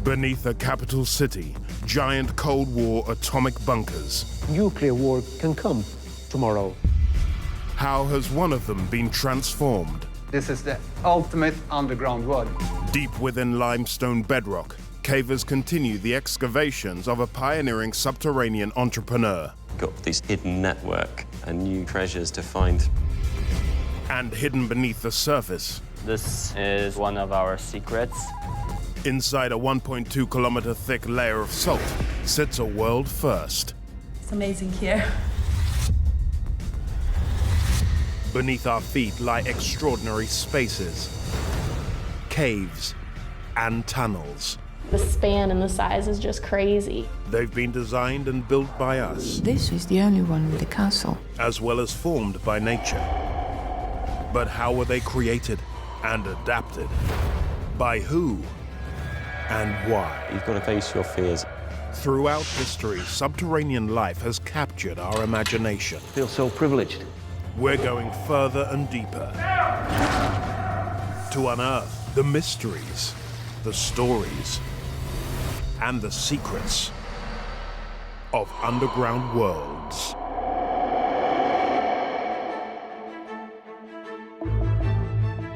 Beneath a capital city, giant Cold War atomic bunkers. Nuclear war can come tomorrow. How has one of them been transformed? This is the ultimate underground world. Deep within limestone bedrock, cavers continue the excavations of a pioneering subterranean entrepreneur. Got this hidden network and new treasures to find. And hidden beneath the surface, This is one of our secrets. inside a 1.2 kilometer thick layer of salt, sits a world first. It's amazing here. Beneath our feet lie extraordinary spaces, caves, and tunnels. The span and the size is just crazy. They've been designed and built by us, This is the only one with a castle. as well as formed by nature. But how were they created and adapted? By who and why? You've got to face your fears. Throughout history, subterranean life has captured our imagination. I feel so privileged. We're going further and deeper to unearth the mysteries, the stories, and the secrets of underground worlds.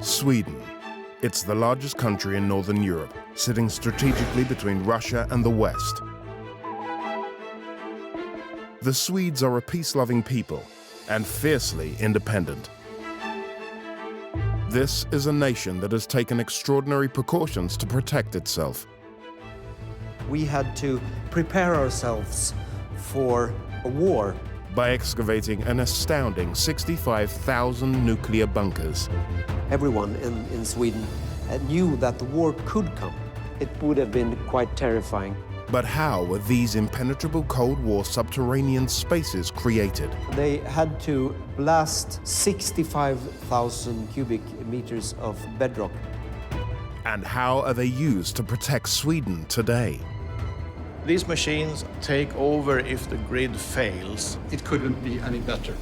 Sweden. It's the largest country in Northern Europe, sitting strategically between Russia and the West. The Swedes are a peace-loving people and fiercely independent. This is a nation that has taken extraordinary precautions to protect itself. We had to prepare ourselves for a war. By excavating an astounding 65,000 nuclear bunkers. Everyone in Sweden knew that the war could come. It would have been quite terrifying. But how were these impenetrable Cold War subterranean spaces created? They had to blast 65,000 cubic meters of bedrock. And how are they used to protect Sweden today? These machines take over if the grid fails. It couldn't be any better.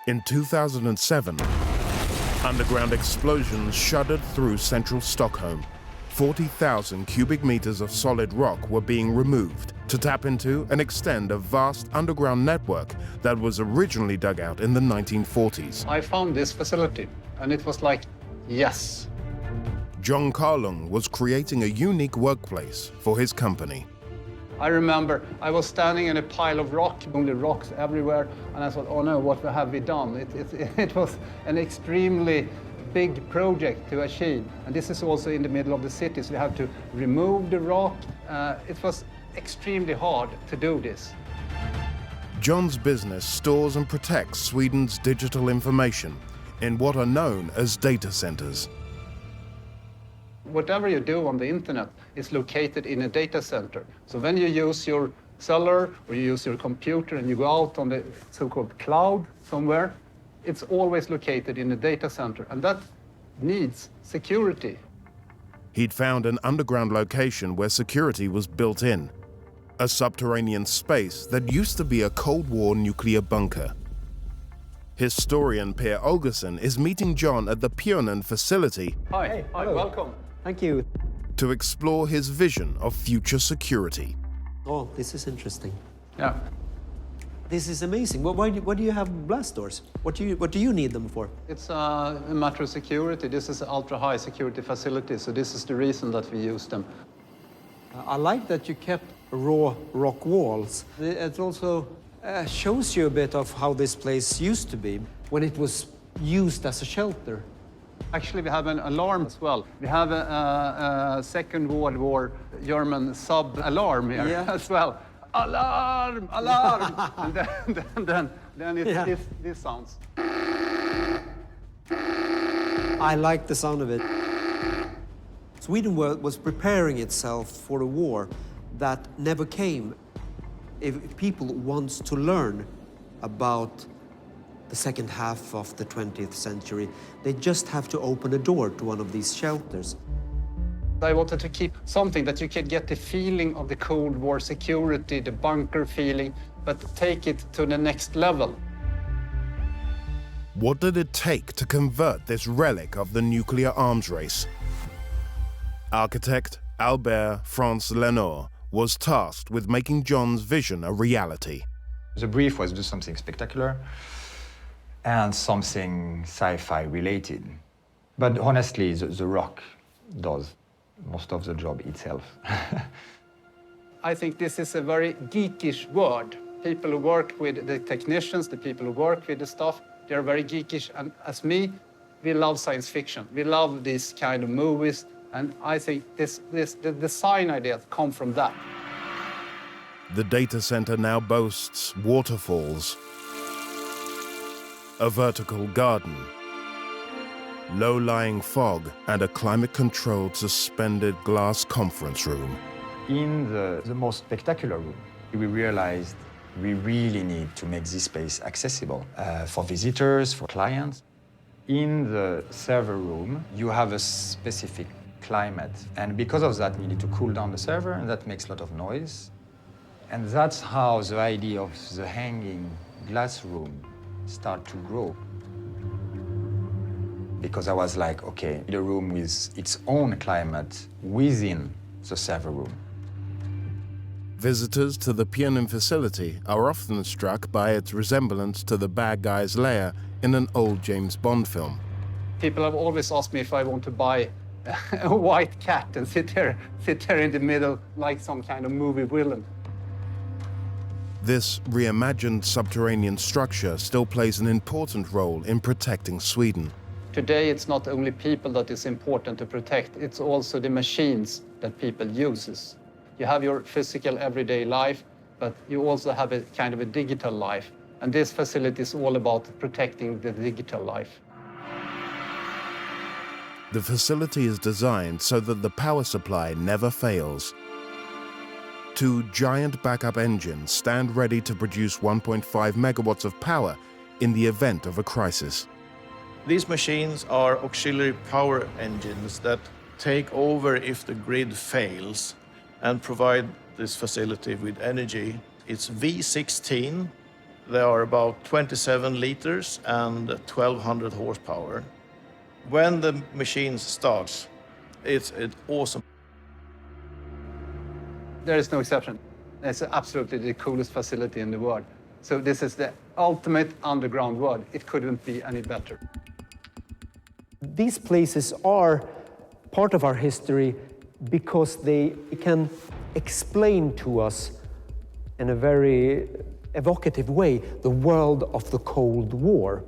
In 2007, underground explosions shuddered through central Stockholm. 40,000 cubic meters of solid rock were being removed to tap into and extend a vast underground network that was originally dug out in the 1940s. I found this facility, and it was like, yes. John Carlung was creating a unique workplace for his company. I remember I was standing in a pile of rock, only rocks everywhere, and I thought, oh no, what have we done? It was an extremely big project to achieve. And this is also in the middle of the city, so we have to remove the rock. It was extremely hard to do this. John's business stores and protects Sweden's digital information in what are known as data centers. Whatever you do on the internet is located in a data center. So when you use your cellular or you use your computer and you go out on the so-called cloud somewhere, it's always located in a data center, and that needs security. He'd found an underground location where security was built in, a subterranean space that used to be a Cold War nuclear bunker. Historian Per Olgerson is meeting John at the Pionen facility. Hi, welcome. Thank you. To explore his vision of future security. Oh, this is interesting. Yeah. This is amazing. Why do you have blast doors? What do you need them for? It's a matter of security. This is an ultra-high security facility, so this is the reason that we use them. I like that you kept raw rock walls. It also shows you a bit of how this place used to be when it was used as a shelter. Actually, we have an alarm as well. We have a Second World War German sub-alarm here as well. Alarm! Alarm! And then it's this sounds. I like the sound of it. Sweden was preparing itself for a war that never came. If people want to learn about the second half of the 20th century, they just have to open a door to one of these shelters. I wanted to keep something that you could get the feeling of the Cold War security, the bunker feeling, but take it to the next level. What did it take to convert this relic of the nuclear arms race? Architect Albert Franz Lenoir was tasked with making John's vision a reality. The brief was do something spectacular and something sci-fi related. But honestly, the rock does most of the job itself. I think this is a very geekish word. People who work with the technicians, the people who work with the stuff, they're very geekish. And as me, we love science fiction. We love these kind of movies. And I think the design ideas come from that. The data center now boasts waterfalls, a vertical garden, low-lying fog, and a climate-controlled suspended glass conference room. In the most spectacular room, we realized we really need to make this space accessible for visitors, for clients. In the server room, you have a specific climate. And because of that, we need to cool down the server, and that makes a lot of noise. And that's how the idea of the hanging glass room started to grow. Because I was like, okay, the room with its own climate within the server room. Visitors to the Pionen facility are often struck by its resemblance to the bad guy's lair in an old James Bond film. People have always asked me if I want to buy a white cat and sit there in the middle like some kind of movie villain. This reimagined subterranean structure still plays an important role in protecting Sweden. Today, it's not only people that is important to protect, it's also the machines that people uses. You have your physical everyday life, but you also have a kind of a digital life. And this facility is all about protecting the digital life. The facility is designed so that the power supply never fails. 2 giant backup engines stand ready to produce 1.5 megawatts of power in the event of a crisis. These machines are auxiliary power engines that take over if the grid fails and provide this facility with energy. It's V16. They are about 27 liters and 1,200 horsepower. When the machine starts, it's awesome. There is no exception. It's absolutely the coolest facility in the world. So this is the ultimate underground world. It couldn't be any better. These places are part of our history because they can explain to us in a very evocative way the world of the Cold War,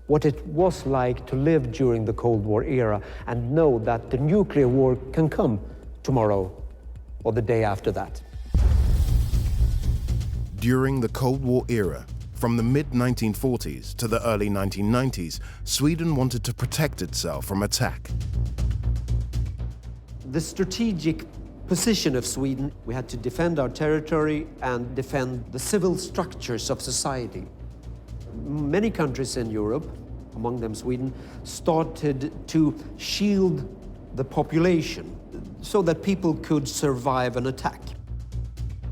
what it was like to live during the Cold War era and know that the nuclear war can come tomorrow or the day after that. During the Cold War era, from the mid-1940s to the early 1990s, Sweden wanted to protect itself from attack. The strategic position of Sweden, we had to defend our territory and defend the civil structures of society. Many countries in Europe, among them Sweden, started to shield the population so that people could survive an attack.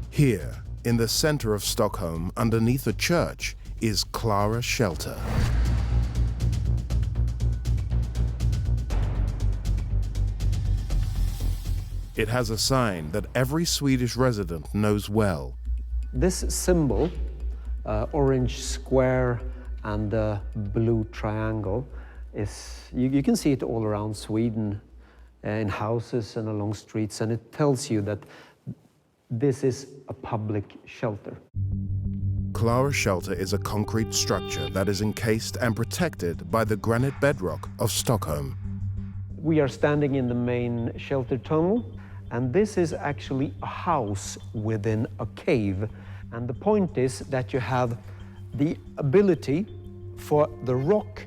Here, in the center of Stockholm, underneath a church, is Klara shelter. It has a sign that every Swedish resident knows well. This symbol, orange square and the blue triangle, you can see it all around Sweden, in houses and along streets, and it tells you that this is a public shelter. Klara shelter is a concrete structure that is encased and protected by the granite bedrock of Stockholm. We are standing in the main shelter tunnel, and this is actually a house within a cave. And the point is that you have the ability for the rock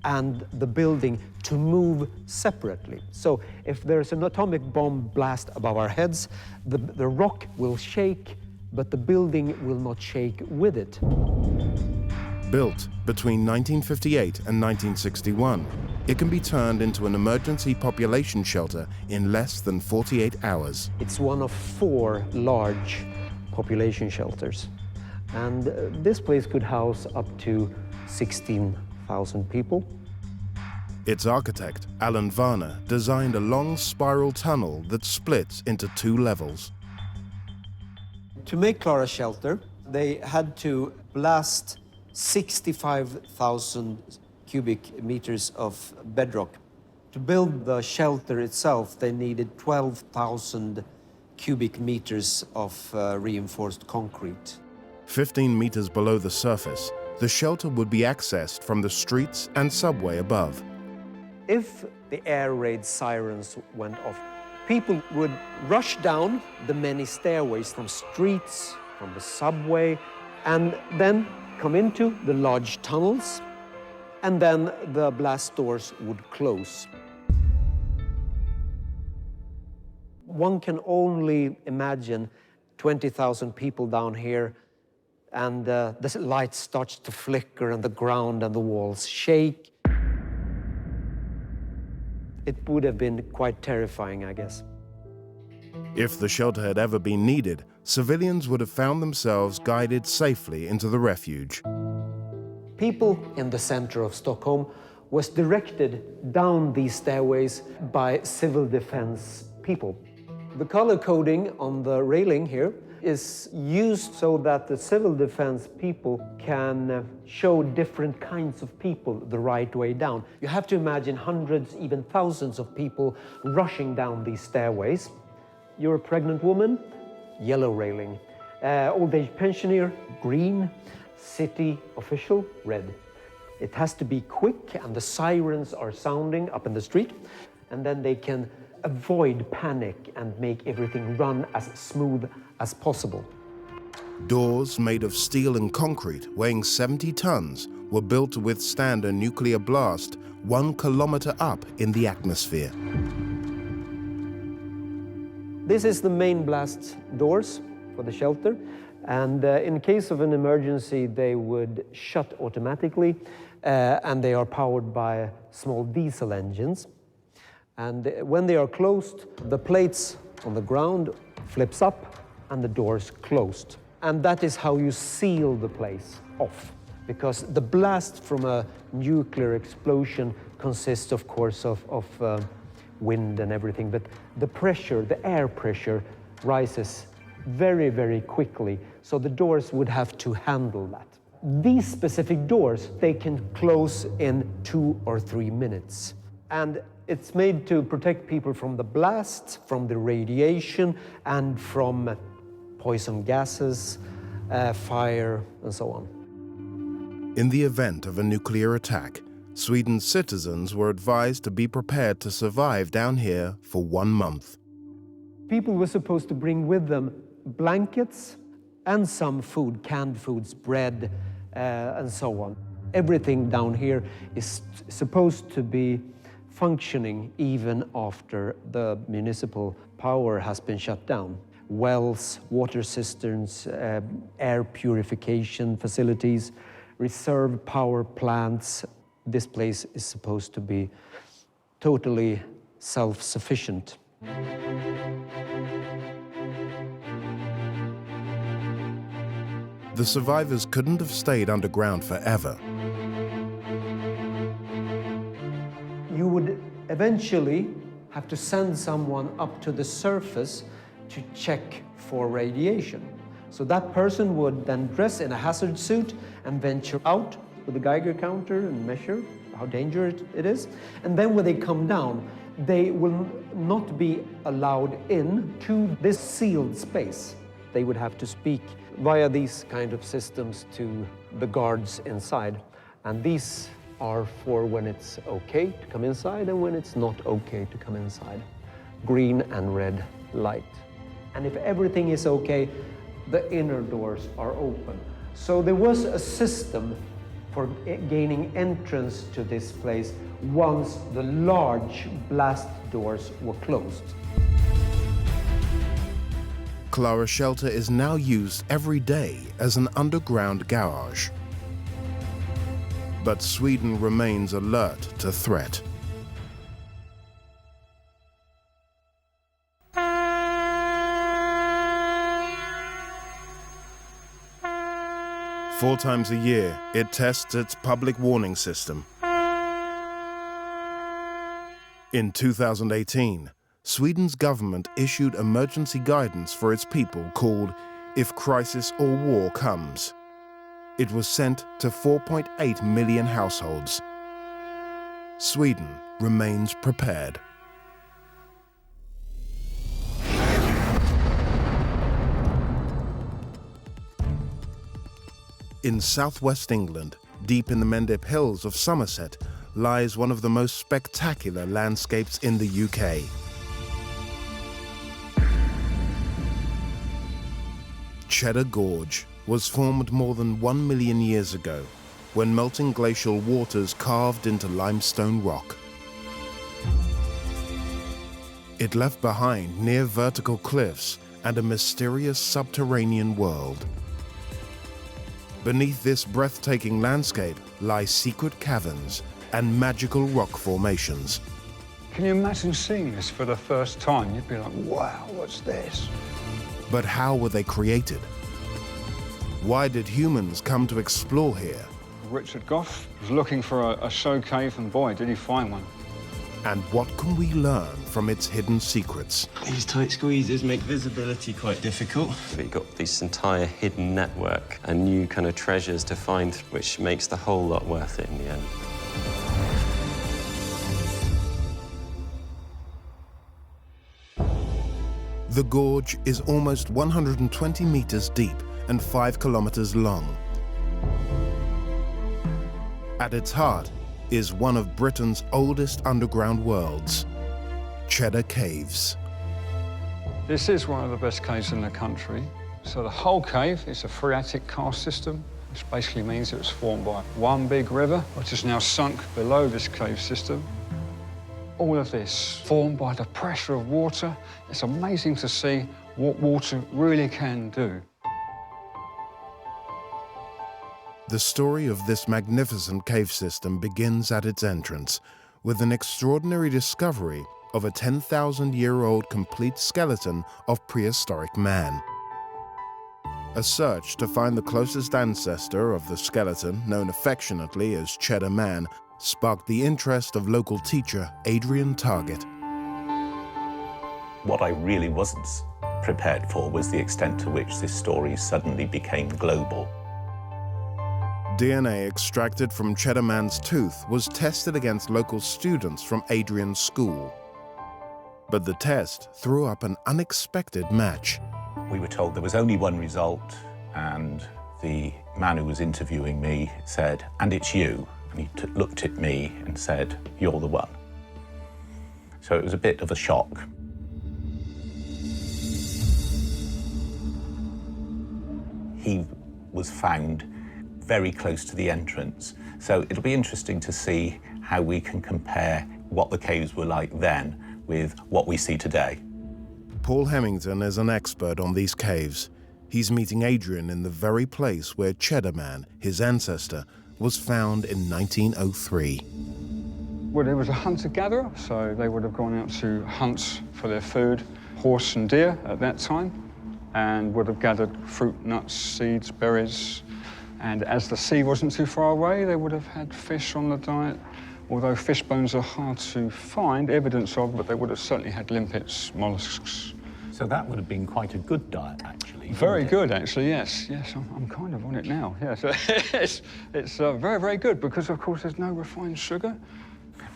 and the building to move separately. So if there's an atomic bomb blast above our heads, the rock will shake, but the building will not shake with it. Built between 1958 and 1961, it can be turned into an emergency population shelter in less than 48 hours. It's one of 4 large population shelters. And this place could house up to 16,000 15,000 people. Its architect, Alan Varner, designed a long spiral tunnel that splits into 2 levels. To make Klara shelter, they had to blast 65,000 cubic meters of bedrock. To build the shelter itself, they needed 12,000 cubic meters of reinforced concrete. 15 meters below the surface, the shelter would be accessed from the streets and subway above. If the air raid sirens went off, people would rush down the many stairways from streets, from the subway, and then come into the large tunnels, and then the blast doors would close. One can only imagine 20,000 people down here, and the light starts to flicker, and the ground and the walls shake. It would have been quite terrifying, I guess. If the shelter had ever been needed, civilians would have found themselves guided safely into the refuge. People in the center of Stockholm was directed down these stairways by civil defense people. The color coding on the railing here is used so that the civil defense people can show different kinds of people the right way down. You have to imagine hundreds, even thousands of people rushing down these stairways. You're a pregnant woman, yellow railing. Old age pensioner, green. City official, red. It has to be quick, and the sirens are sounding up in the street, and then they can avoid panic and make everything run as smooth as possible. Doors made of steel and concrete, weighing 70 tons, were built to withstand a nuclear blast 1 kilometer up in the atmosphere. This is the main blast doors for the shelter, and in case of an emergency, they would shut automatically, and they are powered by small diesel engines. And when they are closed, the plates on the ground flips up and the doors closed. And that is how you seal the place off, because the blast from a nuclear explosion consists, of course, of wind and everything, but the pressure, the air pressure, rises very, very quickly, so the doors would have to handle that. These specific doors, they can close in 2 or 3 minutes. And it's made to protect people from the blast, from the radiation, and from poison gases, fire, and so on. In the event of a nuclear attack, Sweden's citizens were advised to be prepared to survive down here for 1 month. People were supposed to bring with them blankets and some food, canned foods, bread, and so on. Everything down here is supposed to be functioning even after the municipal power has been shut down. Wells, water cisterns, air purification facilities, reserve power plants. This place is supposed to be totally self-sufficient. The survivors couldn't have stayed underground forever. You would eventually have to send someone up to the surface to check for radiation. So that person would then dress in a hazard suit and venture out with a Geiger counter and measure how dangerous it is. And then when they come down, they will not be allowed in to this sealed space. They would have to speak via these kind of systems to the guards inside. And these are for when it's okay to come inside and when it's not okay to come inside. Green and red light. And if everything is okay, the inner doors are open. So there was a system for gaining entrance to this place once the large blast doors were closed. Klara shelter is now used every day as an underground garage. But Sweden remains alert to threat. 4 times a year, it tests its public warning system. In 2018, Sweden's government issued emergency guidance for its people called If Crisis or War Comes. It was sent to 4.8 million households. Sweden remains prepared. In southwest England, deep in the Mendip Hills of Somerset, lies one of the most spectacular landscapes in the UK. Cheddar Gorge was formed more than 1 million years ago, when melting glacial waters carved into limestone rock. It left behind near vertical cliffs and a mysterious subterranean world. Beneath this breathtaking landscape lie secret caverns and magical rock formations. Can you imagine seeing this for the first time? You'd be like, wow, what's this? But how were they created? Why did humans come to explore here? Richard Goff was looking for a show cave, and boy, did he find one. And what can we learn from its hidden secrets? These tight squeezes make visibility quite difficult. But you've got this entire hidden network and new kind of treasures to find, which makes the whole lot worth it in the end. The gorge is almost 120 meters deep and 5 kilometers long. At its heart is one of Britain's oldest underground worlds, Cheddar Caves. This is one of the best caves in the country. So the whole cave is a phreatic karst system, which basically means it was formed by one big river, which is now sunk below this cave system. All of this formed by the pressure of water. It's amazing to see what water really can do. The story of this magnificent cave system begins at its entrance with an extraordinary discovery of a 10,000-year-old complete skeleton of prehistoric man. A search to find the closest ancestor of the skeleton, known affectionately as Cheddar Man, sparked the interest of local teacher Adrian Target. What I really wasn't prepared for was the extent to which this story suddenly became global. DNA extracted from Cheddar Man's tooth was tested against local students from Adrian's school. But the test threw up an unexpected match. We were told there was only one result, and the man who was interviewing me said, "And it's you." And he looked at me and said, "You're the one." So it was a bit of a shock. He was found very close to the entrance. So it'll be interesting to see how we can compare what the caves were like then with what we see today. Paul Hemmington is an expert on these caves. He's meeting Adrian in the very place where Cheddar Man, his ancestor, was found in 1903. Well, he was a hunter-gatherer, so they would have gone out to hunt for their food, horse and deer at that time, and would have gathered fruit, nuts, seeds, berries. And as the sea wasn't too far away, they would have had fish on the diet. Although fish bones are hard to find evidence of, but they would have certainly had limpets, mollusks. So that would have been quite a good diet, actually. Very good, actually, yes. Yes, I'm kind of on it now, yes. It's very, very good because, of course, there's no refined sugar.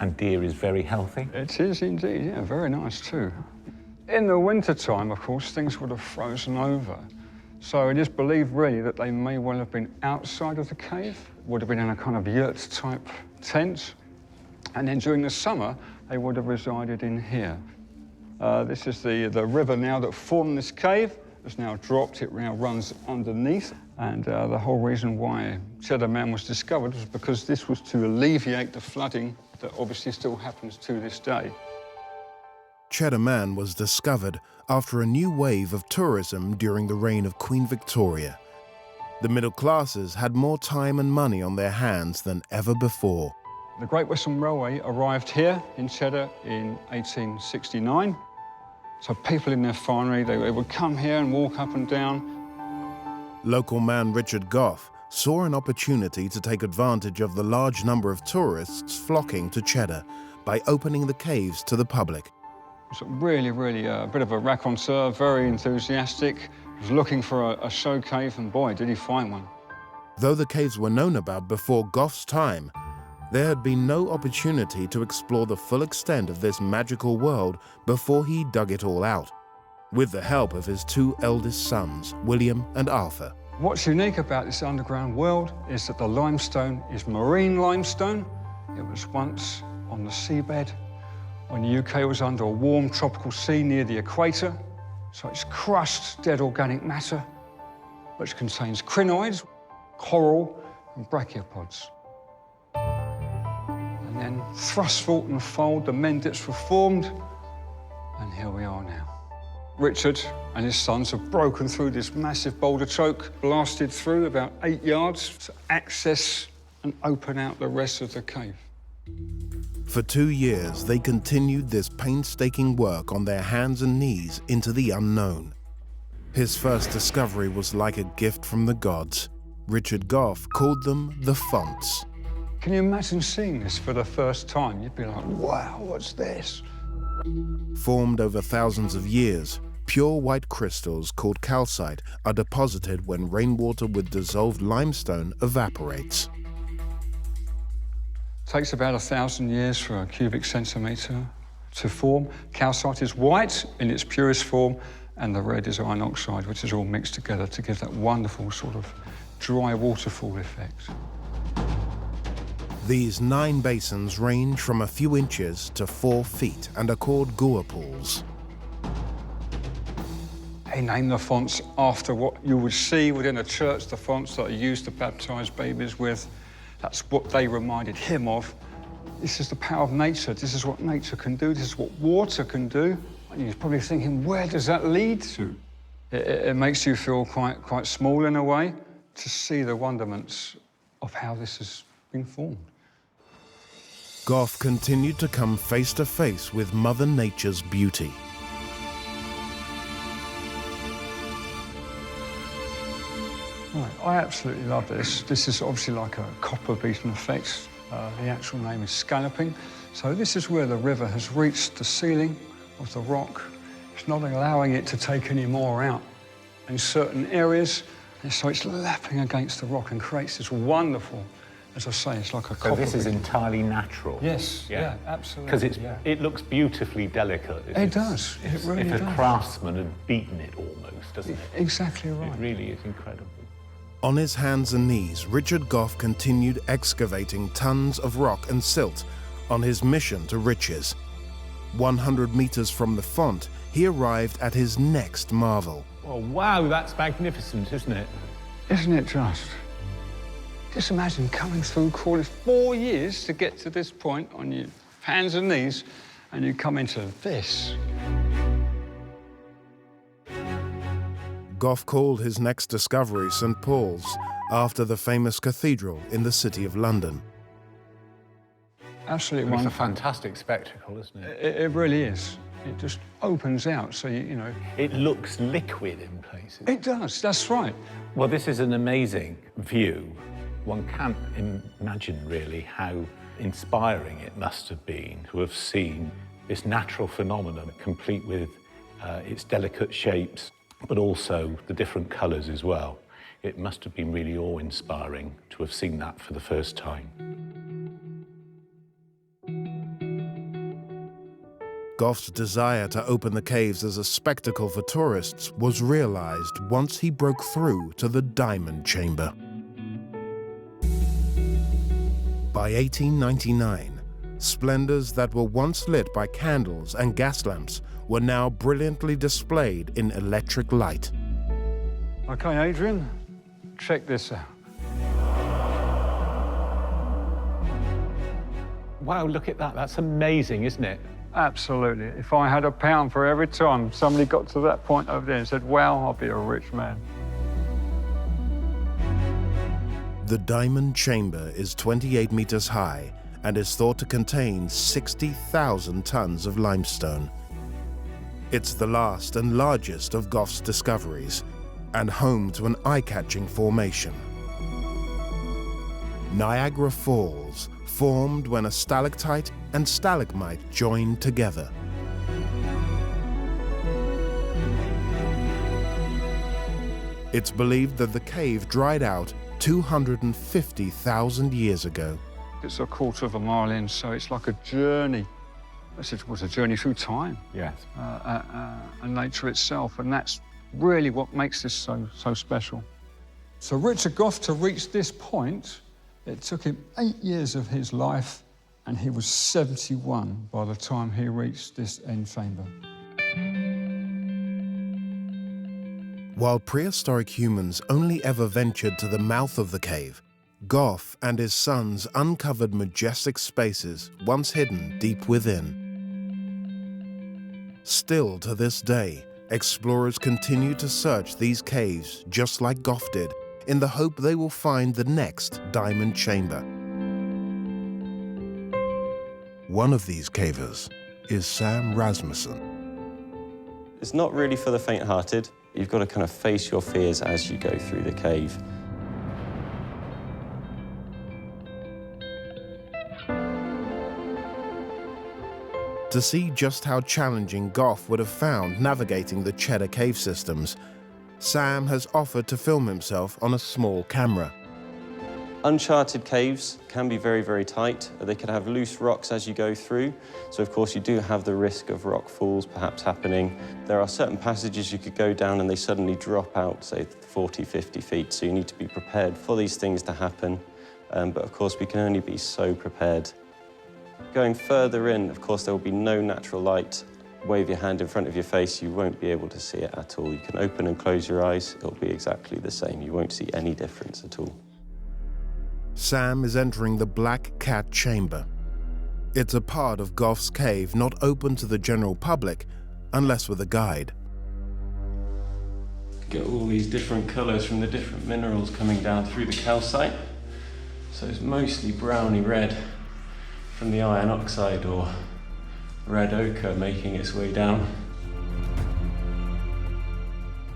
And deer is very healthy? It is indeed, yeah, very nice too. In the wintertime, of course, things would have frozen over. So it is believed, really, that they may well have been outside of the cave, would have been in a kind of yurt-type tent, and then during the summer, they would have resided in here. This is the river now that formed this cave. It's now dropped, it now runs underneath, and the whole reason why Cheddar Man was discovered was because this was to alleviate the flooding that obviously still happens to this day. Cheddar Man was discovered after a new wave of tourism during the reign of Queen Victoria. The middle classes had more time and money on their hands than ever before. The Great Western Railway arrived here in Cheddar in 1869. So people in their finery, they would come here and walk up and down. Local man Richard Goff saw an opportunity to take advantage of the large number of tourists flocking to Cheddar by opening the caves to the public. It's really, a bit of a raconteur, very enthusiastic. He was looking for a show cave, and boy, did he find one. Though the caves were known about before Goff's time, there had been no opportunity to explore the full extent of this magical world before he dug it all out, with the help of his two eldest sons, William and Arthur. What's unique about this underground world is that the limestone is marine limestone. It was once on the seabed when the UK was under a warm tropical sea near the equator. So it's crushed dead organic matter, which contains crinoids, coral and brachiopods. And then thrust, fault and fold, the mendits were formed, and here we are now. Richard and his sons have broken through this massive boulder choke, blasted through about 8 yards to access and open out the rest of the cave. For 2 years, they continued this painstaking work on their hands and knees into the unknown. His first discovery was like a gift from the gods. Richard Goff called them the fonts. Can you imagine seeing this for the first time? You'd be like, wow, what's this? Formed over thousands of years, pure white crystals called calcite are deposited when rainwater with dissolved limestone evaporates. Takes about 1,000 years for a cubic centimetre to form. Calcite is white in its purest form, and the red is iron oxide, which is all mixed together to give that wonderful sort of dry waterfall effect. These 9 basins range from a few inches to 4 feet and are called gour pools. They named the fonts after what you would see within a church, the fonts that are used to baptise babies with. That's what they reminded him of. This is the power of nature. This is what nature can do. This is what water can do. And you're probably thinking, where does that lead to? It makes you feel quite small in a way to see the wonderments of how this has been formed. Goff continued to come face to face with Mother Nature's beauty. Right, I absolutely love this. This is obviously like a copper beaten effect. The actual name is scalloping. So this is where the river has reached the ceiling of the rock. It's not allowing it to take any more out in certain areas. And so it's lapping against the rock and creates this wonderful, as I say, it's like a copper. So this is entirely natural? Yes, yeah, absolutely. Because it looks beautifully delicate. It does, it really does. If a craftsman had beaten it almost, doesn't it? Exactly right. It really is incredible. On his hands and knees, Richard Goff continued excavating tons of rock and silt on his mission to riches. 100 meters from the font, he arrived at his next marvel. Oh, wow, that's magnificent, isn't it? Isn't it just? Just imagine coming through, crawling 4 years to get to this point on your hands and knees, and you come into this. Goff called his next discovery St. Paul's, after the famous cathedral in the City of London. Absolutely. It's a fantastic spectacle, isn't it? It really is. It just opens out, so you know. It looks liquid in places. It does, that's right. Well, this is an amazing view. One can't imagine really how inspiring it must have been to have seen this natural phenomenon, complete with its delicate shapes, but also the different colours as well. It must have been really awe-inspiring to have seen that for the first time. Goff's desire to open the caves as a spectacle for tourists was realized once he broke through to the diamond chamber. By 1899, splendors that were once lit by candles and gas lamps were now brilliantly displayed in electric light. Okay, Adrian, check this out. Wow, look at that. That's amazing, isn't it? Absolutely. If I had £1 for every time somebody got to that point over there and said, wow, I'll be a rich man. The diamond chamber is 28 meters high and is thought to contain 60,000 tons of limestone. It's the last and largest of Goff's discoveries and home to an eye-catching formation. Niagara Falls, formed when a stalactite and stalagmite joined together. It's believed that the cave dried out 250,000 years ago. It's a quarter of a mile in, so it's like a journey. It was a journey through time. Yes. And nature itself, and that's really what makes this so special. So Richard Gough, to reach this point, it took him 8 years of his life, and he was 71 by the time he reached this end chamber. While prehistoric humans only ever ventured to the mouth of the cave, Gough and his sons uncovered majestic spaces once hidden deep within. Still to this day, explorers continue to search these caves just like Gough did, in the hope they will find the next diamond chamber. One of these cavers is Sam Rasmussen. It's not really for the faint-hearted. You've got to kind of face your fears as you go through the cave. To see just how challenging Gough would have found navigating the Cheddar cave systems, Sam has offered to film himself on a small camera. Uncharted caves can be very, very tight. They can have loose rocks as you go through. So, of course, you do have the risk of rock falls perhaps happening. There are certain passages you could go down and they suddenly drop out, say, 40, 50 feet. So you need to be prepared for these things to happen. But, of course, we can only be so prepared. Going further in, of course, there will be no natural light. Wave your hand in front of your face, you won't be able to see it at all. You can open and close your eyes, it'll be exactly the same. You won't see any difference at all. Sam is entering the Black Cat Chamber. It's a part of Gough's cave not open to the general public unless with a guide. Get all these different colours from the different minerals coming down through the calcite. So it's mostly browny red from the iron oxide or red ochre making its way down.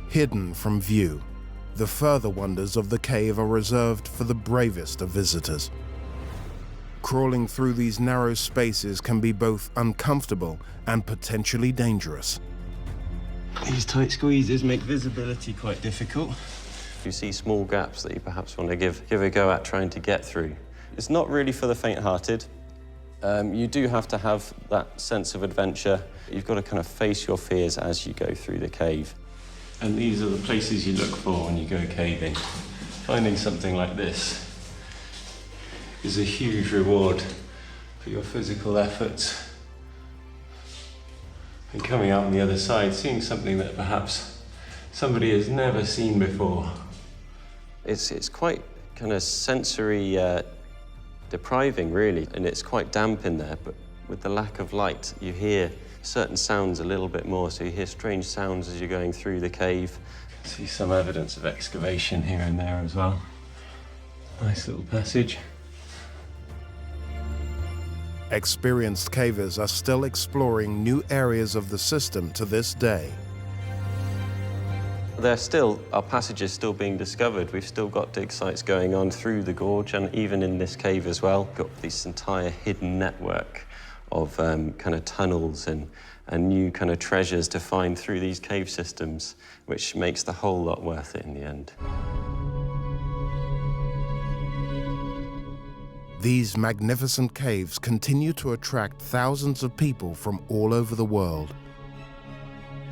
Hidden from view, the further wonders of the cave are reserved for the bravest of visitors. Crawling through these narrow spaces can be both uncomfortable and potentially dangerous. These tight squeezes make visibility quite difficult. You see small gaps that you perhaps want to give a go at trying to get through. It's not really for the faint-hearted. You do have to have that sense of adventure. You've got to kind of face your fears as you go through the cave. And these are the places you look for when you go caving. Finding something like this is a huge reward for your physical efforts. And coming out on the other side, seeing something that perhaps somebody has never seen before. It's quite kind of sensory depriving, really, and it's quite damp in there, but with the lack of light, you hear certain sounds a little bit more, so you hear strange sounds as you're going through the cave. See some evidence of excavation here and there as well. Nice little passage. Experienced cavers are still exploring new areas of the system to this day. Our passage is still being discovered. We've still got dig sites going on through the gorge and even in this cave as well. We've got this entire hidden network of kind of tunnels and new kind of treasures to find through these cave systems, which makes the whole lot worth it in the end. These magnificent caves continue to attract thousands of people from all over the world,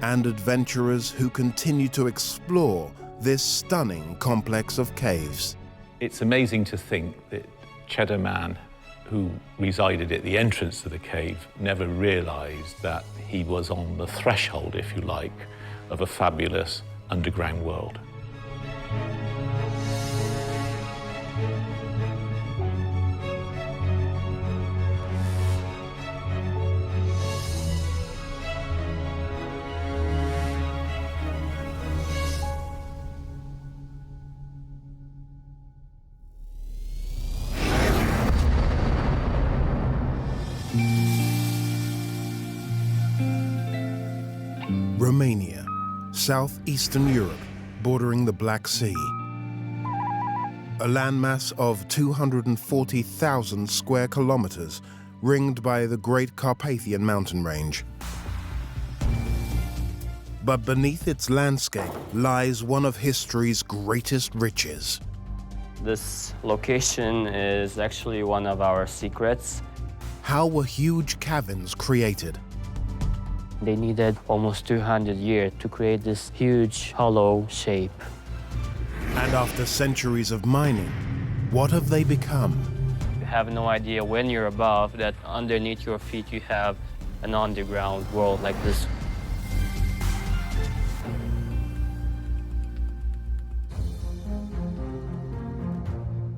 and adventurers who continue to explore this stunning complex of caves. It's amazing to think that Cheddar Man, who resided at the entrance to the cave, never realized that he was on the threshold, if you like, of a fabulous underground world. Romania, southeastern Europe, bordering the Black Sea. a landmass of 240,000 square kilometers, ringed by the Great Carpathian mountain range. But beneath its landscape lies one of history's greatest riches. This location is actually one of our secrets. How were huge caverns created? They needed almost 200 years to create this huge hollow shape. And after centuries of mining, what have they become? You have no idea when you're above that underneath your feet you have an underground world like this.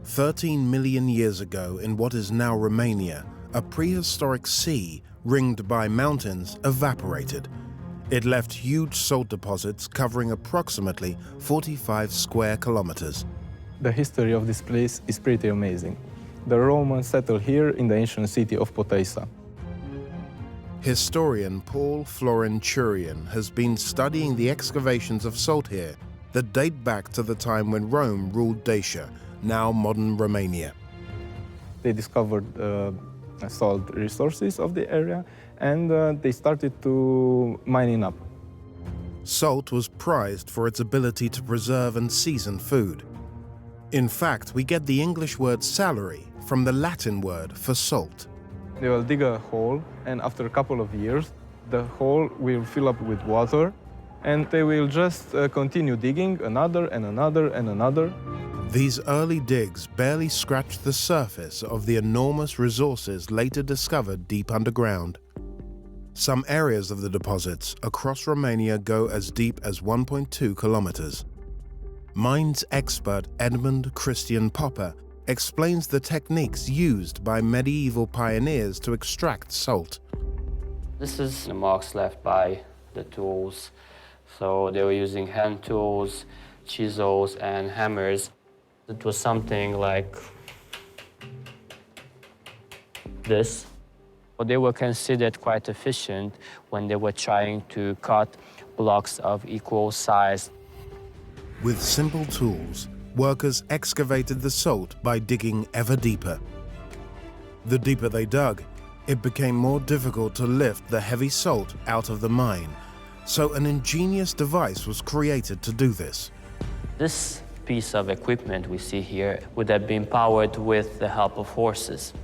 "13 million years ago in what is now Romania, a prehistoric sea ringed by mountains evaporated. It left huge salt deposits covering approximately 45 square kilometers. The history of this place is pretty amazing. The Romans settled here in the ancient city of Postojna. Historian Paul Florenturian has been studying the excavations of salt here that date back to the time when Rome ruled Dacia, now modern Romania. They discovered salt resources of the area, and they started to mining up. Salt was prized for its ability to preserve and season food. In fact, we get the English word salary from the Latin word for salt. They will dig a hole, and after a couple of years, the hole will fill up with water, and they will just continue digging another and another and another. These early digs barely scratched the surface of the enormous resources later discovered deep underground. Some areas of the deposits across Romania go as deep as 1.2 kilometers. Mines expert Edmund Christian Popper explains the techniques used by medieval pioneers to extract salt. This is the marks left by the tools. So they were using hand tools, chisels, and hammers. It was something like this. They were considered quite efficient when they were trying to cut blocks of equal size. With simple tools, workers excavated the salt by digging ever deeper. The deeper they dug, it became more difficult to lift the heavy salt out of the mine, so an ingenious device was created to do this. This piece of equipment we see here would have been powered with the help of horses.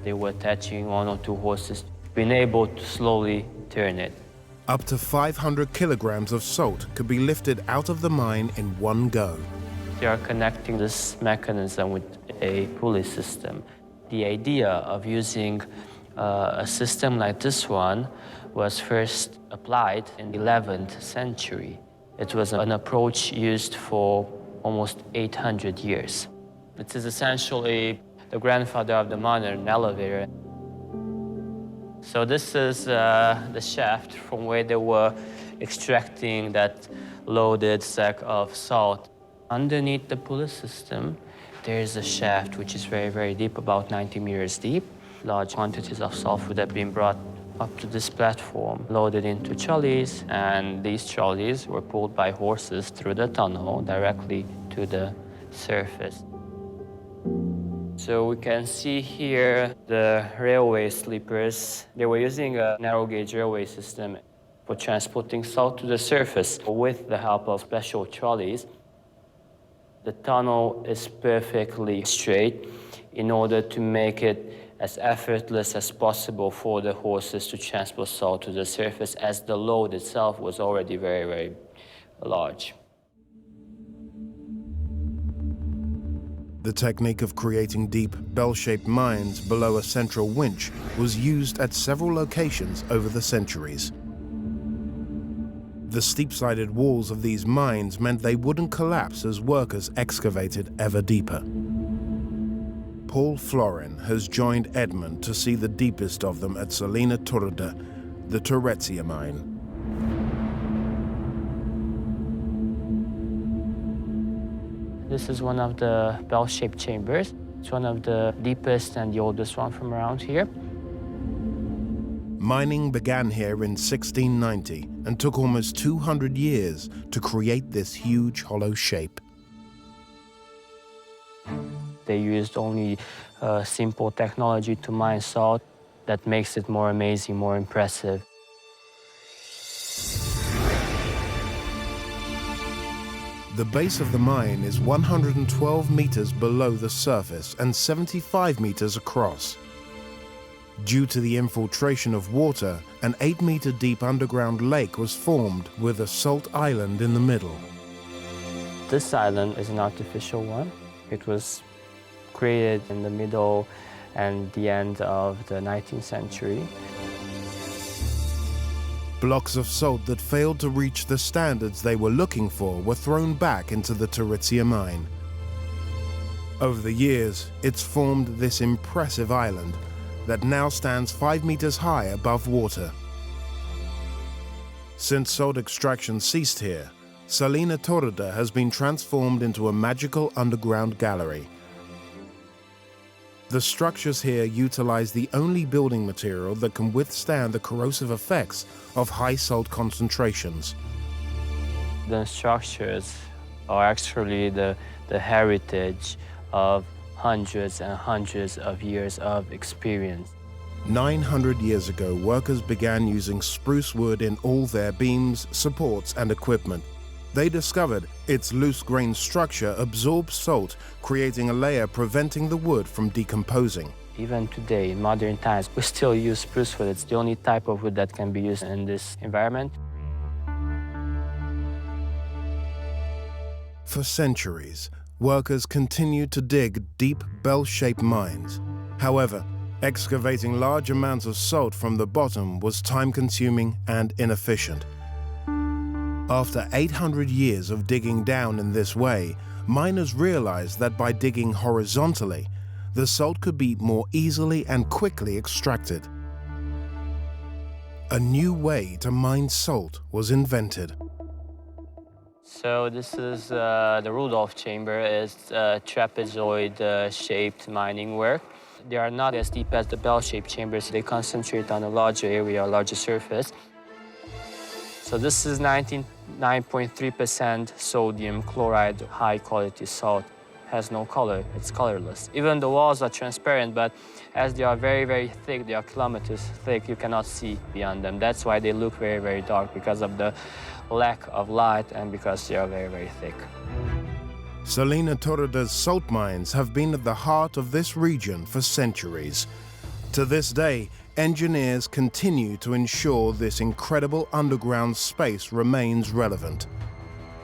They were attaching 1 or 2 horses, being able to slowly turn it. Up to 500 kilograms of salt could be lifted out of the mine in one go. They are connecting this mechanism with a pulley system. The idea of using a system like this one was first applied in the 11th century. It was an approach used for almost 800 years. It is essentially the grandfather of the modern elevator. So this is the shaft from where they were extracting that loaded sack of salt. Underneath the pulley system, there is a shaft which is very, very deep, about 90 meters deep. Large quantities of salt would have been brought up to this platform, loaded into trolleys, and these trolleys were pulled by horses through the tunnel directly to the surface. So we can see here the railway sleepers. They were using a narrow gauge railway system for transporting salt to the surface with the help of special trolleys. The tunnel is perfectly straight in order to make it as effortless as possible for the horses to transport salt to the surface, as the load itself was already very, very large. The technique of creating deep, bell-shaped mines below a central winch was used at several locations over the centuries. The steep-sided walls of these mines meant they wouldn't collapse as workers excavated ever deeper. Paul Florin has joined Edmund to see the deepest of them at Salina Turda, the Turretia mine. This is one of the bell-shaped chambers. It's one of the deepest and the oldest one from around here. Mining began here in 1690 and took almost 200 years to create this huge hollow shape. They used only simple technology to mine salt. That makes it more amazing, more impressive. The base of the mine is 112 meters below the surface and 75 meters across. Due to the infiltration of water, an 8-meter deep underground lake was formed with a salt island in the middle. This island is an artificial one. It was created in the middle and the end of the 19th century. Blocks of salt that failed to reach the standards they were looking for were thrown back into the Turizia mine. Over the years, it's formed this impressive island that now stands 5 meters high above water. Since salt extraction ceased here, Salina Turda has been transformed into a magical underground gallery. The structures here utilize the only building material that can withstand the corrosive effects of high salt concentrations. The structures are actually the heritage of hundreds and hundreds of years of experience. 900 years ago, workers began using spruce wood in all their beams, supports, and equipment. They discovered its loose-grained structure absorbs salt, creating a layer preventing the wood from decomposing. Even today, in modern times, we still use spruce wood. It's the only type of wood that can be used in this environment. For centuries, workers continued to dig deep bell-shaped mines. However, excavating large amounts of salt from the bottom was time-consuming and inefficient. After 800 years of digging down in this way, miners realized that by digging horizontally, the salt could be more easily and quickly extracted. A new way to mine salt was invented. So this is the Rudolph chamber. It's a trapezoid-shaped mining work. They are not as deep as the bell-shaped chambers. They concentrate on a larger area, a larger surface. So this is 99.3% sodium chloride, high-quality salt. Has no color, it's colorless. Even the walls are transparent, but as they are very, very thick, they are kilometers thick, you cannot see beyond them. That's why they look very, very dark, because of the lack of light and because they are very, very thick. Salina Turda's salt mines have been at the heart of this region for centuries. To this day, engineers continue to ensure this incredible underground space remains relevant.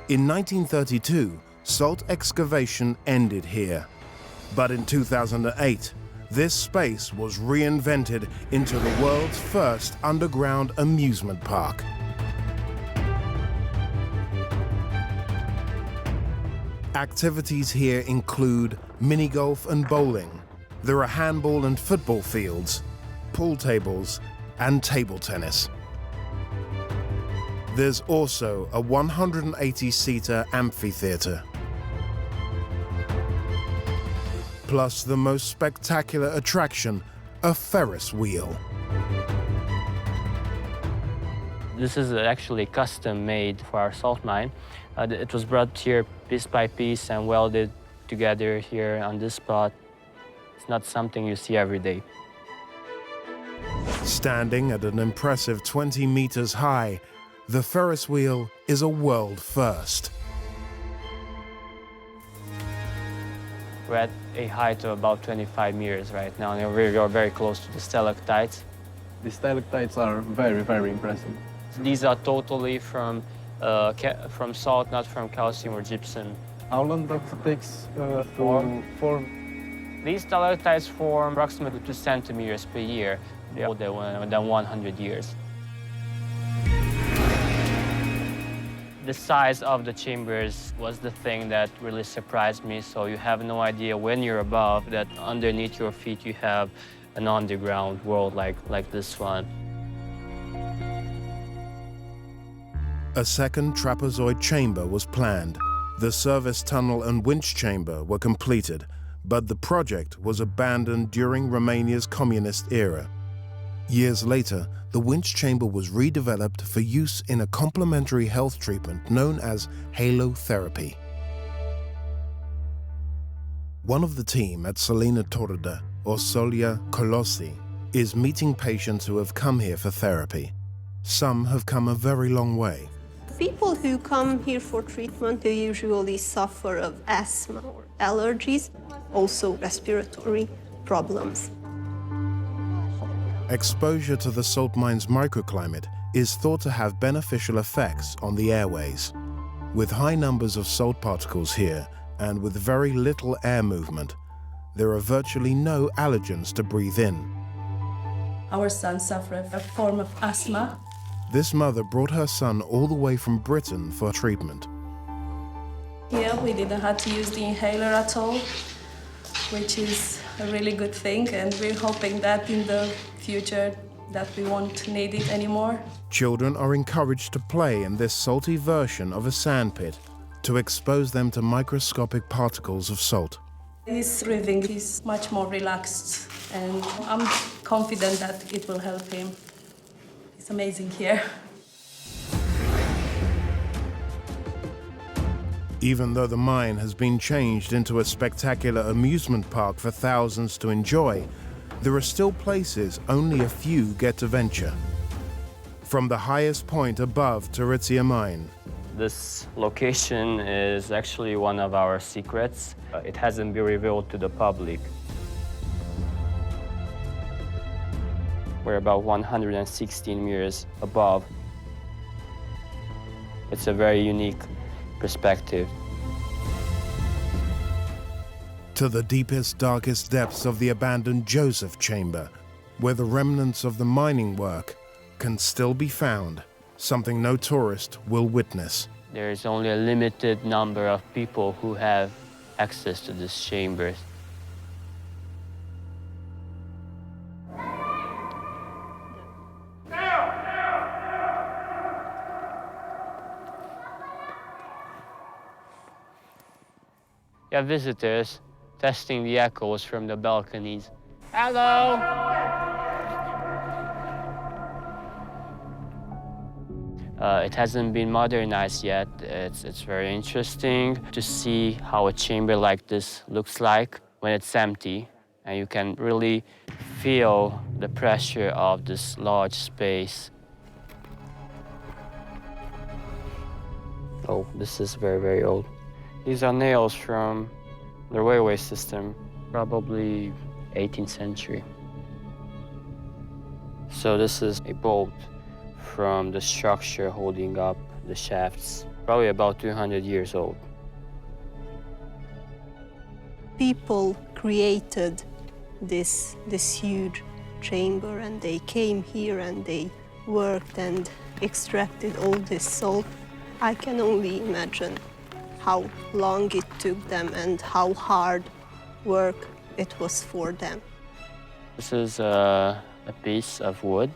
In 1932, salt excavation ended here. But in 2008, this space was reinvented into the world's first underground amusement park. Activities here include mini-golf and bowling. There are handball and football fields, pool tables, and table tennis. There's also a 180-seater amphitheater. Plus the most spectacular attraction, a Ferris wheel. This is actually custom made for our salt mine. It was brought here piece by piece and welded together here on this spot. It's not something you see every day. Standing at an impressive 20 meters high, the Ferris wheel is a world first. We're at a height of about 25 meters right now, and we are very close to the stalactites. The stalactites are very, very impressive. These are totally from salt, not from calcium or gypsum. How long does it take to form? These stalactites form approximately 2 centimeters per year. They are older than 100 years. The size of the chambers was the thing that really surprised me. So you have no idea when you're above that underneath your feet you have an underground world like this one. A second trapezoid chamber was planned. The service tunnel and winch chamber were completed, but the project was abandoned during Romania's communist era. Years later, the winch chamber was redeveloped for use in a complementary health treatment known as halotherapy. One of the team at Salina Turda, or Solia Colossi, is meeting patients who have come here for therapy. Some have come a very long way. People who come here for treatment, they usually suffer of asthma or allergies, also respiratory problems. Exposure to the salt mine's microclimate is thought to have beneficial effects on the airways. With high numbers of salt particles here and with very little air movement, there are virtually no allergens to breathe in. Our son suffered a form of asthma. This mother brought her son all the way from Britain for treatment. Here we didn't have to use the inhaler at all, which is a really good thing, and we're hoping that in the future that we won't need it anymore. Children are encouraged to play in this salty version of a sandpit to expose them to microscopic particles of salt. His breathing is much more relaxed, and I'm confident that it will help him. It's amazing here. Even though the mine has been changed into a spectacular amusement park for thousands to enjoy, there are still places only a few get to venture. From the highest point above Turizia mine. This location is actually one of our secrets. It hasn't been revealed to the public. We're about 116 meters above. It's a very unique perspective. To the deepest, darkest depths of the abandoned Joseph Chamber, where the remnants of the mining work can still be found, something no tourist will witness. There is only a limited number of people who have access to this chamber. You have visitors testing the echoes from the balconies. Hello! It hasn't been modernized yet. It's very interesting to see how a chamber like this looks like when it's empty, and you can really feel the pressure of this large space. Oh, this is very, very old. These are nails from the railway system, probably 18th century. So this is a bolt from the structure holding up the shafts, probably about 200 years old. People created this huge chamber, and they came here and they worked and extracted all this salt. I can only imagine how long it took them and how hard work it was for them. This is a piece of wood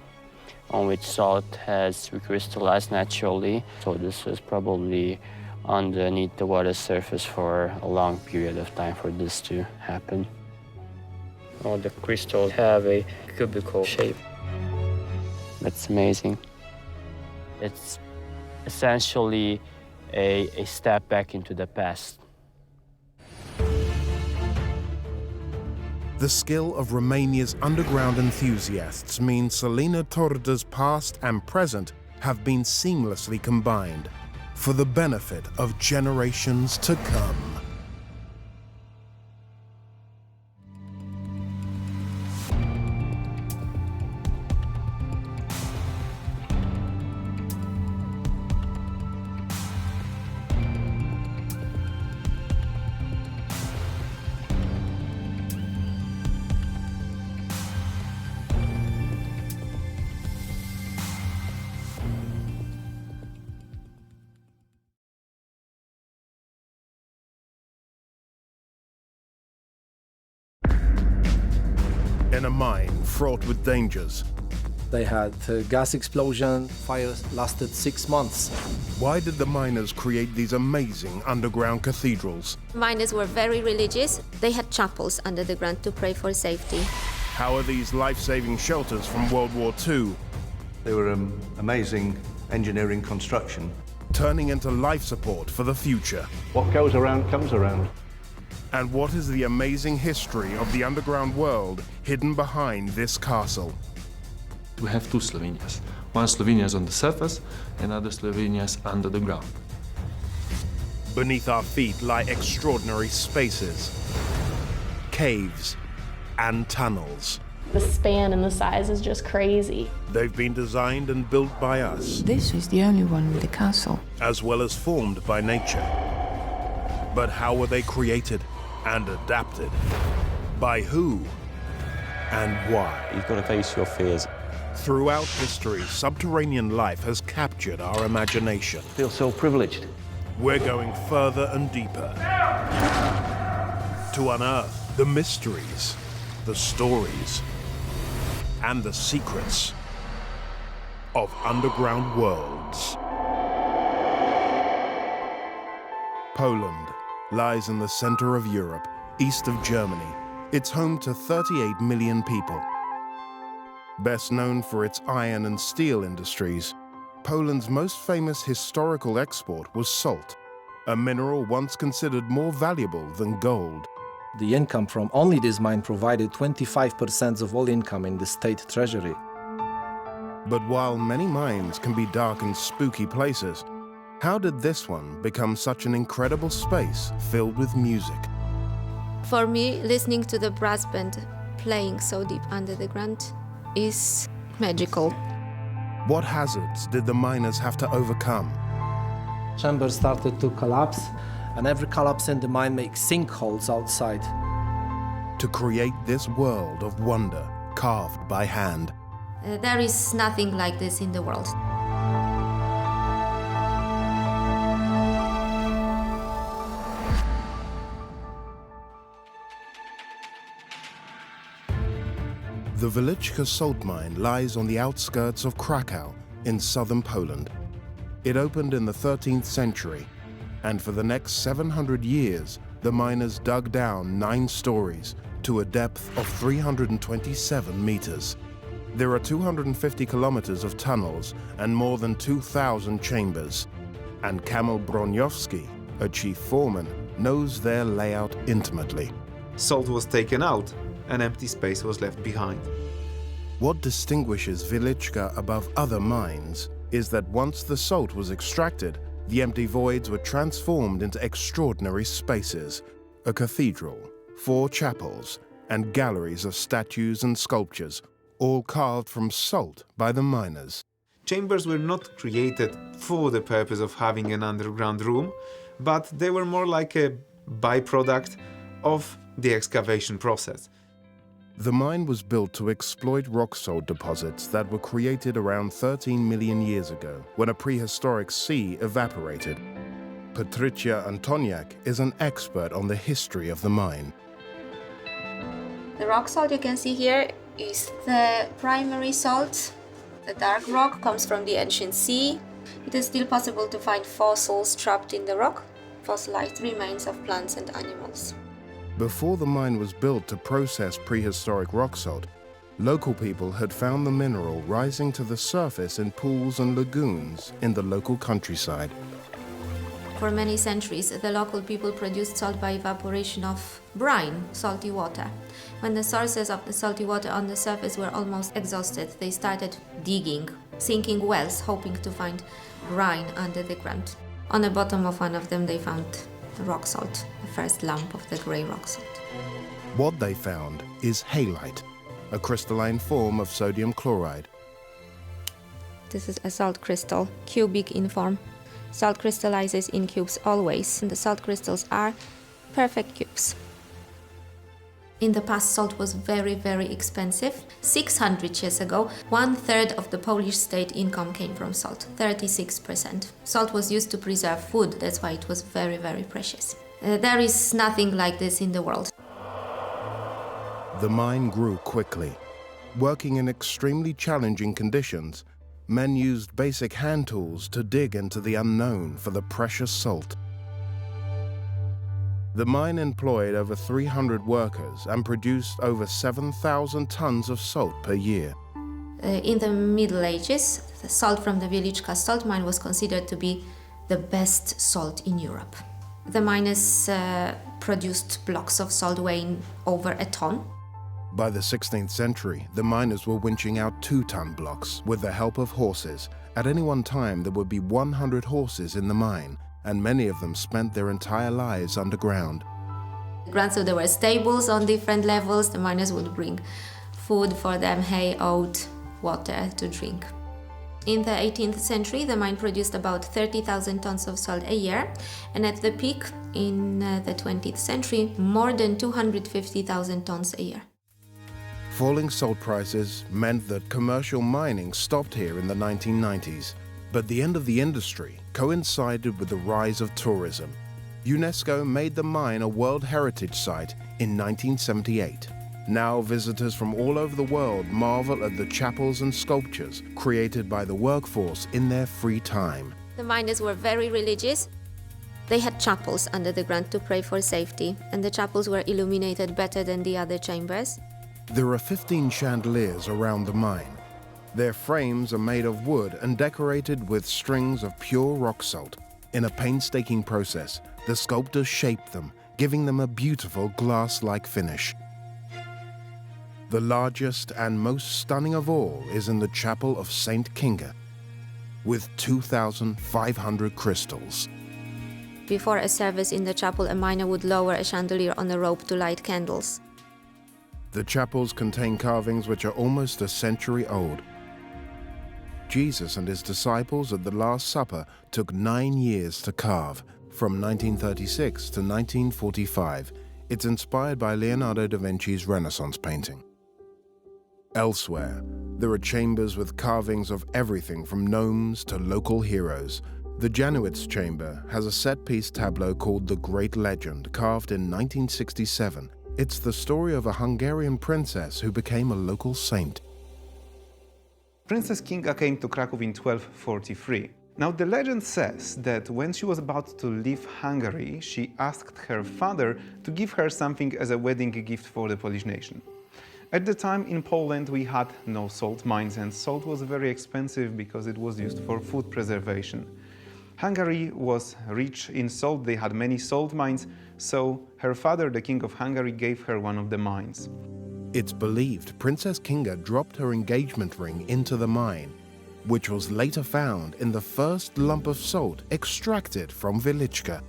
on which salt has recrystallized naturally. So this is probably underneath the water surface for a long period of time for this to happen. All the crystals have a cubical shape. That's amazing. It's essentially a step back into the past. The skill of Romania's underground enthusiasts means Salina Turda's past and present have been seamlessly combined for the benefit of generations to come. In a mine fraught with dangers. They had a gas explosion. Fire lasted 6 months. Why did the miners create these amazing underground cathedrals? Miners were very religious. They had chapels under the ground to pray for safety. How are these life-saving shelters from World War II? They were amazing engineering construction. Turning into life support for the future. What goes around comes around. And what is the amazing history of the underground world hidden behind this castle? We have two Slovenias. One Slovenia is on the surface, another Slovenia is under the ground. Beneath our feet lie extraordinary spaces, caves, and tunnels. The span and the size is just crazy. They've been designed and built by us, This is the only one with a castle. as well as formed by nature. But how were they created and adapted? By who and why? You've got to face your fears. Throughout history, subterranean life has captured our imagination. I feel so privileged. We're going further and deeper to unearth the mysteries, the stories, and the secrets of underground worlds. Poland lies in the center of Europe, east of Germany. It's home to 38 million people. Best known for its iron and steel industries, Poland's most famous historical export was salt, a mineral once considered more valuable than gold. The income from only this mine provided 25% of all income in the state treasury. But while many mines can be dark and spooky places, how did this one become such an incredible space filled with music? For me, listening to the brass band playing so deep under the ground is magical. What hazards did the miners have to overcome? Chambers started to collapse, and every collapse in the mine makes sinkholes outside. To create this world of wonder carved by hand. There is nothing like this in the world. The Wieliczka salt mine lies on the outskirts of Krakow in southern Poland. It opened in the 13th century, and for the next 700 years, the miners dug down 9 stories to a depth of 327 meters. There are 250 kilometers of tunnels and more than 2,000 chambers. And Kamil Broniowski, a chief foreman, knows their layout intimately. Salt was taken out, an empty space was left behind. What distinguishes Wieliczka above other mines is that once the salt was extracted, the empty voids were transformed into extraordinary spaces, a cathedral, 4 chapels, and galleries of statues and sculptures, all carved from salt by the miners. Chambers were not created for the purpose of having an underground room, but they were more like a byproduct of the excavation process. The mine was built to exploit rock salt deposits that were created around 13 million years ago, when a prehistoric sea evaporated. Patrycja Antoniak is an expert on the history of the mine. The rock salt you can see here is the primary salt. The dark rock comes from the ancient sea. It is still possible to find fossils trapped in the rock, fossilized remains of plants and animals. Before the mine was built to process prehistoric rock salt, local people had found the mineral rising to the surface in pools and lagoons in the local countryside. For many centuries, the local people produced salt by evaporation of brine, salty water. When the sources of the salty water on the surface were almost exhausted, they started digging, sinking wells, hoping to find brine under the ground. On the bottom of one of them, they found rock salt, the first lump of the grey rock salt. What they found is halite, a crystalline form of sodium chloride. This is a salt crystal, cubic in form. Salt crystallizes in cubes always, and the salt crystals are perfect cubes. In the past, salt was very, very expensive. 600 years ago, 1/3 of the Polish state income came from salt, 36%. Salt was used to preserve food, that's why it was very, very precious. There is nothing like this in the world. The mine grew quickly. Working in extremely challenging conditions, men used basic hand tools to dig into the unknown for the precious salt. The mine employed over 300 workers and produced over 7,000 tons of salt per year. In the Middle Ages, the salt from the Wieliczka salt mine was considered to be the best salt in Europe. The miners produced blocks of salt weighing over a ton. By the 16th century, the miners were winching out 2-ton blocks with the help of horses. At any one time, there would be 100 horses in the mine, and many of them spent their entire lives underground. So there were stables on different levels. The miners would bring food for them, hay, oat, water to drink. In the 18th century, the mine produced about 30,000 tons of salt a year, and at the peak in the 20th century, more than 250,000 tons a year. Falling salt prices meant that commercial mining stopped here in the 1990s, but the end of the industry coincided with the rise of tourism. UNESCO made the mine a World Heritage Site in 1978. Now visitors from all over the world marvel at the chapels and sculptures created by the workforce in their free time. The miners were very religious. They had chapels under the ground to pray for safety, and the chapels were illuminated better than the other chambers. There are 15 chandeliers around the mine. Their frames are made of wood and decorated with strings of pure rock salt. In a painstaking process, the sculptors shaped them, giving them a beautiful glass-like finish. The largest and most stunning of all is in the chapel of St. Kinga, with 2,500 crystals. Before a service in the chapel, a miner would lower a chandelier on a rope to light candles. The chapels contain carvings which are almost a century old. Jesus and his disciples at the Last Supper took 9 years to carve, from 1936 to 1945. It's inspired by Leonardo da Vinci's Renaissance painting. Elsewhere, there are chambers with carvings of everything from gnomes to local heroes. The Janowitz chamber has a set-piece tableau called The Great Legend, carved in 1967. It's the story of a Hungarian princess who became a local saint. Princess Kinga came to Kraków in 1243. Now, the legend says that when she was about to leave Hungary, she asked her father to give her something as a wedding gift for the Polish nation. At the time in Poland, we had no salt mines, and salt was very expensive because it was used for food preservation. Hungary was rich in salt, they had many salt mines, so her father, the King of Hungary, gave her one of the mines. It's believed Princess Kinga dropped her engagement ring into the mine, which was later found in the first lump of salt extracted from Wieliczka.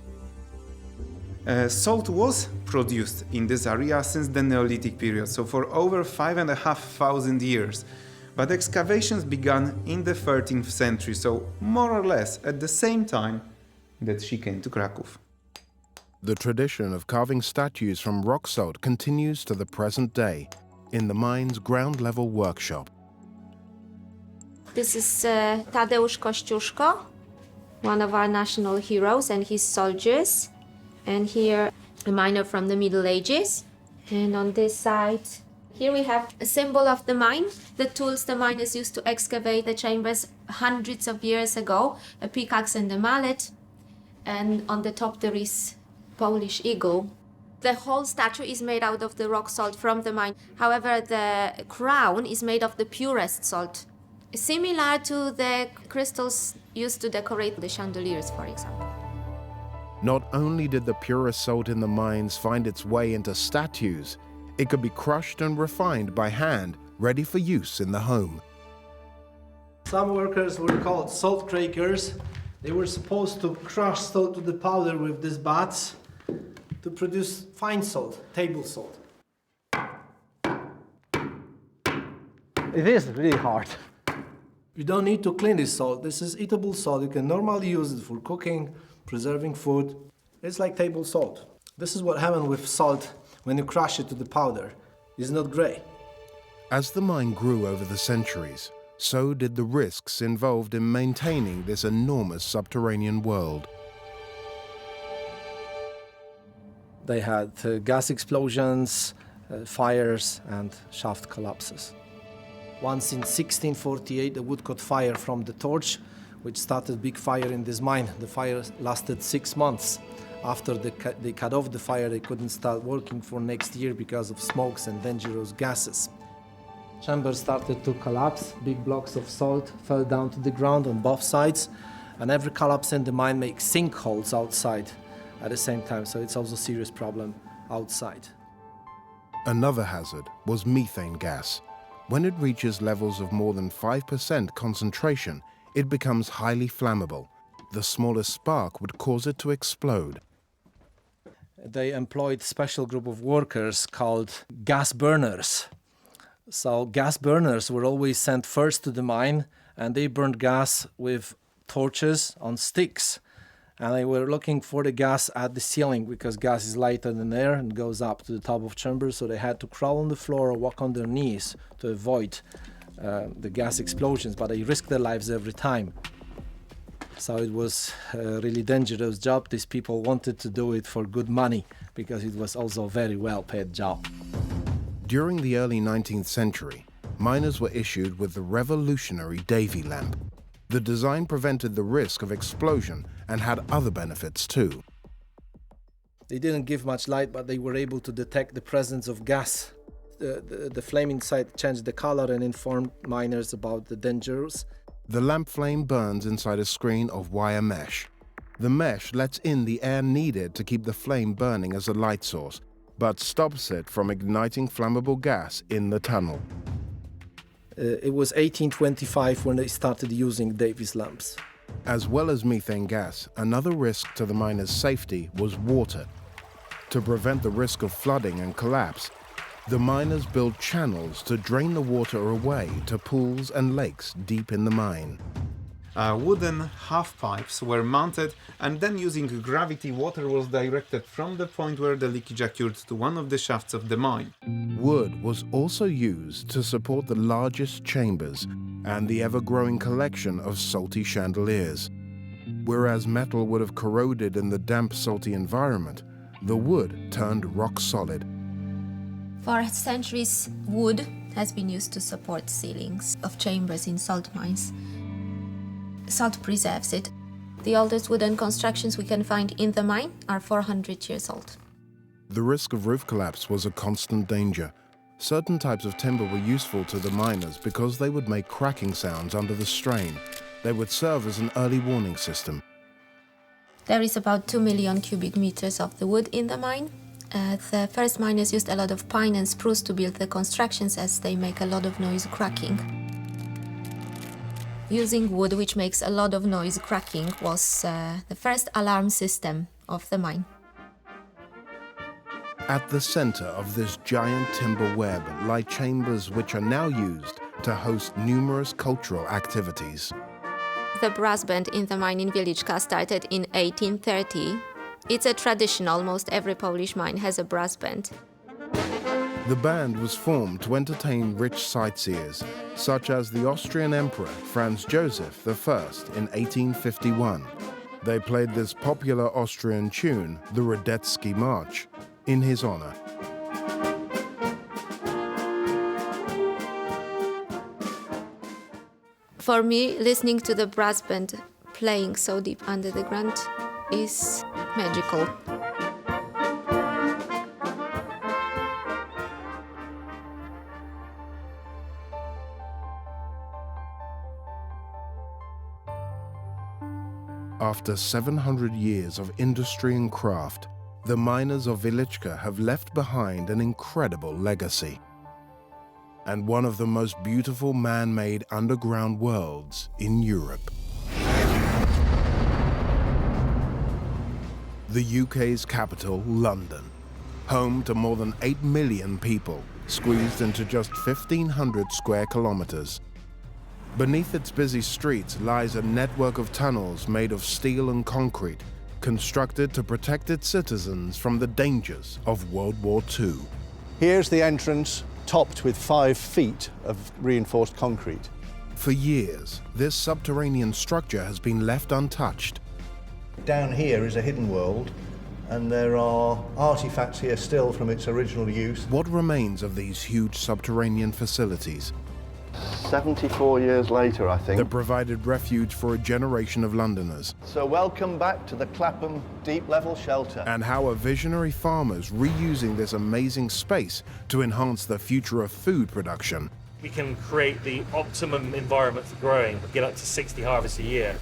Salt was produced in this area since the Neolithic period, so for over 5,500 years. But excavations began in the 13th century, so more or less at the same time that she came to Kraków. The tradition of carving statues from rock salt continues to the present day in the mine's ground-level workshop. This is Tadeusz Kościuszko, one of our national heroes, and his soldiers. And here, a miner from the Middle Ages. And on this side, here we have a symbol of the mine, the tools the miners used to excavate the chambers hundreds of years ago, a pickaxe and a mallet. And on the top there is Polish eagle. The whole statue is made out of the rock salt from the mine. However, the crown is made of the purest salt, similar to the crystals used to decorate the chandeliers, for example. Not only did the purest salt in the mines find its way into statues, it could be crushed and refined by hand, ready for use in the home. Some workers were called salt crakers. They were supposed to crush salt to the powder with these bats to produce fine salt, table salt. It is really hard. You don't need to clean this salt. This is eatable salt. You can normally use it for cooking, preserving food. It's like table salt. This is what happens with salt when you crush it to the powder. It's not gray. As the mine grew over the centuries, so did the risks involved in maintaining this enormous subterranean world. They had gas explosions, fires, and shaft collapses. Once in 1648, the wood caught fire from the torch, which started a big fire in this mine. The fire lasted 6 months. After they cut off the fire, they couldn't start working for next year because of smokes and dangerous gases. Chambers started to collapse. Big blocks of salt fell down to the ground on both sides, and every collapse in the mine makes sinkholes outside. at the same time, so it's also a serious problem outside. Another hazard was methane gas. When it reaches levels of more than 5% concentration, it becomes highly flammable. The smallest spark would cause it to explode. They employed a special group of workers called gas burners. So gas burners were always sent first to the mine, and they burned gas with torches on sticks. And they were looking for the gas at the ceiling because gas is lighter than air and goes up to the top of chambers, so they had to crawl on the floor or walk on their knees to avoid the gas explosions, but they risked their lives every time. So it was a really dangerous job. These people wanted to do it for good money because it was also a very well-paid job. During the early 19th century, miners were issued with the revolutionary Davy lamp. The design prevented the risk of explosion and had other benefits too. They didn't give much light, but they were able to detect the presence of gas. The flame inside changed the color and informed miners about the dangers. The lamp flame burns inside a screen of wire mesh. The mesh lets in the air needed to keep the flame burning as a light source, but stops it from igniting flammable gas in the tunnel. It was 1825 when they started using Davy's lamps. As well as methane gas, another risk to the miners' safety was water. To prevent the risk of flooding and collapse, the miners built channels to drain the water away to pools and lakes deep in the mine. Wooden half-pipes were mounted, and then using gravity, water was directed from the point where the leakage occurred to one of the shafts of the mine. Wood was also used to support the largest chambers and the ever-growing collection of salty chandeliers. Whereas metal would have corroded in the damp, salty environment, the wood turned rock solid. For centuries, wood has been used to support ceilings of chambers in salt mines. Salt preserves it. The oldest wooden constructions we can find in the mine are 400 years old. The risk of roof collapse was a constant danger. Certain types of timber were useful to the miners because they would make cracking sounds under the strain. They would serve as an early warning system. There is about 2 million cubic meters of the wood in the mine. The first miners used a lot of pine and spruce to build the constructions as they make a lot of noise cracking. Using wood, which makes a lot of noise cracking, was the first alarm system of the mine. At the center of this giant timber web lie chambers which are now used to host numerous cultural activities. The brass band in the mine in Wieliczka started in 1830. It's a tradition, almost every Polish mine has a brass band. The band was formed to entertain rich sightseers, such as the Austrian Emperor Franz Joseph I in 1851. They played this popular Austrian tune, the Radetzky March, in his honor. For me, listening to the brass band playing so deep under the ground is magical. After 700 years of industry and craft, the miners of Wieliczka have left behind an incredible legacy and one of the most beautiful man-made underground worlds in Europe. The UK's capital, London, home to more than 8 million people, squeezed into just 1,500 square kilometers. Beneath its busy streets lies a network of tunnels made of steel and concrete, constructed to protect its citizens from the dangers of World War II. Here's the entrance, topped with 5 feet of reinforced concrete. For years, this subterranean structure has been left untouched. Down here is a hidden world, and there are artifacts here still from its original use. What remains of these huge subterranean facilities? 74 years later, I think. That provided refuge for a generation of Londoners. So welcome back to the Clapham deep level shelter. And how are visionary farmers reusing this amazing space to enhance the future of food production? We can create the optimum environment for growing, get up to 60 harvests a year.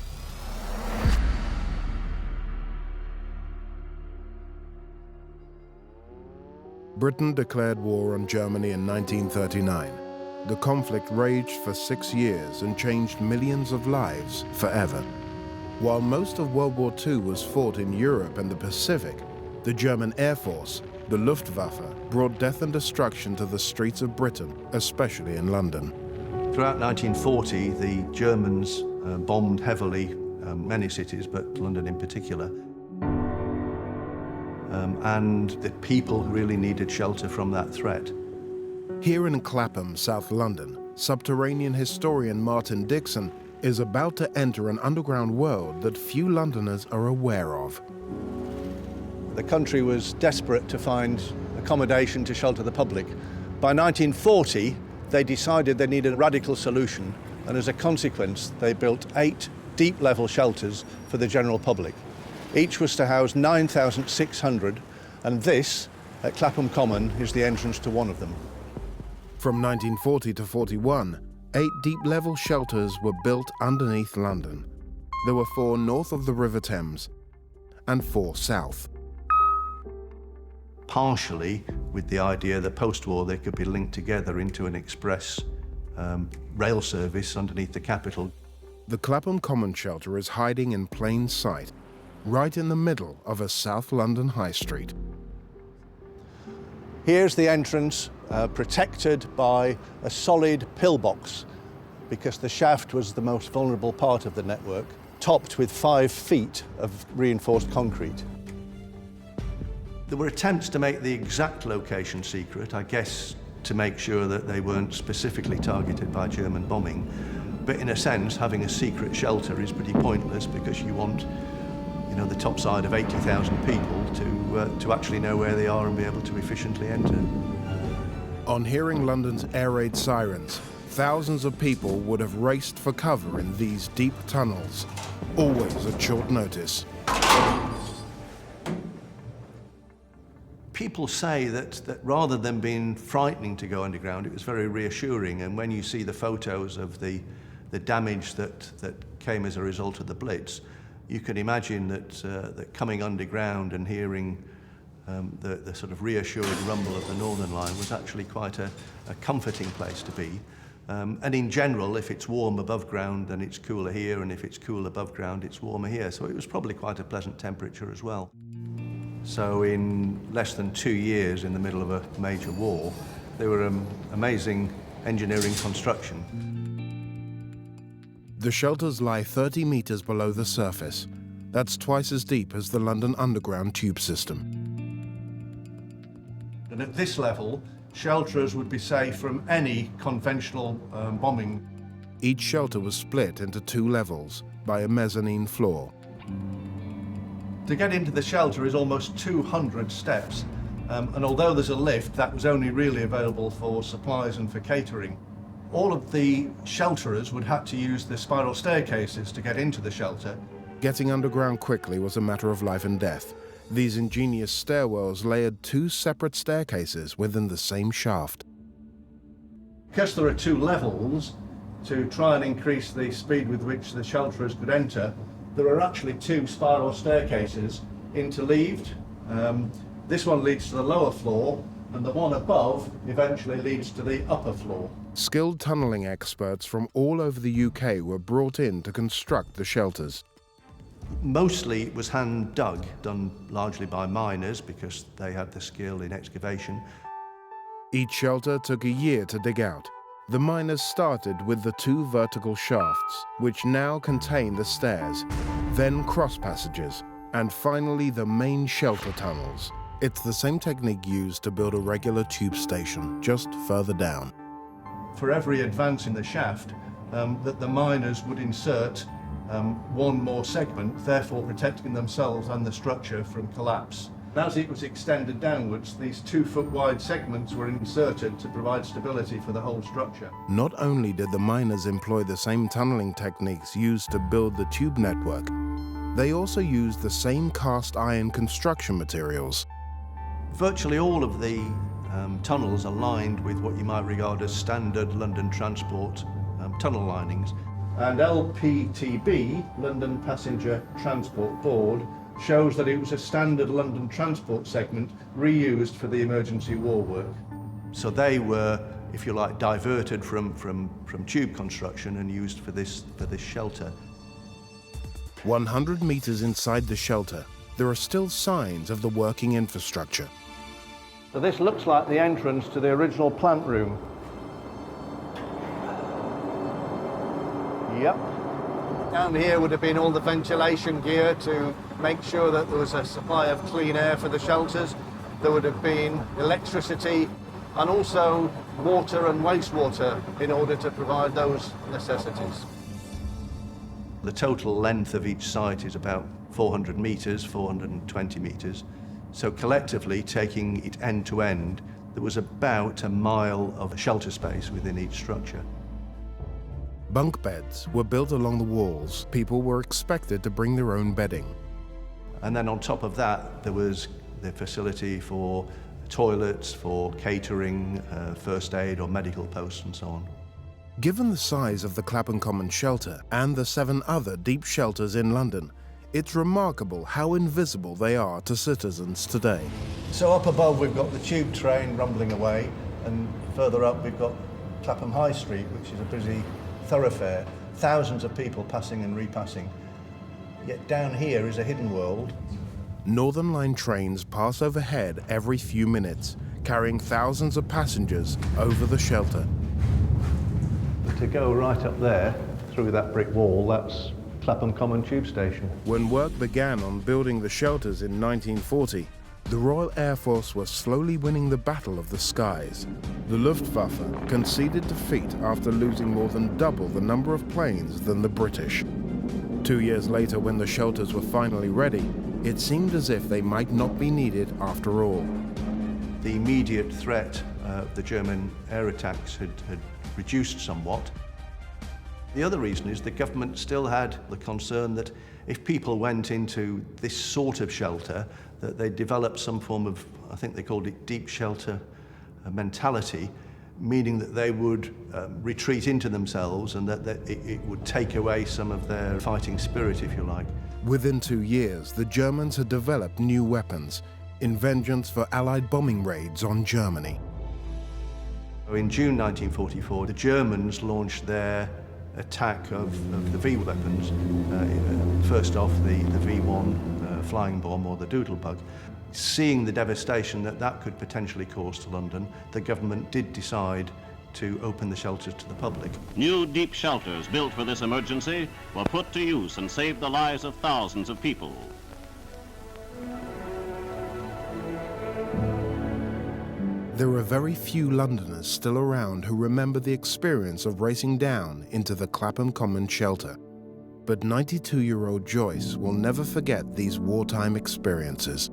Britain declared war on Germany in 1939. The conflict raged for 6 years and changed millions of lives forever. While most of World War II was fought in Europe and the Pacific, the German Air Force, the Luftwaffe, brought death and destruction to the streets of Britain, especially in London. Throughout 1940, the Germans bombed heavily many cities, but London in particular. And the people really needed shelter from that threat. Here in Clapham, South London, subterranean historian Martin Dixon is about to enter an underground world that few Londoners are aware of. The country was desperate to find accommodation to shelter the public. By 1940, they decided they needed a radical solution, and as a consequence, they built 8 deep-level shelters for the general public. Each was to house 9,600, and this, at Clapham Common, is the entrance to one of them. From 1940 to 41, 8 deep-level shelters were built underneath London. There were 4 north of the River Thames and 4 south. Partially with the idea that post-war they could be linked together into an express rail service underneath the capital. The Clapham Common shelter is hiding in plain sight, right in the middle of a South London high street. Here's the entrance, protected by a solid pillbox, because the shaft was the most vulnerable part of the network, topped with 5 feet of reinforced concrete. There were attempts to make the exact location secret, I guess to make sure that they weren't specifically targeted by German bombing. But in a sense, having a secret shelter is pretty pointless, because you want, you know, the top side of 80,000 people to actually know where they are and be able to efficiently enter. On hearing London's air raid sirens, thousands of people would have raced for cover in these deep tunnels, always at short notice. People say that rather than being frightening to go underground, it was very reassuring. And when you see the photos of the damage that came as a result of the Blitz, you can imagine that coming underground and hearing the sort of reassuring rumble of the Northern Line was actually quite a comforting place to be. And in general, if it's warm above ground, then it's cooler here, and if it's cool above ground, it's warmer here. So it was probably quite a pleasant temperature as well. So in less than 2 years, in the middle of a major war, they were amazing engineering construction. The shelters lie 30 meters below the surface. That's twice as deep as the London Underground tube system. And at this level, shelterers would be safe from any conventional bombing. Each shelter was split into 2 levels by a mezzanine floor. To get into the shelter is almost 200 steps, and although there's a lift, that was only really available for supplies and for catering. All of the shelterers would have to use the spiral staircases to get into the shelter. Getting underground quickly was a matter of life and death. These ingenious stairwells layered 2 separate staircases within the same shaft. Because there are 2 levels, to try and increase the speed with which the shelterers could enter, there are actually 2 spiral staircases interleaved. This one leads to the lower floor, and the one above eventually leads to the upper floor. Skilled tunnelling experts from all over the UK were brought in to construct the shelters. Mostly it was hand dug, done largely by miners because they had the skill in excavation. Each shelter took a year to dig out. The miners started with the 2 vertical shafts, which now contain the stairs, then cross passages, and finally the main shelter tunnels. It's the same technique used to build a regular tube station, just further down. For every advance in the shaft, that the miners would insert 1 more segment, therefore protecting themselves and the structure from collapse. As it was extended downwards, these 2-foot wide segments were inserted to provide stability for the whole structure. Not only did the miners employ the same tunnelling techniques used to build the tube network, they also used the same cast iron construction materials. Virtually all of the tunnels are lined with what you might regard as standard London Transport tunnel linings. And LPTB, London Passenger Transport Board, shows that it was a standard London transport segment reused for the emergency war work. So they were, if you like, diverted from tube construction and used for this shelter. 100 meters inside the shelter, there are still signs of the working infrastructure. So this looks like the entrance to the original plant room. Yep. Down here would have been all the ventilation gear to make sure that there was a supply of clean air for the shelters. There would have been electricity and also water and wastewater in order to provide those necessities. The total length of each site is about 400 metres, 420 metres. So collectively, taking it end to end, there was about a mile of shelter space within each structure. Bunk beds were built along the walls. People were expected to bring their own bedding. And then on top of that, there was the facility for toilets, for catering, first aid or medical posts and so on. Given the size of the Clapham Common shelter and the 7 other deep shelters in London, it's remarkable how invisible they are to citizens today. So up above we've got the tube train rumbling away, and further up we've got Clapham High Street, which is a busy thoroughfare, thousands of people passing and repassing. Yet down here is a hidden world. Northern Line trains pass overhead every few minutes, carrying thousands of passengers over the shelter. To go right up there, through that brick wall, that's Clapham Common Tube Station. When work began on building the shelters in 1940, the Royal Air Force was slowly winning the battle of the skies. The Luftwaffe conceded defeat after losing more than double the number of planes than the British. 2 years later, when the shelters were finally ready, it seemed as if they might not be needed after all. The immediate threat of the German air attacks had reduced somewhat. The other reason is the government still had the concern that if people went into this sort of shelter, that they developed some form of, I think they called it deep shelter mentality, meaning that they would retreat into themselves and that it would take away some of their fighting spirit, if you like. Within 2 years, the Germans had developed new weapons in vengeance for Allied bombing raids on Germany. In June 1944, the Germans launched their attack of the V weapons. First off, the V1 flying bomb, or the Doodlebug. Seeing the devastation that could potentially cause to London, the government did decide to open the shelters to the public. New deep shelters built for this emergency were put to use and saved the lives of thousands of people. There are very few Londoners still around who remember the experience of racing down into the Clapham Common shelter. But 92-year-old Joyce will never forget these wartime experiences.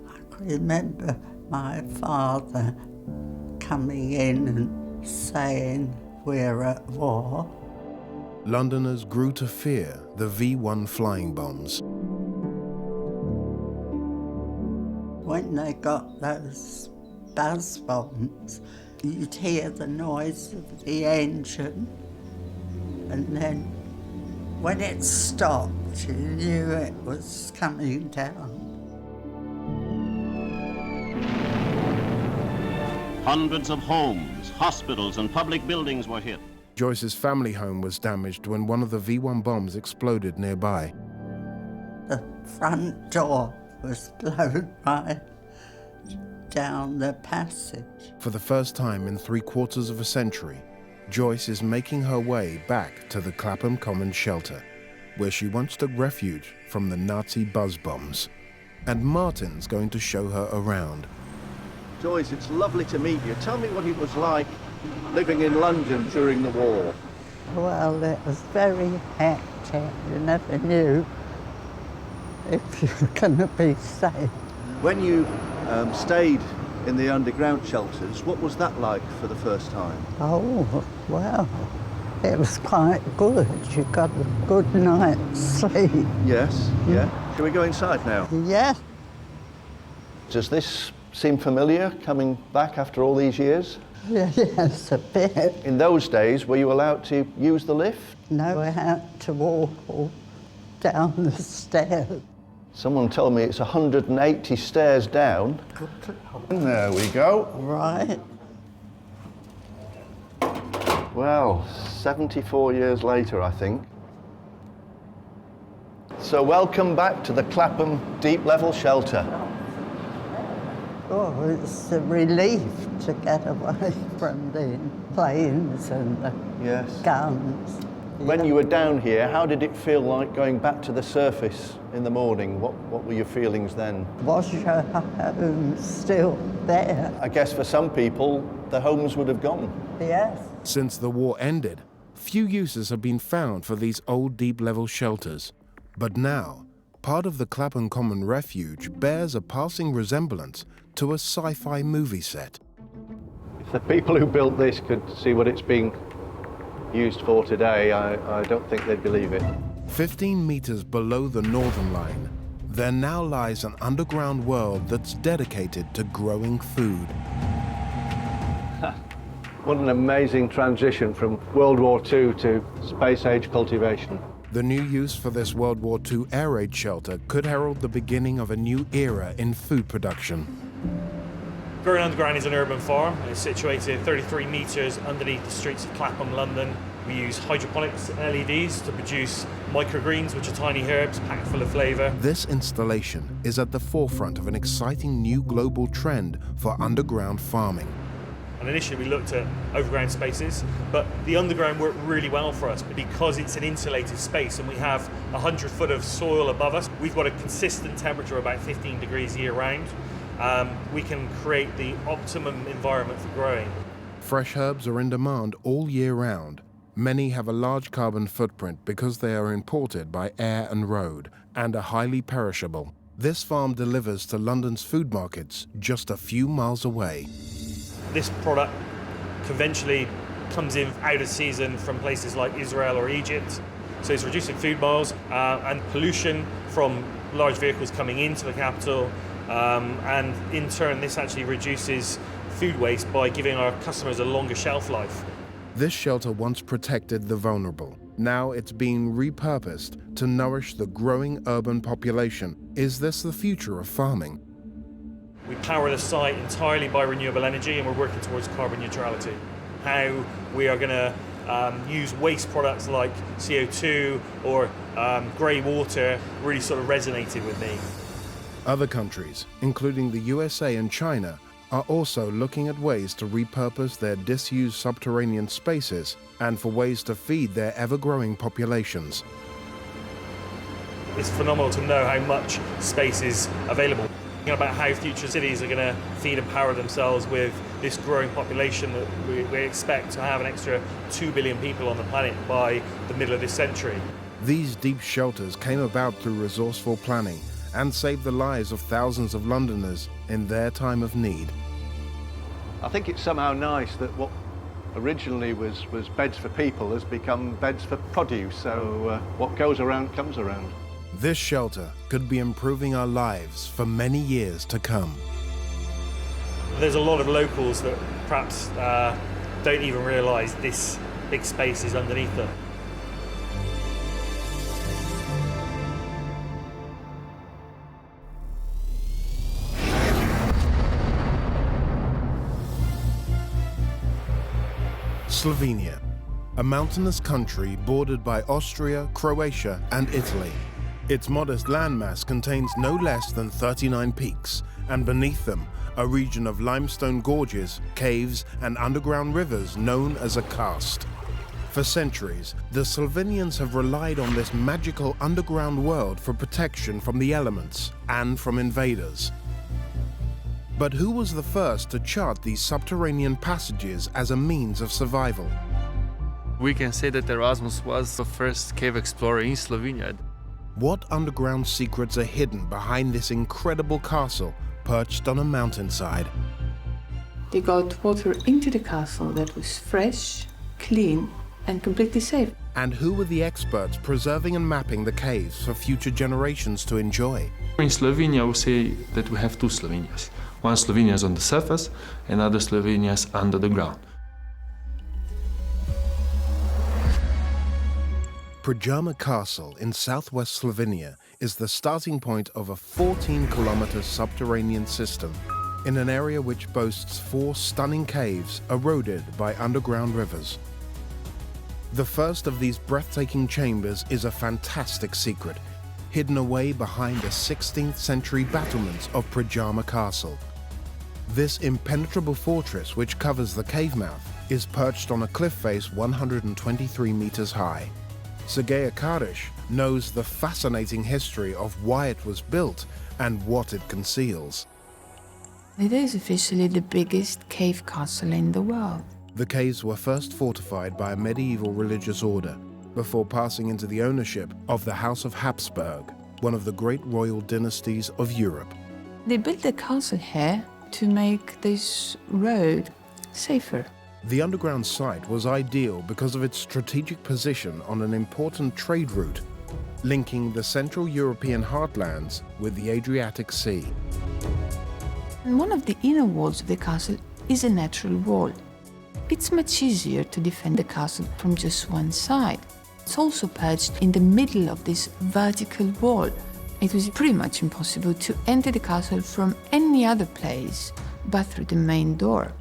I remember my father coming in and saying, "We're at war." Londoners grew to fear the V1 flying bombs. When they got those buzz bombs, you'd hear the noise of the engine, and then when it stopped, you knew it was coming down. Hundreds of homes, hospitals, and public buildings were hit. Joyce's family home was damaged when one of the V1 bombs exploded nearby. The front door was blown right down the passage. For the first time in 3/4 of a century, Joyce is making her way back to the Clapham Common shelter, where she once took refuge from the Nazi buzz bombs. And Martin's going to show her around. Joyce, it's lovely to meet you. Tell me what it was like living in London during the war. Well, it was very hectic. You never knew if you were going to be safe. When you stayed in the underground shelters, what was that like for the first time? Oh, well, it was quite good. You got a good night's sleep. Yes, yeah. Shall we go inside now? Yes. Does this seem familiar, coming back after all these years? Yes, a bit. In those days, were you allowed to use the lift? Now I had to walk all down the stairs. Someone told me it's 180 stairs down. And there we go. Right. Well, 74 years later, I think. So welcome back to the Clapham Deep Level Shelter. Oh, it's a relief to get away from the planes and the guns. When you were down here, how did it feel like going back to the surface in the morning? What were your feelings then? Was your home still there? I guess for some people, the homes would have gone. Yes. Since the war ended, few uses have been found for these old deep-level shelters. But now, part of the Clapham Common Refuge bears a passing resemblance to a sci-fi movie set. If the people who built this could see what it's being used for today, I don't think they'd believe it. 15 meters below the northern line, there now lies an underground world that's dedicated to growing food. What an amazing transition from World War II to space-age cultivation. The new use for this World War II air raid shelter could herald the beginning of a new era in food production. Growing Underground is an urban farm. It's situated 33 metres underneath the streets of Clapham, London. We use hydroponics and LEDs to produce microgreens, which are tiny herbs packed full of flavour. This installation is at the forefront of an exciting new global trend for underground farming. And initially we looked at overground spaces, but the underground worked really well for us because it's an insulated space and we have 100 foot of soil above us. We've got a consistent temperature of about 15 degrees year round. We can create the optimum environment for growing. Fresh herbs are in demand all year round. Many have a large carbon footprint because they are imported by air and road and are highly perishable. This farm delivers to London's food markets just a few miles away. This product conventionally comes in out of season from places like Israel or Egypt. So it's reducing food miles and pollution from large vehicles coming into the capital. And in turn, this actually reduces food waste by giving our customers a longer shelf life. This shelter once protected the vulnerable. Now it's being repurposed to nourish the growing urban population. Is this the future of farming? We power the site entirely by renewable energy and we're working towards carbon neutrality. How we are going to use waste products like CO2 or grey water really sort of resonated with me. Other countries, including the USA and China, are also looking at ways to repurpose their disused subterranean spaces and for ways to feed their ever-growing populations. It's phenomenal to know how much space is available. Thinking about how future cities are going to feed and power themselves with this growing population that we expect to have an extra 2 billion people on the planet by the middle of this century. These deep shelters came about through resourceful planning and saved the lives of thousands of Londoners in their time of need. I think it's somehow nice that what originally was beds for people has become beds for produce, so what goes around comes around. This shelter could be improving our lives for many years to come. There's a lot of locals that perhaps don't even realise this big space is underneath them. Slovenia, a mountainous country bordered by Austria, Croatia, and Italy. Its modest landmass contains no less than 39 peaks, and beneath them, a region of limestone gorges, caves, and underground rivers known as a karst. For centuries, the Slovenians have relied on this magical underground world for protection from the elements and from invaders. But who was the first to chart these subterranean passages as a means of survival? We can say that Erazem was the first cave explorer in Slovenia. What underground secrets are hidden behind this incredible castle perched on a mountainside? They got water into the castle that was fresh, clean, and completely safe. And who were the experts preserving and mapping the caves for future generations to enjoy? In Slovenia, we say that we have two Slovenias. One Slovenia is on the surface, and other Slovenia is under the ground. Predjama Castle in southwest Slovenia is the starting point of a 14-kilometer subterranean system in an area which boasts 4 stunning caves eroded by underground rivers. The first of these breathtaking chambers is a fantastic secret, hidden away behind the 16th century battlements of Predjama Castle. This impenetrable fortress, which covers the cave mouth, is perched on a cliff face 123 meters high. Sergeja Karish knows the fascinating history of why it was built and what it conceals. It is officially the biggest cave castle in the world. The caves were first fortified by a medieval religious order before passing into the ownership of the House of Habsburg, one of the great royal dynasties of Europe. They built the castle here to make this road safer. The underground site was ideal because of its strategic position on an important trade route, linking the Central European heartlands with the Adriatic Sea. And one of the inner walls of the castle is a natural wall. It's much easier to defend the castle from just one side. It's also perched in the middle of this vertical wall. It was pretty much impossible to enter the castle from any other place but through the main door.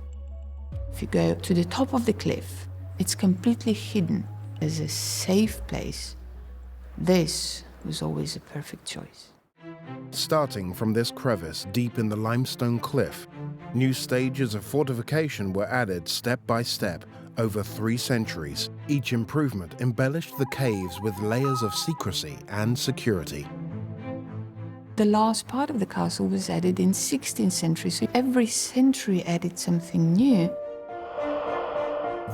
If you go to the top of the cliff, it's completely hidden as a safe place. This was always a perfect choice. Starting from this crevice deep in the limestone cliff, new stages of fortification were added step by step over 3 centuries. Each improvement embellished the caves with layers of secrecy and security. The last part of the castle was added in 16th century, so every century added something new.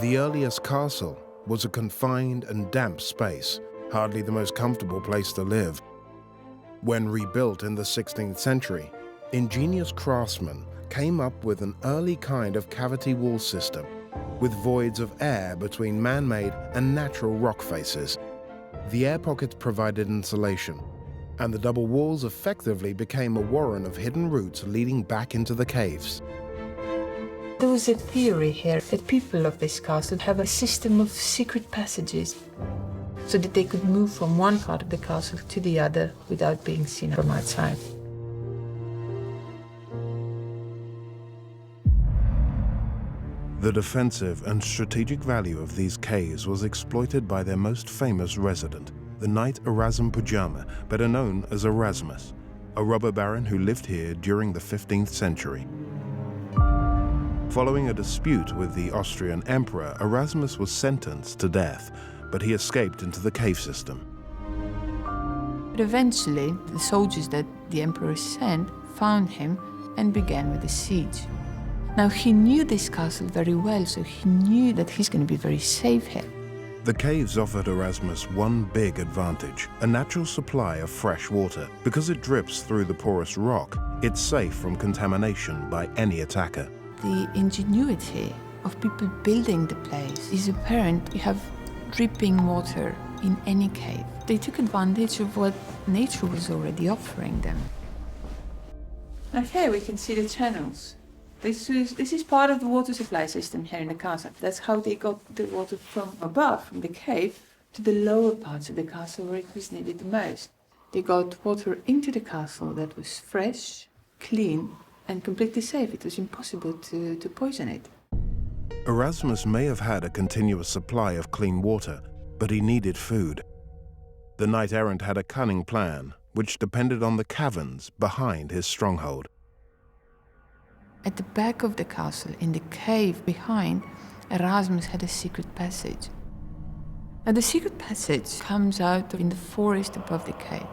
The earliest castle was a confined and damp space, hardly the most comfortable place to live. When rebuilt in the 16th century, ingenious craftsmen came up with an early kind of cavity wall system, with voids of air between man-made and natural rock faces. The air pockets provided insulation, and the double walls effectively became a warren of hidden routes leading back into the caves. There was a theory here that people of this castle have a system of secret passages so that they could move from one part of the castle to the other without being seen from outside. The defensive and strategic value of these caves was exploited by their most famous resident, the knight Erazem Predjama, better known as Erasmus, a robber baron who lived here during the 15th century. Following a dispute with the Austrian emperor, Erasmus was sentenced to death, but he escaped into the cave system. But eventually, the soldiers that the emperor sent found him and began with the siege. Now, he knew this castle very well, so he knew that he's going to be very safe here. The caves offered Erasmus one big advantage, a natural supply of fresh water. Because it drips through the porous rock, it's safe from contamination by any attacker. The ingenuity of people building the place is apparent. You have dripping water in any cave. They took advantage of what nature was already offering them. Okay, we can see the channels. This is part of the water supply system here in the castle. That's how they got the water from above, from the cave, to the lower parts of the castle where it was needed the most. They got water into the castle that was fresh, clean, and completely safe. It was impossible to poison it. Erasmus may have had a continuous supply of clean water, but he needed food. The knight-errant had a cunning plan, which depended on the caverns behind his stronghold. At the back of the castle, in the cave behind, Erasmus had a secret passage. Now, the secret passage comes out in the forest above the cave.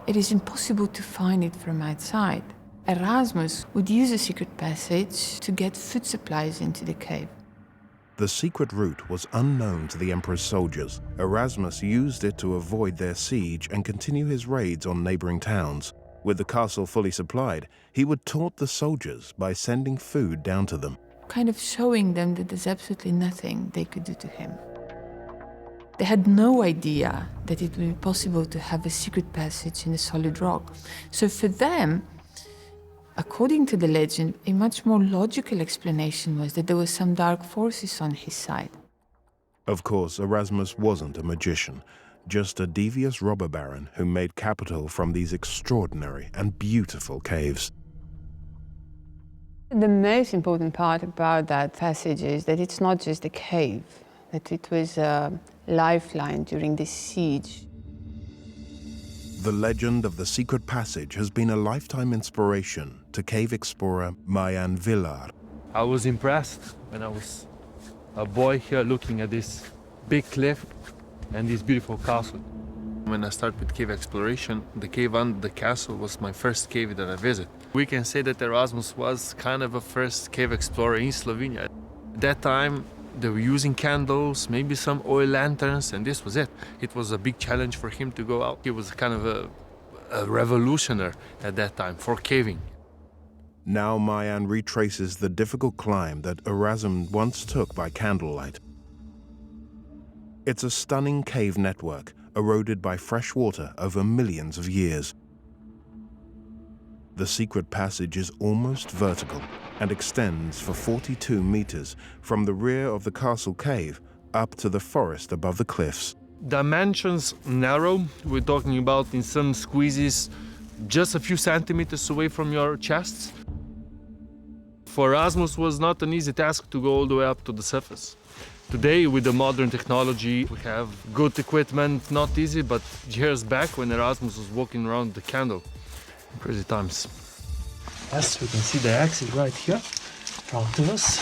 It is impossible to find it from outside. Erasmus would use the secret passage to get food supplies into the cave. The secret route was unknown to the emperor's soldiers. Erasmus used it to avoid their siege and continue his raids on neighboring towns. With the castle fully supplied, he would taunt the soldiers by sending food down to them, kind of showing them that there's absolutely nothing they could do to him. They had no idea that it would be possible to have a secret passage in the solid rock. So for them, according to the legend, a much more logical explanation was that there were some dark forces on his side. Of course, Erasmus wasn't a magician. just a devious robber baron who made capital from these extraordinary and beautiful caves. The most important part about that passage is that it's not just a cave, that it was a lifeline during the siege. The legend of the secret passage has been a lifetime inspiration to cave explorer Marian Villar. I was impressed when I was a boy here looking at this big cliff and this beautiful castle. When I started with cave exploration, the cave under the castle was my first cave that I visited. We can say that Erasmus was kind of a first cave explorer in Slovenia. At that time, they were using candles, maybe some oil lanterns, and this was it. It was a big challenge for him to go out. He was kind of a revolutionary at that time for caving. Now Marian retraces the difficult climb that Erazem once took by candlelight. It's a stunning cave network, eroded by fresh water over millions of years. The secret passage is almost vertical and extends for 42 meters from the rear of the castle cave up to the forest above the cliffs. Dimensions narrow. We're talking about in some squeezes just a few centimeters away from your chests. For Erasmus was not an easy task to go all the way up to the surface. Today, with the modern technology, we have good equipment, not easy, but years back when Erasmus was walking around the candle, crazy times. Yes, we can see the exit right here, in front of us,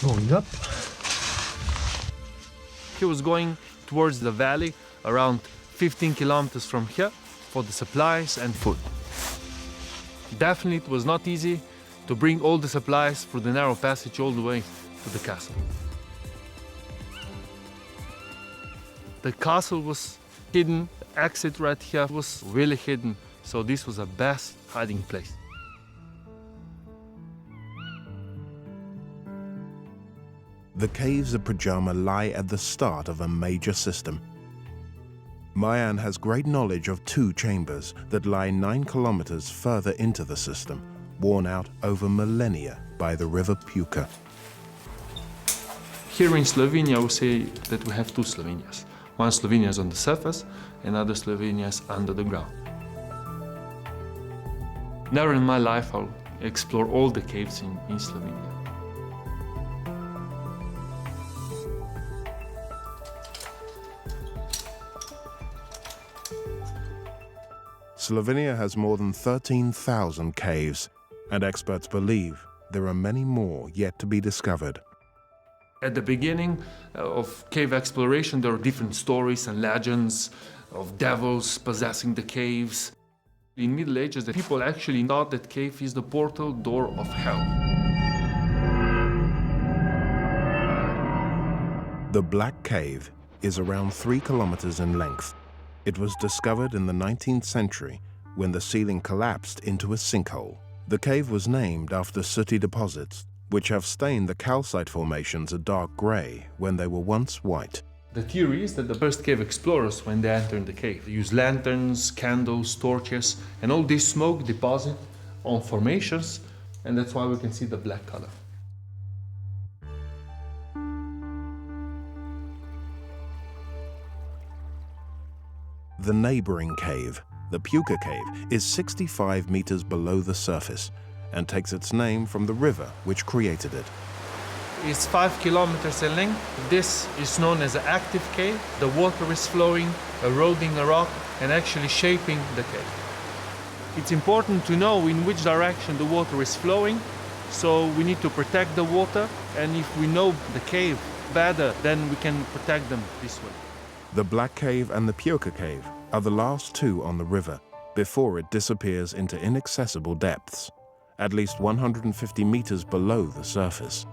going up. He was going towards the valley, around 15 kilometers from here, for the supplies and food. Definitely it was not easy to bring all the supplies through the narrow passage all the way to the castle. The castle was hidden, the exit right here was really hidden, so this was the best hiding place. The caves of Predjama lie at the start of a major system. Marian has great knowledge of two chambers that lie 9 kilometers further into the system, worn out over millennia by the river Puka. Here in Slovenia, we say that we have two Slovenias. One Slovenia is on the surface, and other Slovenia is under the ground. Never in my life I'll explore all the caves in Slovenia. Slovenia has more than 13,000 caves, and experts believe there are many more yet to be discovered. At the beginning of cave exploration, there are different stories and legends of devils possessing the caves. In Middle Ages, the people actually thought that cave is the portal door of hell. The Black Cave is around 3 kilometers in length. It was discovered in the 19th century when the ceiling collapsed into a sinkhole. The cave was named after sooty deposits, which have stained the calcite formations a dark gray when they were once white. The theory is that the first cave explorers, when they entered the cave, used lanterns, candles, torches, and all this smoke deposit on formations, and that's why we can see the black color. The neighboring cave, the Puka Cave, is 65 meters below the surface and takes its name from the river which created it. It's 5 kilometers in length. This is known as an active cave. The water is flowing, eroding the rock, and actually shaping the cave. It's important to know in which direction the water is flowing, so we need to protect the water, and if we know the cave better, then we can protect them this way. The Black Cave and the Puka Cave are the last two on the river before it disappears into inaccessible depths, at least 150 meters below the surface.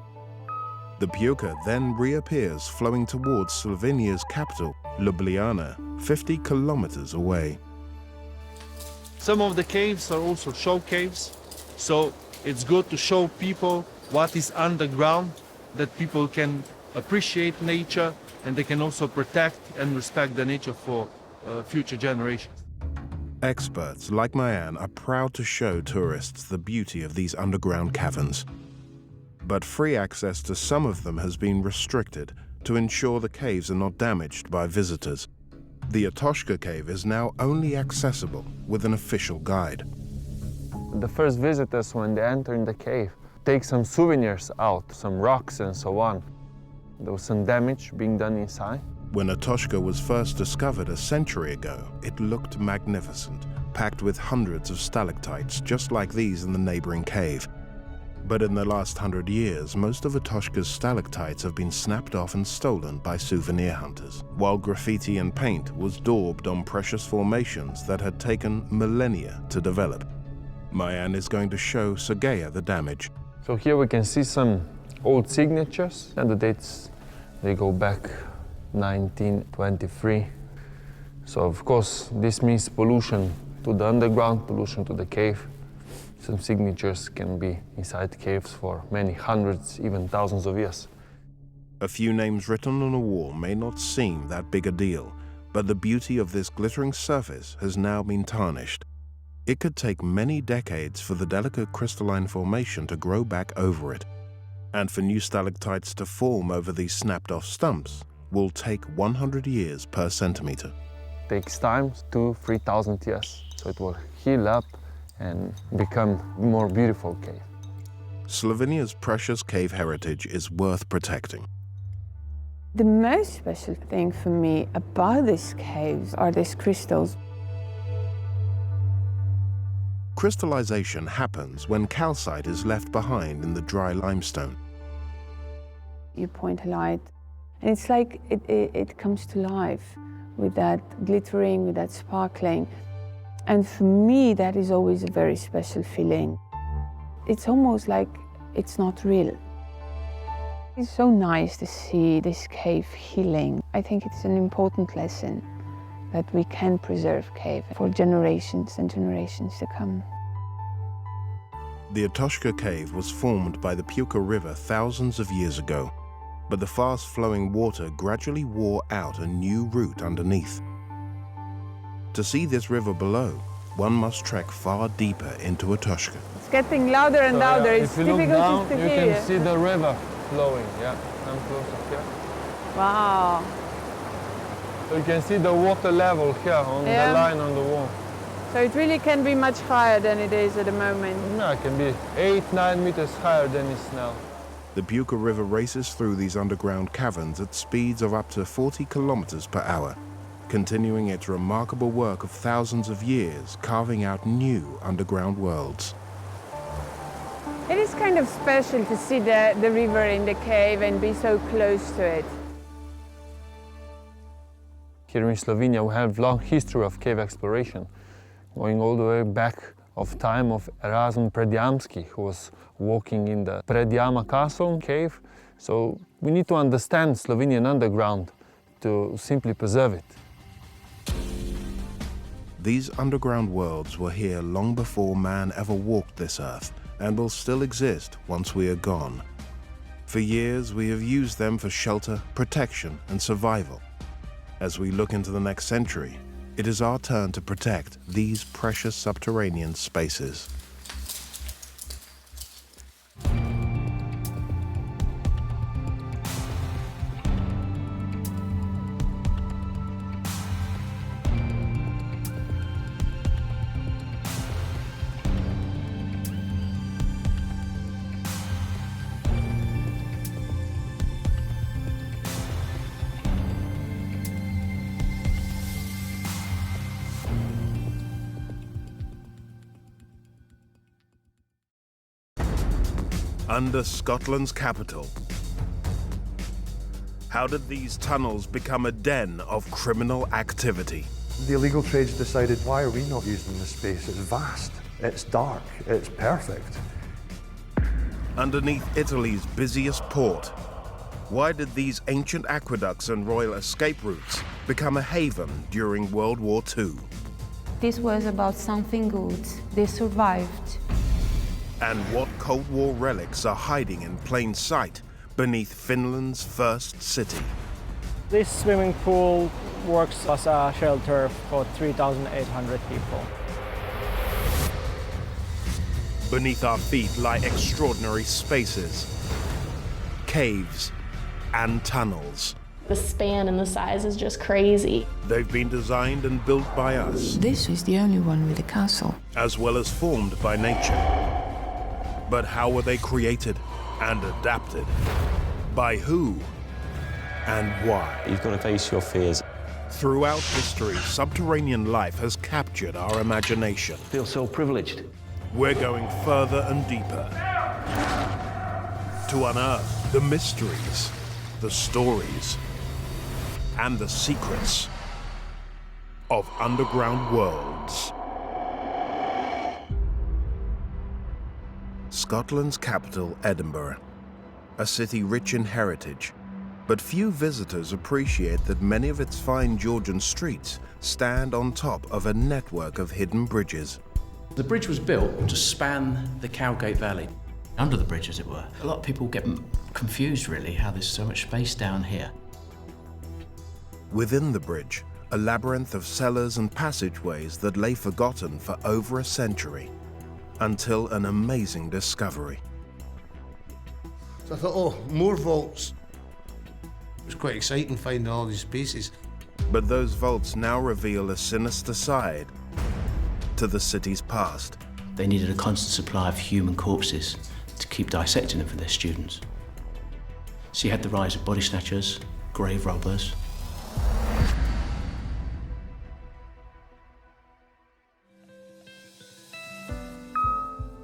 The Puka then reappears flowing towards Slovenia's capital, Ljubljana, 50 kilometers away. Some of the caves are also show caves, so it's good to show people what is underground, that people can appreciate nature and they can also protect and respect the nature for future generations. Experts like Marian are proud to show tourists the beauty of these underground caverns. But free access to some of them has been restricted to ensure the caves are not damaged by visitors. The Postojna Cave is now only accessible with an official guide. The first visitors, when they enter in the cave, take some souvenirs out, some rocks and so on. There was some damage being done inside. When Postojna was first discovered a century ago, it looked magnificent, packed with hundreds of stalactites just like these in the neighboring cave. But in the last 100 years, most of Postojna's stalactites have been snapped off and stolen by souvenir hunters, while graffiti and paint was daubed on precious formations that had taken millennia to develop. Mayan is going to show Sergeja the damage. So here we can see some old signatures, and the dates, they go back 1923. So of course, this means pollution to the underground, pollution to the cave. Some signatures can be inside caves for many hundreds, even thousands of years. A few names written on a wall may not seem that big a deal, but the beauty of this glittering surface has now been tarnished. It could take many decades for the delicate crystalline formation to grow back over it. And for new stalactites to form over these snapped-off stumps will take 100 years per centimeter. Takes time, 2,000–3,000 years. So it will heal up and become a more beautiful cave. Slovenia's precious cave heritage is worth protecting. The most special thing for me about these caves are these crystals. Crystallization happens when calcite is left behind in the dry limestone. You point a light, and it's like it comes to life with that glittering, with that sparkling. And for me, that is always a very special feeling. It's almost like it's not real. It's so nice to see this cave healing. I think it's an important lesson that we can preserve cave for generations and generations to come. The Postojna Cave was formed by the Puka River thousands of years ago, but the fast-flowing water gradually wore out a new route underneath. To see this river below, one must trek far deeper into Postojna. It's getting louder and louder. It's difficult to hear. You can see the river flowing. Yeah, I'm closer here. Wow. So you can see the water level here on the line on the wall. So it really can be much higher than it is at the moment. Yeah, it can be 8–9 meters higher than it is now. The Puka River races through these underground caverns at speeds of up to 40 kilometers per hour, continuing its remarkable work of thousands of years, carving out new underground worlds. It is kind of special to see the river in the cave and be so close to it. Here in Slovenia, we have a long history of cave exploration, going all the way back of time of Erazem Predjamski, who was walking in the Predjama Castle cave. So we need to understand Slovenian underground to simply preserve it. These underground worlds were here long before man ever walked this earth, and will still exist once we are gone. For years, we have used them for shelter, protection, and survival. As we look into the next century, it is our turn to protect these precious subterranean spaces. Under Scotland's capital. How did these tunnels become a den of criminal activity? The illegal trades decided, why are we not using this space? It's vast, it's dark, it's perfect. Underneath Italy's busiest port, why did these ancient aqueducts and royal escape routes become a haven during World War II? This was about something good. They survived. And what Cold War relics are hiding in plain sight beneath Finland's first city? This swimming pool works as a shelter for 3,800 people. Beneath our feet lie extraordinary spaces, caves, and tunnels. The span and the size is just crazy. They've been designed and built by us. This is the only one with a castle. As well as formed by nature. But how were they created and adapted? By who and why? You've got to face your fears. Throughout history, subterranean life has captured our imagination. I feel so privileged. We're going further and deeper to unearth the mysteries, the stories, and the secrets of underground worlds. Scotland's capital, Edinburgh, a city rich in heritage, but few visitors appreciate that many of its fine Georgian streets stand on top of a network of hidden bridges. The bridge was built to span the Cowgate Valley. Under the bridge, as it were. A lot of people get confused, really, how there's so much space down here. Within the bridge, a labyrinth of cellars and passageways that lay forgotten for over a century, until an amazing discovery. So I thought, oh, more vaults. It was quite exciting finding all these pieces. But those vaults now reveal a sinister side to the city's past. They needed a constant supply of human corpses to keep dissecting them for their students. So you had the rise of body snatchers, grave robbers.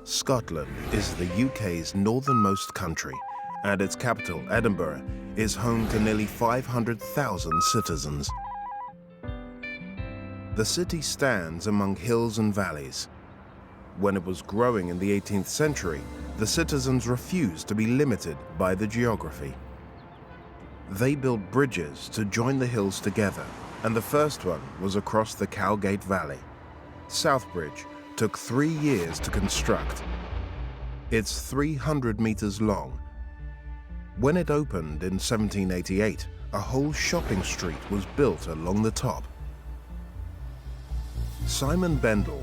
Scotland is the UK's northernmost country, and its capital, Edinburgh, is home to nearly 500,000 citizens. The city stands among hills and valleys. When it was growing in the 18th century, the citizens refused to be limited by the geography. They built bridges to join the hills together, and the first one was across the Cowgate Valley. South Bridge took 3 years to construct. It's 300 meters long. When it opened in 1788, a whole shopping street was built along the top. Simon Bendel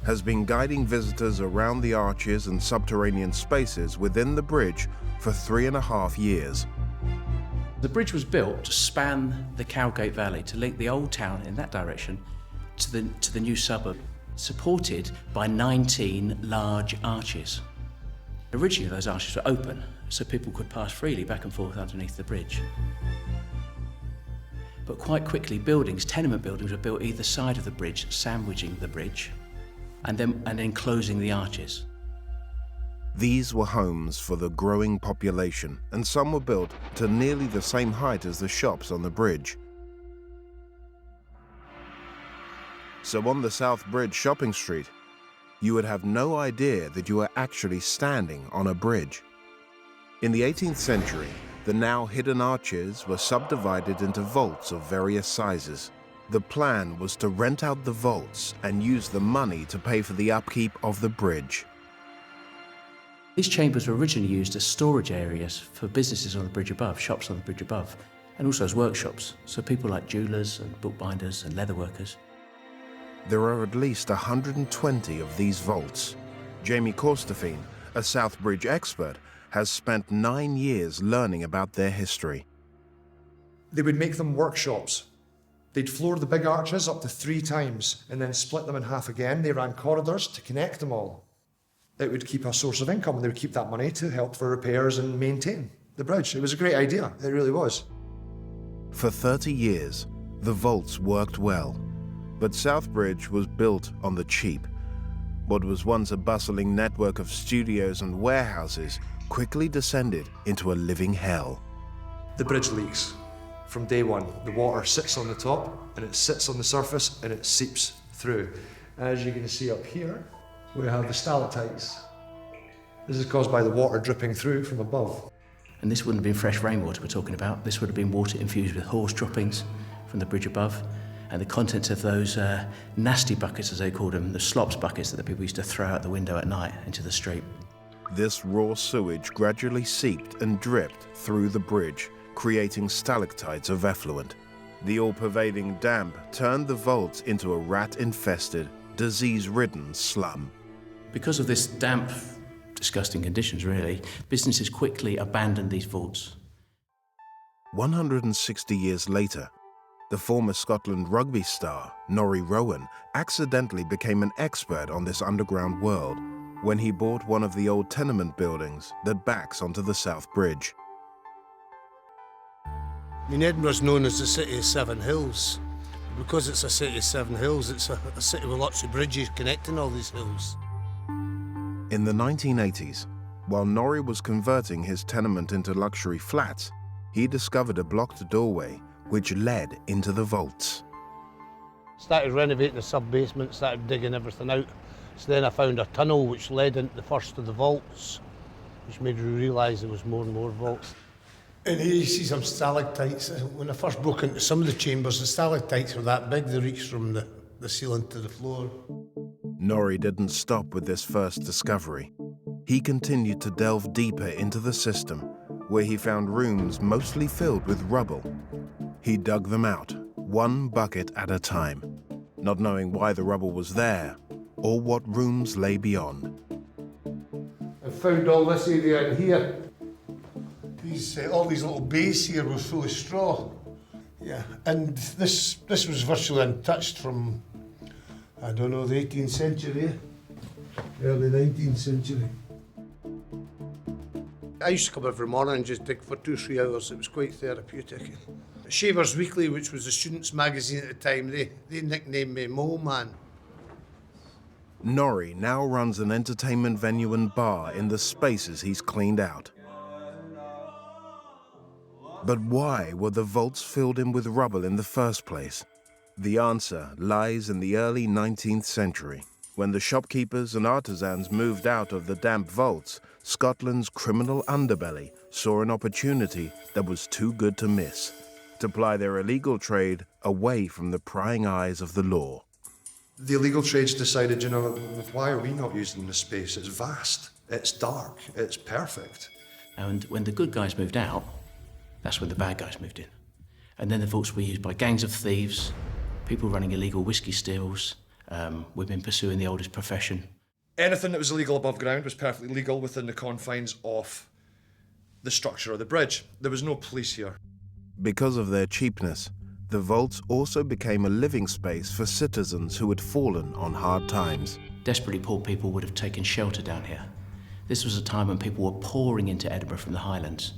has been guiding visitors around the arches and subterranean spaces within the bridge for 3.5 years. The bridge was built to span the Cowgate Valley, to link the old town in that direction to the new suburb, supported by 19 large arches. Originally, those arches were open, so people could pass freely back and forth underneath the bridge. But quite quickly, tenement buildings were built either side of the bridge, sandwiching the bridge, and then closing the arches. These were homes for the growing population, and some were built to nearly the same height as the shops on the bridge. So on the South Bridge shopping street, you would have no idea that you were actually standing on a bridge. In the 18th century, the now hidden arches were subdivided into vaults of various sizes. The plan was to rent out the vaults and use the money to pay for the upkeep of the bridge. These chambers were originally used as storage areas for businesses on the bridge above, shops on the bridge above, and also as workshops, so people like jewelers and bookbinders and leather workers. There are at least 120 of these vaults. Jamie Korstefin, a South Bridge expert, has spent 9 years learning about their history. They would make them workshops. They'd floor the big arches up to 3 times and then split them in half again. They ran corridors to connect them all. It would keep a source of income, and they would keep that money to help for repairs and maintain the bridge. It was a great idea, it really was. For 30 years, the vaults worked well, but South Bridge was built on the cheap. What was once a bustling network of studios and warehouses quickly descended into a living hell. The bridge leaks from day one. The water sits on the top, and it sits on the surface, and it seeps through. As you can see up here, we have the stalactites. This is caused by the water dripping through from above. And this wouldn't have been fresh rainwater we're talking about. This would have been water infused with horse droppings from the bridge above, and the contents of those nasty buckets, as they called them, the slops buckets that the people used to throw out the window at night into the street. This raw sewage gradually seeped and dripped through the bridge, creating stalactites of effluent. The all-pervading damp turned the vaults into a rat-infested, disease-ridden slum. Because of this damp, disgusting conditions, really, businesses quickly abandoned these vaults. 160 years later, the former Scotland rugby star, Norrie Rowan, accidentally became an expert on this underground world when he bought one of the old tenement buildings that backs onto the South Bridge. I mean, Edinburgh's known as the City of Seven Hills. Because it's a city of seven hills, it's a city with lots of bridges connecting all these hills. In the 1980s, while Norrie was converting his tenement into luxury flats, he discovered a blocked doorway which led into the vaults. Started renovating the sub-basement, started digging everything out. So then I found a tunnel which led into the first of the vaults, which made me realise there was more and more vaults. And here you see some stalactites. When I first broke into some of the chambers, the stalactites were that big, they reached from the ceiling to the floor. Norrie didn't stop with this first discovery. He continued to delve deeper into the system, where he found rooms mostly filled with rubble. He dug them out, one bucket at a time, not knowing why the rubble was there or what rooms lay beyond. I found all this area in here. All these little bays here were full of straw. Yeah, and this was virtually untouched from, I don't know, the 18th century, early 19th century. I used to come every morning and just dig for 2 or 3 hours. It was quite therapeutic. Shavers Weekly, which was the students' magazine at the time, they nicknamed me Mole Man. Norrie now runs an entertainment venue and bar in the spaces he's cleaned out. But why were the vaults filled in with rubble in the first place? The answer lies in the early 19th century, when the shopkeepers and artisans moved out of the damp vaults. Scotland's criminal underbelly saw an opportunity that was too good to miss, to ply their illegal trade away from the prying eyes of the law. The illegal trades decided, you know, why are we not using this space? It's vast, it's dark, it's perfect. And when the good guys moved out, that's when the bad guys moved in. And then the vaults were used by gangs of thieves, people running illegal whiskey stills, women pursuing the oldest profession. Anything that was illegal above ground was perfectly legal within the confines of the structure of the bridge. There was no police here. Because of their cheapness, the vaults also became a living space for citizens who had fallen on hard times. Desperately poor people would have taken shelter down here. This was a time when people were pouring into Edinburgh from the Highlands.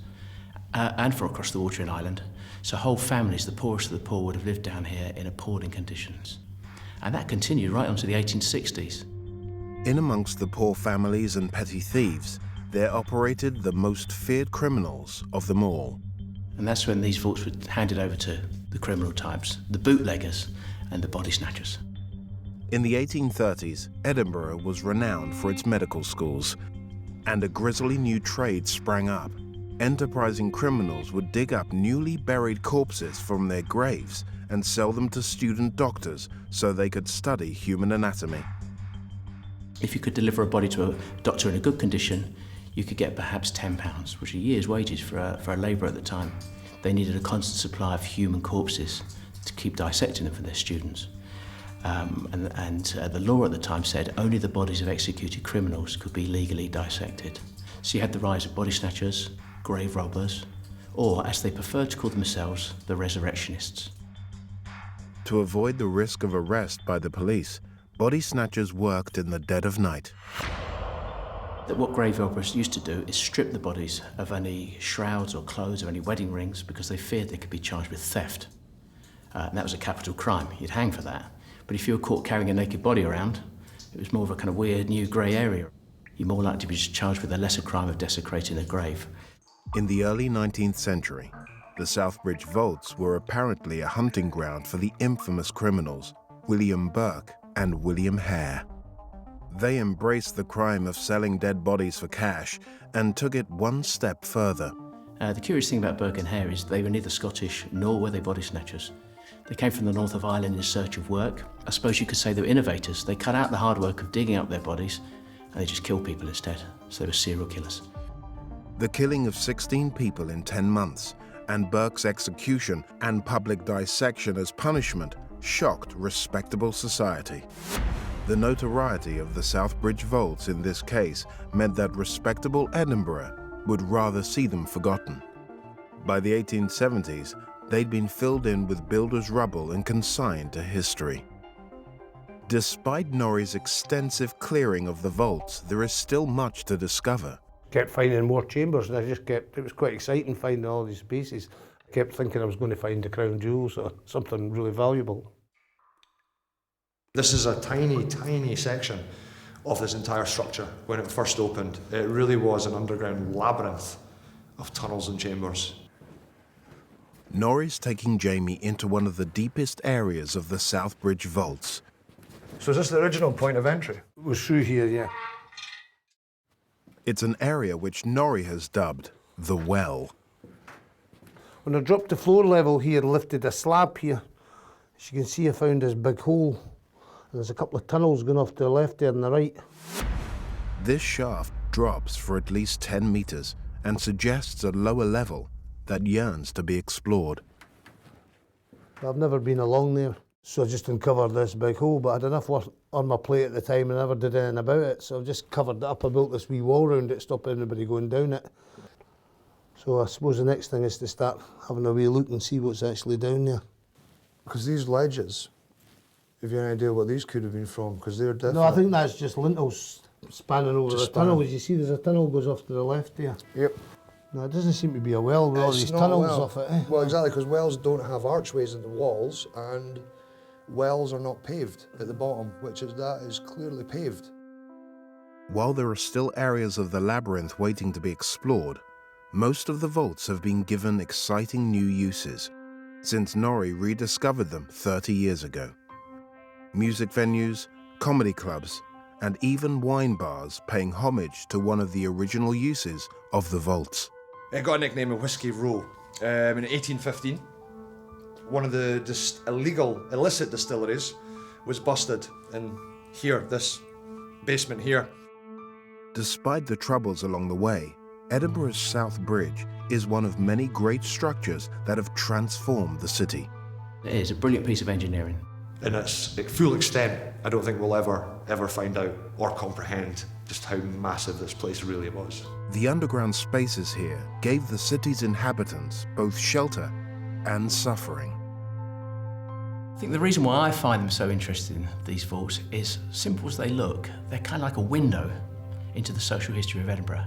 And from across the water in Ireland. So whole families, the poorest of the poor, would have lived down here in appalling conditions. And that continued right on to the 1860s. In amongst the poor families and petty thieves, there operated the most feared criminals of them all. And that's when these vaults were handed over to the criminal types, the bootleggers and the body snatchers. In the 1830s, Edinburgh was renowned for its medical schools, and a grisly new trade sprang up. Enterprising criminals would dig up newly buried corpses from their graves and sell them to student doctors so they could study human anatomy. If you could deliver a body to a doctor in a good condition, you could get perhaps £10, which are a year's wages for a labourer at the time. They needed a constant supply of human corpses to keep dissecting them for their students. The law at the time said only the bodies of executed criminals could be legally dissected. So you had the rise of body snatchers, grave robbers, or, as they preferred to call themselves, the resurrectionists. To avoid the risk of arrest by the police, body snatchers worked in the dead of night. What grave robbers used to do is strip the bodies of any shrouds or clothes or any wedding rings because they feared they could be charged with theft. And that was a capital crime. You'd hang for that. But if you were caught carrying a naked body around, it was more of a kind of weird new grey area. You're more likely to be charged with a lesser crime of desecrating a grave. In the early 19th century, the South Bridge vaults were apparently a hunting ground for the infamous criminals William Burke and William Hare. They embraced the crime of selling dead bodies for cash and took it one step further. The curious thing about Burke and Hare is they were neither Scottish nor were they body snatchers. They came from the north of Ireland in search of work. I suppose you could say they were innovators. They cut out the hard work of digging up their bodies and they just killed people instead. So they were serial killers. The killing of 16 people in 10 months and Burke's execution and public dissection as punishment shocked respectable society. The notoriety of the South Bridge vaults in this case meant that respectable Edinburgh would rather see them forgotten. By the 1870s, they'd been filled in with builders' rubble and consigned to history. Despite Norrie's extensive clearing of the vaults, there is still much to discover. Kept finding more chambers, and it was quite exciting finding all these pieces. I kept thinking I was going to find the crown jewels or something really valuable. This is a tiny, tiny section of this entire structure when it first opened. It really was an underground labyrinth of tunnels and chambers. Norrie's taking Jamie into one of the deepest areas of the South Bridge vaults. So is this the original point of entry? It was through here, yeah. It's an area which Norrie has dubbed the Well. When I dropped the floor level here, lifted a slab here, as you can see I found this big hole. And there's a couple of tunnels going off to the left there and the right. This shaft drops for at least 10 meters and suggests a lower level that yearns to be explored. I've never been along there, so I just uncovered this big hole, but I had enough work on my plate at the time and I never did anything about it, so I've just covered it up. I built this wee wall around it to stop anybody going down it. So I suppose the next thing is to start having a wee look and see what's actually down there. Because these ledges, have you any idea what these could have been from? Because they're different. No, I think that's just lintels spanning over the tunnel. As you see, there's a tunnel goes off to the left there. Yep. No, it doesn't seem to be a well with all these tunnels off it. Eh? Well, exactly, because wells don't have archways in the walls, and wells are not paved at the bottom, that is clearly paved. While there are still areas of the labyrinth waiting to be explored, most of the vaults have been given exciting new uses since Norrie rediscovered them 30 years ago. Music venues, comedy clubs, and even wine bars paying homage to one of the original uses of the vaults. It got a nickname of Whiskey Row. In 1815, one of the illicit distilleries was busted in here, this basement here. Despite the troubles along the way, Edinburgh's South Bridge is one of many great structures that have transformed the city. It is a brilliant piece of engineering. In its full extent, I don't think we'll ever find out or comprehend just how massive this place really was. The underground spaces here gave the city's inhabitants both shelter and suffering. I think the reason why I find them so interesting, these vaults, is simple as they look, they're kind of like a window into the social history of Edinburgh.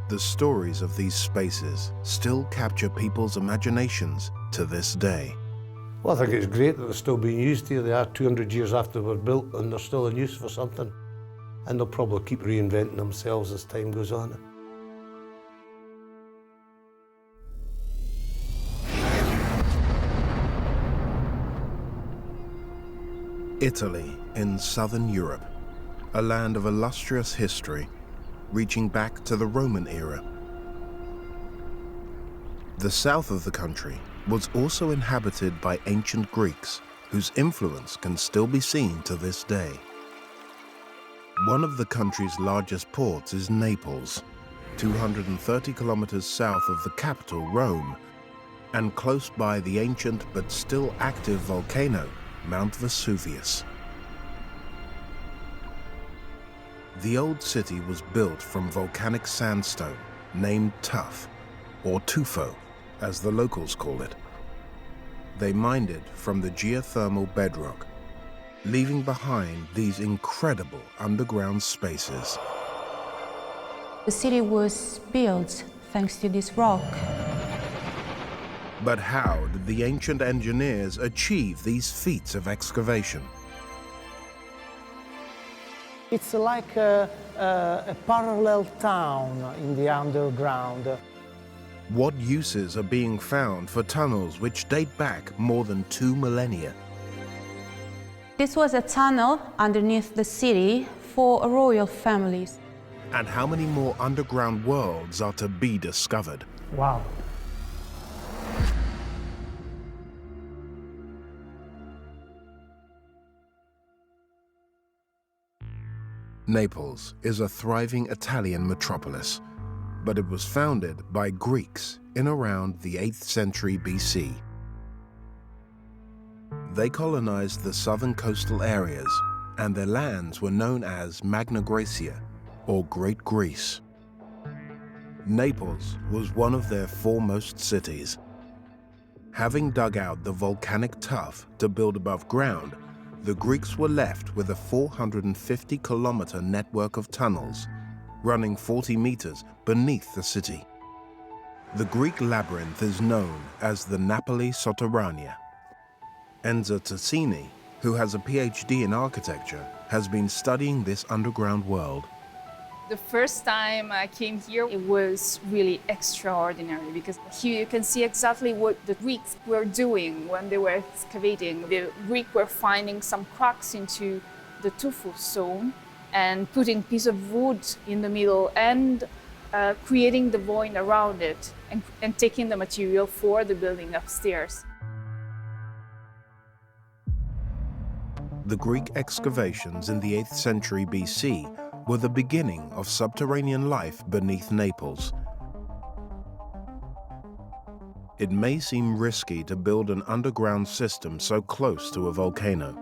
The stories of these spaces still capture people's imaginations to this day. Well, I think it's great that they're still being used here. They are 200 years after they were built and they're still in use for something. And they'll probably keep reinventing themselves as time goes on. Italy in southern Europe, a land of illustrious history, reaching back to the Roman era. The south of the country was also inhabited by ancient Greeks, whose influence can still be seen to this day. One of the country's largest ports is Naples, 230 kilometers south of the capital, Rome, and close by the ancient but still active volcano, Mount Vesuvius. The old city was built from volcanic sandstone named tuff, or tufo, as the locals call it. They mined it from the geothermal bedrock, leaving behind these incredible underground spaces. The city was built thanks to this rock. But how did the ancient engineers achieve these feats of excavation? It's like a parallel town in the underground. What uses are being found for tunnels which date back more than 2 millennia? This was a tunnel underneath the city for royal families. And how many more underground worlds are to be discovered? Wow. Naples is a thriving Italian metropolis, but it was founded by Greeks in around the 8th century BC. They colonized the southern coastal areas, and their lands were known as Magna Graecia, or Great Greece. Naples was one of their foremost cities. Having dug out the volcanic tuff to build above ground, the Greeks were left with a 450-kilometer network of tunnels, running 40 meters beneath the city. The Greek labyrinth is known as the Napoli Sotterranea. Enzo Tassini, who has a PhD in architecture, has been studying this underground world. The first time I came here, it was really extraordinary because here you can see exactly what the Greeks were doing when they were excavating. The Greeks were finding some cracks into the tufa stone and putting a piece of wood in the middle and creating the void around it and taking the material for the building upstairs. The Greek excavations in the 8th century BC were the beginning of subterranean life beneath Naples. It may seem risky to build an underground system so close to a volcano.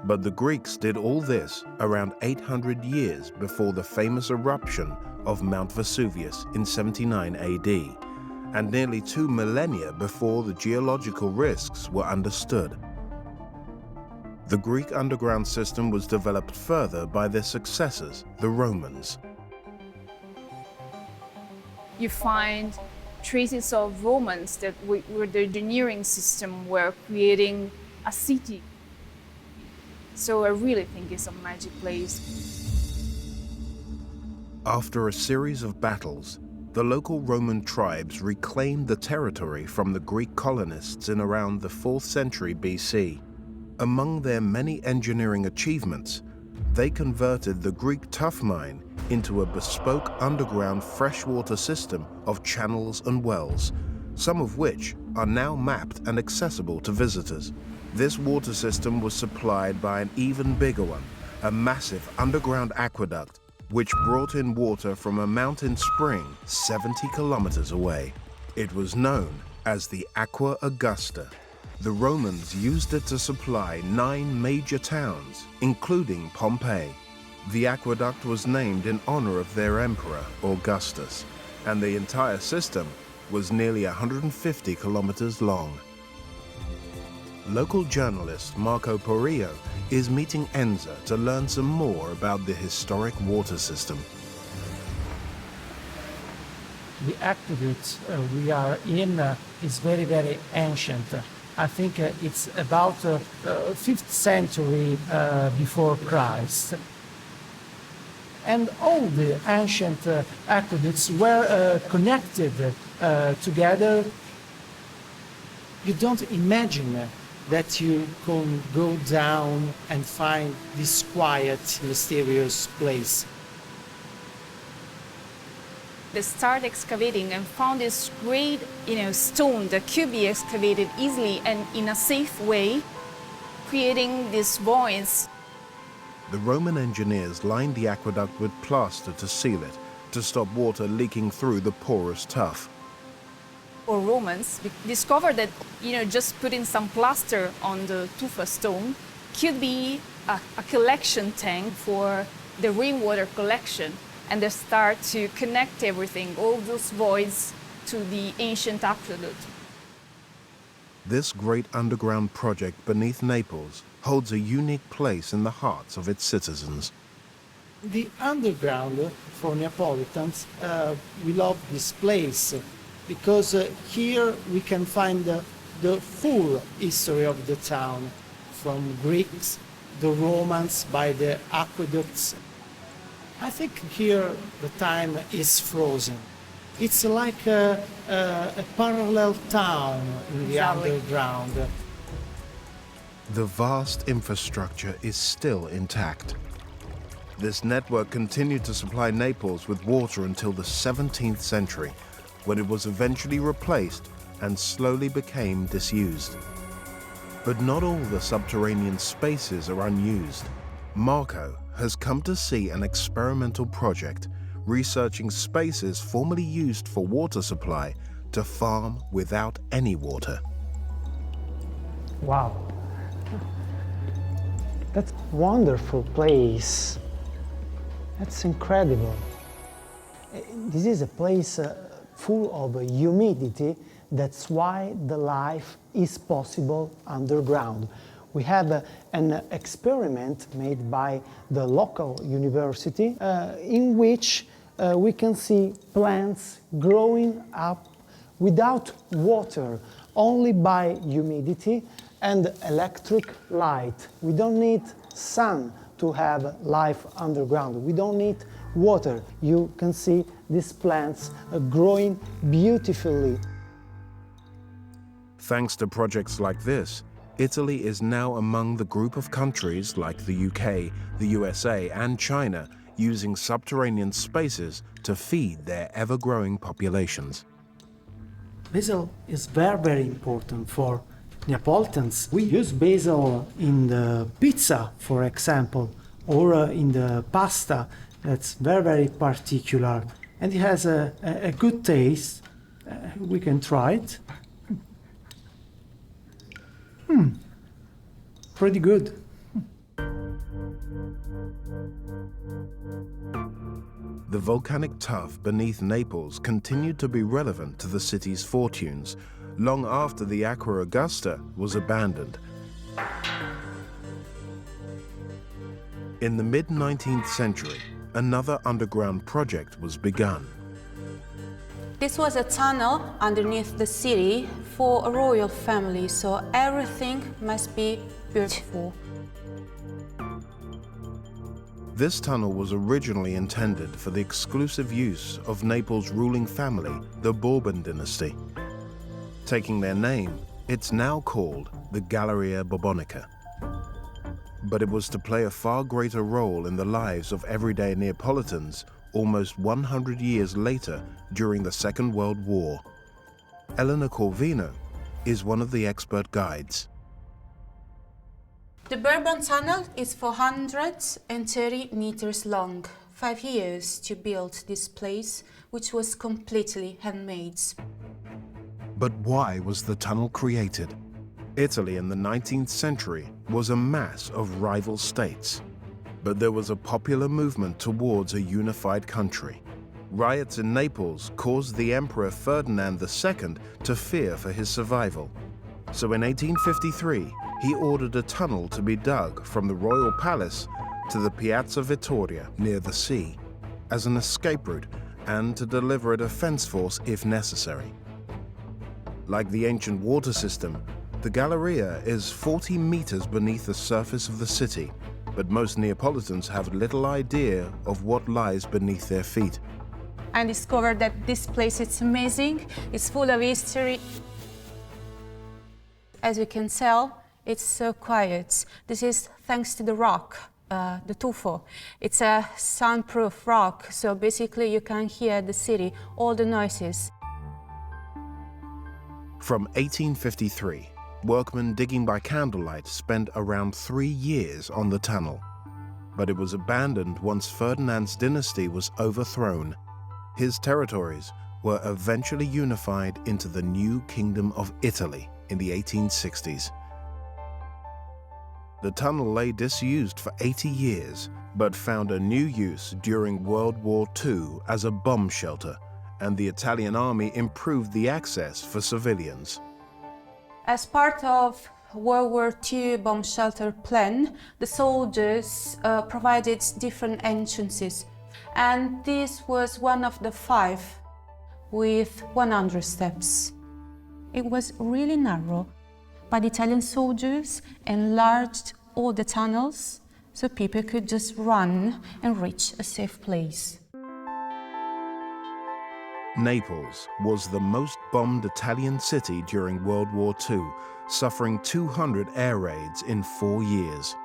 But the Greeks did all this around 800 years before the famous eruption of Mount Vesuvius in 79 AD, and nearly 2 millennia before the geological risks were understood. The Greek underground system was developed further by their successors, the Romans. You find traces of Romans that with the engineering system were creating a city. So I really think it's a magic place. After a series of battles, the local Roman tribes reclaimed the territory from the Greek colonists in around the 4th century BC. Among their many engineering achievements, they converted the Greek tuff mine into a bespoke underground freshwater system of channels and wells, some of which are now mapped and accessible to visitors. This water system was supplied by an even bigger one, a massive underground aqueduct, which brought in water from a mountain spring 70 kilometers away. It was known as the Aqua Augusta. The Romans used it to supply 9 major towns, including Pompeii. The aqueduct was named in honor of their emperor, Augustus, and the entire system was nearly 150 kilometers long. Local journalist Marco Porio is meeting Enza to learn some more about the historic water system. The aqueduct we are in is very, very ancient. I think it's about 5th century before Christ. And all the ancient aqueducts were connected together. You don't imagine that you can go down and find this quiet, mysterious place. They started excavating and found this great, stone that could be excavated easily and in a safe way, creating these voids. The Roman engineers lined the aqueduct with plaster to seal it, to stop water leaking through the porous tuff. Or Romans discovered that, just putting some plaster on the tufa stone could be a collection tank for the rainwater collection. And they start to connect everything, all those voids, to the ancient aqueduct. This great underground project beneath Naples holds a unique place in the hearts of its citizens. The underground, for Neapolitans, we love this place because here we can find the full history of the town, from Greeks, the Romans, by the aqueducts. I think here the time is frozen. It's like a parallel town in the underground. The vast infrastructure is still intact. This network continued to supply Naples with water until the 17th century, when it was eventually replaced and slowly became disused. But not all the subterranean spaces are unused. Marco has come to see an experimental project researching spaces formerly used for water supply to farm without any water. Wow. That's a wonderful place. That's incredible. This is a place full of humidity. That's why the life is possible underground. We have an experiment made by the local university in which we can see plants growing up without water, only by humidity and electric light. We don't need sun to have life underground. We don't need water. You can see these plants growing beautifully. Thanks to projects like this, Italy is now among the group of countries like the UK, the USA and China using subterranean spaces to feed their ever-growing populations. Basil is very, very important for Neapolitans. We use basil in the pizza, for example, or in the pasta. That's very, very particular. And it has a good taste. We can try it. Pretty good. The volcanic tuff beneath Naples continued to be relevant to the city's fortunes long after the Aqua Augusta was abandoned. In the mid-19th century, another underground project was begun. This was a tunnel underneath the city for a royal family, so everything must be beautiful. This tunnel was originally intended for the exclusive use of Naples' ruling family, the Bourbon dynasty. Taking their name, it's now called the Galleria Borbonica. But it was to play a far greater role in the lives of everyday Neapolitans almost 100 years later during the Second World War. Elena Corvino is one of the expert guides. The Bourbon Tunnel is 430 meters long. 5 years to build this place, which was completely handmade. But why was the tunnel created? Italy in the 19th century was a mass of rival states. But there was a popular movement towards a unified country. Riots in Naples caused the Emperor Ferdinand II to fear for his survival. So in 1853, he ordered a tunnel to be dug from the royal palace to the Piazza Vittoria near the sea as an escape route and to deliver a defense force if necessary. Like the ancient water system, the Galleria is 40 meters beneath the surface of the city, but most Neapolitans have little idea of what lies beneath their feet. I discovered that this place is amazing. It's full of history. As you can tell, it's so quiet. This is thanks to the rock, the tuffo. It's a soundproof rock, so basically you can hear the city, all the noises. From 1853, workmen digging by candlelight spent around 3 years on the tunnel. But it was abandoned once Ferdinand's dynasty was overthrown. His territories were eventually unified into the new Kingdom of Italy in the 1860s. The tunnel lay disused for 80 years, but found a new use during World War II as a bomb shelter, and the Italian army improved the access for civilians. As part of World War II bomb shelter plan, the soldiers provided different entrances, and this was one of the 5 with 100 steps. It was really narrow, but Italian soldiers enlarged all the tunnels so people could just run and reach a safe place. Naples was the most bombed Italian city during World War II, suffering 200 air raids in 4 years.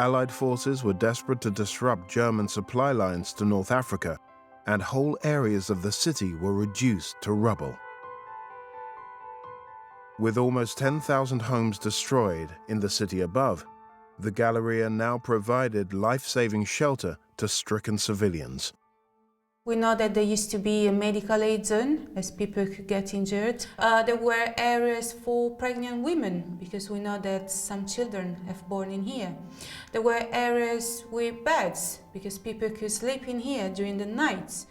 Allied forces were desperate to disrupt German supply lines to North Africa, and whole areas of the city were reduced to rubble. With almost 10,000 homes destroyed in the city above, the Galleria now provided life-saving shelter to stricken civilians. We know that there used to be a medical aid zone as people could get injured. There were areas for pregnant women because we know that some children have born in here. There were areas with beds because people could sleep in here during the night.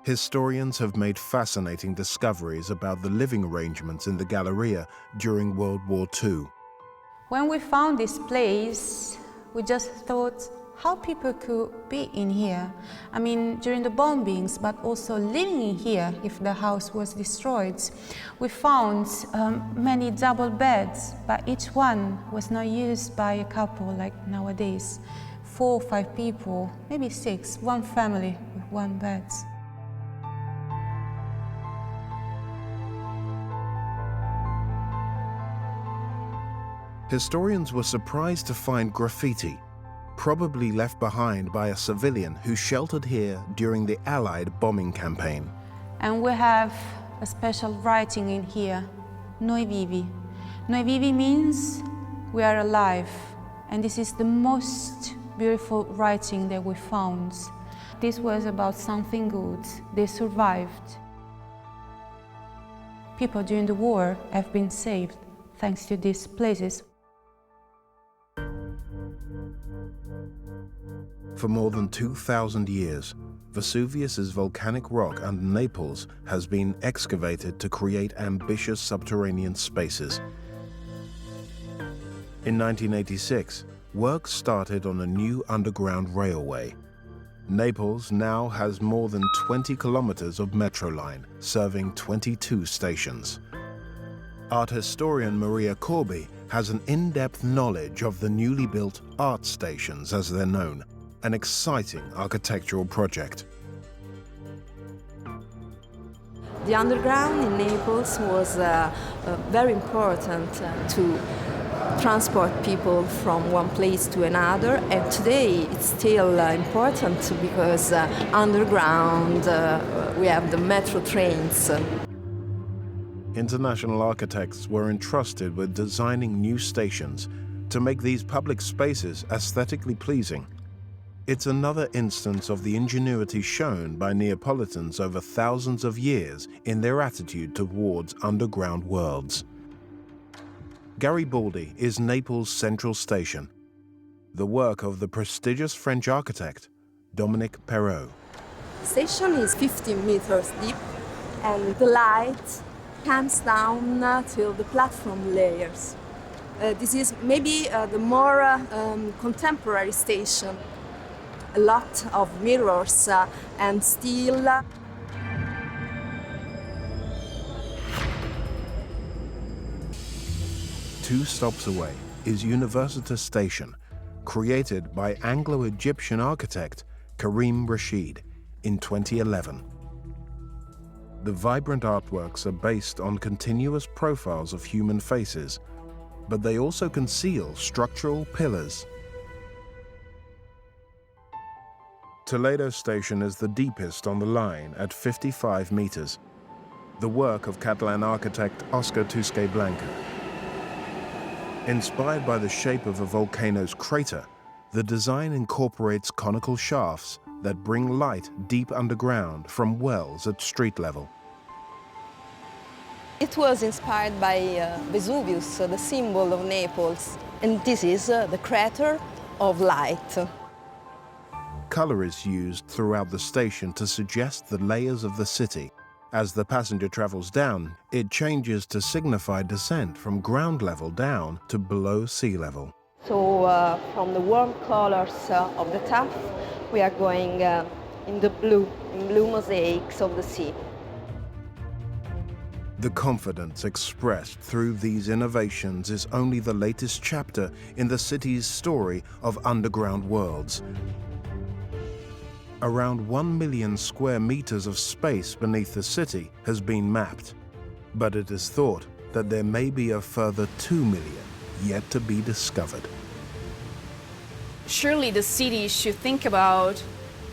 Historians have made fascinating discoveries about the living arrangements in the Galleria during World War II. When we found this place, we just thought how people could be in here. I mean, during the bombings, but also living in here if the house was destroyed. We found many double beds, but each one was not used by a couple like nowadays. 4 or 5 people, maybe 6, one family with one bed. Historians were surprised to find graffiti, probably left behind by a civilian who sheltered here during the Allied bombing campaign. And we have a special writing in here, Noi vivi. Noi vivi means we are alive, and this is the most beautiful writing that we found. This was about something good. They survived. People during the war have been saved thanks to these places. For more than 2,000 years, Vesuvius's volcanic rock under Naples has been excavated to create ambitious subterranean spaces. In 1986, work started on a new underground railway. Naples now has more than 20 kilometers of metro line, serving 22 stations. Art historian Maria Corby has an in-depth knowledge of the newly built art stations, as they're known, an exciting architectural project. The underground in Naples was very important to transport people from one place to another, and today it's still important because underground we have the metro trains. International architects were entrusted with designing new stations to make these public spaces aesthetically pleasing. It's another instance of the ingenuity shown by Neapolitans over thousands of years in their attitude towards underground worlds. Garibaldi is Naples' central station, the work of the prestigious French architect Dominique Perrault. The station is 15 meters deep, and the light comes down till the platform layers. This is maybe the more contemporary station. A lot of mirrors and steel. 2 stops away is Universitas Station, created by Anglo-Egyptian architect Karim Rashid in 2011. The vibrant artworks are based on continuous profiles of human faces, but they also conceal structural pillars. Toledo Station is the deepest on the line at 55 meters, the work of Catalan architect Oscar Tusquets Blanca. Inspired by the shape of a volcano's crater, the design incorporates conical shafts that bring light deep underground from wells at street level. It was inspired by Vesuvius, the symbol of Naples, and this is the crater of light. Color is used throughout the station to suggest the layers of the city. As the passenger travels down, it changes to signify descent from ground level down to below sea level. So from the warm colors of the tuff, we are going in blue mosaics of the sea. The confidence expressed through these innovations is only the latest chapter in the city's story of underground worlds. Around 1 million square meters of space beneath the city has been mapped, but it is thought that there may be a further 2 million yet to be discovered. Surely the city should think about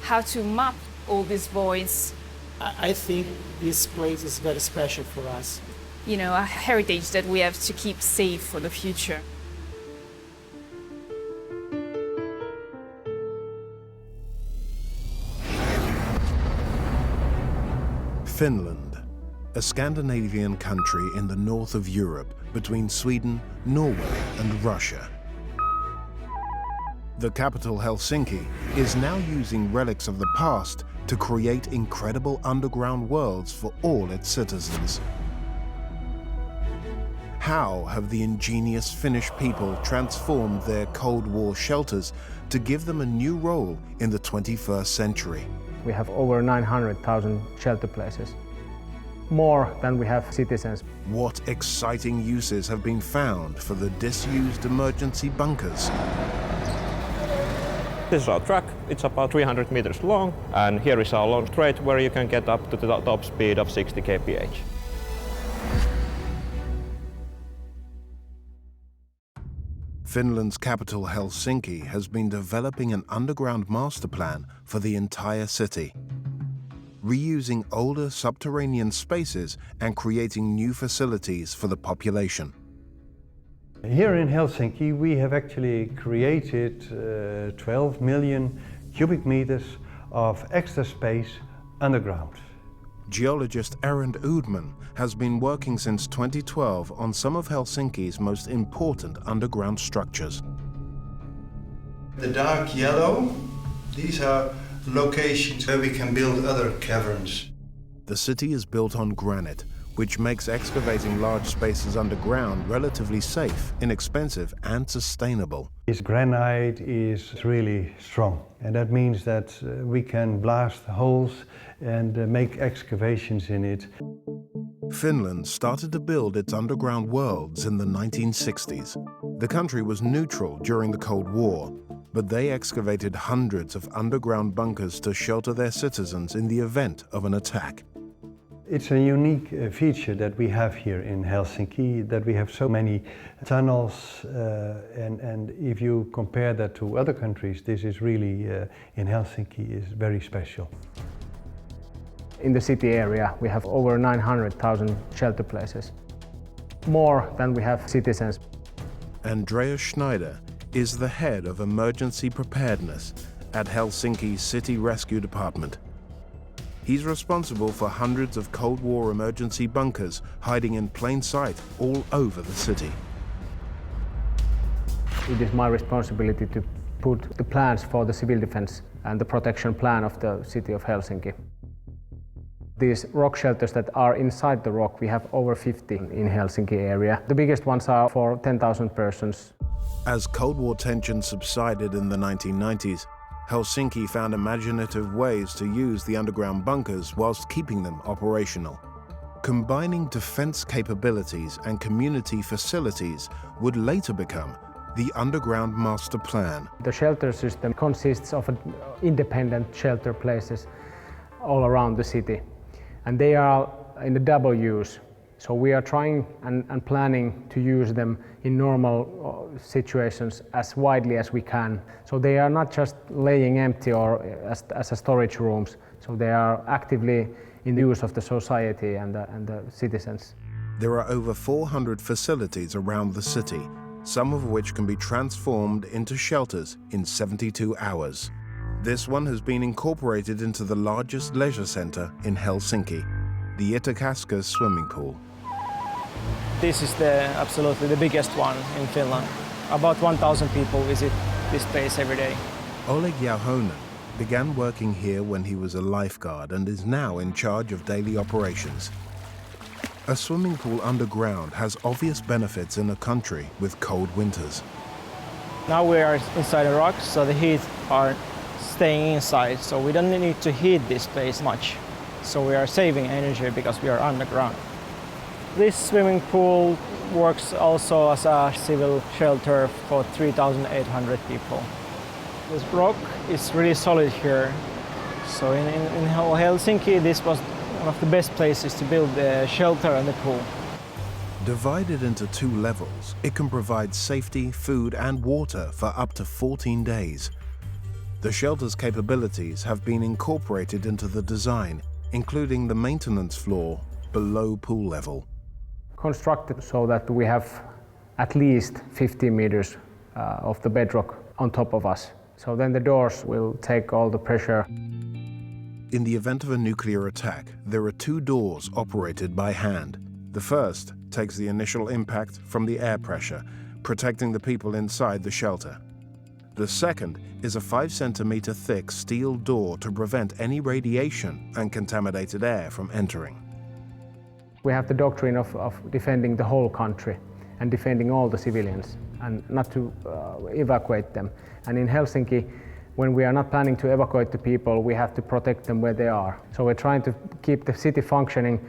how to map all these voids. I think this place is very special for us. You know, a heritage that we have to keep safe for the future. Finland, a Scandinavian country in the north of Europe between Sweden, Norway and Russia. The capital, Helsinki, is now using relics of the past to create incredible underground worlds for all its citizens. How have the ingenious Finnish people transformed their Cold War shelters to give them a new role in the 21st century? We have over 900,000 shelter places, more than we have citizens. What exciting uses have been found for the disused emergency bunkers? This is our track. It's about 300 meters long, and here is our long straight where you can get up to the top speed of 60 kph. Finland's capital, Helsinki, has been developing an underground master plan for the entire city, reusing older subterranean spaces and creating new facilities for the population. Here in Helsinki, we have actually created 12 million cubic meters of extra space underground. Geologist Erend Udman has been working since 2012 on some of Helsinki's most important underground structures. The dark yellow, these are locations where we can build other caverns. The city is built on granite, which makes excavating large spaces underground relatively safe, inexpensive, and sustainable. This granite is really strong, and that means that we can blast holes and make excavations in it. Finland started to build its underground worlds in the 1960s. The country was neutral during the Cold War, but they excavated hundreds of underground bunkers to shelter their citizens in the event of an attack. It's a unique feature that we have here in Helsinki, that we have so many tunnels, and if you compare that to other countries, this is really, in Helsinki, is very special. In the city area, we have over 900,000 shelter places, more than we have citizens. Andreas Schneider is the head of emergency preparedness at Helsinki's City Rescue Department. He's responsible for hundreds of Cold War emergency bunkers hiding in plain sight all over the city. It is my responsibility to put the plans for the civil defense and the protection plan of the city of Helsinki. These rock shelters that are inside the rock, we have over 50 in Helsinki area. The biggest ones are for 10,000 persons. As Cold War tensions subsided in the 1990s, Helsinki found imaginative ways to use the underground bunkers whilst keeping them operational. Combining defense capabilities and community facilities would later become the underground master plan. The shelter system consists of independent shelter places all around the city, and they are in the double use. So we are trying and planning to use them in normal situations as widely as we can. So they are not just laying empty or as a storage rooms, so they are actively in the use of the society and the citizens. There are over 400 facilities around the city, some of which can be transformed into shelters in 72 hours. This one has been incorporated into the largest leisure center in Helsinki, the Itäkaska swimming pool. This is absolutely the biggest one in Finland. About 1,000 people visit this place every day. Oleg Jauhonen began working here when he was a lifeguard and is now in charge of daily operations. A swimming pool underground has obvious benefits in a country with cold winters. Now we are inside the rocks, so the heat are staying inside, so we don't need to heat this place much. So we are saving energy because we are underground. This swimming pool works also as a civil shelter for 3,800 people. This rock is really solid here. So in Helsinki, this was one of the best places to build the shelter and the pool. Divided into 2 levels, it can provide safety, food and water for up to 14 days. The shelter's capabilities have been incorporated into the design, including the maintenance floor below pool level. Constructed so that we have at least 50 meters of the bedrock on top of us. So then the doors will take all the pressure. In the event of a nuclear attack, there are 2 doors operated by hand. The first takes the initial impact from the air pressure, protecting the people inside the shelter. The second is a 5 centimeter thick steel door to prevent any radiation and contaminated air from entering. We have the doctrine of defending the whole country and defending all the civilians and not to evacuate them. And in Helsinki, when we are not planning to evacuate the people, we have to protect them where they are. So we're trying to keep the city functioning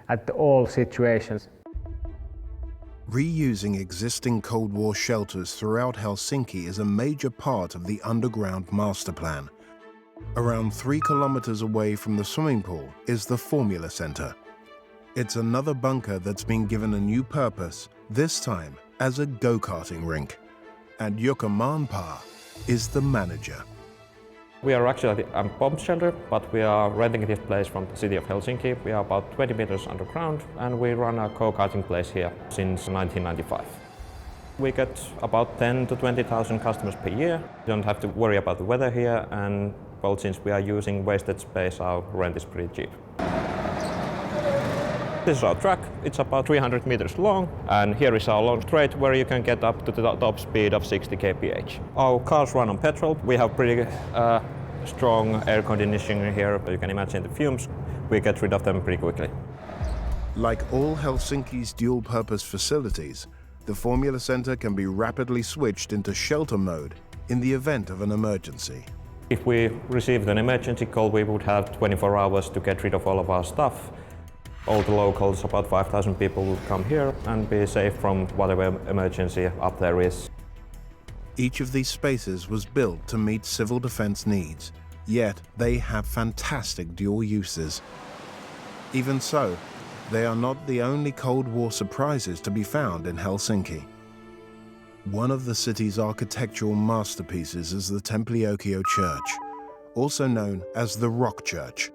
at all situations. Reusing existing Cold War shelters throughout Helsinki is a major part of the underground master plan. Around 3 kilometers away from the swimming pool is the Formula Center. It's another bunker that's been given a new purpose, this time as a go-karting rink. And Jukka Maanpää is the manager. We are actually a bomb shelter, but we are renting this place from the city of Helsinki. We are about 20 meters underground, and we run a go-karting place here since 1995. We get about 10 to 20,000 customers per year. You don't have to worry about the weather here, and well, since we are using wasted space, our rent is pretty cheap. This is our track. It's about 300 meters long, and here is our long straight where you can get up to the top speed of 60 kph. Our cars run on petrol. We have pretty strong air conditioning here, but you can imagine the fumes. We get rid of them pretty quickly. Like all Helsinki's dual-purpose facilities, the Formula Center can be rapidly switched into shelter mode in the event of an emergency. If we received an emergency call, we would have 24 hours to get rid of all of our stuff. All the locals, about 5,000 people, would come here and be safe from whatever emergency up there is. Each of these spaces was built to meet civil defense needs, yet they have fantastic dual uses. Even so, they are not the only Cold War surprises to be found in Helsinki. One of the city's architectural masterpieces is the Templiokio Church, also known as the Rock Church.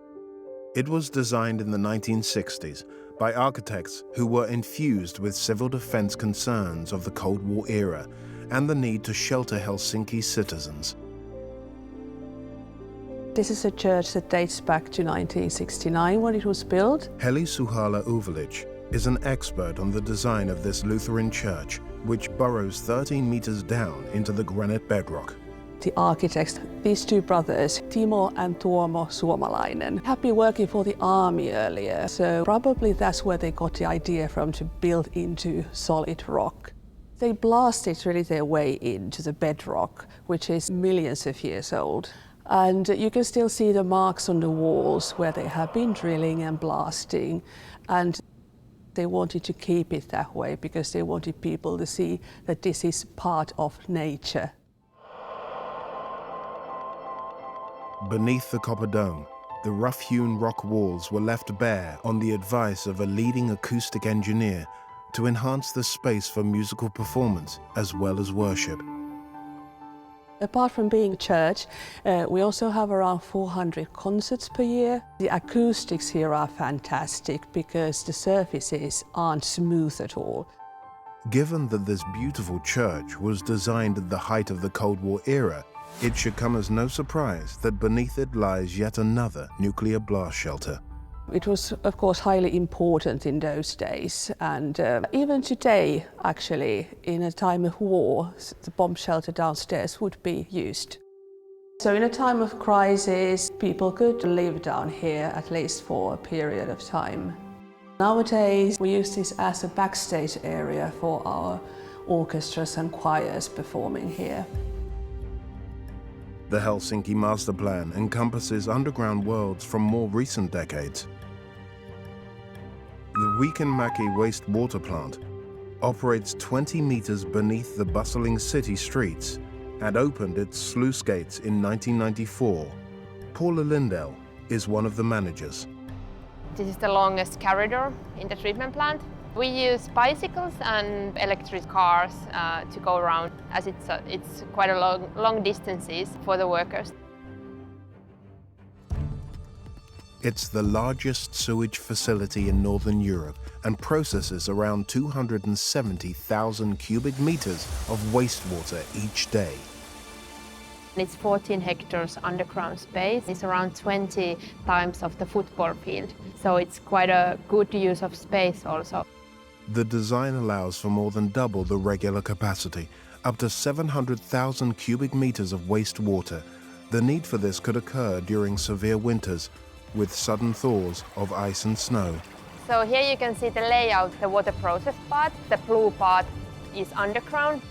It was designed in the 1960s by architects who were infused with civil defense concerns of the Cold War era and the need to shelter Helsinki's citizens. This is a church that dates back to 1969 when it was built. Heli Suhala-Uvelic is an expert on the design of this Lutheran church, which burrows 13 meters down into the granite bedrock. The architects, these two brothers, Timo and Tuomo Suomalainen, have been working for the army earlier, so probably that's where they got the idea from to build into solid rock. They blasted really their way into the bedrock, which is millions of years old. And you can still see the marks on the walls where they have been drilling and blasting. And they wanted to keep it that way because they wanted people to see that this is part of nature. Beneath the copper dome, the rough-hewn rock walls were left bare on the advice of a leading acoustic engineer to enhance the space for musical performance as well as worship. Apart from being a church, we also have around 400 concerts per year. The acoustics here are fantastic because the surfaces aren't smooth at all. Given that this beautiful church was designed at the height of the Cold War era, it should come as no surprise that beneath it lies yet another nuclear blast shelter. It was, of course, highly important in those days, and even today, actually, in a time of war, the bomb shelter downstairs would be used. So in a time of crisis, people could live down here, at least for a period of time. Nowadays, we use this as a backstage area for our orchestras and choirs performing here. The Helsinki Master Plan encompasses underground worlds from more recent decades. The Wieliczka wastewater plant operates 20 meters beneath the bustling city streets and opened its sluice gates in 1994. Paula Lindell is one of the managers. This is the longest corridor in the treatment plant. We use bicycles and electric cars to go around, as it's quite a long distances for the workers. It's the largest sewage facility in Northern Europe and processes around 270,000 cubic meters of wastewater each day. It's 14 hectares underground space. It's around 20 times of the football field, so it's quite a good use of space also. The design allows for more than double the regular capacity, up to 700,000 cubic meters of wastewater. The need for this could occur during severe winters, with sudden thaws of ice and snow. So here you can see the layout, the water process part. The blue part is underground.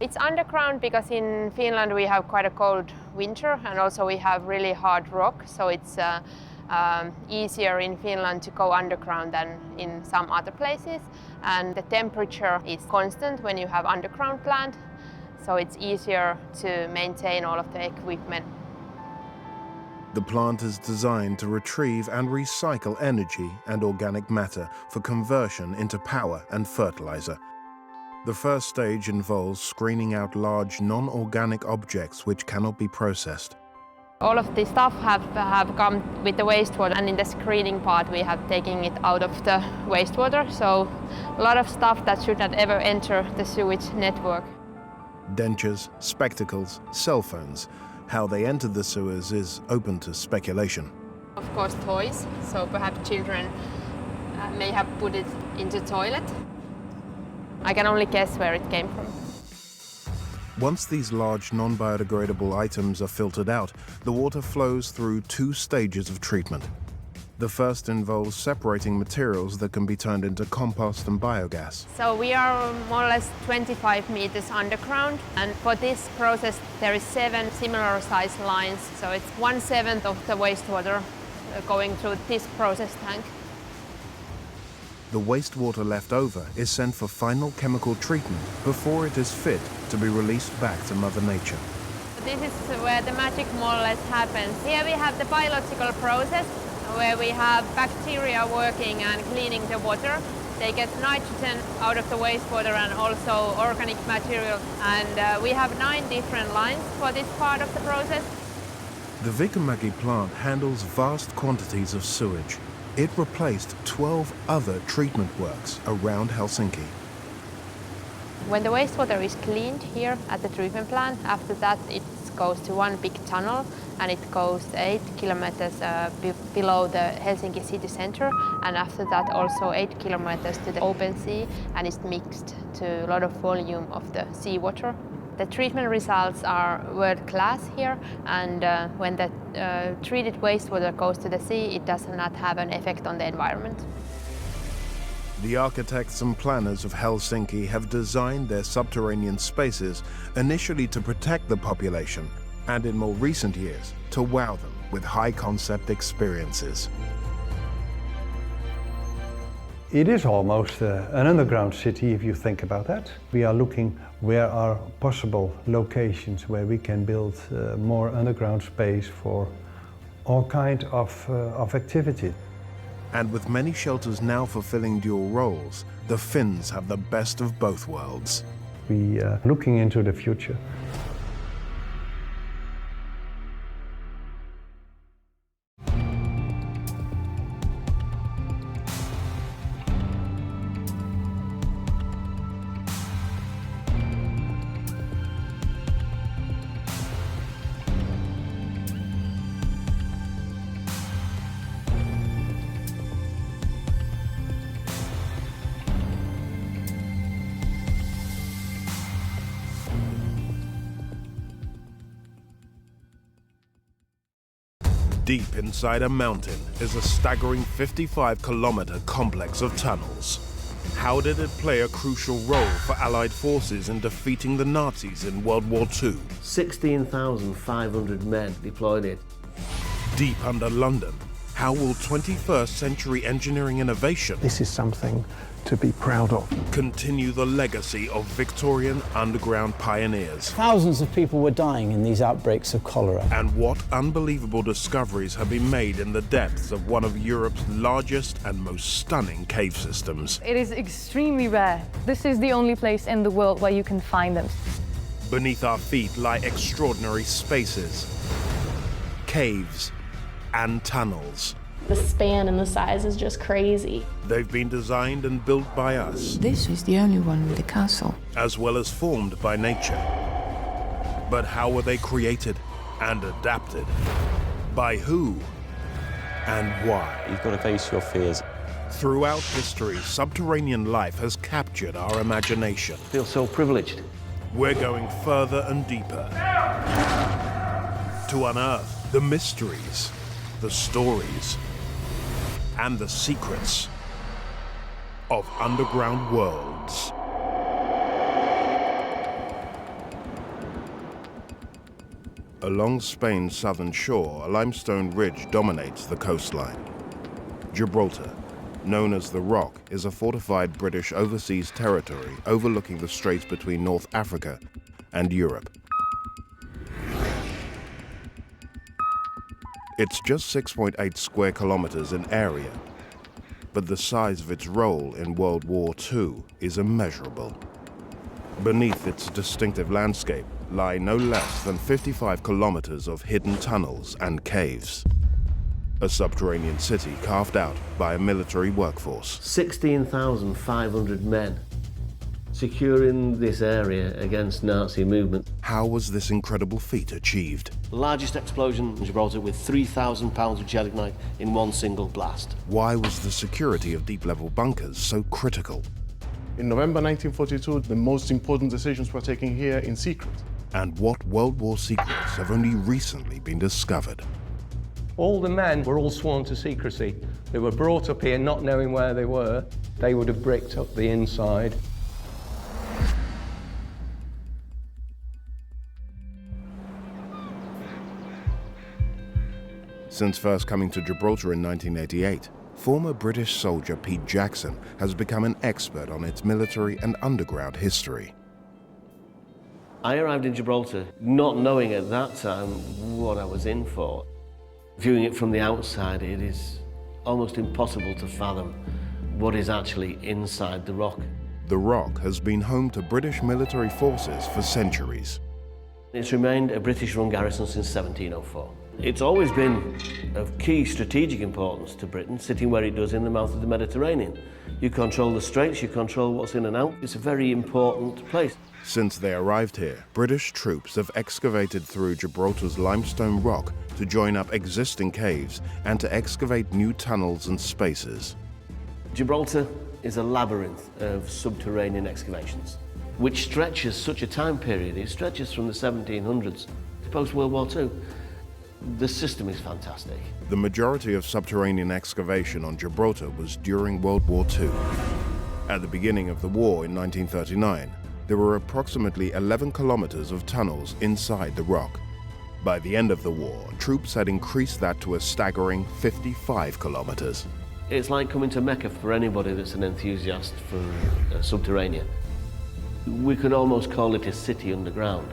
It's underground because in Finland we have quite a cold winter, and also we have really hard rock, so it's easier in Finland to go underground than in some other places. And the temperature is constant when you have underground plant, so it's easier to maintain all of the equipment. The plant is designed to retrieve and recycle energy and organic matter for conversion into power and fertilizer. The first stage involves screening out large non-organic objects which cannot be processed. All of the stuff have come with the wastewater, and in the screening part we have taken it out of the wastewater, so a lot of stuff that should not ever enter the sewage network. Dentures, spectacles, cell phones. How they entered the sewers is open to speculation. Of course, toys, so perhaps children may have put it into the toilet. I can only guess where it came from. Once these large non-biodegradable items are filtered out, the water flows through 2 stages of treatment. The first involves separating materials that can be turned into compost and biogas. So we are more or less 25 meters underground, and for this process there is 7 similar sized lines, so it's 1/7 of the wastewater going through this process tank. The wastewater left over is sent for final chemical treatment before it is fit to be released back to Mother Nature. This is where the magic more or less happens. Here we have the biological process, where we have bacteria working and cleaning the water. They get nitrogen out of the wastewater and also organic material. And we have 9 different lines for this part of the process. The Vikamäki plant handles vast quantities of sewage. It replaced 12 other treatment works around Helsinki. When the wastewater is cleaned here at the treatment plant, after that it goes to one big tunnel, and it goes 8 kilometers below the Helsinki city center, and after that also 8 kilometers to the open sea, and it's mixed to a lot of volume of the seawater. The treatment results are world class here, and when the treated wastewater goes to the sea, it does not have an effect on the environment. The architects and planners of Helsinki have designed their subterranean spaces initially to protect the population, and in more recent years, to wow them with high-concept experiences. It is almost an underground city if you think about that. We are looking where are possible locations where we can build more underground space for all kind of activity. And with many shelters now fulfilling dual roles, the Finns have the best of both worlds. We are looking into the future. Deep inside a mountain is a staggering 55-kilometer complex of tunnels. How did it play a crucial role for Allied forces in defeating the Nazis in World War II? 16,500 men deployed it. Deep under London, how will 21st century engineering innovation This is something to be proud of. continue the legacy of Victorian underground pioneers? Thousands of people were dying in these outbreaks of cholera. And what unbelievable discoveries have been made in the depths of one of Europe's largest and most stunning cave systems? It is extremely rare. This is the only place in the world where you can find them. Beneath our feet lie extraordinary spaces, caves, and tunnels. The span and the size is just crazy. They've been designed and built by us, This is the only one with a castle. as well as formed by nature. But how were they created and adapted? By who? And why? You've got to face your fears. Throughout history, subterranean life has captured our imagination. I feel so privileged. We're going further and deeper to unearth the mysteries, the stories, and the secrets of underground worlds. Along Spain's southern shore, a limestone ridge dominates the coastline. Gibraltar, known as the Rock, is a fortified British overseas territory overlooking the straits between North Africa and Europe. It's just 6.8 square kilometers in area, but the size of its role in World War II is immeasurable. Beneath its distinctive landscape lie no less than 55 kilometers of hidden tunnels and caves. A subterranean city carved out by a military workforce. 16,500 men securing this area against Nazi movement. How was this incredible feat achieved? Largest explosion in Gibraltar with 3,000 pounds of gelignite in one single blast. Why was the security of deep-level bunkers so critical? In November 1942, the most important decisions were taken here in secret. And what World War secrets have only recently been discovered? All the men were all sworn to secrecy. They were brought up here not knowing where they were. They would have bricked up the inside. Since first coming to Gibraltar in 1988, former British soldier Pete Jackson has become an expert on its military and underground history. I arrived in Gibraltar not knowing at that time what I was in for. Viewing it from the outside, it is almost impossible to fathom what is actually inside the rock. The Rock has been home to British military forces for centuries. It's remained a British-run garrison since 1704. It's always been of key strategic importance to Britain, sitting where it does in the mouth of the Mediterranean. You control the straits, you control what's in and out. It's a very important place. Since they arrived here, British troops have excavated through Gibraltar's limestone rock to join up existing caves and to excavate new tunnels and spaces. Gibraltar is a labyrinth of subterranean excavations, which stretches such a time period. It stretches from the 1700s to post-World War II. The system is fantastic. The majority of subterranean excavation on Gibraltar was during World War II. At the beginning of the war in 1939, there were approximately 11 kilometers of tunnels inside the rock. By the end of the war, troops had increased that to a staggering 55 kilometers. It's like coming to Mecca for anybody that's an enthusiast for subterranean. We could almost call it a city underground.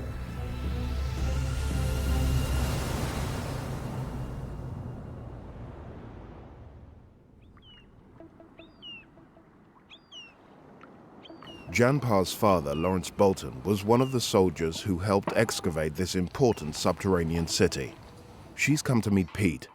Jan Parr's father, Lawrence Bolton, was one of the soldiers who helped excavate this important subterranean city. She's come to meet Pete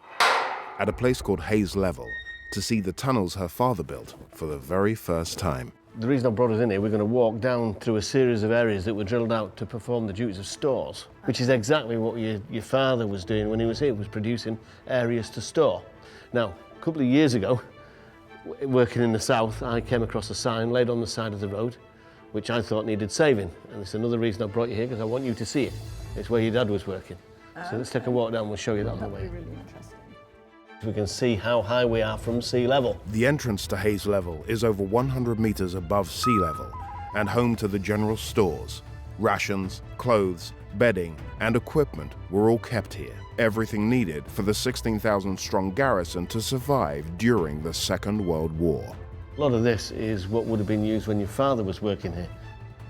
at a place called Hayes Level to see the tunnels her father built for the very first time. The reason I brought us in here, we're going to walk down through a series of areas that were drilled out to perform the duties of stores, which is exactly what your father was doing when he was here, was producing areas to store. Now, a couple of years ago, working in the south, I came across a sign laid on the side of the road, which I thought needed saving. And it's another reason I brought you here, because I want you to see it. It's where your dad was working. So let's take a walk down, we'll show you that on the way. Really interesting. We can see how high we are from sea level. The entrance to Hayes Level is over 100 meters above sea level and home to the general stores. Rations, clothes, bedding, and equipment were all kept here. Everything needed for the 16,000-strong garrison to survive during the Second World War. A lot of this is what would have been used when your father was working here.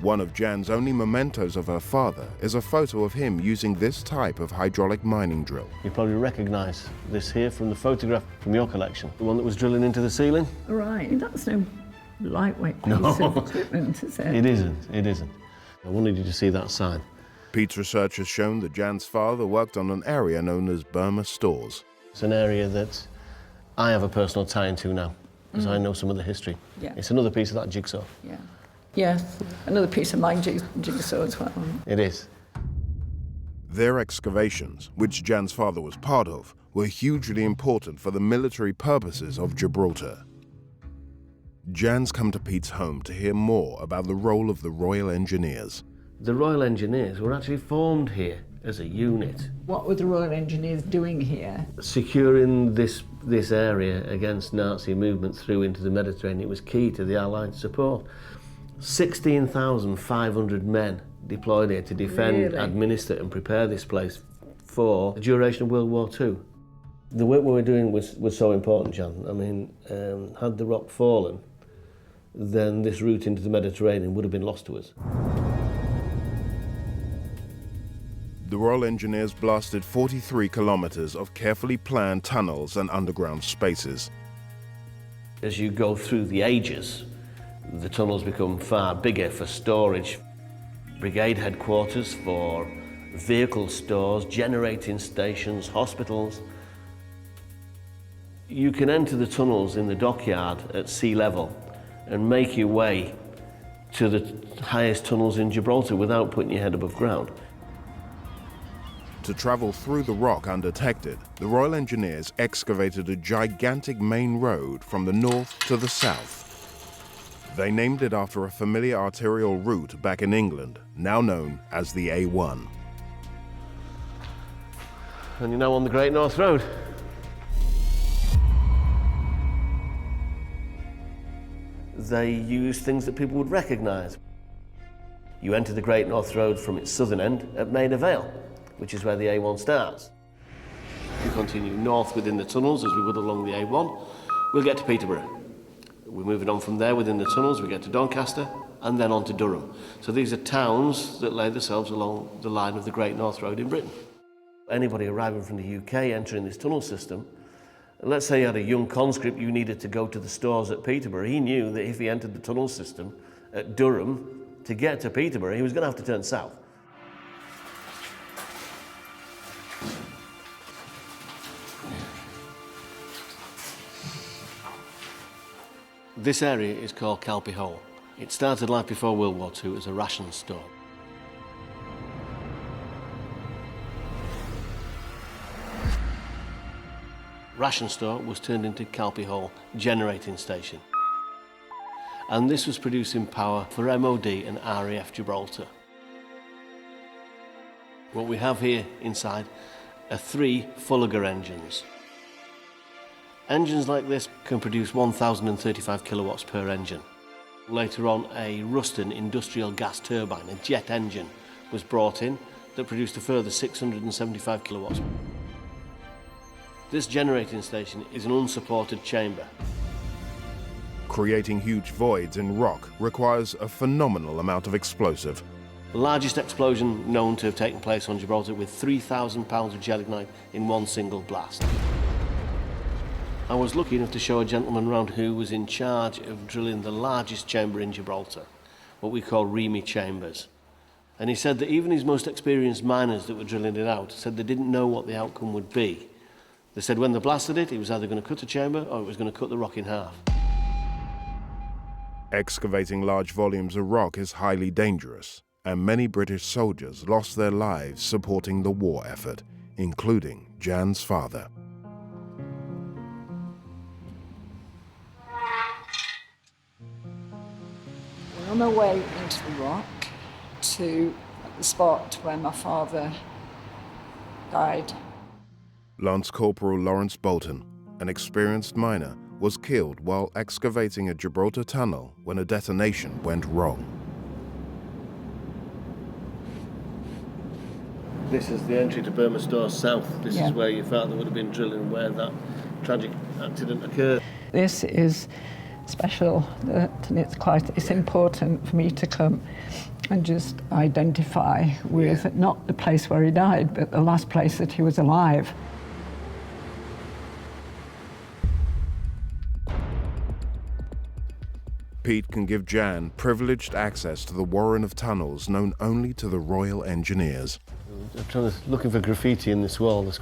One of Jan's only mementos of her father is a photo of him using this type of hydraulic mining drill. You probably recognise this here from the photograph from your collection, the one that was drilling into the ceiling. Right, that's no lightweight piece No. of equipment, is it? It isn't. I wanted you to see that sign. Pete's research has shown that Jan's father worked on an area known as Burma Stores. It's an area that I have a personal tie into now, because I know some of the history. Yeah. It's another piece of that jigsaw. Yeah. Yes, another piece of my jigsaw as well. It is. Their excavations, which Jan's father was part of, were hugely important for the military purposes of Gibraltar. Jan's come to Pete's home to hear more about the role of the Royal Engineers. The Royal Engineers were actually formed here as a unit. What were the Royal Engineers doing here? Securing this area against Nazi movement through into the Mediterranean was key to the Allied support. 16,500 men deployed here to defend, Really? administer and prepare this place for the duration of World War II. The work we were doing was so important, Jan. I mean, had the rock fallen, then this route into the Mediterranean would have been lost to us. The Royal Engineers blasted 43 kilometres of carefully planned tunnels and underground spaces. As you go through the ages, the tunnels become far bigger for storage. Brigade headquarters for vehicle stores, generating stations, hospitals. You can enter the tunnels in the dockyard at sea level and make your way to the highest tunnels in Gibraltar without putting your head above ground. To travel through the rock undetected, the Royal Engineers excavated a gigantic main road from the north to the south. They named it after a familiar arterial route back in England, now known as the A1. And you're now on the Great North Road. They use things that people would recognise. You enter the Great North Road from its southern end at Maida Vale, which is where the A1 starts. If we continue north within the tunnels as we would along the A1, we'll get to Peterborough. We're moving on from there within the tunnels, we get to Doncaster and then on to Durham. So these are towns that lay themselves along the line of the Great North Road in Britain. Anybody arriving from the UK entering this tunnel system, let's say you had a young conscript you needed to go to the stores at Peterborough, he knew that if he entered the tunnel system at Durham to get to Peterborough, he was going to have to turn south. This area is called Calpe Hole. It started life before World War II as a ration store. Ration store was turned into Calpe Hole generating station. And this was producing power for MOD and RAF Gibraltar. What we have here inside are 3 Fulliger engines. Engines like this can produce 1,035 kilowatts per engine. Later on, a Ruston industrial gas turbine, a jet engine, was brought in that produced a further 675 kilowatts. This generating station is an unsupported chamber. Creating huge voids in rock requires a phenomenal amount of explosive. The largest explosion known to have taken place on Gibraltar with 3,000 pounds of gelignite in one single blast. I was lucky enough to show a gentleman round who was in charge of drilling the largest chamber in Gibraltar, what we call Remy chambers. And he said that even his most experienced miners that were drilling it out said they didn't know what the outcome would be. They said when they blasted it, it was either going to cut a chamber or it was going to cut the rock in half. Excavating large volumes of rock is highly dangerous, and many British soldiers lost their lives supporting the war effort, including Jan's father. We're on our way into the rock to the spot where my father died. Lance Corporal Lawrence Bolton, an experienced miner, was killed while excavating a Gibraltar tunnel when a detonation went wrong. This is the entry to Burma Store South. This is where your father would have been drilling, where that tragic accident occurred. This is special, and it's important for me to come and just identify with not the place where he died, but the last place that he was alive. Pete can give Jan privileged access to the warren of tunnels known only to the Royal Engineers. I'm looking for graffiti in this wall.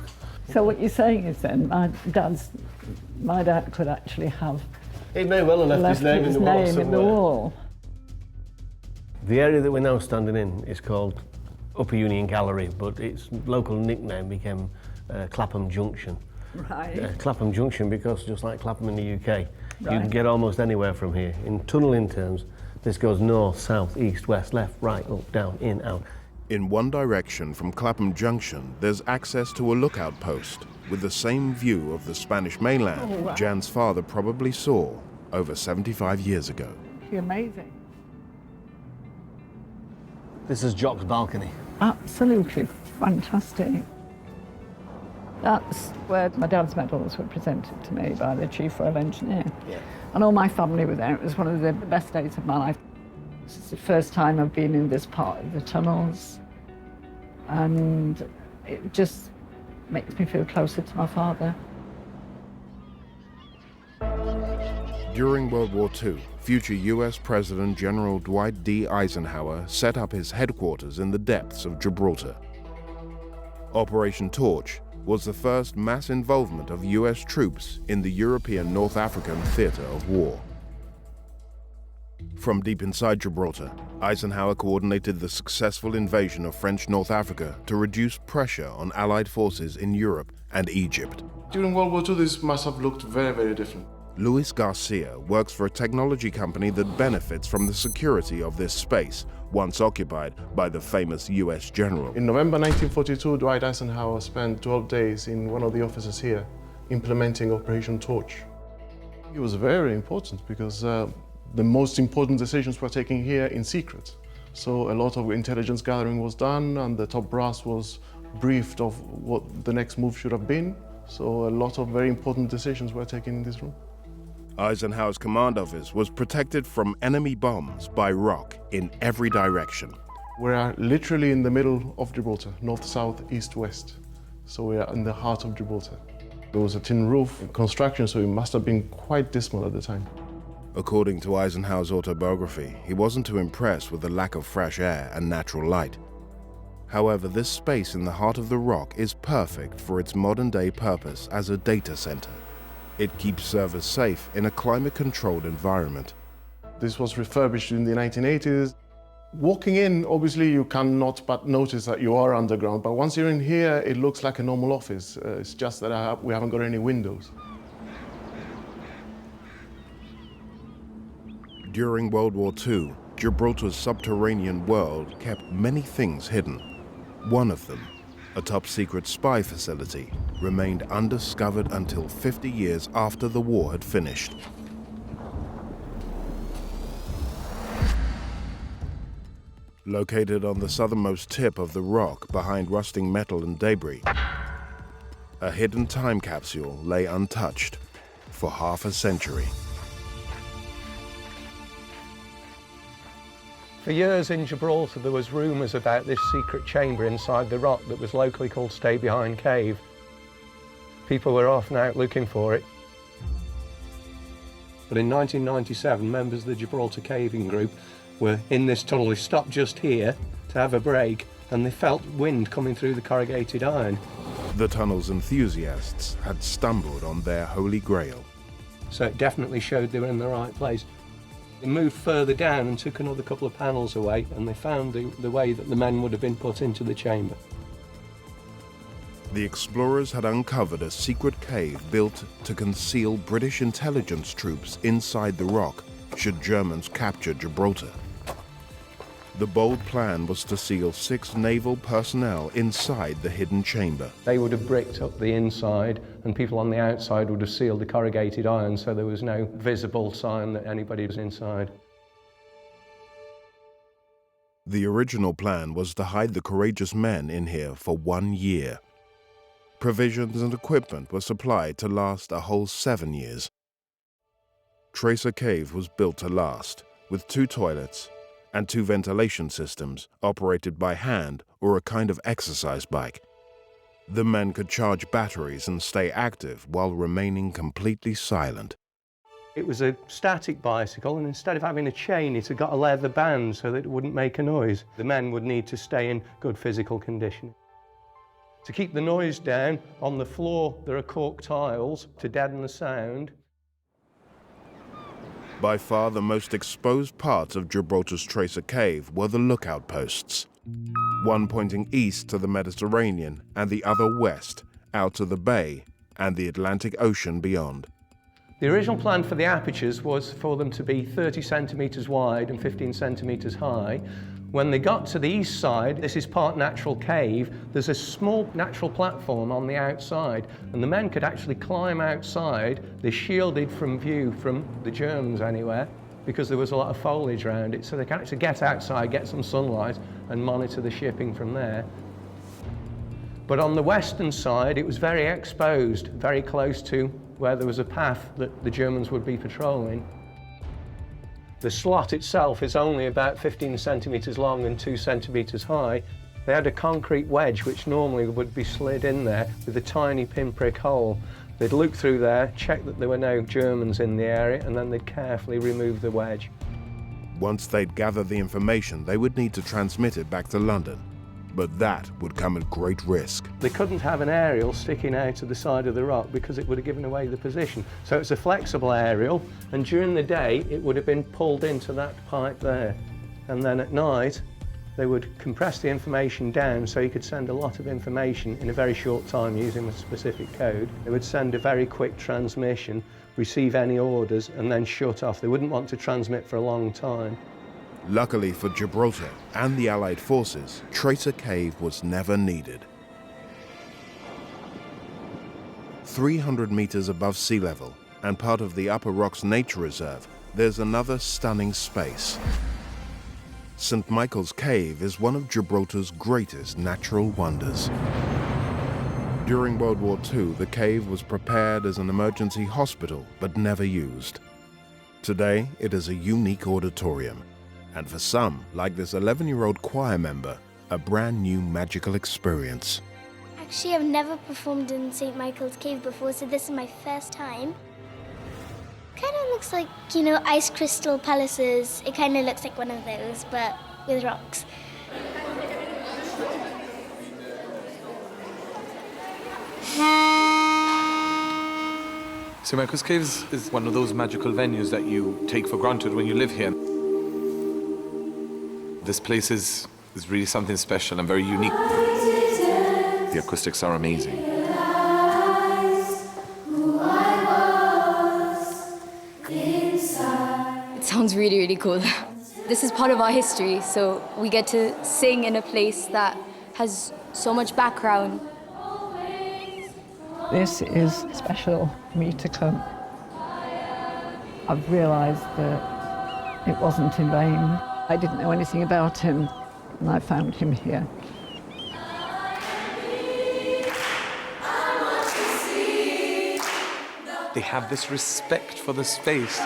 So what you're saying is then my dad could actually have He may well have left his name in the wall somewhere. The area that we're now standing in is called Upper Union Gallery, but its local nickname became Clapham Junction. Right. Clapham Junction because just like Clapham in the UK, You can get almost anywhere from here. In tunnelling terms, this goes north, south, east, west, left, right, up, down, in, out. In one direction from Clapham Junction, there's access to a lookout post with the same view of the Spanish mainland Jan's father probably saw over 75 years ago. Amazing. This is Jock's balcony. Absolutely fantastic. That's where my dad's medals were presented to me by the Chief Royal Engineer. Yeah. And all my family were there. It was one of the best days of my life. This is the first time I've been in this part of the tunnels. And it just makes me feel closer to my father. During World War II, future US President General Dwight D. Eisenhower set up his headquarters in the depths of Gibraltar. Operation Torch was the first mass involvement of US troops in the European North African theater of war. From deep inside Gibraltar, Eisenhower coordinated the successful invasion of French North Africa to reduce pressure on Allied forces in Europe and Egypt. During World War II, this must have looked very, very different. Luis Garcia works for a technology company that benefits from the security of this space, once occupied by the famous US general. In November 1942, Dwight Eisenhower spent 12 days in one of the offices here, implementing Operation Torch. It was very important because the most important decisions were taken here in secret. So a lot of intelligence gathering was done and the top brass was briefed of what the next move should have been. So a lot of very important decisions were taken in this room. Eisenhower's command office was protected from enemy bombs by rock in every direction. We are literally in the middle of Gibraltar, north, south, east, west. So we are in the heart of Gibraltar. There was a tin roof construction, so it must have been quite dismal at the time. According to Eisenhower's autobiography, he wasn't too impressed with the lack of fresh air and natural light. However, this space in the heart of the rock is perfect for its modern-day purpose as a data center. It keeps servers safe in a climate-controlled environment. This was refurbished in the 1980s. Walking in, obviously, you cannot but notice that you are underground, but once you're in here, it looks like a normal office. It's just that we haven't got any windows. During World War II, Gibraltar's subterranean world kept many things hidden. One of them, a top-secret spy facility, remained undiscovered until 50 years after the war had finished. Located on the southernmost tip of the rock behind rusting metal and debris, a hidden time capsule lay untouched for half a century. For years in Gibraltar, there was rumours about this secret chamber inside the rock that was locally called Stay Behind Cave. People were often out looking for it. But in 1997, members of the Gibraltar caving group were in this tunnel. They stopped just here to have a break, and they felt wind coming through the corrugated iron. The tunnel's enthusiasts had stumbled on their holy grail. So it definitely showed they were in the right place. They moved further down and took another couple of panels away, and they found the way that the men would have been put into the chamber. The explorers had uncovered a secret cave built to conceal British intelligence troops inside the rock should Germans capture Gibraltar. The bold plan was to seal 6 naval personnel inside the hidden chamber. They would have bricked up the inside, and people on the outside would have sealed the corrugated iron so there was no visible sign that anybody was inside. The original plan was to hide the courageous men in here for 1 year. Provisions and equipment were supplied to last a whole 7 years. Tracer Cave was built to last, with 2 toilets and 2 ventilation systems operated by hand or a kind of exercise bike. The men could charge batteries and stay active while remaining completely silent. It was a static bicycle, and instead of having a chain, it had got a leather band so that it wouldn't make a noise. The men would need to stay in good physical condition. To keep the noise down, on the floor there are cork tiles to deaden the sound. By far the most exposed parts of Gibraltar's Tracer Cave were the lookout posts, one pointing east to the Mediterranean and the other west, out to the bay and the Atlantic Ocean beyond. The original plan for the apertures was for them to be 30 centimetres wide and 15 centimetres high. When they got to the east side, this is part natural cave, there's a small natural platform on the outside, and the men could actually climb outside. They're shielded from view from the Germans anywhere, because there was a lot of foliage around it, so they can actually get outside, get some sunlight, and monitor the shipping from there. But on the western side, it was very exposed, very close to where there was a path that the Germans would be patrolling. The slot itself is only about 15 centimetres long and 2 centimetres high. They had a concrete wedge which normally would be slid in there with a tiny pinprick hole. They'd look through there, check that there were no Germans in the area, and then they'd carefully remove the wedge. Once they'd gathered the information, they would need to transmit it back to London. But that would come at great risk. They couldn't have an aerial sticking out of the side of the rock because it would have given away the position. So it's a flexible aerial, and during the day it would have been pulled into that pipe there. And then at night they would compress the information down so you could send a lot of information in a very short time using a specific code. They would send a very quick transmission, receive any orders, and then shut off. They wouldn't want to transmit for a long time. Luckily for Gibraltar and the Allied forces, Tracer Cave was never needed. 300 meters above sea level and part of the Upper Rocks Nature Reserve, there's another stunning space. St. Michael's Cave is one of Gibraltar's greatest natural wonders. During World War II, the cave was prepared as an emergency hospital but never used. Today, it is a unique auditorium. And for some, like this 11-year-old choir member, a brand new magical experience. Actually, I've never performed in St. Michael's Cave before, so this is my first time. Kind of looks like, you know, ice crystal palaces. It kind of looks like one of those, but with rocks. St. Michael's Caves is one of those magical venues that you take for granted when you live here. This place is really something special and very unique. The acoustics are amazing. It sounds really, really cool. This is part of our history, so we get to sing in a place that has so much background. This is special for me to come. I've realised that it wasn't in vain. I didn't know anything about him, and I found him here. They have this respect for the space.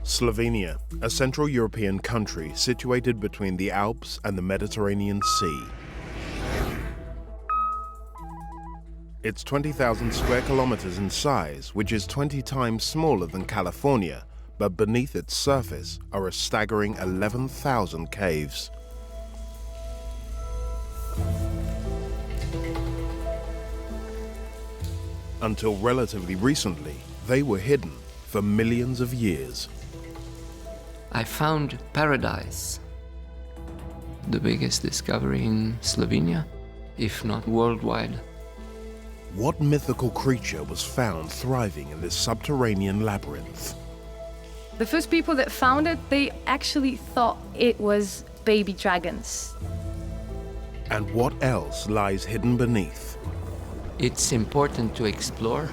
Slovenia, a Central European country situated between the Alps and the Mediterranean Sea. It's 20,000 square kilometers in size, which is 20 times smaller than California, but beneath its surface are a staggering 11,000 caves. Until relatively recently, they were hidden for millions of years. I found paradise, the biggest discovery in Slovenia, if not worldwide. What mythical creature was found thriving in this subterranean labyrinth? The first people that found it, they actually thought it was baby dragons. And what else lies hidden beneath? It's important to explore,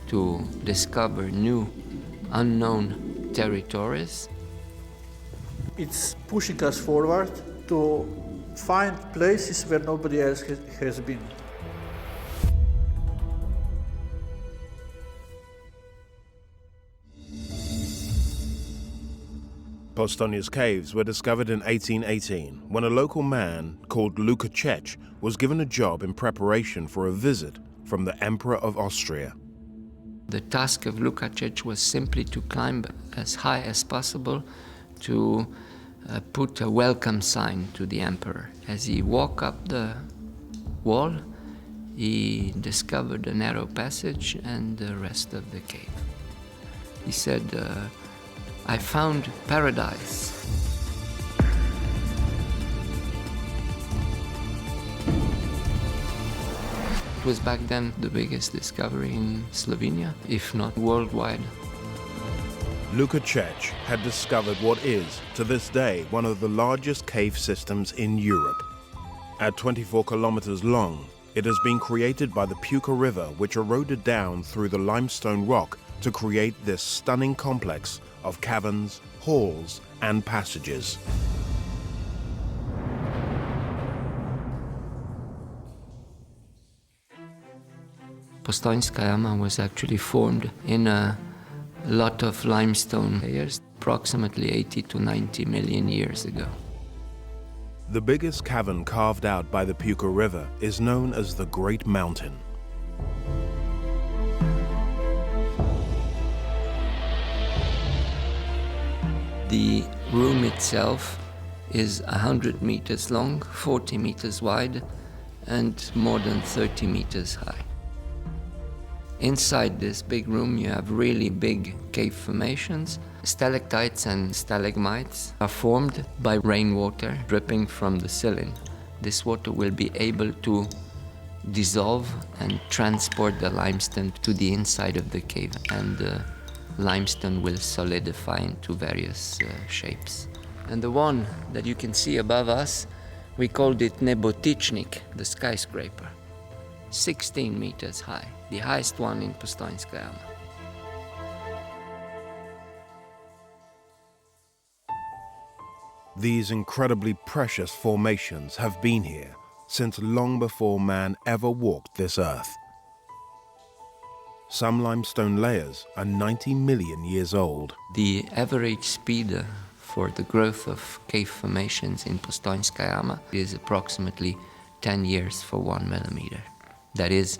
to discover new, unknown territories. It's pushing us forward to find places where nobody else has been. Postojna Caves were discovered in 1818 when a local man called Lukacic was given a job in preparation for a visit from the Emperor of Austria. The task of Lukács was simply to climb as high as possible to put a welcome sign to the emperor. As he walked up the wall, he discovered a narrow passage and the rest of the cave. He said, "I found paradise." It was back then the biggest discovery in Slovenia, if not worldwide. Lukács had discovered what is, to this day, one of the largest cave systems in Europe. At 24 kilometers long, it has been created by the Puka River, which eroded down through the limestone rock to create this stunning complex of caverns, halls, and passages. Postojna Jama was actually formed in a lot of limestone layers, approximately 80 to 90 million years ago. The biggest cavern carved out by the Puka River is known as the Great Mountain. The room itself is 100 meters long, 40 meters wide, and more than 30 meters high. Inside this big room, you have really big cave formations. Stalactites and stalagmites are formed by rainwater dripping from the ceiling. This water will be able to dissolve and transport the limestone to the inside of the cave, and the limestone will solidify into various shapes. And the one that you can see above us, we called it Nebotichnik, the skyscraper. 16 meters high, the highest one in Postojna Jama. These incredibly precious formations have been here since long before man ever walked this earth. Some limestone layers are 90 million years old. The average speed for the growth of cave formations in Postojna Jama is approximately 10 years for 1 millimeter. That is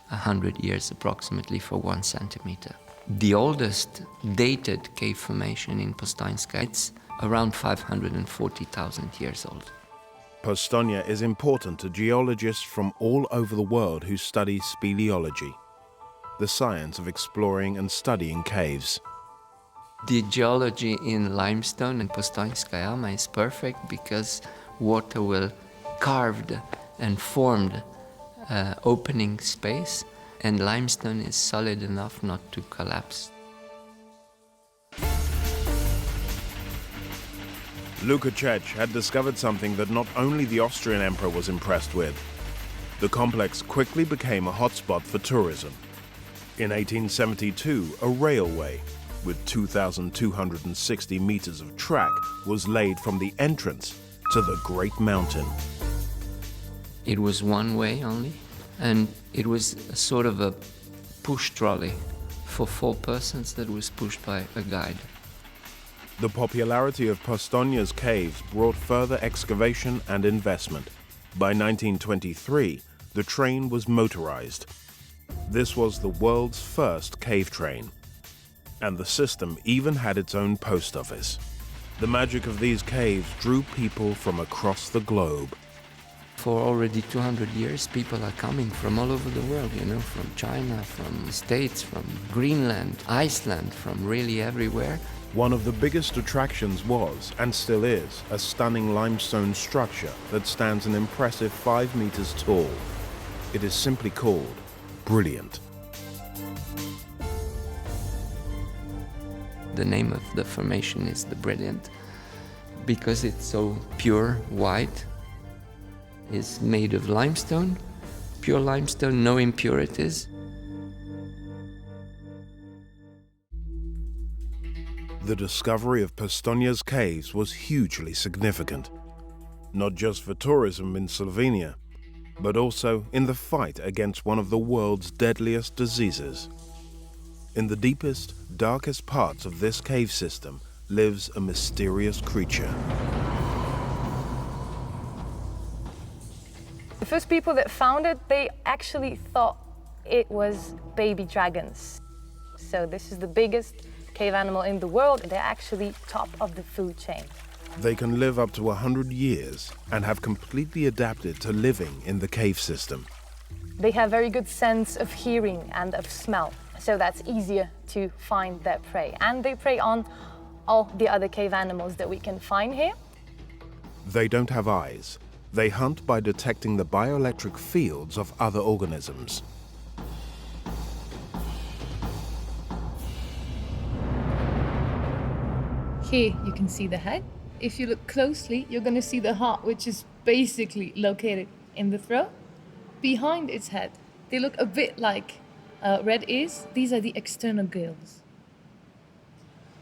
100 years approximately for 1 centimeter. The oldest dated cave formation in Postojna Jama is around 540,000 years old. Postojna is important to geologists from all over the world who study speleology, the science of exploring and studying caves. The geology in limestone and Postojna Jama is perfect because water will carved and formed opening space, and limestone is solid enough not to collapse. Lukács had discovered something that not only the Austrian emperor was impressed with. The complex quickly became a hotspot for tourism. In 1872, a railway with 2,260 meters of track was laid from the entrance to the Great Mountain. It was one way only, and it was a sort of a push trolley for 4 persons that was pushed by a guide. The popularity of Postojna's caves brought further excavation and investment. By 1923, the train was motorized. This was the world's first cave train, and the system even had its own post office. The magic of these caves drew people from across the globe. For already 200 years, people are coming from all over the world, from China, from the States, from Greenland, Iceland, from really everywhere. One of the biggest attractions was, and still is, a stunning limestone structure that stands an impressive 5 meters tall. It is simply called Brilliant. The name of the formation is the Brilliant because it's so pure white. It's made of limestone, pure limestone, no impurities. The discovery of Postojna's caves was hugely significant, not just for tourism in Slovenia, but also in the fight against one of the world's deadliest diseases. In the deepest, darkest parts of this cave system lives a mysterious creature. The first people that found it, they actually thought it was baby dragons. So this is the biggest cave animal in the world. They're actually top of the food chain. They can live up to 100 years and have completely adapted to living in the cave system. They have very good sense of hearing and of smell, so that's easier to find their prey. And they prey on all the other cave animals that we can find here. They don't have eyes. They hunt by detecting the bioelectric fields of other organisms. Here you can see the head. If you look closely, you're going to see the heart, which is basically located in the throat. Behind its head, they look a bit like red ears. These are the external gills.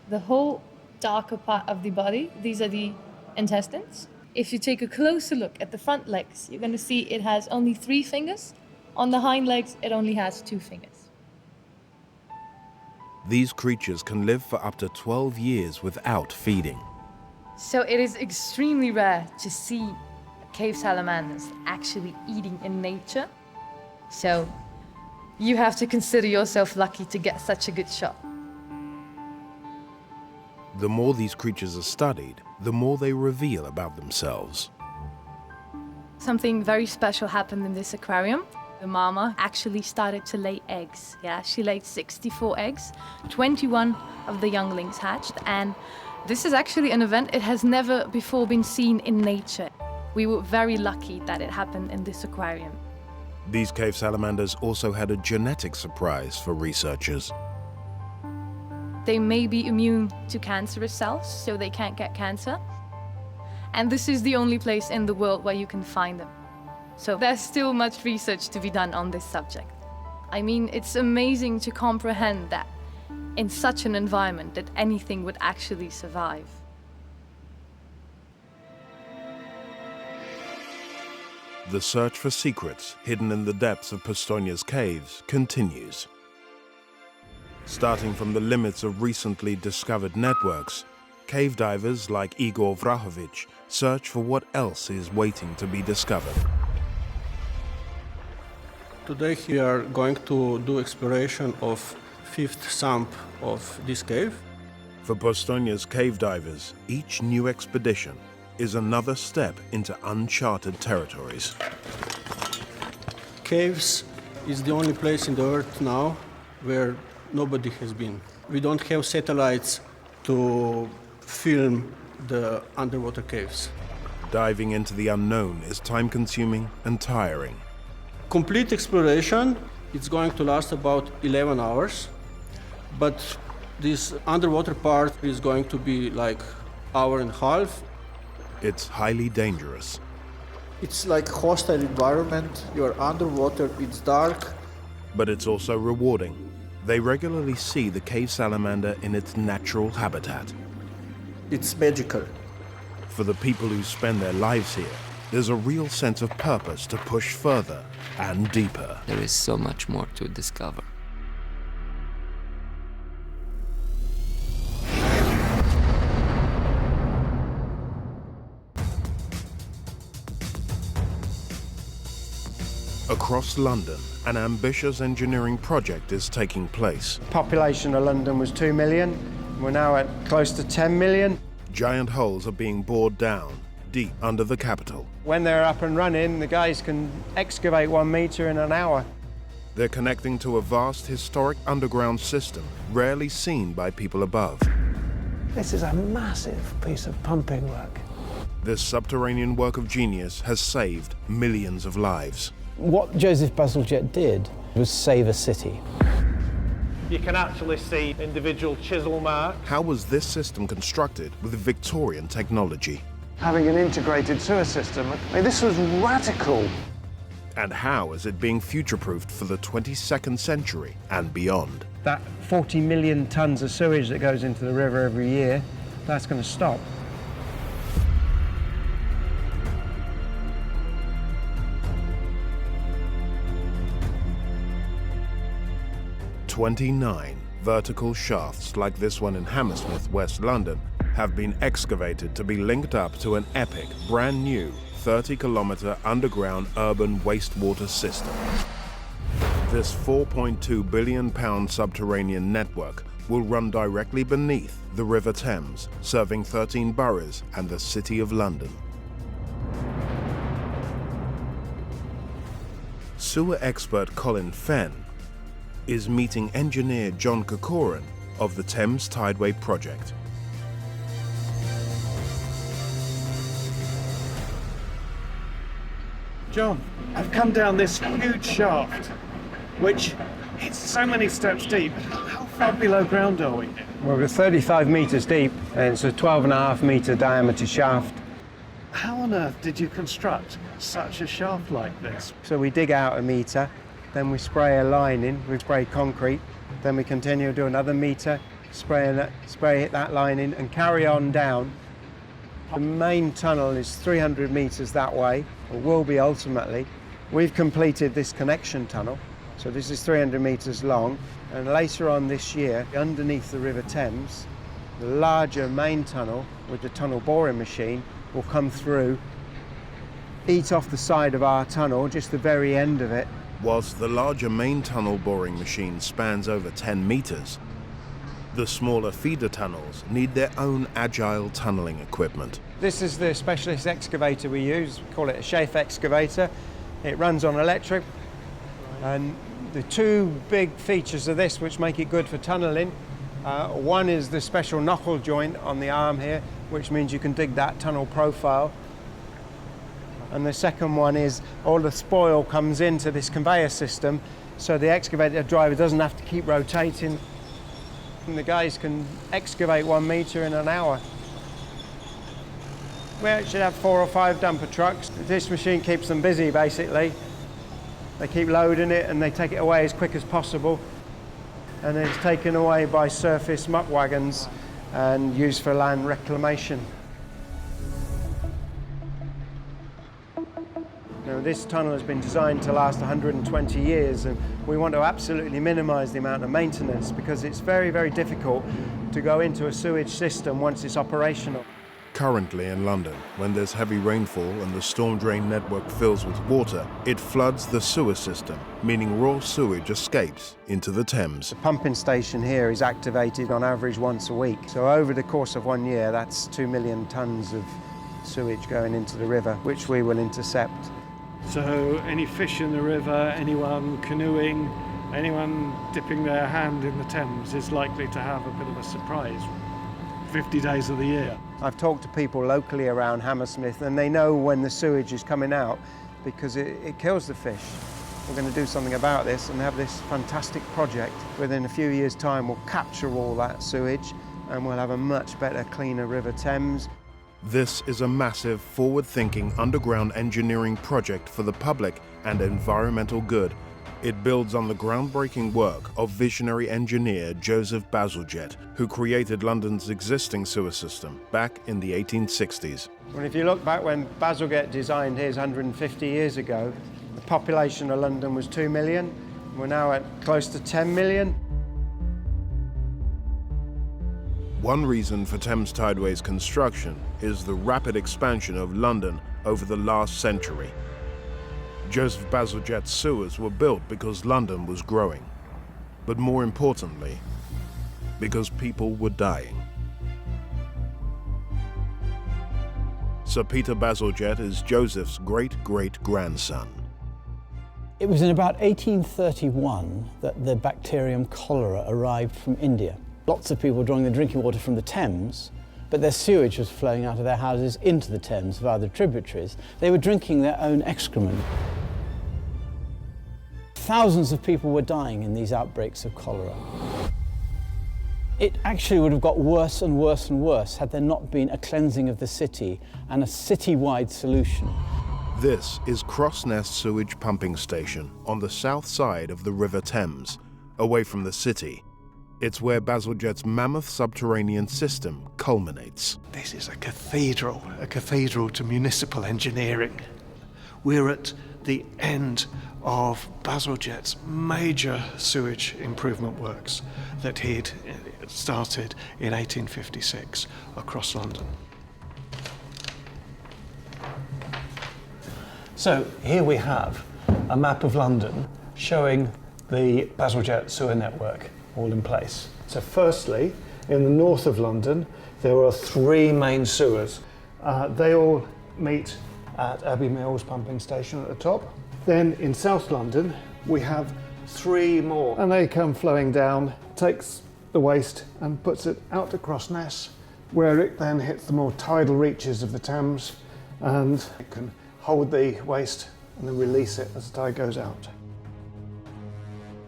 The whole darker part of the body, these are the intestines. If you take a closer look at the front legs, you're going to see it has only 3 fingers. On the hind legs, it only has 2 fingers. These creatures can live for up to 12 years without feeding. So it is extremely rare to see cave salamanders actually eating in nature. So you have to consider yourself lucky to get such a good shot. The more these creatures are studied, the more they reveal about themselves. Something very special happened in this aquarium. The mama actually started to lay eggs. Yeah, she laid 64 eggs. 21 of the younglings hatched, and this is actually an event it has never before been seen in nature. We were very lucky that it happened in this aquarium. These cave salamanders also had a genetic surprise for researchers. They may be immune to cancerous cells, so they can't get cancer. And this is the only place in the world where you can find them. So there's still much research to be done on this subject. I mean, it's amazing to comprehend that in such an environment that anything would actually survive. The search for secrets hidden in the depths of Postojna's caves continues. Starting from the limits of recently discovered networks, cave divers like Igor Vrahovic search for what else is waiting to be discovered. Today we are going to do exploration of 5th sump of this cave. For Postojna's cave divers, each new expedition is another step into uncharted territories. Caves is the only place in the earth now where nobody has been. We don't have satellites to film the underwater caves. Diving into the unknown is time-consuming and tiring. Complete exploration, it's going to last about 11 hours, but this underwater part is going to be like hour and a half. It's highly dangerous. It's like a hostile environment, you're underwater, it's dark. But it's also rewarding. They regularly see the cave salamander in its natural habitat. It's magical. For the people who spend their lives here, there's a real sense of purpose to push further and deeper. There is so much more to discover. Across London, an ambitious engineering project is taking place. Population of London was 2 million. We're now at close to 10 million. Giant holes are being bored down, deep under the capital. When they're up and running, the guys can excavate 1 meter in an hour. They're connecting to a vast historic underground system rarely seen by people above. This is a massive piece of pumping work. This subterranean work of genius has saved millions of lives. What Joseph Bazalgette did was save a city. You can actually see individual chisel marks. How was this system constructed with Victorian technology? Having an integrated sewer system, I mean, this was radical. And how is it being future-proofed for the 22nd century and beyond? That 40 million tons of sewage that goes into the river every year, that's going to stop. "29 vertical shafts like this one in Hammersmith, West London, have been excavated to be linked up to an epic, brand new 30-kilometre underground urban wastewater system. This £4.2 billion subterranean network will run directly beneath the River Thames, serving 13 boroughs and the City of London. Sewer expert Colin Fenn is meeting engineer John Corcoran of the Thames Tideway project. John, I've come down this huge shaft, which is so many steps deep. How far below ground are we? Well, we're 35 metres deep, and it's a 12.5 metre diameter shaft. How on earth did you construct such a shaft like this? So we dig out a metre, then we spray a line in, we spray concrete, then we continue to do another metre, spray that line in, and carry on down. The main tunnel is 300 metres that way, or will be ultimately. We've completed this connection tunnel, so this is 300 metres long, and later on this year, underneath the River Thames, the larger main tunnel with the tunnel boring machine will come through, eat off the side of our tunnel, just the very end of it. Whilst the larger main tunnel boring machine spans over 10 metres, the smaller feeder tunnels need their own agile tunnelling equipment. This is the specialist excavator we use. We call it a chafe excavator. It runs on electric. And the two big features of this which make it good for tunnelling, one is the special knuckle joint on the arm here, which means you can dig that tunnel profile. And the second one is all the spoil comes into this conveyor system, so the excavator driver doesn't have to keep rotating. And the guys can excavate 1 metre in an hour. We actually have 4 or 5 dumper trucks. This machine keeps them busy, basically. They keep loading it and they take it away as quick as possible. And then it's taken away by surface muck wagons and used for land reclamation. Now, this tunnel has been designed to last 120 years, and we want to absolutely minimise the amount of maintenance because it's very, very difficult to go into a sewage system once it's operational. Currently in London, when there's heavy rainfall and the storm drain network fills with water, it floods the sewer system, meaning raw sewage escapes into the Thames. The pumping station here is activated on average once a week. So over the course of 1 year, that's 2 million tonnes of sewage going into the river, which we will intercept. So any fish in the river, anyone canoeing, anyone dipping their hand in the Thames is likely to have a bit of a surprise 50 days of the year. I've talked to people locally around Hammersmith, and they know when the sewage is coming out because it kills the fish. We're going to do something about this and have this fantastic project. Within a few years' time, we'll capture all that sewage and we'll have a much better, cleaner River Thames. This is a massive, forward-thinking underground engineering project for the public and environmental good. It builds on the groundbreaking work of visionary engineer Joseph Bazalgette, who created London's existing sewer system back in the 1860s. Well, if you look back when Bazalgette designed his 150 years ago, the population of London was 2 million. We're now at close to 10 million. One reason for Thames Tideway's construction is the rapid expansion of London over the last century. Joseph Bazalgette's sewers were built because London was growing, but more importantly, because people were dying. Sir Peter Bazalgette is Joseph's great-great-grandson. It was in about 1831 that the bacterium cholera arrived from India. Lots of people were drawing their drinking water from the Thames, but their sewage was flowing out of their houses into the Thames via the tributaries. They were drinking their own excrement. Thousands of people were dying in these outbreaks of cholera. It actually would have got worse and worse and worse had there not been a cleansing of the city and a city-wide solution. This is Crossness Sewage Pumping Station on the south side of the River Thames, away from the city. It's where Bazalgette's mammoth subterranean system culminates. This is a cathedral to municipal engineering. We're at the end of Bazalgette's major sewage improvement works that he'd started in 1856 across London. So here we have a map of London showing the Bazalgette sewer network all in place. So firstly, in the north of London, there are 3 main sewers. They all meet at Abbey Mills pumping station at the top. Then in South London, we have 3 more, and they come flowing down, takes the waste and puts it out to Crossness, where it then hits the more tidal reaches of the Thames, and it can hold the waste and then release it as the tide goes out.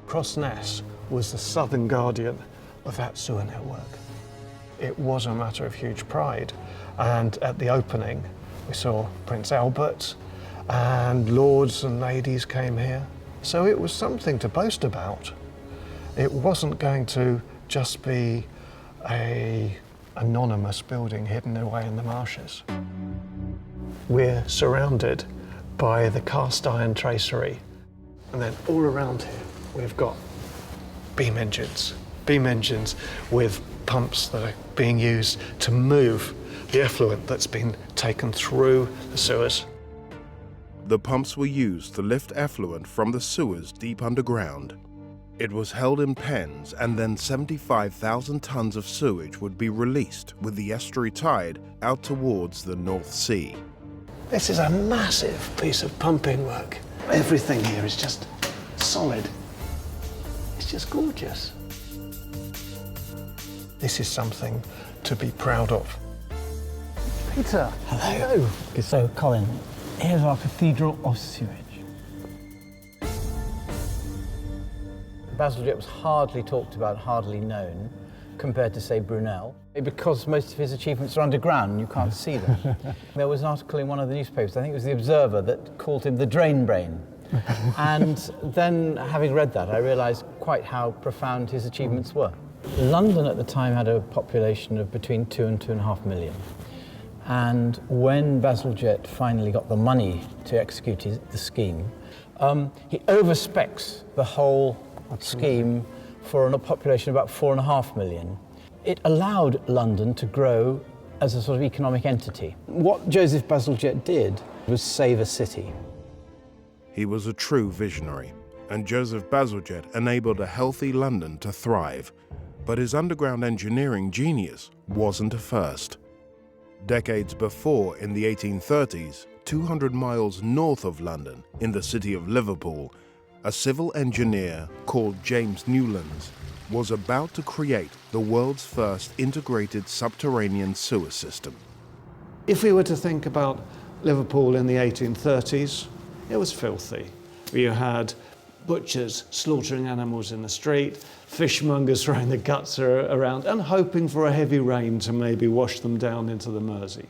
Crossness was the southern guardian of that sewer network. It was a matter of huge pride, and at the opening we saw Prince Albert and lords and ladies came here, so it was something to boast about. It wasn't going to just be an anonymous building hidden away in the marshes. We're surrounded by the cast iron tracery, and then all around here we've got beam engines with pumps that are being used to move the effluent that's been taken through the sewers. The pumps were used to lift effluent from the sewers deep underground. It was held in pens, and then 75,000 tons of sewage would be released with the estuary tide out towards the North Sea. This is a massive piece of pumping work. Everything here is just solid. It's just gorgeous. This is something to be proud of. Peter. Hello. So, Colin, here's our Cathedral of Sewage. Bazalgette was hardly talked about, hardly known, compared to, say, Brunel, because most of his achievements are underground and you can't see them. There was an article in one of the newspapers, I think it was The Observer, that called him the drain brain. And then, having read that, I realised quite how profound his achievements were. London at the time had a population of between 2 and 2.5 million. And when Bazalgette finally got the money to execute the scheme, he overspecs the whole scheme for a population of about 4.5 million. It allowed London to grow as a sort of economic entity. What Joseph Bazalgette did was save a city. He was a true visionary, and Joseph Bazalgette enabled a healthy London to thrive. But his underground engineering genius wasn't a first. Decades before, in the 1830s, 200 miles north of London, in the city of Liverpool, a civil engineer called James Newlands was about to create the world's first integrated subterranean sewer system. If we were to think about Liverpool in the 1830s, it was filthy. You had butchers slaughtering animals in the street, fishmongers throwing the guts around and hoping for a heavy rain to maybe wash them down into the Mersey.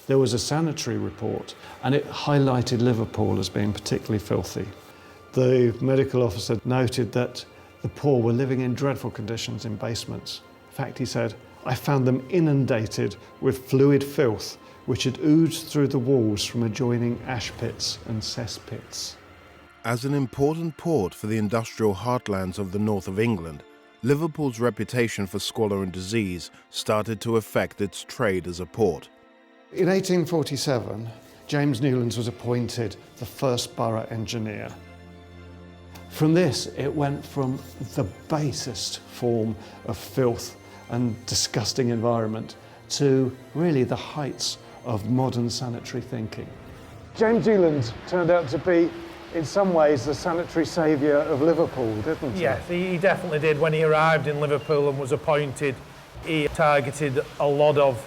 There was a sanitary report and it highlighted Liverpool as being particularly filthy. The medical officer noted that the poor were living in dreadful conditions in basements. In fact, he said, "I found them inundated with fluid filth which had oozed through the walls from adjoining ash pits and cesspits." As an important port for the industrial heartlands of the north of England, Liverpool's reputation for squalor and disease started to affect its trade as a port. In 1847, James Newlands was appointed the first borough engineer. From this, it went from the basest form of filth and disgusting environment to really the heights of modern sanitary thinking. James Newlands turned out to be, in some ways, the sanitary saviour of Liverpool, didn't he? Yes, he definitely did. When he arrived in Liverpool and was appointed, he targeted a lot of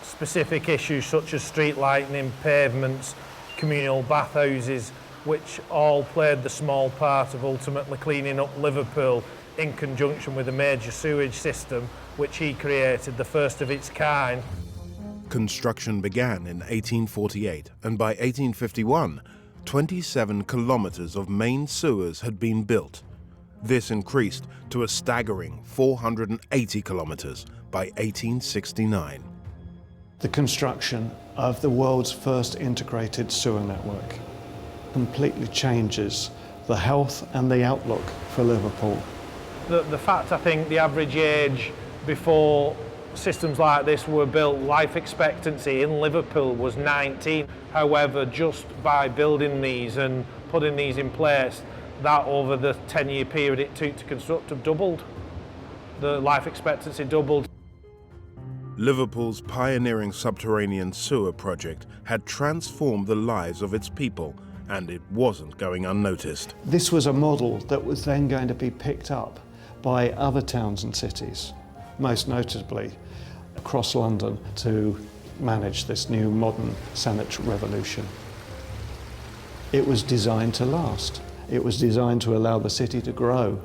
specific issues such as street lighting, pavements, communal bathhouses, which all played the small part of ultimately cleaning up Liverpool in conjunction with a major sewage system, which he created, the first of its kind. Construction began in 1848, and by 1851, 27 kilometers of main sewers had been built. This increased to a staggering 480 kilometers by 1869. The construction of the world's first integrated sewer network completely changes the health and the outlook for Liverpool. The fact, I think, the average age before systems like this were built, life expectancy in Liverpool was 19. However, just by building these and putting these in place, that over the 10-year period it took to construct have doubled. The life expectancy doubled. Liverpool's pioneering subterranean sewer project had transformed the lives of its people, and it wasn't going unnoticed. This was a model that was then going to be picked up by other towns and cities, most notably across London, to manage this new modern sanitary revolution. It was designed to last. It was designed to allow the city to grow.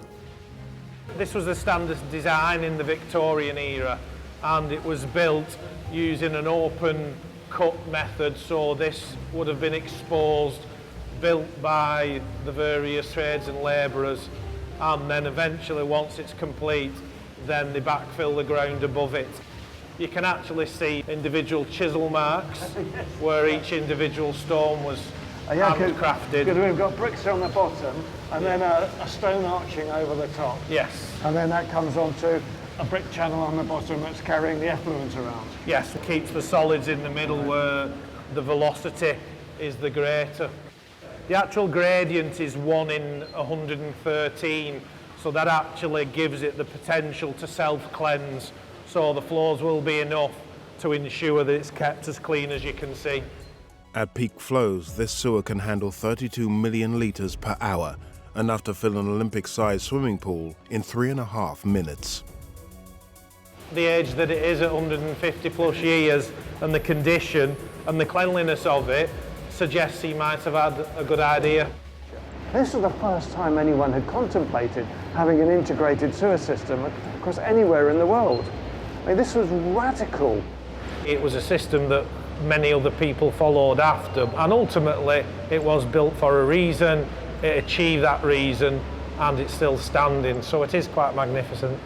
This was the standard design in the Victorian era, and it was built using an open cut method, so this would have been exposed, built by the various trades and labourers, and then eventually, once it's complete, then they backfill the ground above it. You can actually see individual chisel marks where each individual stone was handcrafted. Because we've got bricks on the bottom and then a stone arching over the top. Yes. And then that comes onto a brick channel on the bottom that's carrying the effluent around. Yes, it keeps the solids in the middle where the velocity is the greater. The actual gradient is 1 in 113, so that actually gives it the potential to self-cleanse, so the floors will be enough to ensure that it's kept as clean as you can see. At peak flows, this sewer can handle 32 million litres per hour, enough to fill an Olympic-sized swimming pool in 3.5 minutes. The age that it is at 150 plus years, and the condition and the cleanliness of it suggests he might have had a good idea. This was the first time anyone had contemplated having an integrated sewer system across anywhere in the world. I mean, this was radical. It was a system that many other people followed after, and ultimately it was built for a reason, it achieved that reason, and it's still standing, so it is quite magnificent.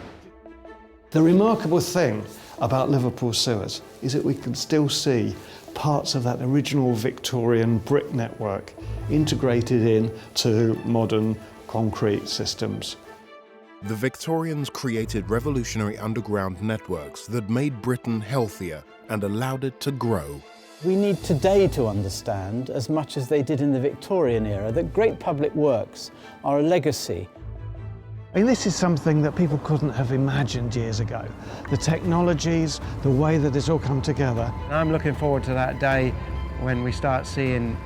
The remarkable thing about Liverpool sewers is that we can still see parts of that original Victorian brick network integrated into modern concrete systems. The Victorians created revolutionary underground networks that made Britain healthier and allowed it to grow. We need today to understand, as much as they did in the Victorian era, that great public works are a legacy. I mean, this is something that people couldn't have imagined years ago. The technologies, the way that it's all come together. I'm looking forward to that day when we start seeing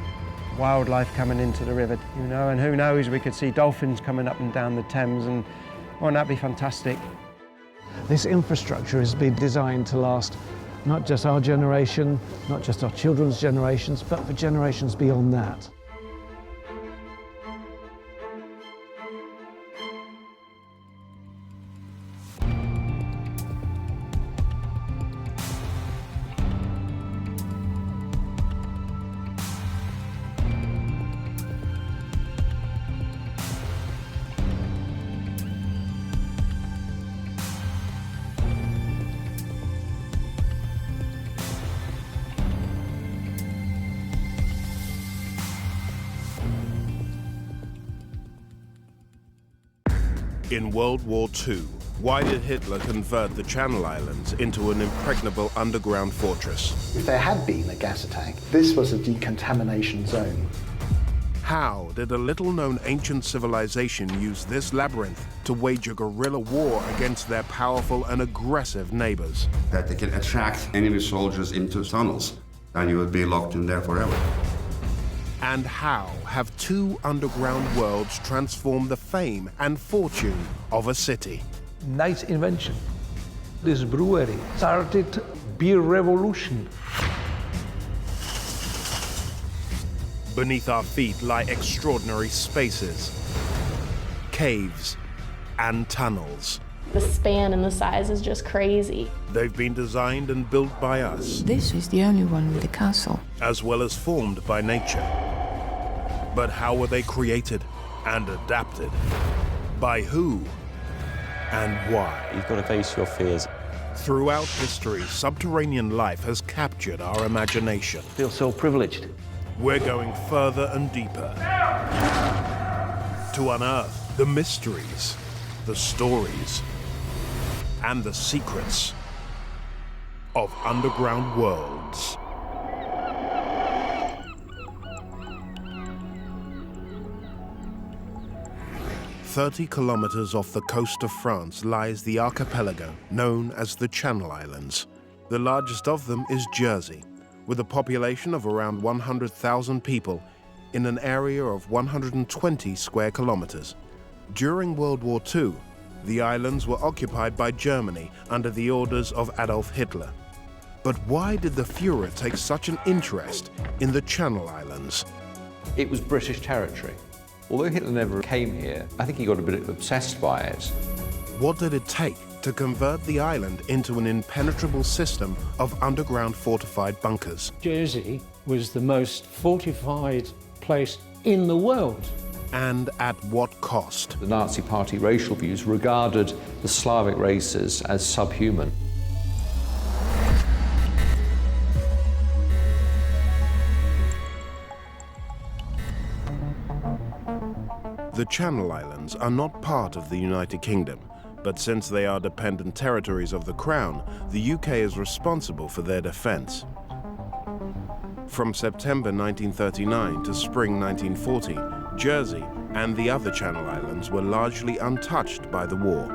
wildlife coming into the river, you know, and who knows, we could see dolphins coming up and down the Thames, and won't that be fantastic? This infrastructure has been designed to last not just our generation, not just our children's generations, but for generations beyond that. In World War II, why did Hitler convert the Channel Islands into an impregnable underground fortress? If there had been a gas attack, this was a decontamination zone. How did a little-known ancient civilization use this labyrinth to wage a guerrilla war against their powerful and aggressive neighbors? That they can attract enemy soldiers into tunnels, and you would be locked in there forever. And how have two underground worlds transformed the fame and fortune of a city? Nice invention. This brewery started beer revolution. Beneath our feet lie extraordinary spaces, caves, and tunnels. The span and the size is just crazy. They've been designed and built by us. This is the only one with a castle. As well as formed by nature. But how were they created and adapted? By who and why? You've got to face your fears. Throughout history, subterranean life has captured our imagination. I feel so privileged. We're going further and deeper to unearth the mysteries, the stories, and the secrets of underground worlds. 30 kilometers off the coast of France lies the archipelago known as the Channel Islands. The largest of them is Jersey, with a population of around 100,000 people in an area of 120 square kilometers. During World War II, the islands were occupied by Germany under the orders of Adolf Hitler. But why did the Führer take such an interest in the Channel Islands? It was British territory. Although Hitler never came here, I think he got a bit obsessed by it. What did it take to convert the island into an impenetrable system of underground fortified bunkers? Jersey was the most fortified place in the world. And at what cost? The Nazi Party racial views regarded the Slavic races as subhuman. The Channel Islands are not part of the United Kingdom, but since they are dependent territories of the Crown, the UK is responsible for their defence. From September 1939 to spring 1940, Jersey and the other Channel Islands were largely untouched by the war.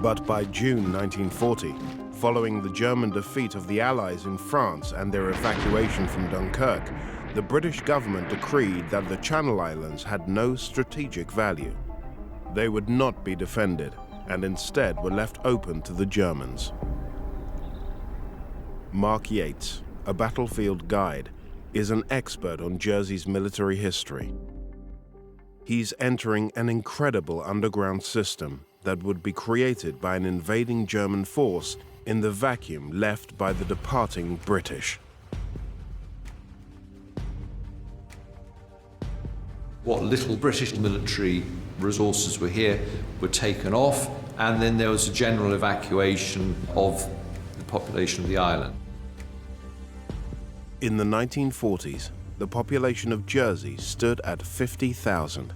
But by June 1940, following the German defeat of the Allies in France and their evacuation from Dunkirk, the British government decreed that the Channel Islands had no strategic value. They would not be defended and instead were left open to the Germans. Mark Yates, a battlefield guide, is an expert on Jersey's military history. He's entering an incredible underground system that would be created by an invading German force in the vacuum left by the departing British. What little British military resources were here were taken off, and then there was a general evacuation of the population of the island. In the 1940s, the population of Jersey stood at 50,000.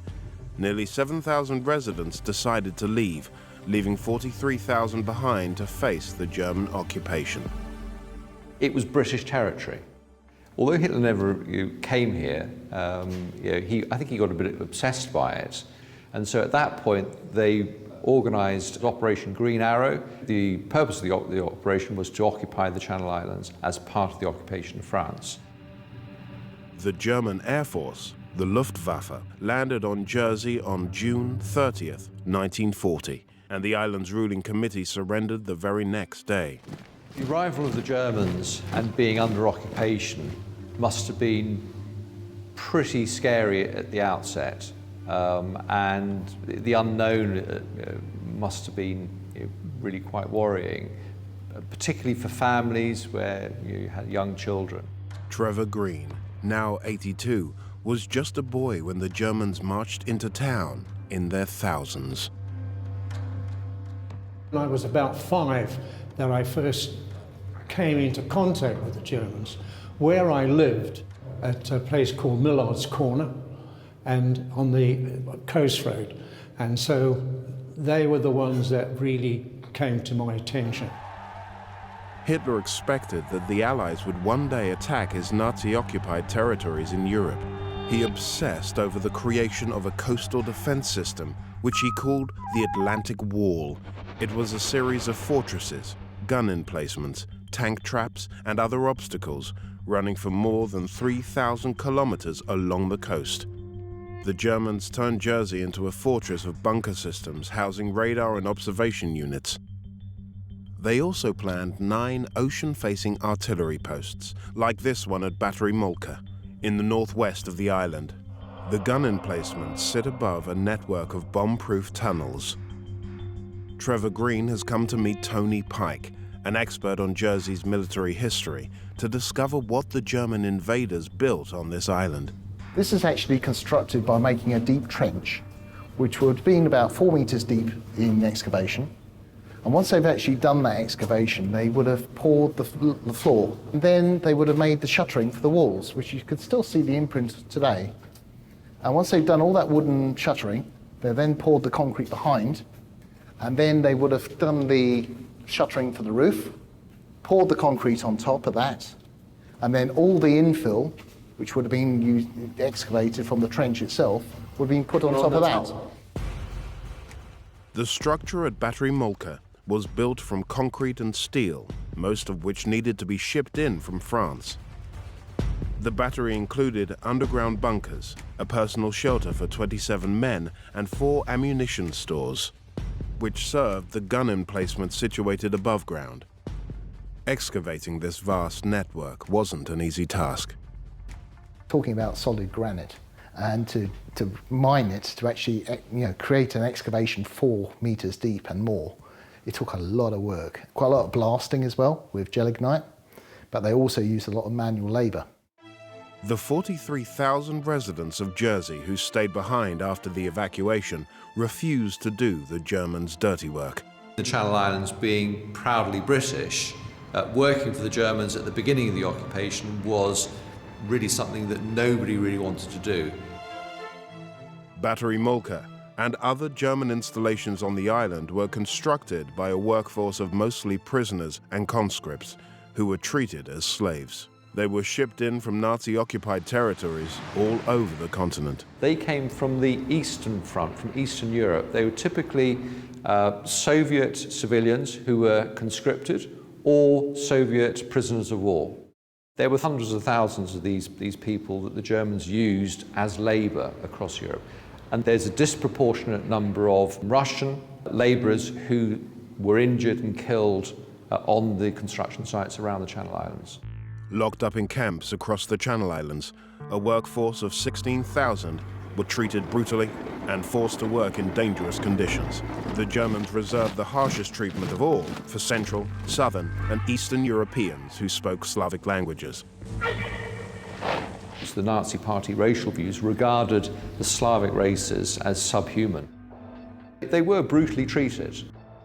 Nearly 7,000 residents decided to leave, leaving 43,000 behind to face the German occupation. It was British territory. Although Hitler never came here, I think he got a bit obsessed by it. And so at that point, they organised Operation Green Arrow. The purpose of the operation was to occupy the Channel Islands as part of the occupation of France. The German Air Force, the Luftwaffe, landed on Jersey on June 30th, 1940, and the island's ruling committee surrendered the very next day. The arrival of the Germans and being under occupation must have been pretty scary at the outset, and the unknown must have been really quite worrying, particularly for families where you had young children. Trevor Green, now 82, was just a boy when the Germans marched into town in their thousands. I was about 5 that I first came into contact with the Germans, where I lived at a place called Millard's Corner and on the coast road. And so they were the ones that really came to my attention. Hitler expected that the Allies would one day attack his Nazi-occupied territories in Europe. He obsessed over the creation of a coastal defense system, which he called the Atlantic Wall. It was a series of fortresses, gun emplacements, tank traps, and other obstacles running for more than 3,000 kilometers along the coast. The Germans turned Jersey into a fortress of bunker systems housing radar and observation units. They also planned 9 ocean-facing artillery posts, like this one at Battery Molka, in the northwest of the island. The gun emplacements sit above a network of bomb-proof tunnels. Trevor Green has come to meet Tony Pike, an expert on Jersey's military history, to discover what the German invaders built on this island. This is actually constructed by making a deep trench, which would have been about 4 meters deep in excavation. And once they've actually done that excavation, they would have poured the floor. And then they would have made the shuttering for the walls, which you could still see the imprint today. And once they've done all that wooden shuttering, they then poured the concrete behind, and then they would have done the shuttering for the roof, poured the concrete on top of that, and then all the infill, which would have been excavated from the trench itself, would have been put on top of that. The structure at Battery Molka was built from concrete and steel, most of which needed to be shipped in from France. The battery included underground bunkers, a personal shelter for 27 men, and 4 ammunition stores, which served the gun emplacements situated above ground. Excavating this vast network wasn't an easy task. Talking about solid granite, and to mine it, to actually create an excavation 4 meters deep and more, it took a lot of work. Quite a lot of blasting as well with gelignite, but they also used a lot of manual labour. The 43,000 residents of Jersey who stayed behind after the evacuation refused to do the Germans' dirty work. The Channel Islands, being proudly British, working for the Germans at the beginning of the occupation was really something that nobody really wanted to do. Battery Molka and other German installations on the island were constructed by a workforce of mostly prisoners and conscripts who were treated as slaves. They were shipped in from Nazi-occupied territories all over the continent. They came from the Eastern Front, from Eastern Europe. They were typically Soviet civilians who were conscripted or Soviet prisoners of war. There were hundreds of thousands of these people that the Germans used as labour across Europe. And there's a disproportionate number of Russian labourers who were injured and killed on the construction sites around the Channel Islands. Locked up in camps across the Channel Islands, a workforce of 16,000 were treated brutally and forced to work in dangerous conditions. The Germans reserved the harshest treatment of all for Central, Southern and Eastern Europeans who spoke Slavic languages. The Nazi Party racial views regarded the Slavic races as subhuman. They were brutally treated.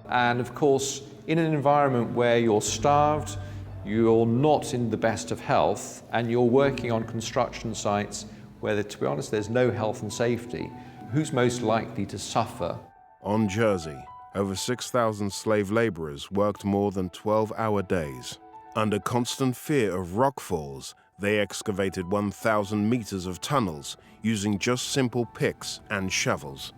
And of course, in an environment where you're starved, you're not in the best of health, and you're working on construction sites where, to be honest, there's no health and safety, who's most likely to suffer? On Jersey, over 6,000 slave labourers worked more than 12-hour days. Under constant fear of rock falls, they excavated 1,000 meters of tunnels using just simple picks and shovels.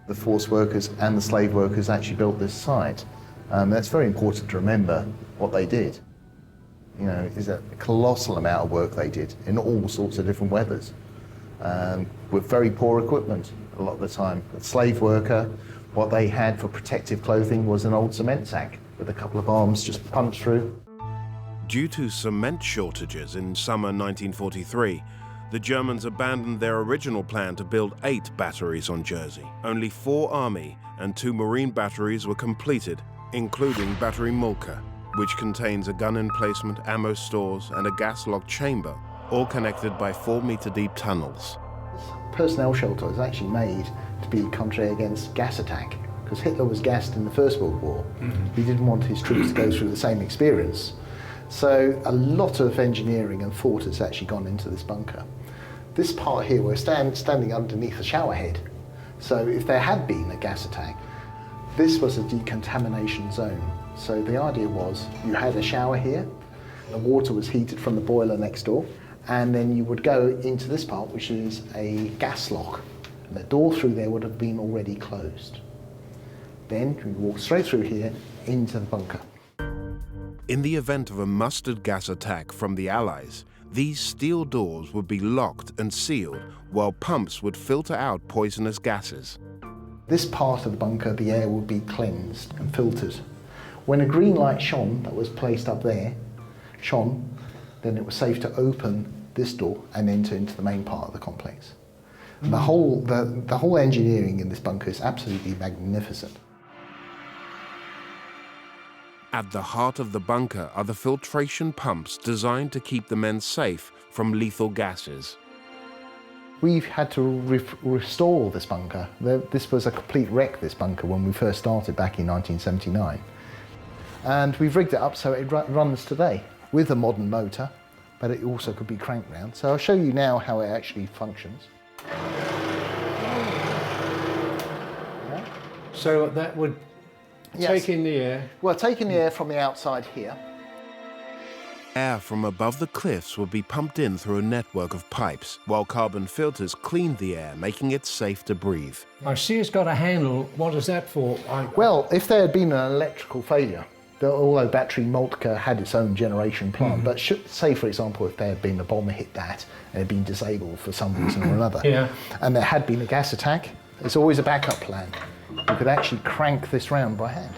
The forced workers and the slave workers actually built this site. That's very important to remember what they did. You know, it's a colossal amount of work they did in all sorts of different weathers, with very poor equipment a lot of the time. The slave worker, what they had for protective clothing was an old cement sack with a couple of arms just punched through. Due to cement shortages in summer 1943, the Germans abandoned their original plan to build 8 batteries on Jersey. Only 4 Army and 2 Marine batteries were completed, including Battery Molka, which contains a gun emplacement, ammo stores, and a gas-locked chamber, all connected by 4-meter-deep tunnels. Personnel shelter was actually made to be contrary against gas attack, because Hitler was gassed in the First World War. He didn't want his troops to go through the same experience. So a lot of engineering and thought has actually gone into this bunker. This part here, we're standing underneath a shower head. So if there had been a gas attack, this was a decontamination zone. So the idea was you had a shower here, the water was heated from the boiler next door, and then you would go into this part, which is a gas lock. And the door through there would have been already closed. Then you walk straight through here into the bunker. In the event of a mustard gas attack from the Allies, these steel doors would be locked and sealed while pumps would filter out poisonous gases. This part of the bunker, the air would be cleansed and filtered. When a green light shone, that was placed up there, then it was safe to open this door and enter into the main part of the complex. And the whole engineering in this bunker is absolutely magnificent. At the heart of the bunker are the filtration pumps designed to keep the men safe from lethal gases. We've had to restore this bunker. This was a complete wreck, this bunker, when we first started back in 1979. And we've rigged it up so it runs today with a modern motor, but it also could be cranked round. So I'll show you now how it actually functions. So that would take in the air? Well, taking the air from the outside here. Air from above the cliffs would be pumped in through a network of pipes, while carbon filters cleaned the air, making it safe to breathe. I see it's got a handle. What is that for? Well, if there had been an electrical failure, although Battery Moltke had its own generation plant, but say, for example, if there had been a bomb hit that and had been disabled for some reason or another, and there had been a gas attack, there's always a backup plan. You could actually crank this round by hand.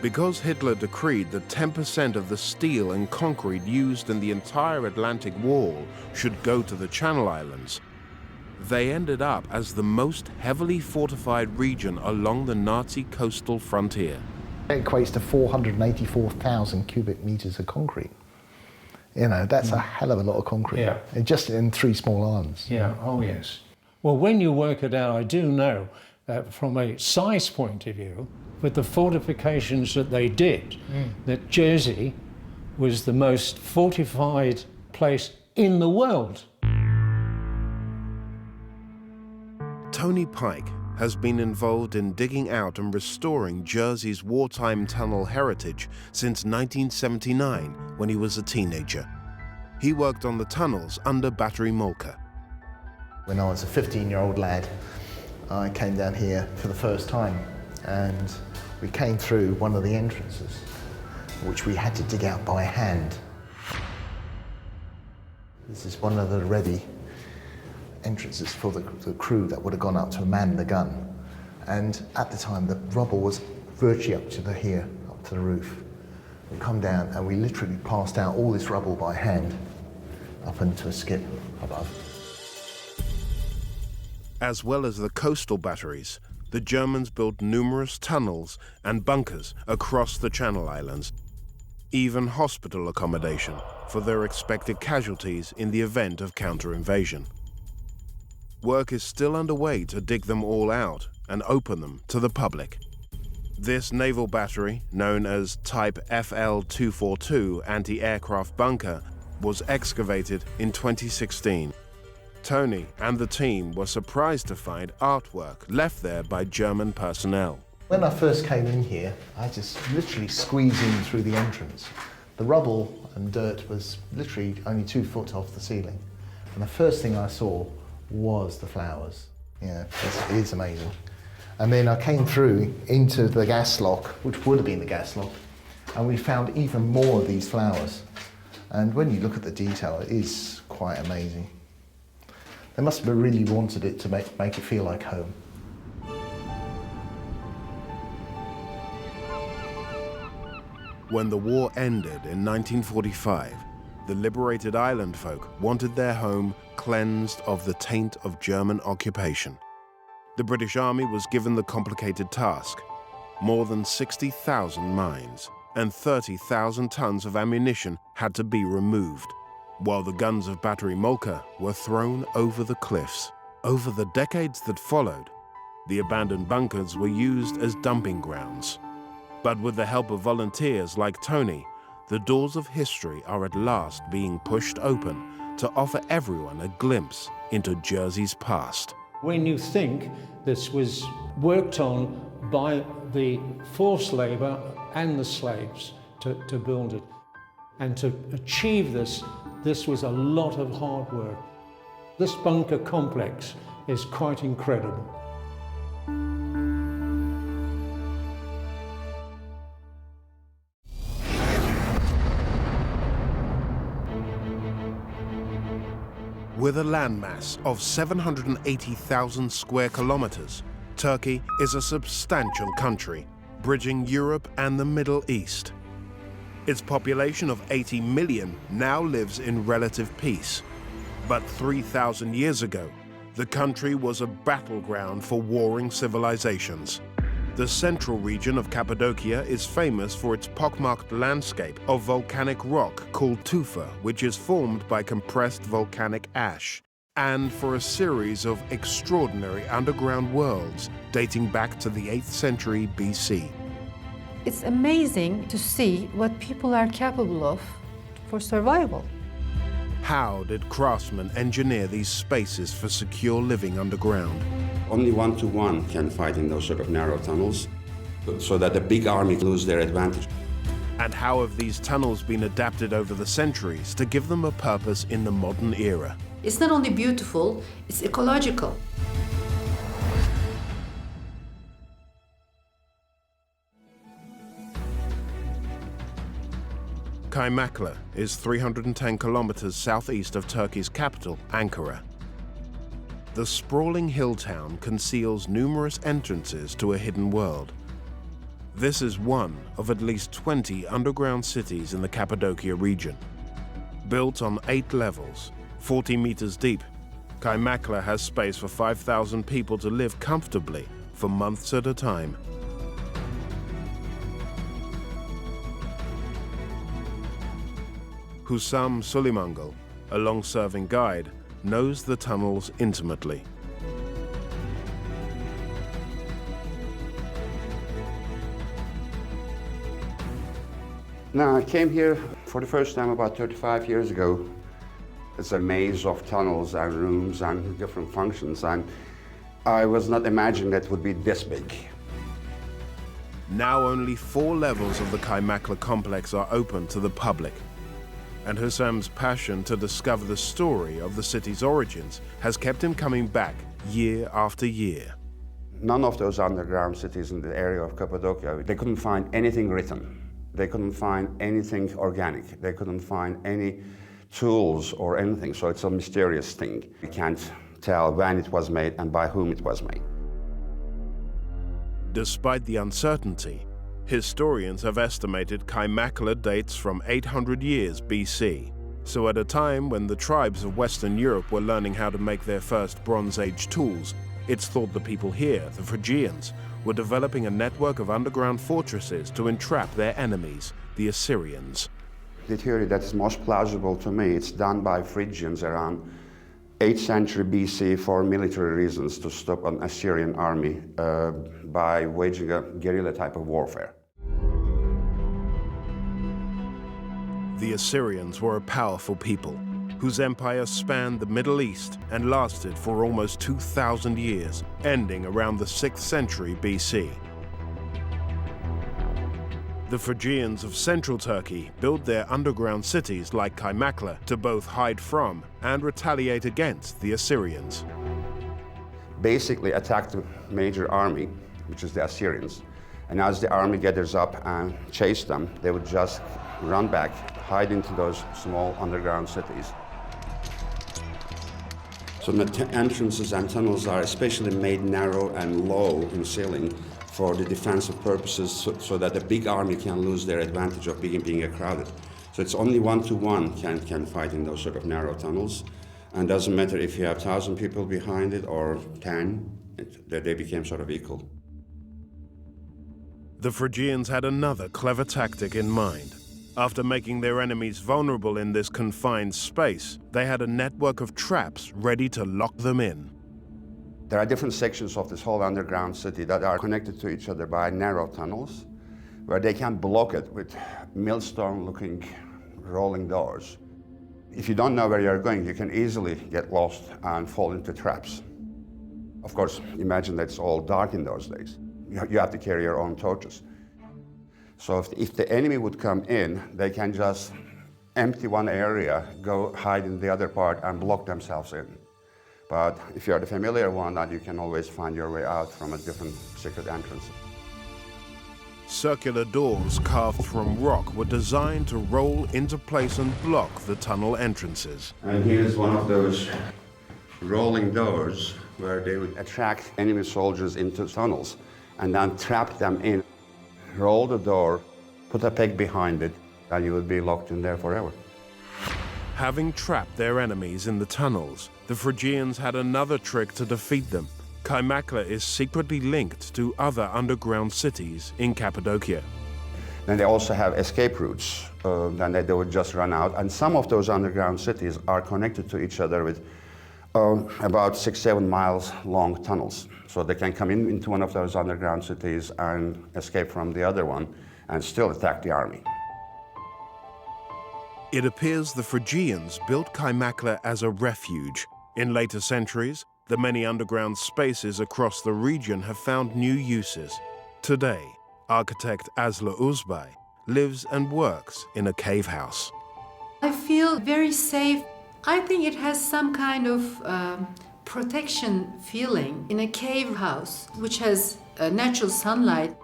Because Hitler decreed that 10% of the steel and concrete used in the entire Atlantic Wall should go to the Channel Islands, they ended up as the most heavily fortified region along the Nazi coastal frontier. It equates to 484,000 cubic meters of concrete. You know, that's a hell of a lot of concrete. Yeah. Just in 3 small islands. Yeah, oh yes. Well, when you work it out, I do know that from a size point of view, with the fortifications that they did, that Jersey was the most fortified place in the world. Tony Pike has been involved in digging out and restoring Jersey's wartime tunnel heritage since 1979, when he was a teenager. He worked on the tunnels under Battery Moltke. When I was a 15-year-old lad, I came down here for the first time, and we came through one of the entrances, which we had to dig out by hand. This is one of the ready entrances for the crew that would have gone up to man the gun. And at the time, the rubble was virtually up to the roof. We come down and we literally passed out all this rubble by hand up into a skip above. As well as the coastal batteries, the Germans built numerous tunnels and bunkers across the Channel Islands, even hospital accommodation for their expected casualties in the event of counter-invasion. Work is still underway to dig them all out and open them to the public. This naval battery, known as Type FL-242 anti-aircraft bunker, was excavated in 2016. Tony and the team were surprised to find artwork left there by German personnel. When I first came in here, I just literally squeezed in through the entrance. The rubble and dirt was literally only 2 foot off the ceiling. And the first thing I saw was the flowers. Yeah, it is amazing. And then I came through into the gas lock, which would have been the gas lock, and we found even more of these flowers. And when you look at the detail, it is quite amazing. They must have really wanted it to make it feel like home. When the war ended in 1945, the liberated island folk wanted their home cleansed of the taint of German occupation. The British Army was given the complicated task. More than 60,000 mines and 30,000 tons of ammunition had to be removed, while the guns of Battery Moltke were thrown over the cliffs. Over the decades that followed, the abandoned bunkers were used as dumping grounds. But with the help of volunteers like Tony, the doors of history are at last being pushed open to offer everyone a glimpse into Jersey's past. When you think this was worked on by the forced labour and the slaves to build it, and to achieve this was a lot of hard work. This bunker complex is quite incredible. With a landmass of 780,000 square kilometers, Turkey is a substantial country, bridging Europe and the Middle East. Its population of 80 million now lives in relative peace. But 3,000 years ago, the country was a battleground for warring civilizations. The central region of Cappadocia is famous for its pockmarked landscape of volcanic rock called tufa, which is formed by compressed volcanic ash, and for a series of extraordinary underground worlds dating back to the 8th century BC. It's amazing to see what people are capable of for survival. How did craftsmen engineer these spaces for secure living underground? Only 1-to-1 can fight in those sort of narrow tunnels, so that the big army lose their advantage. And how have these tunnels been adapted over the centuries to give them a purpose in the modern era? It's not only beautiful, it's ecological. Kaymakla is 310 kilometers southeast of Turkey's capital, Ankara. The sprawling hill town conceals numerous entrances to a hidden world. This is one of at least 20 underground cities in the Cappadocia region. Built on 8 levels, 40 meters deep, Kaymakla has space for 5,000 people to live comfortably for months at a time. Husam Sulimangal, a long-serving guide, knows the tunnels intimately. Now, I came here for the first time about 35 years ago. It's a maze of tunnels and rooms and different functions, and I was not imagining that it would be this big. Now only 4 levels of the Kaymakla complex are open to the public. And Husam's passion to discover the story of the city's origins has kept him coming back year after year. None of those underground cities in the area of Cappadocia, they couldn't find anything written. They couldn't find anything organic. They couldn't find any tools or anything, so it's a mysterious thing. We can't tell when it was made and by whom it was made. Despite the uncertainty, historians have estimated Kaymakla dates from 800 years BC. So at a time when the tribes of Western Europe were learning how to make their first Bronze Age tools, it's thought the people here, the Phrygians, were developing a network of underground fortresses to entrap their enemies, the Assyrians. The theory that is most plausible to me, it's done by Phrygians around 8th century BC for military reasons, to stop an Assyrian army by waging a guerrilla type of warfare. The Assyrians were a powerful people whose empire spanned the Middle East and lasted for almost 2,000 years, ending around the 6th century BC. The Phrygians of central Turkey built their underground cities like Kaymakla to both hide from and retaliate against the Assyrians. Basically attacked the major army, which is the Assyrians, and as the army gathers up and chase them, they would just run back, hide into those small underground cities. So the entrances and tunnels are especially made narrow and low in ceiling for the defensive purposes, so that a big army can lose their advantage of being crowded. So it's only 1-to-1 can fight in those sort of narrow tunnels. And doesn't matter if you have 1,000 people behind it or 10, they became sort of equal. The Phrygians had another clever tactic in mind. After making their enemies vulnerable in this confined space, they had a network of traps ready to lock them in. There are different sections of this whole underground city that are connected to each other by narrow tunnels, where they can block it with millstone-looking rolling doors. If you don't know where you're going, you can easily get lost and fall into traps. Of course, imagine that it's all dark in those days. You have to carry your own torches. So if the enemy would come in, they can just empty one area, go hide in the other part, and block themselves in. But if you're the familiar one, then you can always find your way out from a different secret entrance. Circular doors carved from rock were designed to roll into place and block the tunnel entrances. And here's one of those rolling doors where they would attract enemy soldiers into tunnels and then trap them in. Roll the door, put a peg behind it, and you would be locked in there forever. Having trapped their enemies in the tunnels, the Phrygians had another trick to defeat them. Kaymakla is secretly linked to other underground cities in Cappadocia. Then they also have escape routes, then they would just run out. And some of those underground cities are connected to each other with about 6-7 miles long tunnels. So they can come into one of those underground cities and escape from the other one and still attack the army. It appears the Phrygians built Kaymakla as a refuge. In later centuries, the many underground spaces across the region have found new uses. Today, architect Asla Uzbay lives and works in a cave house. I feel very safe. I think it has some kind of protection feeling in a cave house, which has a natural sunlight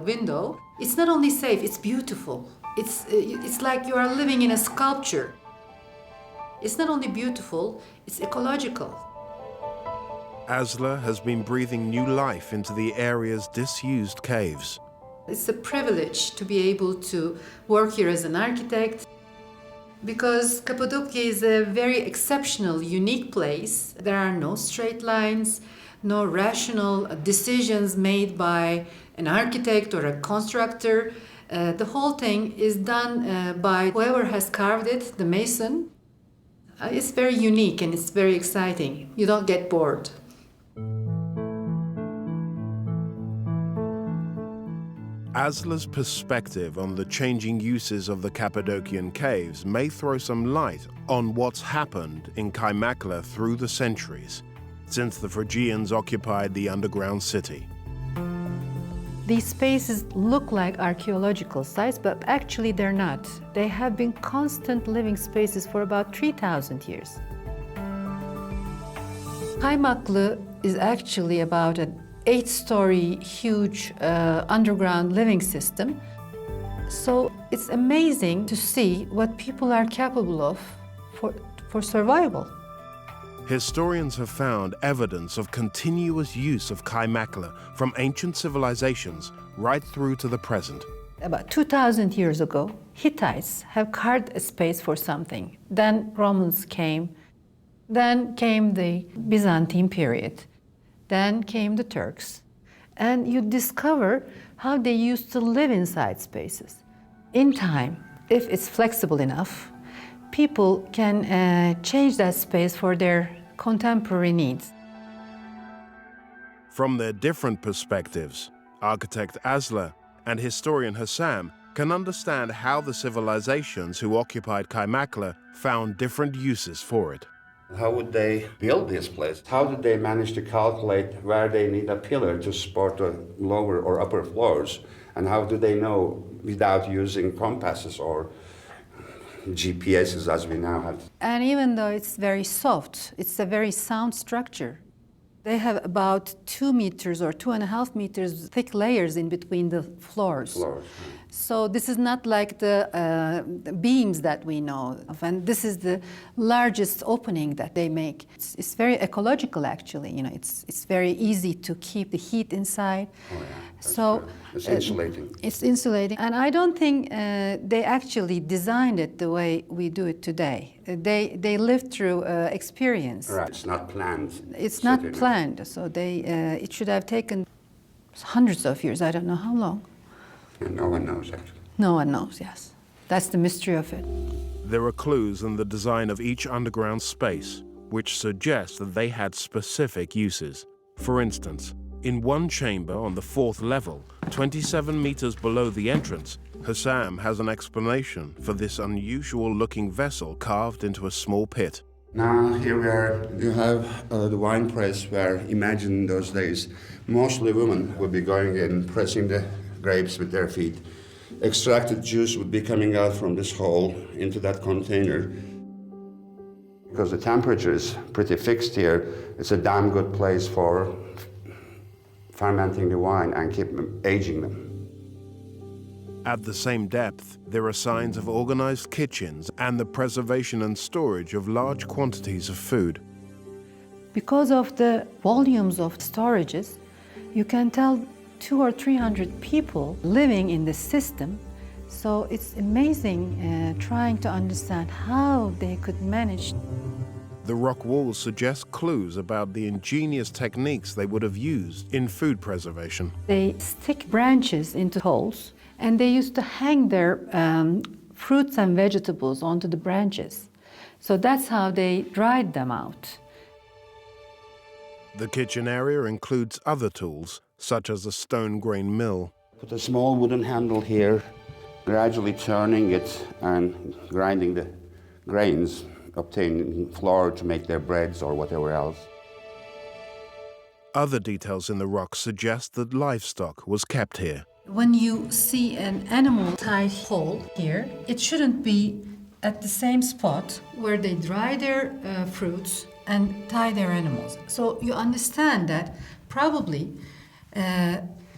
window. It's not only safe, it's beautiful. It's like you are living in a sculpture. It's not only beautiful, it's ecological. Asla has been breathing new life into the area's disused caves. It's a privilege to be able to work here as an architect, because Cappadocia is a very exceptional, unique place. There are no straight lines, no rational decisions made by an architect or a constructor. The whole thing is done by whoever has carved it, the mason. It's very unique and it's very exciting. You don't get bored. Asla's perspective on the changing uses of the Cappadocian caves may throw some light on what's happened in Kaymakla through the centuries, since the Phrygians occupied the underground city. These spaces look like archaeological sites, but actually they're not. They have been constant living spaces for about 3,000 years. Kaymakla is actually about an 8-story huge underground living system. So it's amazing to see what people are capable of for survival. Historians have found evidence of continuous use of Kaymakla from ancient civilizations right through to the present. About 2,000 years ago, Hittites have carved a space for something. Then Romans came. Then came the Byzantine period. Then came the Turks. And you discover how they used to live inside spaces. In time, if it's flexible enough, people can change that space for their contemporary needs. From their different perspectives, architect Asla and historian Hüsam can understand how the civilizations who occupied Kaymakla found different uses for it. How would they build this place? How did they manage to calculate where they need a pillar to support the lower or upper floors? And how do they know without using compasses or GPSs as we now have? And even though it's very soft, it's a very sound structure. They have about 2 meters or 2.5 meters thick layers in between the floors. So this is not like the beams that we know of, and this is the largest opening that they make. It's very ecological, actually. You know, it's very easy to keep the heat inside. Oh, yeah. So it's insulating. It's insulating, and I don't think they actually designed it the way we do it today. They lived through experience. Right. It's not planned. It's not planned. So it should have taken hundreds of years. I don't know how long. And no one knows, actually. No one knows, yes. That's the mystery of it. There are clues in the design of each underground space, which suggest that they had specific uses. For instance, in one chamber on the 4th level, 27 meters below the entrance, Hüsam has an explanation for this unusual-looking vessel carved into a small pit. Now here we are, you have the wine press where, imagine in those days, mostly women would be going in, pressing the grapes with their feet. Extracted juice would be coming out from this hole into that container. Because the temperature is pretty fixed here, it's a damn good place for fermenting the wine and keep aging them. At the same depth, there are signs of organized kitchens and the preservation and storage of large quantities of food. Because of the volumes of storages, you can tell 200 or 300 people living in the system. So it's amazing trying to understand how they could manage. The rock walls suggest clues about the ingenious techniques they would have used in food preservation. They stick branches into holes, and they used to hang their fruits and vegetables onto the branches. So that's how they dried them out. The kitchen area includes other tools, such as a stone grain mill. Put a small wooden handle here, gradually turning it and grinding the grains, obtaining flour to make their breads or whatever else. Other details in the rock suggest that livestock was kept here. When you see an animal tied whole here, it shouldn't be at the same spot where they dry their fruits and tie their animals. So you understand that probably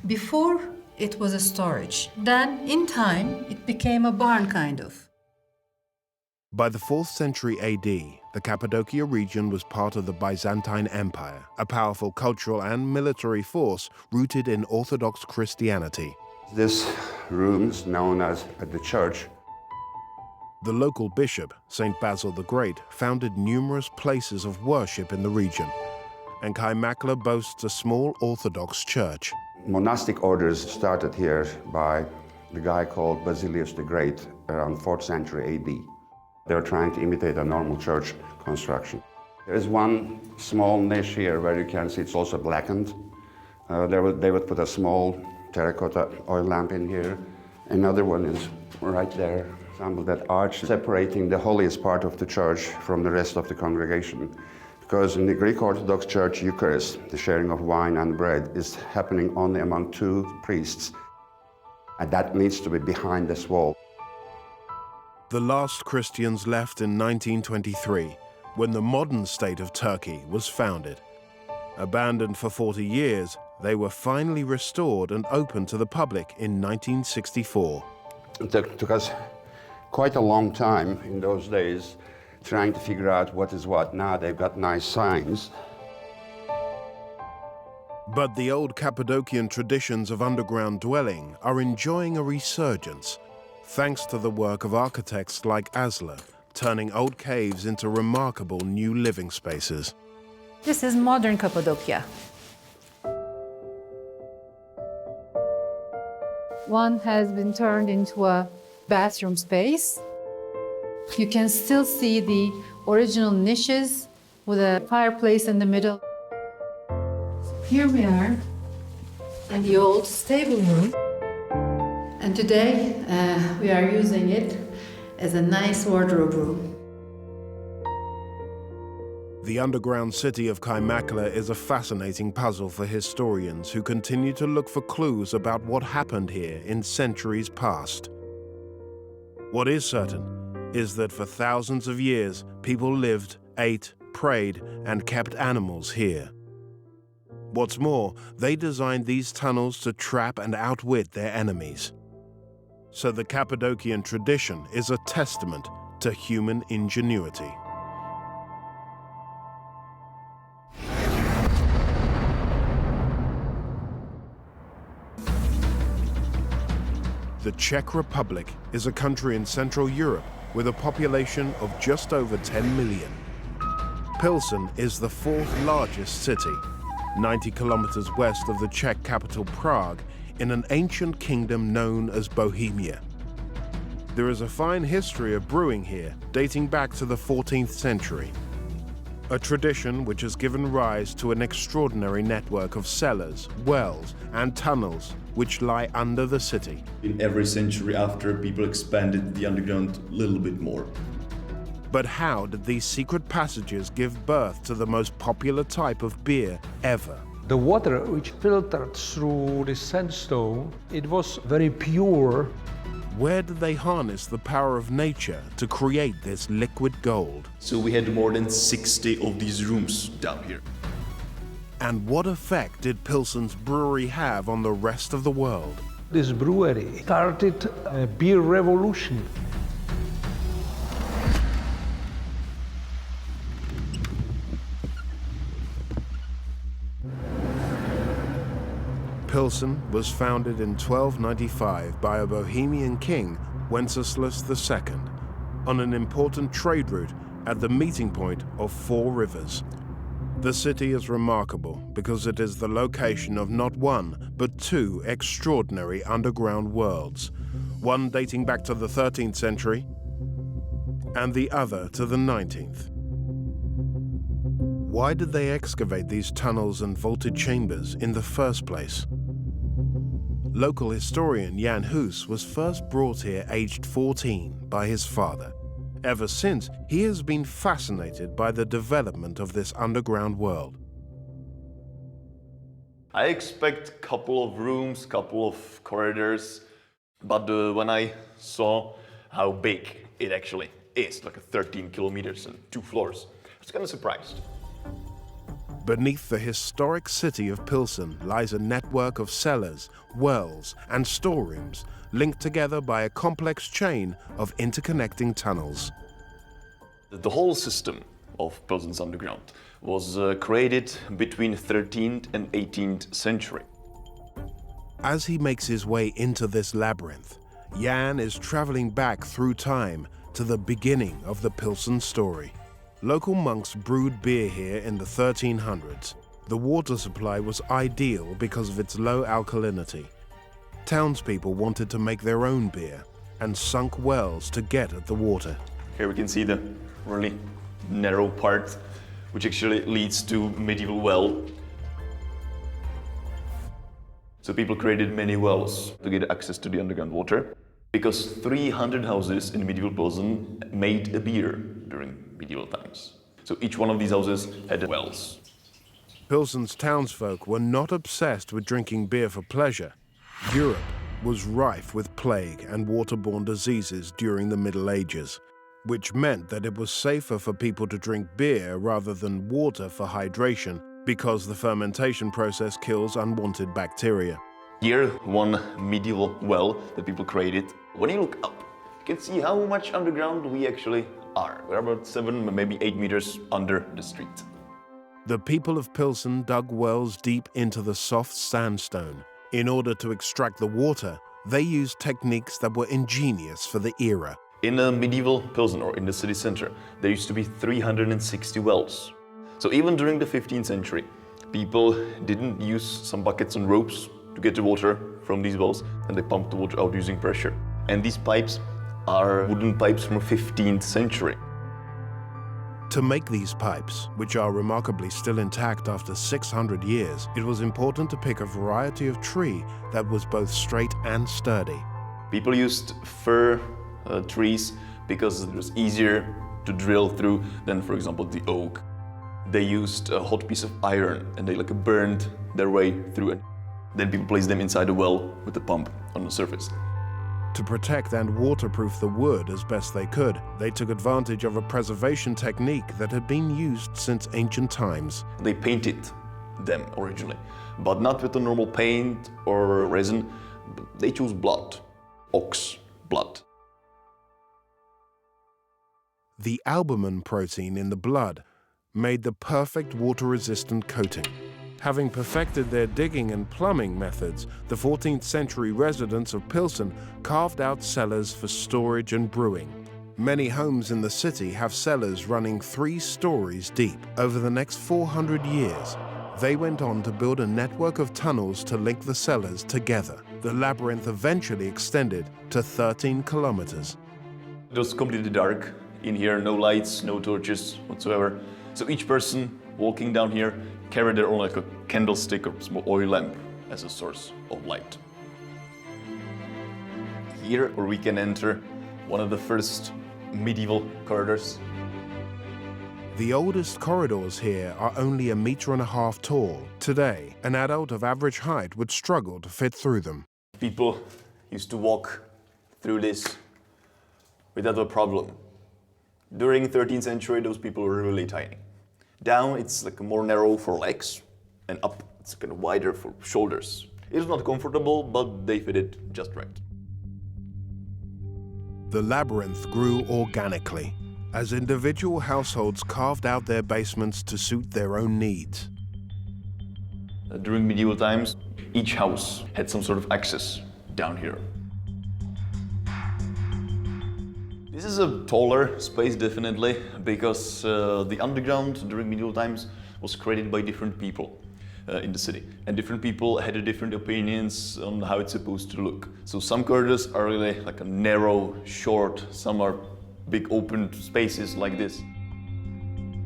before it was a storage. Then in time it became a barn kind of. By the 4th century AD, the Cappadocia region was part of the Byzantine Empire, a powerful cultural and military force rooted in Orthodox Christianity. This room is known as the church. The local bishop, St. Basil the Great, founded numerous places of worship in the region, and Kaimakla boasts a small Orthodox church. Monastic orders started here by the guy called Basilius the Great around 4th century AD. They were trying to imitate a normal church construction. There is one small niche here where you can see it's also blackened. They would put a small terracotta oil lamp in here. Another one is right there. Example, that arch separating the holiest part of the church from the rest of the congregation. Because in the Greek Orthodox Church, Eucharist, the sharing of wine and bread, is happening only among 2 priests. And that needs to be behind this wall. The last Christians left in 1923, when the modern state of Turkey was founded. Abandoned for 40 years, they were finally restored and opened to the public in 1964. It took us quite a long time in those days trying to figure out what is what. Now they've got nice signs. But the old Cappadocian traditions of underground dwelling are enjoying a resurgence, thanks to the work of architects like Asler, turning old caves into remarkable new living spaces. This is modern Cappadocia. One has been turned into a bathroom space. You can still see the original niches with a fireplace in the middle. Here we are in the old stable room. And today we are using it as a nice wardrobe room. The underground city of Kaimakla is a fascinating puzzle for historians who continue to look for clues about what happened here in centuries past. What is certain is that for thousands of years, people lived, ate, prayed, and kept animals here. What's more, they designed these tunnels to trap and outwit their enemies. So the Cappadocian tradition is a testament to human ingenuity. The Czech Republic is a country in Central Europe with a population of just over 10 million. Pilsen is the 4th largest city, 90 kilometers west of the Czech capital Prague, in an ancient kingdom known as Bohemia. There is a fine history of brewing here, dating back to the 14th century. A tradition which has given rise to an extraordinary network of cellars, wells, and tunnels which lie under the city. In every century after, people expanded the underground a little bit more. But how did these secret passages give birth to the most popular type of beer ever? The water which filtered through the sandstone, it was very pure. Where did they harness the power of nature to create this liquid gold? So we had more than 60 of these rooms down here. And what effect did Pilsen's brewery have on the rest of the world? This brewery started a beer revolution. Pilsen was founded in 1295 by a Bohemian king, Wenceslas II, on an important trade route at the meeting point of 4 rivers. The city is remarkable because it is the location of not one, but 2 extraordinary underground worlds, one dating back to the 13th century and the other to the 19th. Why did they excavate these tunnels and vaulted chambers in the first place? Local historian Jan Hus was first brought here aged 14 by his father. Ever since, he has been fascinated by the development of this underground world. I expect couple of rooms, couple of corridors, but when I saw how big it actually is, like 13 kilometers and 2 floors, I was kind of surprised. Beneath the historic city of Pilsen lies a network of cellars, wells, and storerooms linked together by a complex chain of interconnecting tunnels. The whole system of Pilsen's underground was created between 13th and 18th century. As he makes his way into this labyrinth, Jan is traveling back through time to the beginning of the Pilsen story. Local monks brewed beer here in the 1300s. The water supply was ideal because of its low alkalinity. Townspeople wanted to make their own beer and sunk wells to get at the water. Here we can see the really narrow part, which actually leads to medieval well. So people created many wells to get access to the underground water, because 300 houses in medieval Pilsen made a beer during medieval times. So each one of these houses had wells. Pilsen's townsfolk were not obsessed with drinking beer for pleasure. Europe was rife with plague and waterborne diseases during the Middle Ages, which meant that it was safer for people to drink beer rather than water for hydration, because the fermentation process kills unwanted bacteria. Here, one medieval well that people created. When you look up, you can see how much underground we actually are. We're about 7, maybe 8 meters under the street. The people of Pilsen dug wells deep into the soft sandstone. In order to extract the water, they used techniques that were ingenious for the era. In a medieval Pilsen, or in the city center, there used to be 360 wells. So even during the 15th century, people didn't use some buckets and ropes to get the water from these wells, and they pumped the water out using pressure. And these pipes are wooden pipes from the 15th century. To make these pipes, which are remarkably still intact after 600 years, it was important to pick a variety of tree that was both straight and sturdy. People used fir trees because it was easier to drill through than, for example, the oak. They used a hot piece of iron and they burned their way through it. Then people placed them inside a well with the pump on the surface. To protect and waterproof the wood as best they could, they took advantage of a preservation technique that had been used since ancient times. They painted them originally, but not with the normal paint or resin. They chose blood, ox blood. The albumin protein in the blood made the perfect water-resistant coating. Having perfected their digging and plumbing methods, the 14th century residents of Pilsen carved out cellars for storage and brewing. Many homes in the city have cellars running 3 stories deep. Over the next 400 years, they went on to build a network of tunnels to link the cellars together. The labyrinth eventually extended to 13 kilometers. It was completely dark in here, no lights, no torches whatsoever. So each person walking down here carried their own a candlestick or small oil lamp as a source of light. Here we can enter one of the first medieval corridors. The oldest corridors here are only 1.5 meters tall. Today, an adult of average height would struggle to fit through them. People used to walk through this without a problem. During the 13th century, those people were really tiny. Down, it's more narrow for legs, and up, it's kind of wider for shoulders. It's not comfortable, but they fit it just right. The labyrinth grew organically as individual households carved out their basements to suit their own needs. During medieval times, each house had some sort of access down here. This is a taller space, definitely, because the underground during medieval times was created by different people in the city. And different people had different opinions on how it's supposed to look. So some corridors are really like a narrow, short, some are big open spaces like this.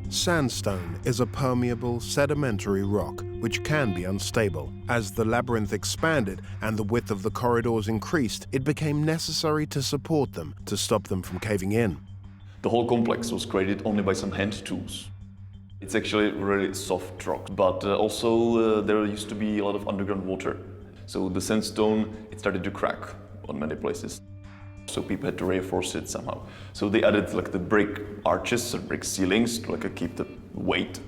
Sandstone is a permeable, sedimentary rock which can be unstable. As the labyrinth expanded and the width of the corridors increased, it became necessary to support them to stop them from caving in. The whole complex was created only by some hand tools. It's actually really soft rock, but also there used to be a lot of underground water. So the sandstone, it started to crack on many places. So people had to reinforce it somehow. So they added like the brick arches or brick ceilings to like keep the weight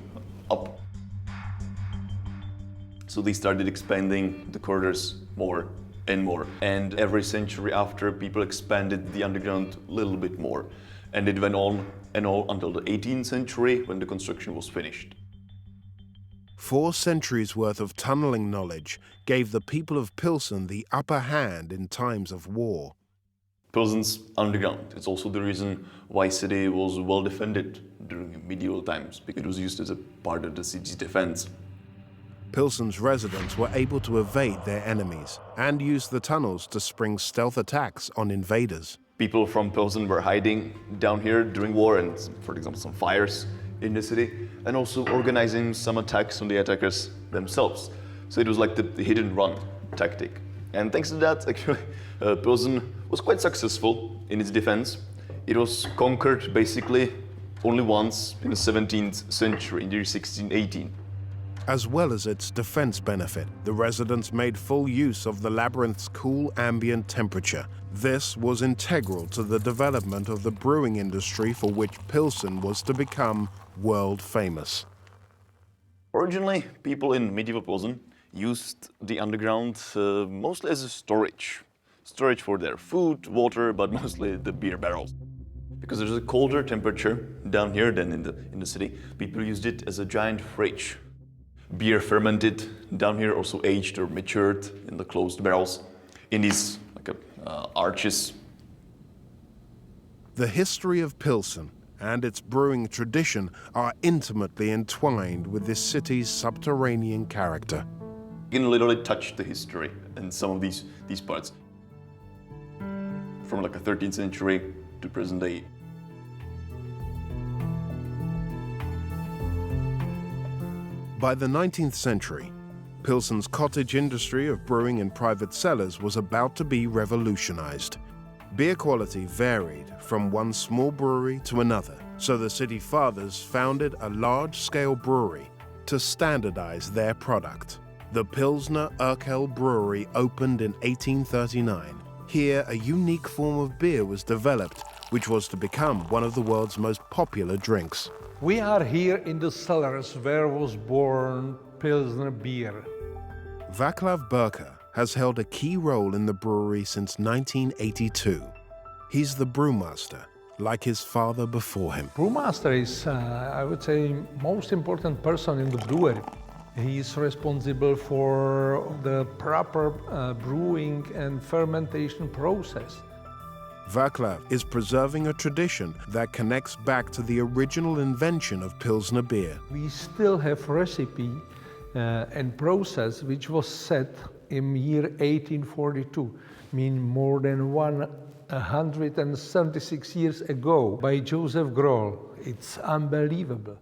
up. So they started expanding the corridors more and more. And every century after, people expanded the underground a little bit more. And it went on and on until the 18th century when the construction was finished. 4 centuries worth of tunneling knowledge gave the people of Pilsen the upper hand in times of war. Pilsen's underground. It's also the reason why city was well defended during medieval times, because it was used as a part of the city's defense. Pilsen's residents were able to evade their enemies and use the tunnels to spring stealth attacks on invaders. People from Pilsen were hiding down here during war and, for example, some fires in the city, and also organizing some attacks on the attackers themselves. So it was like the hit and run tactic. And thanks to that, actually, Pilsen was quite successful in its defense. It was conquered basically only once in the 17th century, in the year 1618. As well as its defense benefit, the residents made full use of the labyrinth's cool ambient temperature. This was integral to the development of the brewing industry, for which Pilsen was to become world famous. Originally, people in medieval Pilsen used the underground mostly as a storage for their food, water, but mostly the beer barrels. Because there's a colder temperature down here than in the city, people used it as a giant fridge. Beer fermented down here, also aged or matured in the closed barrels in these arches. The history of Pilsen and its brewing tradition are intimately entwined with this city's subterranean character. You can literally touch the history in some of these parts, from like the 13th century to present day. By the 19th century, Pilsen's cottage industry of brewing in private cellars was about to be revolutionized. Beer quality varied from one small brewery to another, so the city fathers founded a large-scale brewery to standardize their product. The Pilsner Urquell Brewery opened in 1839. Here, a unique form of beer was developed, which was to become one of the world's most popular drinks. We are here in the cellars where was born Pilsner beer. Václav Burka has held a key role in the brewery since 1982. He's the brewmaster, like his father before him. Brewmaster is, I would say, most important person in the brewery. He is responsible for the proper brewing and fermentation process. Václav is preserving a tradition that connects back to the original invention of Pilsner beer. We still have recipe and process which was set in year 1842, mean more than 176 years ago by Joseph Groll. It's unbelievable.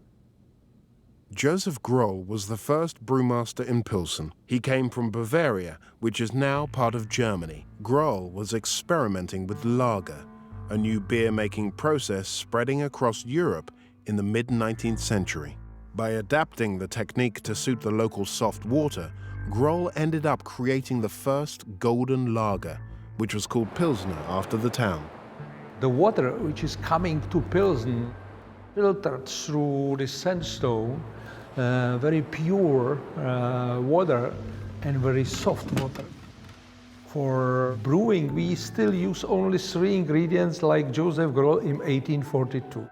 Joseph Groll was the first brewmaster in Pilsen. He came from Bavaria, which is now part of Germany. Groll was experimenting with lager, a new beer-making process spreading across Europe in the mid-19th century. By adapting the technique to suit the local soft water, Groll ended up creating the first golden lager, which was called Pilsner after the town. The water which is coming to Pilsen, filtered through the sandstone, very pure water and very soft water. For brewing, we still use only 3 ingredients like Joseph Groll in 1842.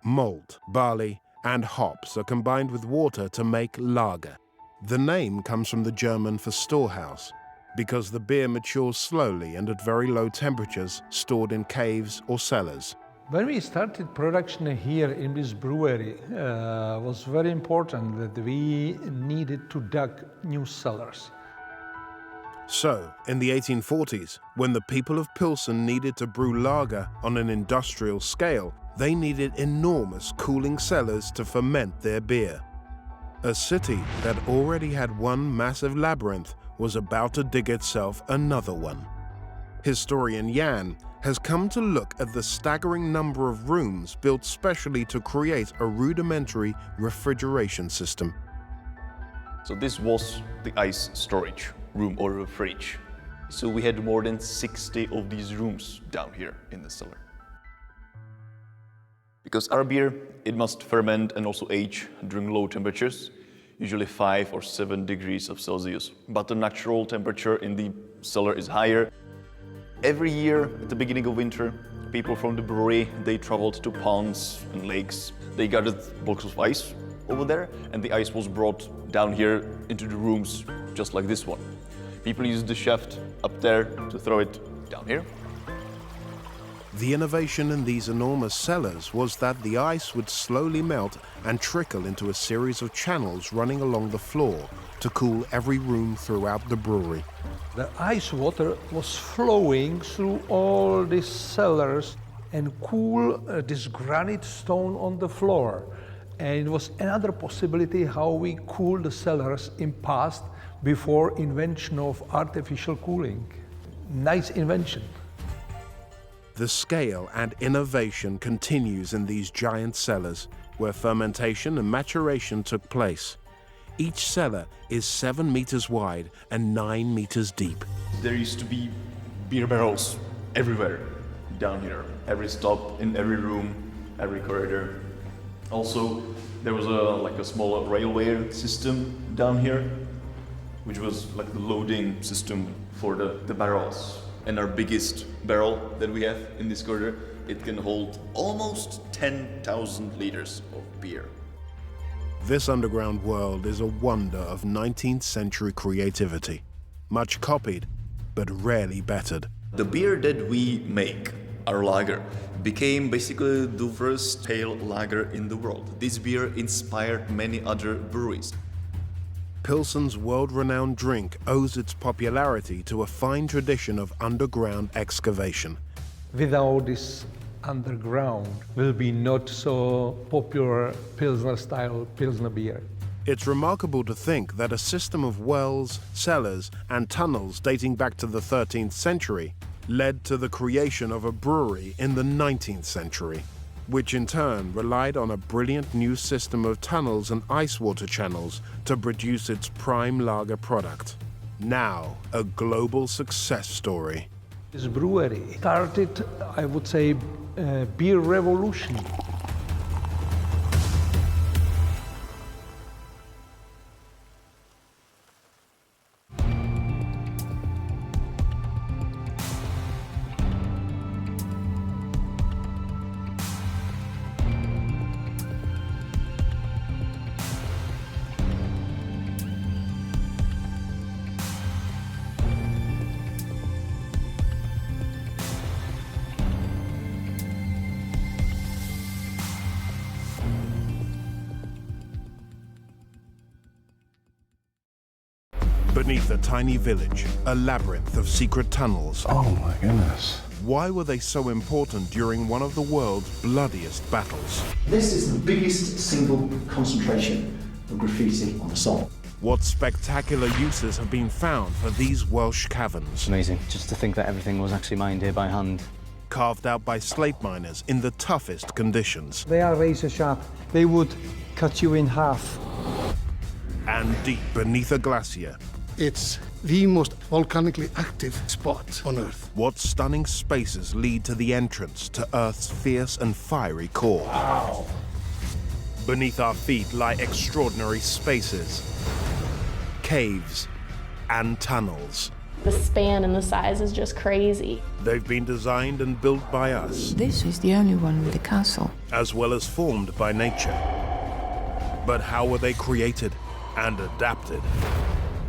Malt, barley, and hops are combined with water to make lager. The name comes from the German for storehouse, because the beer matures slowly and at very low temperatures, stored in caves or cellars. When we started production here in this brewery, was very important that we needed to dig new cellars. So, in the 1840s, when the people of Pilsen needed to brew lager on an industrial scale, they needed enormous cooling cellars to ferment their beer. A city that already had one massive labyrinth was about to dig itself another one. Historian Jan has come to look at the staggering number of rooms built specially to create a rudimentary refrigeration system. So this was the ice storage room or a fridge. So we had more than 60 of these rooms down here in the cellar. Because our beer, it must ferment and also age during low temperatures, usually 5 or 7 degrees of Celsius. But the natural temperature in the cellar is higher. Every year at the beginning of winter, people from the brewery, they traveled to ponds and lakes. They gathered blocks of ice over there, and the ice was brought down here into the rooms, just like this one. People used the shaft up there to throw it down here. The innovation in these enormous cellars was that the ice would slowly melt and trickle into a series of channels running along the floor to cool every room throughout the brewery. The ice water was flowing through all these cellars and cool this granite stone on the floor. And it was another possibility how we cool the cellars in past before invention of artificial cooling. Nice invention. The scale and innovation continues in these giant cellars, where fermentation and maturation took place. Each cellar is 7 meters wide and 9 meters deep. There used to be beer barrels everywhere down here. Every stop, in every room, every corridor. Also, there was a small railway system down here, which was like the loading system for the barrels. And our biggest barrel that we have in this corridor, it can hold almost 10,000 liters of beer. This underground world is a wonder of 19th century creativity, much copied, but rarely bettered. The beer that we make, our lager, became basically the first pale lager in the world. This beer inspired many other breweries. Pilsen's world-renowned drink owes its popularity to a fine tradition of underground excavation. Without this underground will be not so popular Pilsner-style Pilsner beer. It's remarkable to think that a system of wells, cellars, and tunnels dating back to the 13th century led to the creation of a brewery in the 19th century, which in turn relied on a brilliant new system of tunnels and ice water channels to produce its prime lager product. Now, a global success story. This brewery started, I would say, a beer revolution. Beneath a tiny village, a labyrinth of secret tunnels. Oh my goodness. Why were they so important during one of the world's bloodiest battles? This is the biggest single concentration of graffiti on the site. What spectacular uses have been found for these Welsh caverns? Amazing, just to think that everything was actually mined here by hand. Carved out by slate miners in the toughest conditions. They are razor sharp. They would cut you in half. And deep beneath a glacier. It's the most volcanically active spot on Earth. What stunning spaces lead to the entrance to Earth's fierce and fiery core? Wow. Beneath our feet lie extraordinary spaces, caves, and tunnels. The span and the size is just crazy. They've been designed and built by us. This is the only one with a castle. As well as formed by nature. But how were they created and adapted?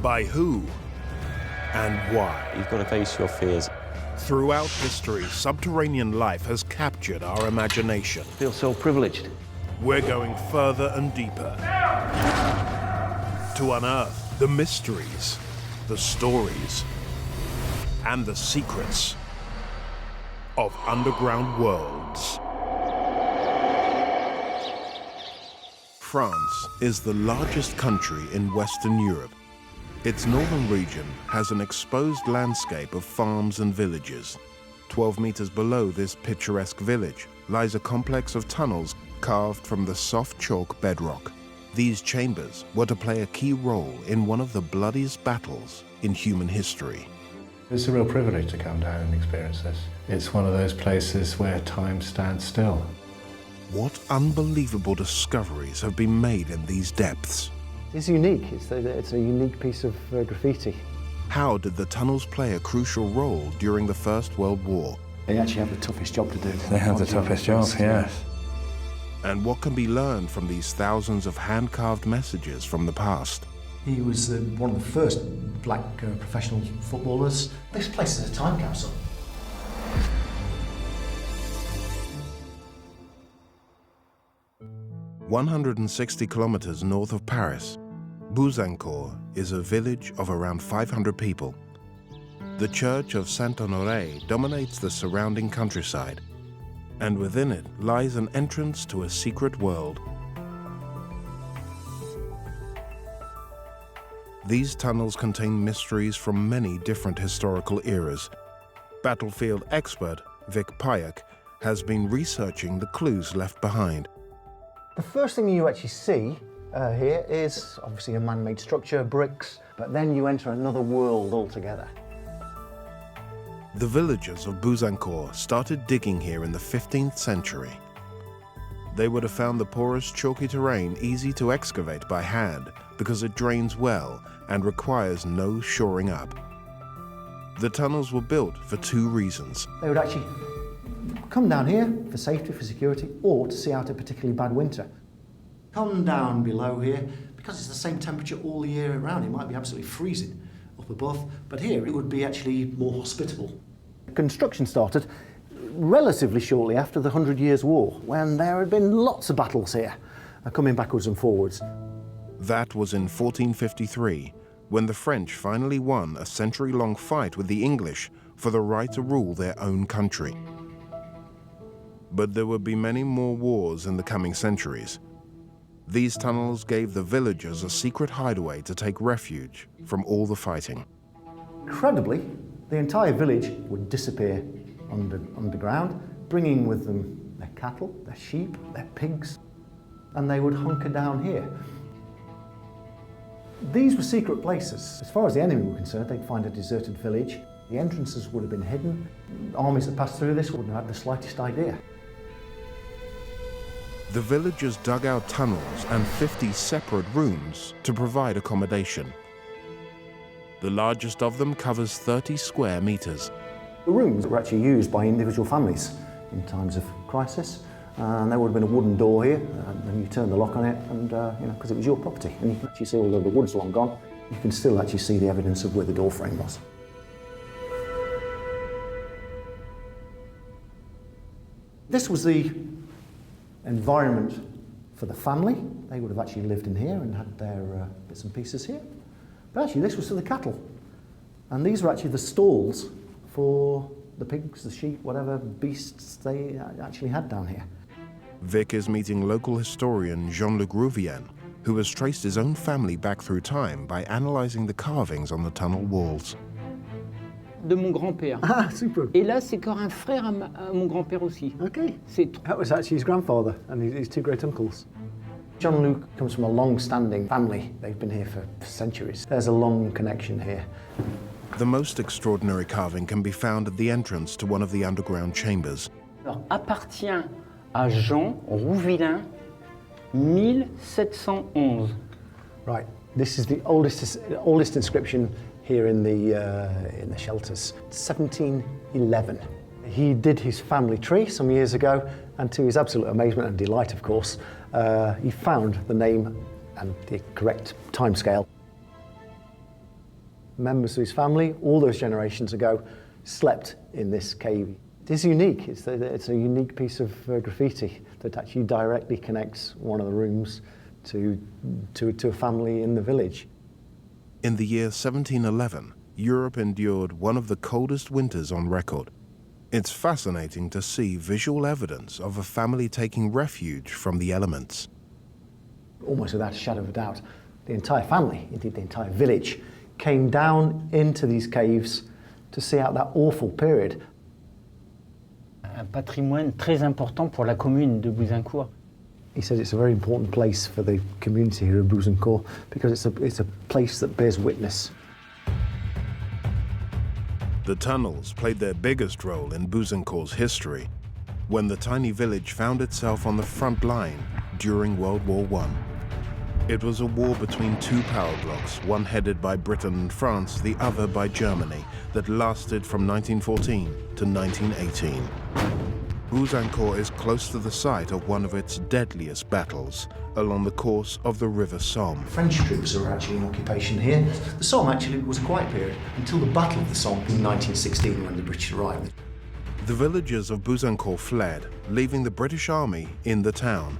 By who and why? You've got to face your fears. Throughout history, subterranean life has captured our imagination. I feel so privileged. We're going further and deeper to unearth the mysteries, the stories, and the secrets of underground worlds. France is the largest country in Western Europe. Its northern region has an exposed landscape of farms and villages. 12 meters below this picturesque village lies a complex of tunnels carved from the soft chalk bedrock. These chambers were to play a key role in one of the bloodiest battles in human history. It's a real privilege to come down and experience this. It's one of those places where time stands still. What unbelievable discoveries have been made in these depths? It's unique. It's a unique piece of graffiti. How did the tunnels play a crucial role during the First World War? They actually have the toughest job to do. They have the toughest job, yes. And what can be learned from these thousands of hand-carved messages from the past? He was one of the first black professional footballers. This place is a time capsule. "160 kilometers north of Paris, Bousancourt is a village of around 500 people. The church of Saint-Honoré dominates the surrounding countryside, and within it lies an entrance to a secret world. These tunnels contain mysteries from many different historical eras. Battlefield expert Vic Pyack has been researching the clues left behind. The first thing you actually see here is obviously a man-made structure, bricks, but then you enter another world altogether. The villagers of Bousancourt started digging here in the 15th century. They would have found the porous, chalky terrain easy to excavate by hand because it drains well and requires no shoring up. The tunnels were built for two reasons. They would actually come down here for safety, for security, or to see out a particularly bad winter. Come down below here, because it's the same temperature all year around. It might be absolutely freezing up above, but here it would be actually more hospitable. Construction started relatively shortly after the 100 Years' War, when there had been lots of battles here, coming backwards and forwards. That was in 1453, when the French finally won a century-long fight with the English for the right to rule their own country. But there would be many more wars in the coming centuries. These tunnels gave the villagers a secret hideaway to take refuge from all the fighting. Incredibly, the entire village would disappear underground, bringing with them their cattle, their sheep, their pigs, and they would hunker down here. These were secret places. As far as the enemy were concerned, they'd find a deserted village. The entrances would have been hidden. Armies that passed through this wouldn't have had the slightest idea. The villagers dug out tunnels and 50 separate rooms to provide accommodation. The largest of them covers 30 square meters. The rooms were actually used by individual families in times of crisis. And there would have been a wooden door here, and then you turn the lock on it, and because it was your property. And you can actually see, although the wood's long gone, you can still actually see the evidence of where the door frame was. This was the environment for the family. They would have actually lived in here and had their bits and pieces here. But actually this was for the cattle. And these were actually the stalls for the pigs, the sheep, whatever beasts they actually had down here. Vic is meeting local historian Jean-Luc Rouvian, who has traced his own family back through time by analysing the carvings on the tunnel walls. De mon grand-père. Ah, super. Et là, c'est encore un frère à mon grand-père aussi. Okay. That was actually his grandfather and his two great-uncles. Jean-Luc comes from a long-standing family. They've been here for centuries. There's a long connection here. The most extraordinary carving can be found at the entrance to one of the underground chambers. Alors, appartient à Jean Rouvillain, 1711. Right. This is the oldest inscription here in the shelters, 1711. He did his family tree some years ago, and to his absolute amazement and delight, of course, he found the name and the correct timescale. Members of his family, all those generations ago, slept in this cave. It is unique. It's a unique piece of graffiti that actually directly connects one of the rooms to a family in the village. In the year 1711, Europe endured one of the coldest winters on record. It's fascinating to see visual evidence of a family taking refuge from the elements. Almost without a shadow of a doubt, the entire family, indeed the entire village, came down into these caves to see out that awful period. Un patrimoine très important pour la commune de Bouzincourt. He says it's a very important place for the community here of Bouzincourt because it's a place that bears witness. The tunnels played their biggest role in Bouzincourt's history when the tiny village found itself on the front line during World War I. It was a war between two power blocks, one headed by Britain and France, the other by Germany, that lasted from 1914 to 1918. Bouzincourt is close to the site of one of its deadliest battles along the course of the River Somme. French troops were actually in occupation here. The Somme actually was a quiet period until the Battle of the Somme in 1916 when the British arrived. The villagers of Bouzincourt fled, leaving the British Army in the town.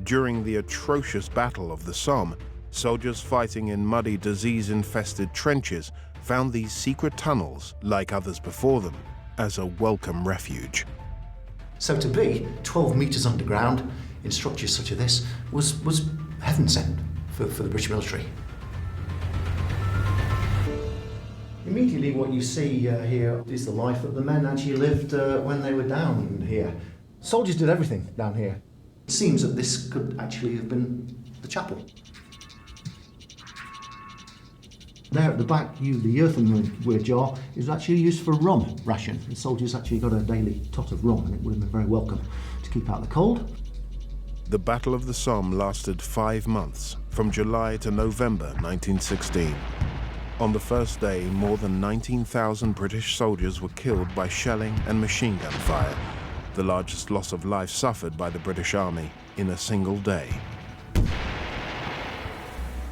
During the atrocious Battle of the Somme, soldiers fighting in muddy, disease-infested trenches found these secret tunnels, like others before them, as a welcome refuge. So to be 12 metres underground in structures such as this was heaven sent for the British military. Immediately what you see here is the life that the men actually lived when they were down here. Soldiers did everything down here. It seems that this could actually have been the chapel. There at the back, the earthenware jar is actually used for rum ration. The soldiers actually got a daily tot of rum and it would have been very welcome to keep out the cold. The Battle of the Somme lasted 5 months, from July to November 1916. On the first day, more than 19,000 British soldiers were killed by shelling and machine gun fire, the largest loss of life suffered by the British Army in a single day.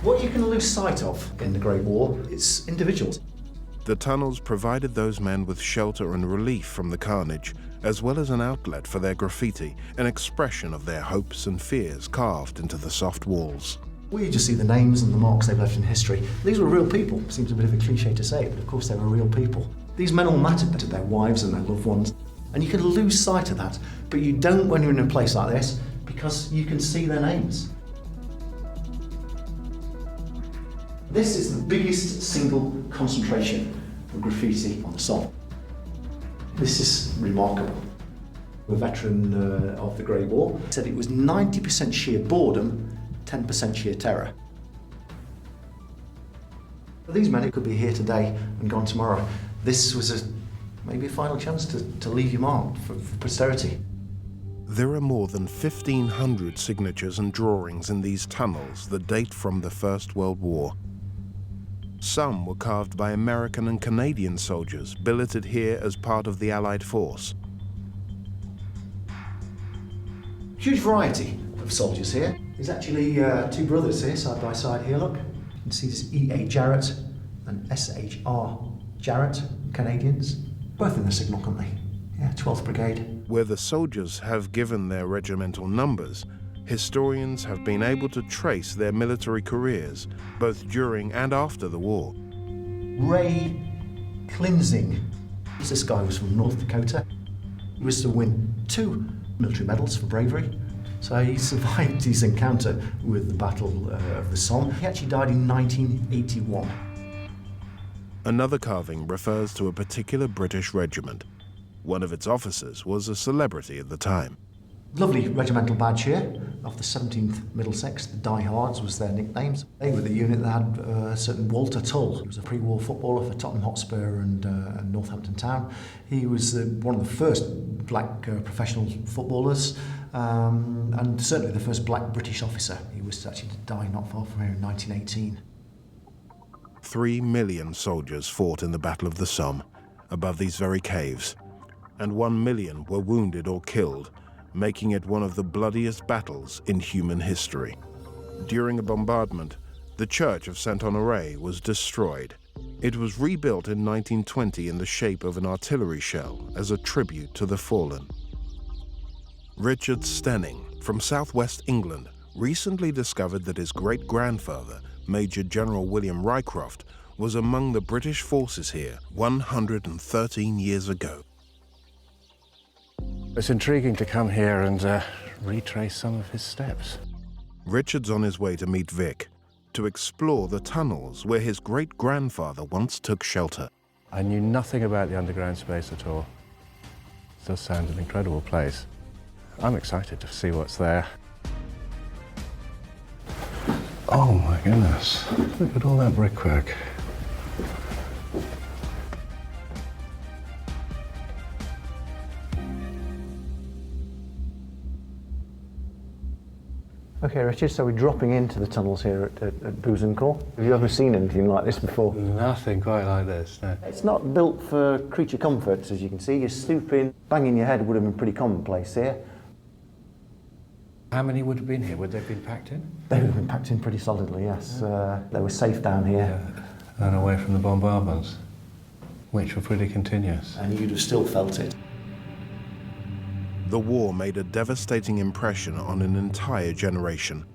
What you can lose sight of in the Great War is individuals. The tunnels provided those men with shelter and relief from the carnage, as well as an outlet for their graffiti, an expression of their hopes and fears carved into the soft walls. We just see the names and the marks they've left in history. These were real people. Seems a bit of a cliche to say, but of course they were real people. These men all mattered to their wives and their loved ones, and you can lose sight of that, but you don't when you're in a place like this, because you can see their names. This is the biggest single concentration of graffiti on the Somme. This is remarkable. A veteran of the Great War said it was 90% sheer boredom, 10% sheer terror. For these men, it could be here today and gone tomorrow. This was maybe a final chance to leave your mark for posterity. There are more than 1,500 signatures and drawings in these tunnels that date from the First World War. Some were carved by American and Canadian soldiers billeted here as part of the Allied force. Huge variety of soldiers here. There's actually two brothers here, side by side here, look. You can see this E.A. Jarrett and S.H.R. Jarrett, Canadians, both in the Signal Company, 12th Brigade. Where the soldiers have given their regimental numbers, historians have been able to trace their military careers, both during and after the war. Ray Klinsing, this guy was from North Dakota. He was to win 2 military medals for bravery. So he survived his encounter with the Battle of the Somme. He actually died in 1981. Another carving refers to a particular British regiment. One of its officers was a celebrity at the time. Lovely regimental badge here of the 17th Middlesex. The Die Hards was their nicknames. They were the unit that had a certain Walter Tull. He was a pre-war footballer for Tottenham Hotspur and Northampton Town. He was one of the first black professional footballers and certainly the first black British officer. He was actually to die not far from here in 1918. 3 million soldiers fought in the Battle of the Somme, above these very caves, and 1 million were wounded or killed, making it one of the bloodiest battles in human history. During a bombardment, the church of St. Honoré was destroyed. It was rebuilt in 1920 in the shape of an artillery shell as a tribute to the fallen. Richard Stenning, from southwest England, recently discovered that his great-grandfather, Major General William Rycroft, was among the British forces here 113 years ago. It's intriguing to come here and retrace some of his steps. Richard's on his way to meet Vic, to explore the tunnels where his great-grandfather once took shelter. I knew nothing about the underground space at all. It does sound an incredible place. I'm excited to see what's there. Oh my goodness, look at all that brickwork. Okay, Richard, so we're dropping into the tunnels here at Bourbon. Have you ever seen anything like this before? Nothing quite like this, no. It's not built for creature comforts, as you can see. You're stooping, banging your head would have been pretty commonplace here. How many would have been here? Would they have been packed in? They would have been packed in pretty solidly, yes. They were safe down here. And away from the bombardments, which were pretty continuous. And you'd have still felt it. The war made a devastating impression on an entire generation.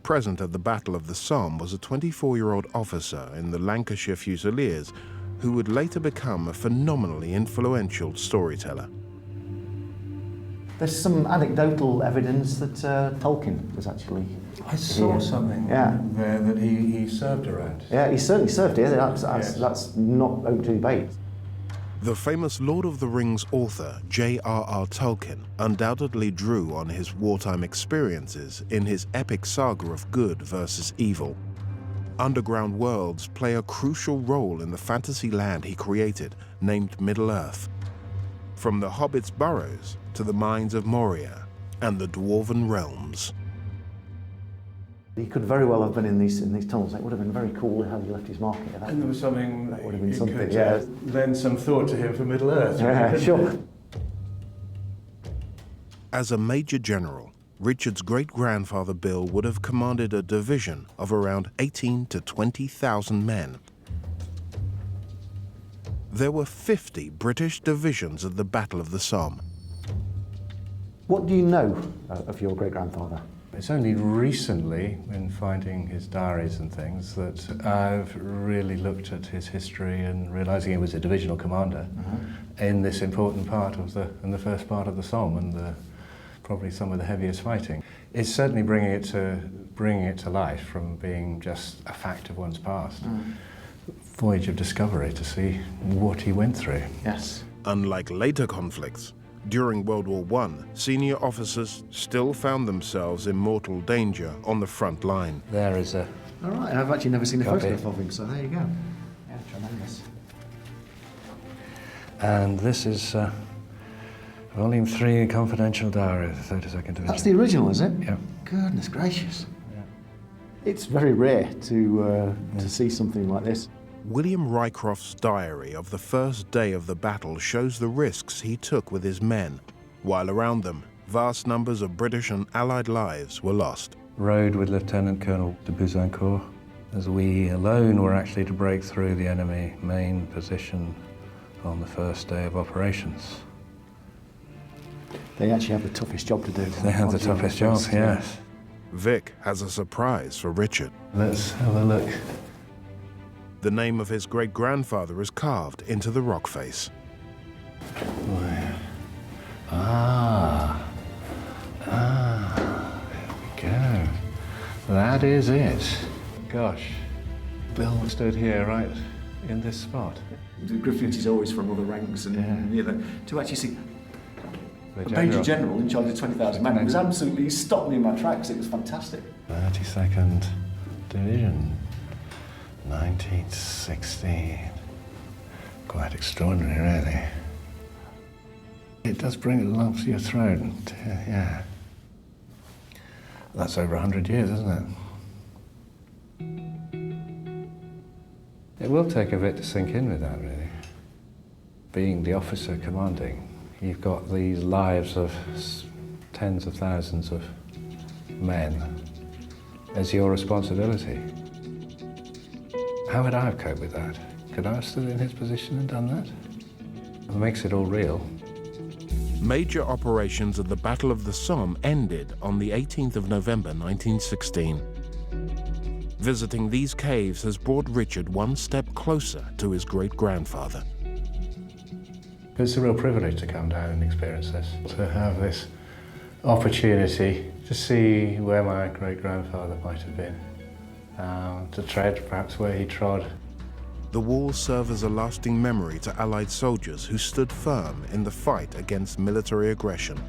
Present at the Battle of the Somme was a 24-year-old officer in the Lancashire Fusiliers who would later become a phenomenally influential storyteller. There's some anecdotal evidence that Tolkien was actually I saw here. something there that he served around. Yeah, he certainly served here. That's not open to debate. The famous Lord of the Rings author J.R.R. Tolkien undoubtedly drew on his wartime experiences in his epic saga of good versus evil. Underground worlds play a crucial role in the fantasy land he created, named Middle-earth. From the Hobbit's burrows to the mines of Moria and the Dwarven realms. He could very well have been in these tunnels. It would have been very cool how he left his mark here. And there was something that would have been something. Could, yeah, lend some thought to him for Middle-earth. Yeah, sure. As a major general, Richard's great-grandfather Bill would have commanded a division of around 18 to 20,000 men. There were 50 British divisions at the Battle of the Somme. What do you know of your great-grandfather? It's only recently, in finding his diaries and things, that I've really looked at his history and realising he was a divisional commander in this important part of the first part of the Somme and probably some of the heaviest fighting. It's certainly bringing it to life from being just a fact of one's past. Voyage of discovery to see what he went through. Yes. Unlike later conflicts, during World War I, senior officers still found themselves in mortal danger on the front line. There is a... All right, I've actually never seen a copy. photograph of him, so there you go. Yeah, tremendous. And this is Volume 3, Confidential Diary of the 32nd Division. That's the original, is it? Yeah. Goodness gracious. Yeah. It's very rare to see something like this. William Rycroft's diary of the first day of the battle shows the risks he took with his men, while around them, vast numbers of British and Allied lives were lost. Rode with Lieutenant Colonel de Bouzaincourt, as we alone were actually to break through the enemy main position on the first day of operations. They actually have the toughest job to do. They have the toughest job, yes. Vic has a surprise for Richard. Let's have a look. The name of his great-grandfather is carved into the rock face. There we go. That is it. Gosh, Bill stood here right in this spot. The graffiti's always from other ranks, and you know, to actually see the a major general in charge of 20,000 men, it was absolutely stopped me in my tracks. It was fantastic. 32nd Division. 1916. Quite extraordinary, really. It does bring a lump to your throat. Yeah. That's over 100 years, isn't it? It will take a bit to sink in with that, really. Being the officer commanding, you've got these lives of tens of thousands of men as your responsibility. How would I have coped with that? Could I have stood in his position and done that? It makes it all real. Major operations at the Battle of the Somme ended on the 18th of November 1916. Visiting these caves has brought Richard one step closer to his great-grandfather. It's a real privilege to come down and experience this, to have this opportunity to see where my great-grandfather might have been to tread perhaps where he trod. The walls serve as a lasting memory to Allied soldiers who stood firm in the fight against military aggression.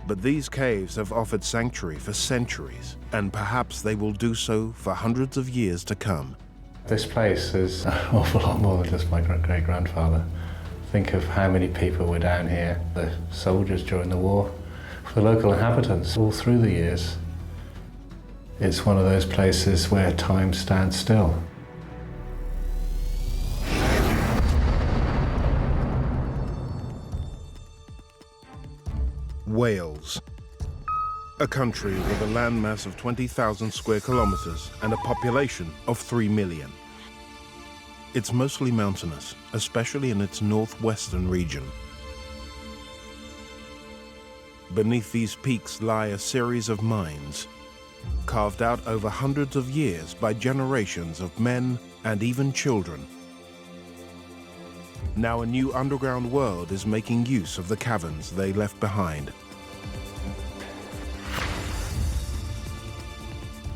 But these caves have offered sanctuary for centuries, and perhaps they will do so for hundreds of years to come. This place is an awful lot more than just my great-grandfather. Think of how many people were down here, the soldiers during the war, the local inhabitants all through the years. It's one of those places where time stands still. Wales, a country with a landmass of 20,000 square kilometers and a population of 3 million. It's mostly mountainous, especially in its northwestern region. Beneath these peaks lie a series of mines, carved out over hundreds of years by generations of men and even children. Now a new underground world is making use of the caverns they left behind.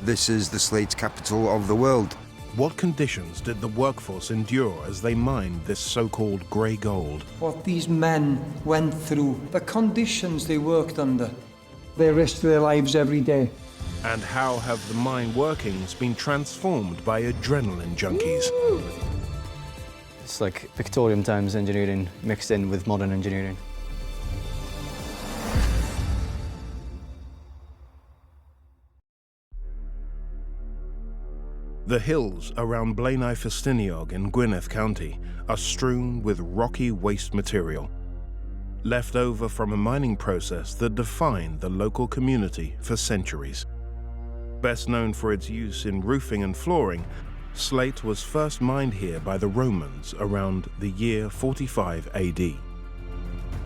This is the slate capital of the world. What conditions did the workforce endure as they mined this so-called grey gold? What these men went through, the conditions they worked under. They risked their lives every day. And how have the mine workings been transformed by adrenaline junkies? Woo! It's like Victorian times engineering mixed in with modern engineering. The hills around Blaenau Festiniog in Gwynedd County are strewn with rocky waste material, left over from a mining process that defined the local community for centuries. Best known for its use in roofing and flooring, slate was first mined here by the Romans around the year 45 AD.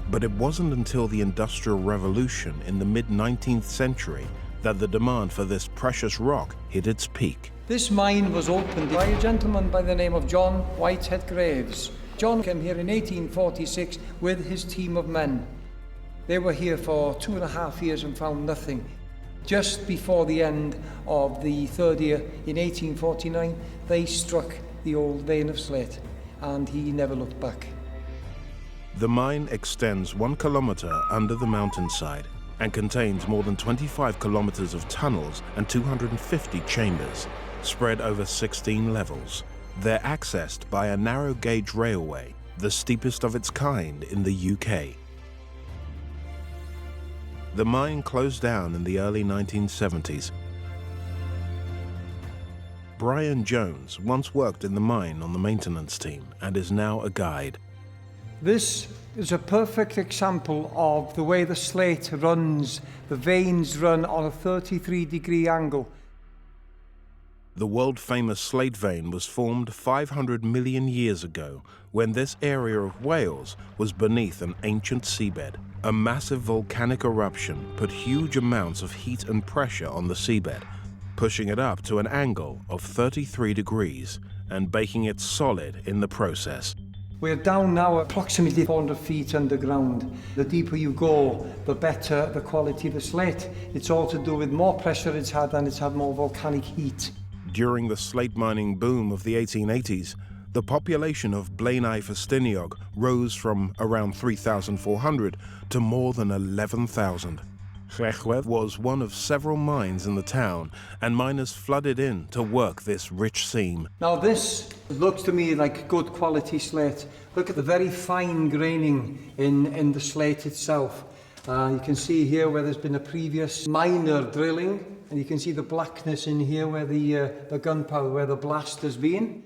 But it wasn't until the Industrial Revolution in the mid-19th century that the demand for this precious rock hit its peak. This mine was opened by a gentleman by the name of John Whitehead Graves. John came here in 1846 with his team of men. They were here for 2.5 years and found nothing. Just before the end of the third year, in 1849, they struck the old vein of slate, and he never looked back. The mine extends 1 kilometer under the mountainside and contains more than 25 kilometers of tunnels and 250 chambers, spread over 16 levels. They're accessed by a narrow gauge railway, the steepest of its kind in the UK. The mine closed down in the early 1970s. Brian Jones once worked in the mine on the maintenance team and is now a guide. This is a perfect example of the way the slate runs. The veins run on a 33-degree angle. The world-famous slate vein was formed 500 million years ago when this area of Wales was beneath an ancient seabed. A massive volcanic eruption put huge amounts of heat and pressure on the seabed, pushing it up to an angle of 33 degrees and baking it solid in the process. We're down now approximately 400 feet underground. The deeper you go, the better the quality of the slate. It's all to do with more pressure it's had and it's had more volcanic heat. During the slate mining boom of the 1880s, the population of Blaenau Festiniog rose from around 3,400 to more than 11,000. Llechwedd was one of several mines in the town, and miners flooded in to work this rich seam. Now this looks to me like good quality slate. Look at the very fine graining in the slate itself. You can see here where there's been a previous miner drilling, and you can see the blackness in here where the gunpowder, where the blast has been.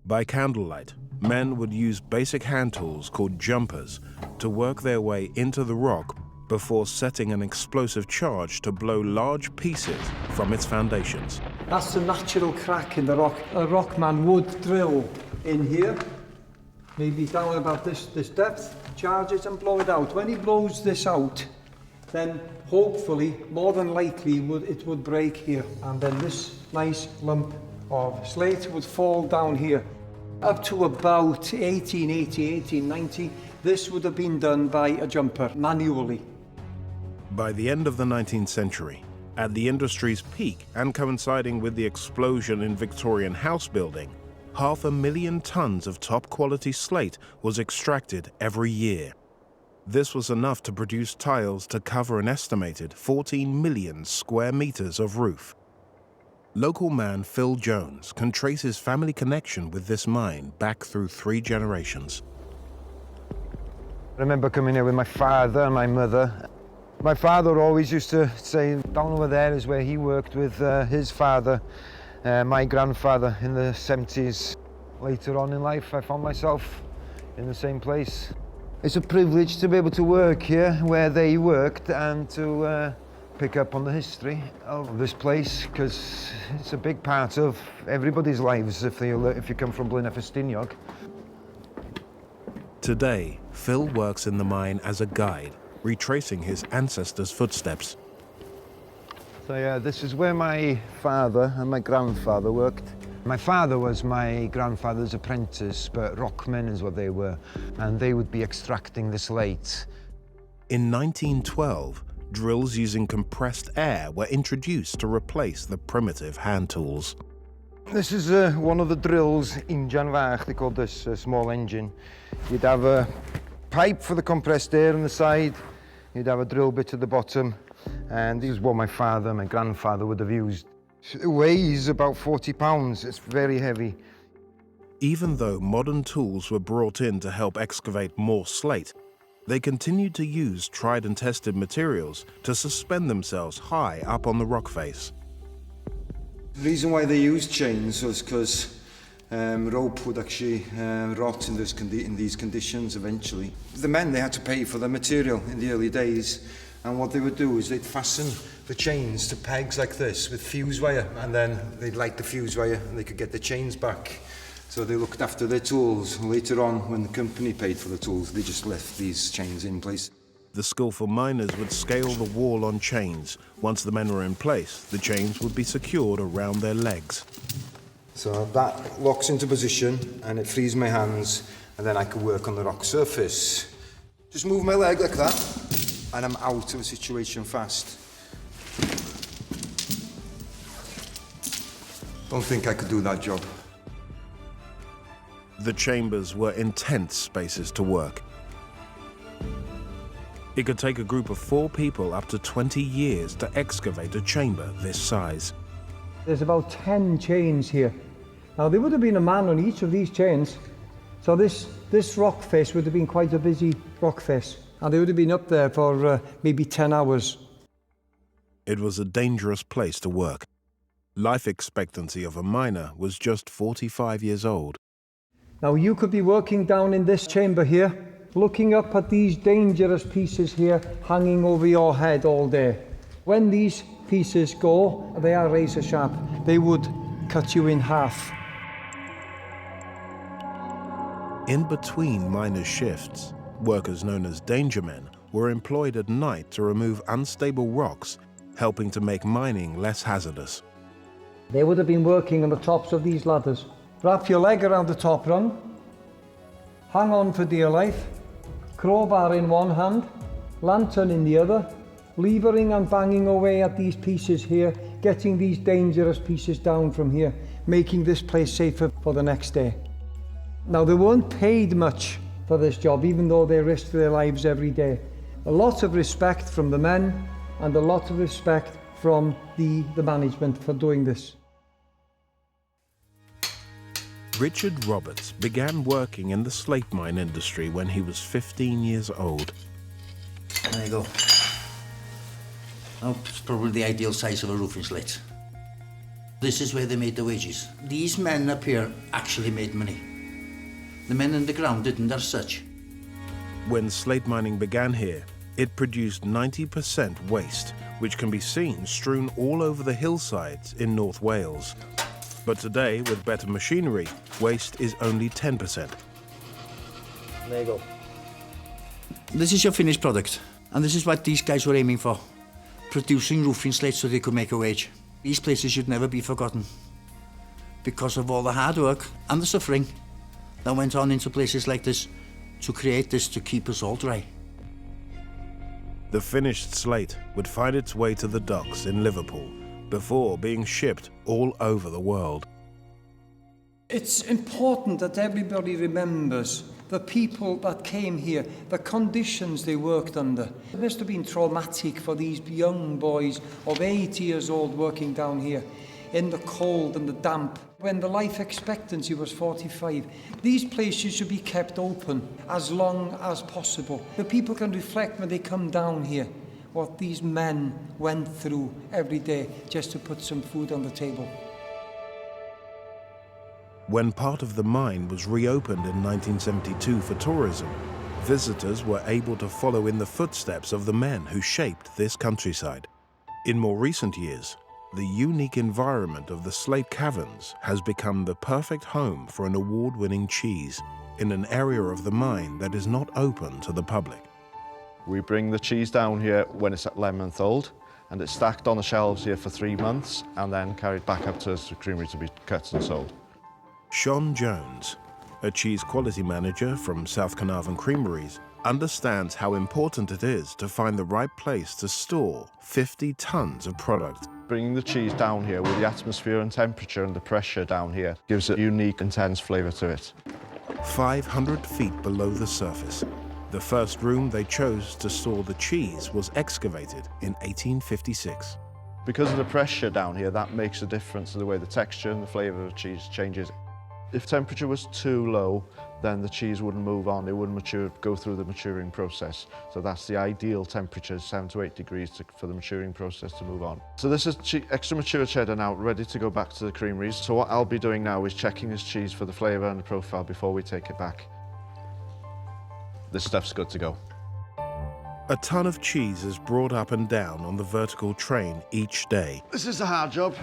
By candlelight, men would use basic hand tools called jumpers to work their way into the rock before setting an explosive charge to blow large pieces from its foundations. That's the natural crack in the rock. A rockman would drill in here, maybe down about this depth, charge it and blow it out. When he blows this out, then hopefully, more than likely, it would break here. And then this nice lump of slate would fall down here. Up to about 1880, 1890, this would have been done by a jumper, manually. By the end of the 19th century, At the industry's peak and coinciding with the explosion in Victorian house building, 500,000 tons of top-quality slate was extracted every year. This was enough to produce tiles to cover an estimated 14 million square meters of roof. Local man Phil Jones can trace his family connection with this mine back through 3 generations. I remember coming here with my father and my mother. My father always used to say, down over there is where he worked with his father, my grandfather, in the 70s. Later on in life, I found myself in the same place. It's a privilege to be able to work here where they worked and to pick up on the history of this place, because it's a big part of everybody's lives if you come from Blaenau Ffestiniog. Today, Phil works in the mine as a guide, retracing his ancestors' footsteps. So yeah, this is where my father and my grandfather worked. My father was my grandfather's apprentice, but rockmen is what they were, and they would be extracting the slate. In 1912, drills using compressed air were introduced to replace the primitive hand tools. This is one of the drills in Janvach. They call this a small engine. You'd have a pipe for the compressed air on the side, you'd have a drill bit at the bottom, and this is what my father and my grandfather would have used. It weighs about 40 pounds, it's very heavy. Even though modern tools were brought in to help excavate more slate, they continued to use tried and tested materials to suspend themselves high up on the rock face. The reason why they used chains was because rope would actually rot in these conditions eventually. The men, they had to pay for the material in the early days, and what they would do is they'd fasten the chains to pegs like this with fuse wire, and then they'd light the fuse wire and they could get the chains back. So they looked after their tools. Later on, when the company paid for the tools, they just left these chains in place. The skillful miners would scale the wall on chains. Once the men were in place, the chains would be secured around their legs. So that locks into position and it frees my hands, and then I can work on the rock surface. Just move my leg like that, and I'm out of a situation fast. Don't think I could do that job. The chambers were intense spaces to work. It could take a group of 4 people up to 20 years to excavate a chamber this size. There's about 10 chains here. Now there would have been a man on each of these chains, so this rock face would have been quite a busy rock face, and they would have been up there for maybe 10 hours. It was a dangerous place to work. Life expectancy of a miner was just 45 years old. Now you could be working down in this chamber here, looking up at these dangerous pieces here hanging over your head all day. When these pieces go, they are razor sharp. They would cut you in half. In between miners' shifts, workers known as danger men were employed at night to remove unstable rocks, helping to make mining less hazardous. They would have been working on the tops of these ladders. Wrap your leg around the top rung, hang on for dear life, crowbar in one hand, lantern in the other, levering and banging away at these pieces here, getting these dangerous pieces down from here, making this place safer for the next day. Now they weren't paid much for this job, even though they risked their lives every day. A lot of respect from the men and a lot of respect from the management for doing this. Richard Roberts began working in the slate mine industry when he was 15 years old. There you go. Oh, it's probably the ideal size of a roofing slate. This is where they made the wages. These men up here actually made money. The men in the ground didn't as such. When slate mining began here, it produced 90% waste, which can be seen strewn all over the hillsides in North Wales. But today, with better machinery, waste is only 10%. There you go. This is your finished product, and this is what these guys were aiming for. Producing roofing slates so they could make a wage. These places should never be forgotten because of all the hard work and the suffering that went on into places like this to create this to keep us all dry. The finished slate would find its way to the docks in Liverpool before being shipped all over the world. It's important that everybody remembers the people that came here, the conditions they worked under. It must have been traumatic for these young boys of 8 years old working down here in the cold and the damp, when the life expectancy was 45. These places should be kept open as long as possible. The people can reflect when they come down here what these men went through every day just to put some food on the table. When part of the mine was reopened in 1972 for tourism, visitors were able to follow in the footsteps of the men who shaped this countryside. In more recent years, the unique environment of the slate caverns has become the perfect home for an award-winning cheese in an area of the mine that is not open to the public. We bring the cheese down here when it's at 11 months old, and it's stacked on the shelves here for 3 months and then carried back up to the creamery to be cut and sold. Sean Jones, a cheese quality manager from South Carnarvon Creameries, understands how important it is to find the right place to store 50 tons of product. Bringing the cheese down here with the atmosphere and temperature and the pressure down here gives it a unique, intense flavour to it. 500 feet below the surface, the first room they chose to store the cheese was excavated in 1856. Because of the pressure down here, that makes a difference to the way the texture and the flavour of the cheese changes. If temperature was too low, then the cheese wouldn't move on, it wouldn't mature, go through the maturing process. So that's the ideal temperature, 7 to 8 degrees for the maturing process to move on. So this is extra mature cheddar now, ready to go back to the creameries. So what I'll be doing now is checking this cheese for the flavour and the profile before we take it back. This stuff's good to go. A ton of cheese is brought up and down on the vertical train each day. This is the hard job,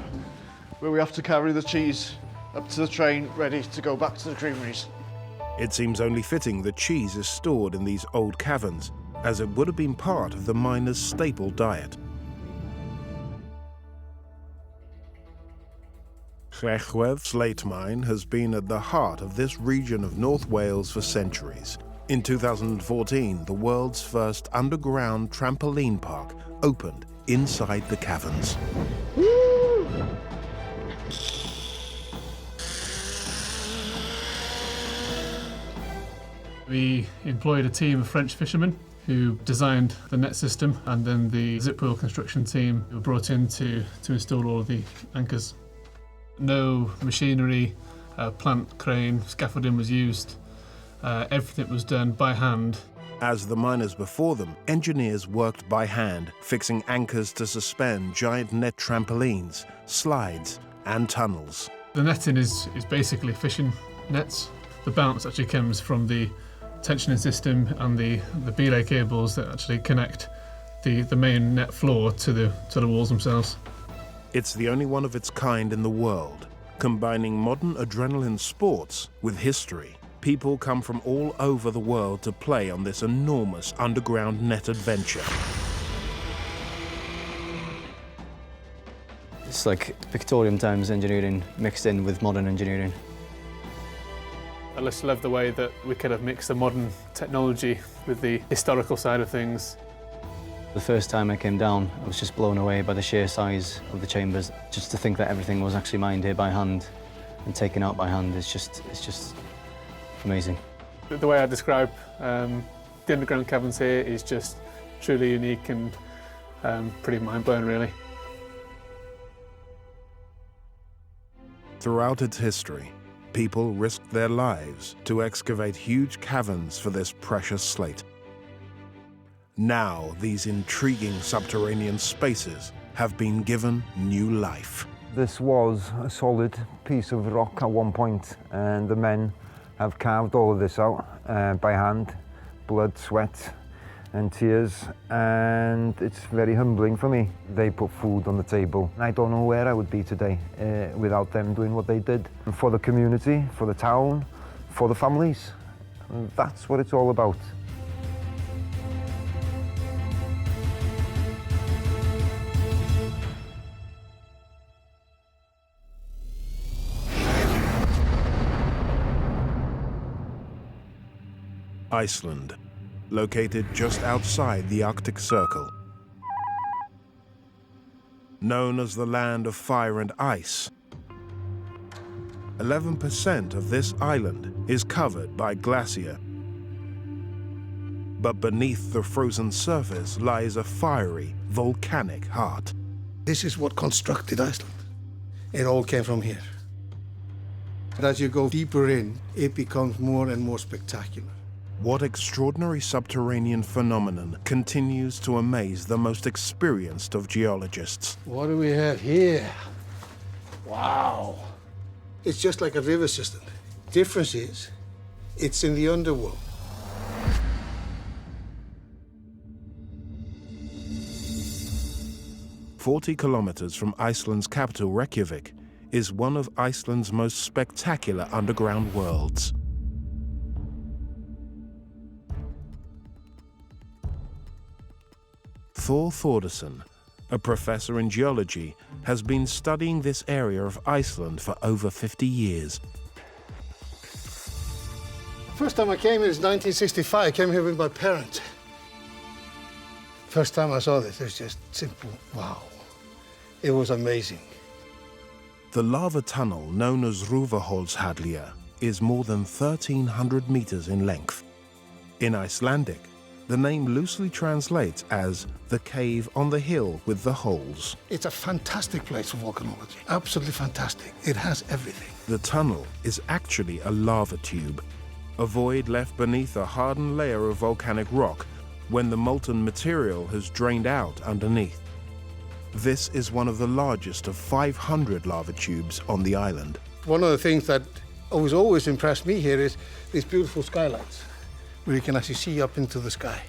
where we have to carry the cheese up to the train, ready to go back to the creameries. It seems only fitting that cheese is stored in these old caverns, as it would have been part of the miners' staple diet. Llechwedd slate mine has been at the heart of this region of North Wales for centuries. In 2014, the world's first underground trampoline park opened inside the caverns. We employed a team of French fishermen who designed the net system, and then the zip wheel construction team were brought in to install all of the anchors. No machinery, plant, crane, scaffolding was used. Everything was done by hand. As the miners before them, engineers worked by hand, fixing anchors to suspend giant net trampolines, slides, and tunnels. The netting is basically fishing nets. The bounce actually comes from the tensioning system and the belay cables that actually connect the main net floor to the walls themselves. It's the only one of its kind in the world, combining modern adrenaline sports with history. People come from all over the world to play on this enormous underground net adventure. It's like Victorian times engineering mixed in with modern engineering. I just love the way that we could have mixed the modern technology with the historical side of things. The first time I came down, I was just blown away by the sheer size of the chambers. Just to think that everything was actually mined here by hand and taken out by hand is just amazing. The way I describe the underground caverns here is just truly unique and pretty mind-blowing, really. Throughout its history, people risked their lives to excavate huge caverns for this precious slate. Now, these intriguing subterranean spaces have been given new life. This was a solid piece of rock at one point, and the men have carved all of this out by hand, blood, sweat and tears, and it's very humbling for me. They put food on the table. I don't know where I would be today without them doing what they did. For the community, for the town, for the families. And that's what it's all about. Iceland, located just outside the Arctic Circle. Known as the land of fire and ice, 11% of this island is covered by glacier. But beneath the frozen surface lies a fiery, volcanic heart. This is what constructed Iceland. It all came from here. And as you go deeper in, it becomes more and more spectacular. What extraordinary subterranean phenomenon continues to amaze the most experienced of geologists? What do we have here? Wow. It's just like a river system. Difference is, it's in the underworld. "40 kilometers from Iceland's capital, Reykjavik, is one of Iceland's most spectacular underground worlds. Thor Thordarson, a professor in geology, has been studying this area of Iceland for over 50 years. First time I came here is 1965. I came here with my parents. First time I saw this, it was just simple, wow. It was amazing. The lava tunnel, known as Rúðarhólshallir, is more than 1,300 meters in length. In Icelandic, the name loosely translates as the cave on the hill with the holes. It's a fantastic place for volcanology, absolutely fantastic. It has everything. The tunnel is actually a lava tube, a void left beneath a hardened layer of volcanic rock when the molten material has drained out underneath. This is one of the largest of 500 lava tubes on the island. One of the things that always impressed me here is these beautiful skylights, where you can actually see up into the sky.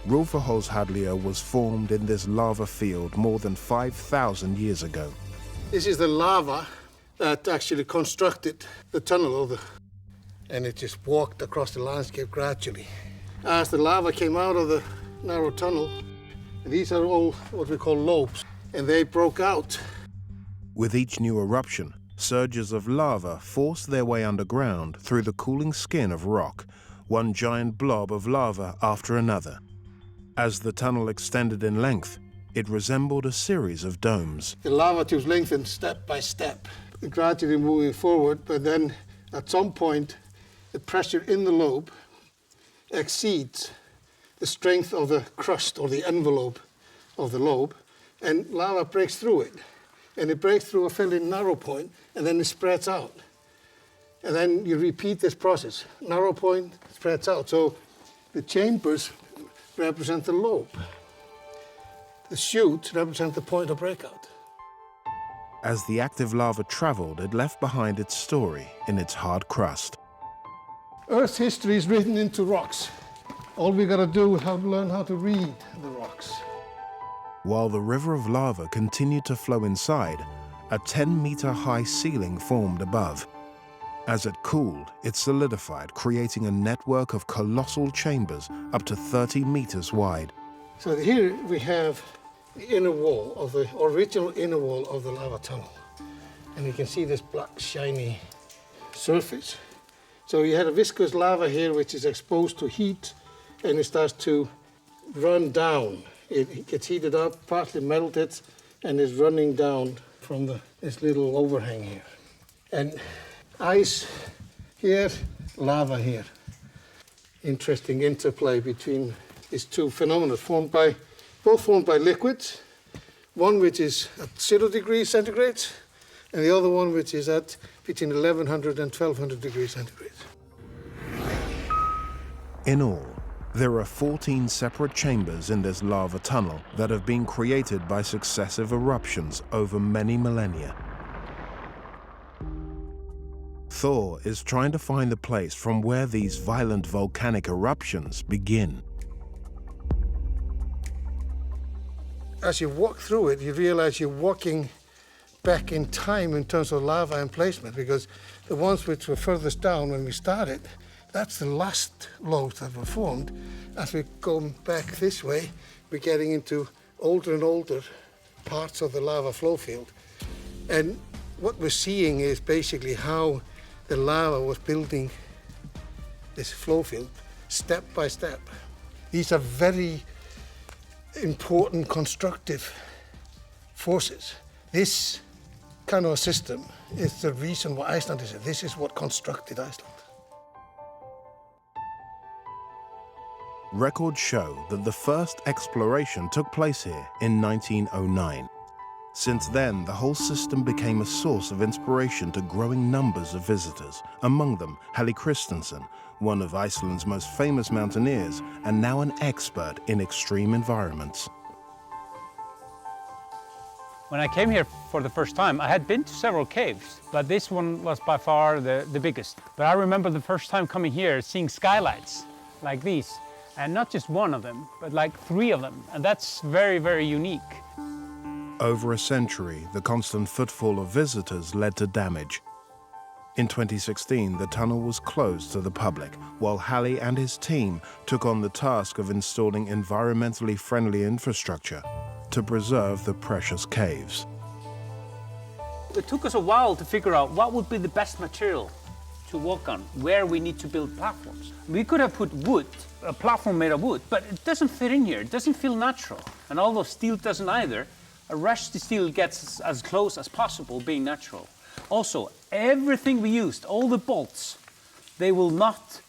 Rúðarhólshallir was formed in this lava field more than 5,000 years ago. This is the lava that actually constructed the tunnel, and it just walked across the landscape gradually. As the lava came out of the narrow tunnel, these are all what we call lobes, and they broke out. With each new eruption, surges of lava forced their way underground through the cooling skin of rock, one giant blob of lava after another. As the tunnel extended in length, it resembled a series of domes. The lava tubes lengthened step by step, gradually moving forward, but then at some point, the pressure in the lobe exceeds the strength of the crust or the envelope of the lobe, and lava breaks through it. And it breaks through a fairly narrow point, and then it spreads out. And then you repeat this process. Narrow point spreads out. So the chambers represent the lobe. The chutes represent the point of breakout. As the active lava traveled, it left behind its story in its hard crust. Earth's history is written into rocks. All we gotta do is learn how to read the rocks. While the river of lava continued to flow inside, a 10-meter-high ceiling formed above. As it cooled, it solidified, creating a network of colossal chambers up to 30 meters wide. So here we have the inner wall of the original inner wall of the lava tunnel. And you can see this black, shiny surface. So you had a viscous lava here, which is exposed to heat, and it starts to run down. It gets heated up, partly melted, and is running down from this little overhang here. And ice here, lava here. Interesting interplay between these two phenomena, both formed by liquids, one which is at 0 degrees centigrade, and the other one which is at between 1100 and 1200 degrees centigrade. In all, there are 14 separate chambers in this lava tunnel that have been created by successive eruptions over many millennia. Thor is trying to find the place from where these violent volcanic eruptions begin. As you walk through it, you realize you're walking back in time in terms of lava emplacement, because the ones which were furthest down when we started, that's the last lobes that were formed. As we go back this way, we're getting into older and older parts of the lava flow field. And what we're seeing is basically how the lava was building this flow field step by step. These are very important constructive forces. This kind of system is the reason why Iceland is here. This is what constructed Iceland. Records show that the first exploration took place here in 1909. Since then, the whole system became a source of inspiration to growing numbers of visitors, among them Halli Christensen, one of Iceland's most famous mountaineers and now an expert in extreme environments. When I came here for the first time, I had been to several caves, but this one was by far the biggest. But I remember the first time coming here, seeing skylights like these, and not just one of them, but like 3 of them, and that's very, very unique. Over a century, the constant footfall of visitors led to damage. In 2016, the tunnel was closed to the public, while Halli and his team took on the task of installing environmentally friendly infrastructure to preserve the precious caves. It took us a while to figure out what would be the best material to walk on, where we need to build platforms. We could have put wood, a platform made of wood, but it doesn't fit in here, it doesn't feel natural. And although steel doesn't either, a rusty steel gets as close as possible being natural. Also, everything we used, all the bolts, they will not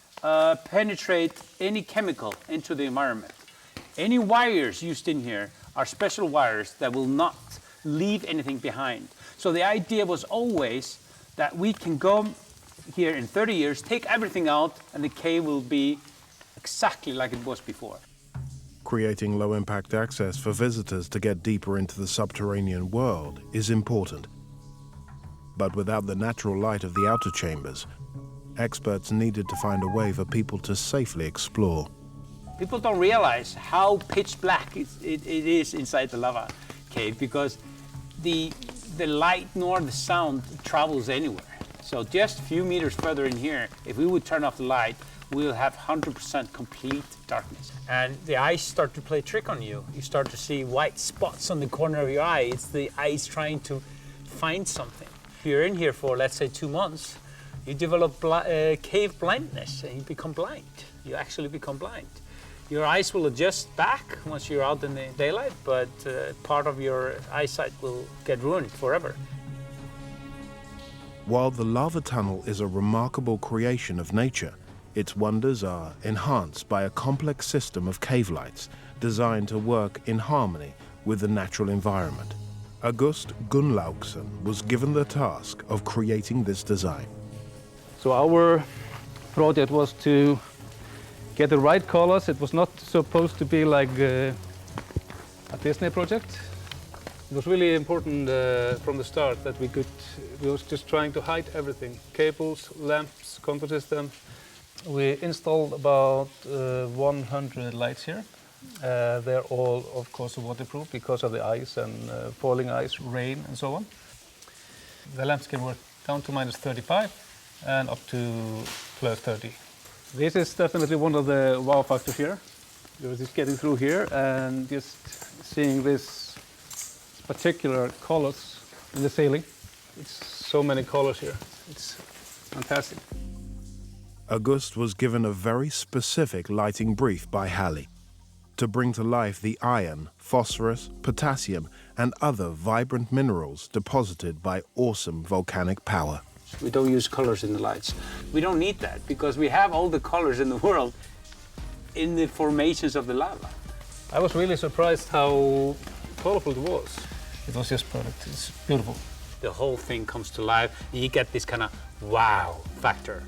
penetrate any chemical into the environment. Any wires used in here are special wires that will not leave anything behind. So the idea was always that we can go here in 30 years, take everything out, and the cave will be exactly like it was before. Creating low-impact access for visitors to get deeper into the subterranean world is important. But without the natural light of the outer chambers, experts needed to find a way for people to safely explore. People don't realize how pitch black it is inside the lava cave, because the light nor the sound travels anywhere. So just a few meters further in here, if we would turn off the light, we'll have 100% complete darkness. And the eyes start to play trick on you. You start to see white spots on the corner of your eye. It's the eyes trying to find something. If you're in here for, let's say, 2 months, you develop cave blindness and you become blind. You actually become blind. Your eyes will adjust back once you're out in the daylight, but part of your eyesight will get ruined forever. While the lava tunnel is a remarkable creation of nature, its wonders are enhanced by a complex system of cave lights designed to work in harmony with the natural environment. August Gunnlaugsson was given the task of creating this design. So our project was to get the right colors. It was not supposed to be like a Disney project. It was really important from the start that we was just trying to hide everything. Cables, lamps, control system. We installed about 100 lights here. They're all, of course, waterproof because of the ice and falling ice, rain, and so on. The lamps can work down to -35 and up to +30. This is definitely one of the wow factors here. You're just getting through here and just seeing this particular colors in the ceiling. It's so many colors here. It's fantastic. August was given a very specific lighting brief by Halli to bring to life the iron, phosphorus, potassium, and other vibrant minerals deposited by awesome volcanic power. We don't use colors in the lights. We don't need that because we have all the colors in the world in the formations of the lava. I was really surprised how colorful it was. It was just perfect. It's beautiful. The whole thing comes to life. You get this kind of wow factor.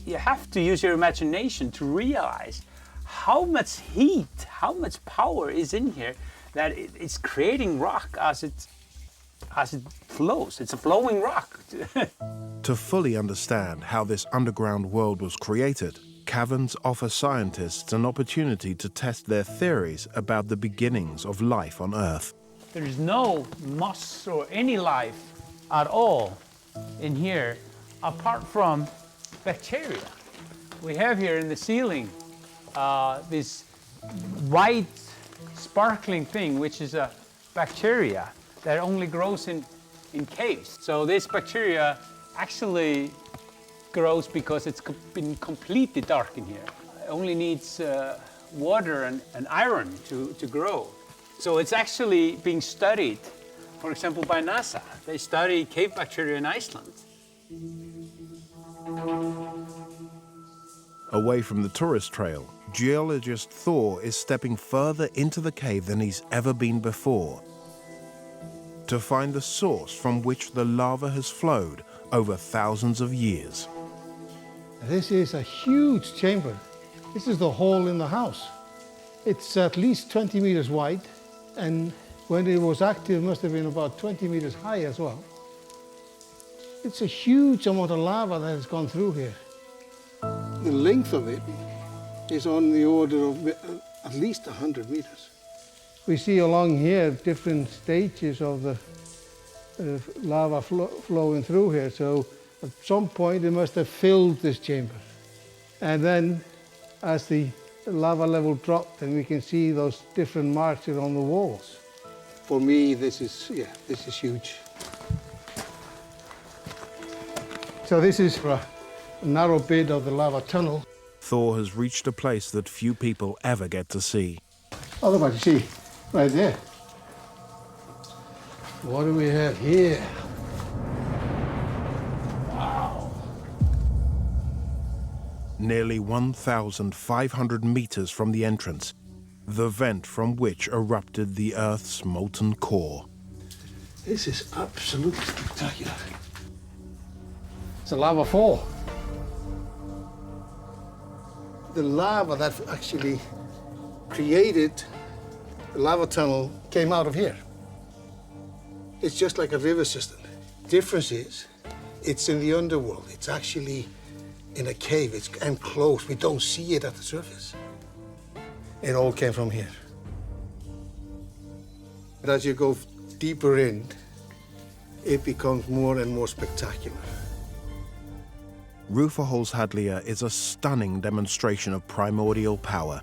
You have to use your imagination to realize how much heat, how much power is in here that it's creating rock as it flows. It's a flowing rock. To fully understand how this underground world was created, caverns offer scientists an opportunity to test their theories about the beginnings of life on Earth. There is no moss or any life at all in here apart from bacteria. We have here in the ceiling this white sparkling thing, which is a bacteria that only grows in caves. So this bacteria actually grows because it's been completely dark in here. only needs water and iron to grow. So it's actually being studied, for example, by NASA. They study cave bacteria in Iceland. Away from the tourist trail, geologist Thor is stepping further into the cave than he's ever been before to find the source from which the lava has flowed over thousands of years. This is a huge chamber. This is the hole in the house. It's at least 20 meters wide, and when it was active, it must have been about 20 meters high as well. It's a huge amount of lava that has gone through here. The length of it is on the order of at least 100 meters. We see along here different stages of the lava flowing through here. So at some point it must have filled this chamber. And then as the lava level dropped, then we can see those different marks on the walls. For me, this is huge. So this is a narrow bit of the lava tunnel. Thor has reached a place that few people ever get to see. Otherwise, you see, right there. What do we have here? Wow. Nearly 1,500 meters from the entrance, the vent from which erupted the Earth's molten core. This is absolutely spectacular. It's a lava fall. The lava that actually created the lava tunnel came out of here. It's just like a river system. Difference is, it's in the underworld. It's actually in a cave. It's enclosed. We don't see it at the surface. It all came from here. But as you go deeper in, it becomes more and more spectacular. Rufaholshadlia is a stunning demonstration of primordial power.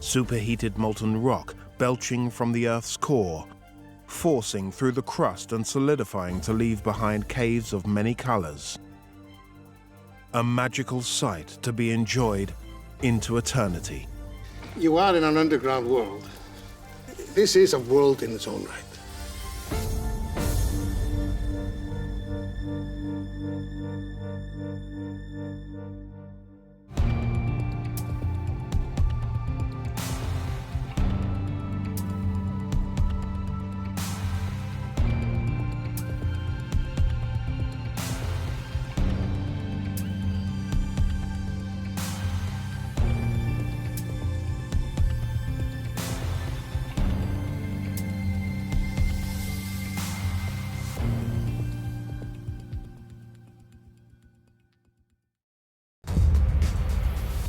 Superheated molten rock belching from the Earth's core, forcing through the crust and solidifying to leave behind caves of many colors. A magical sight to be enjoyed into eternity. You are in an underground world. This is a world in its own right.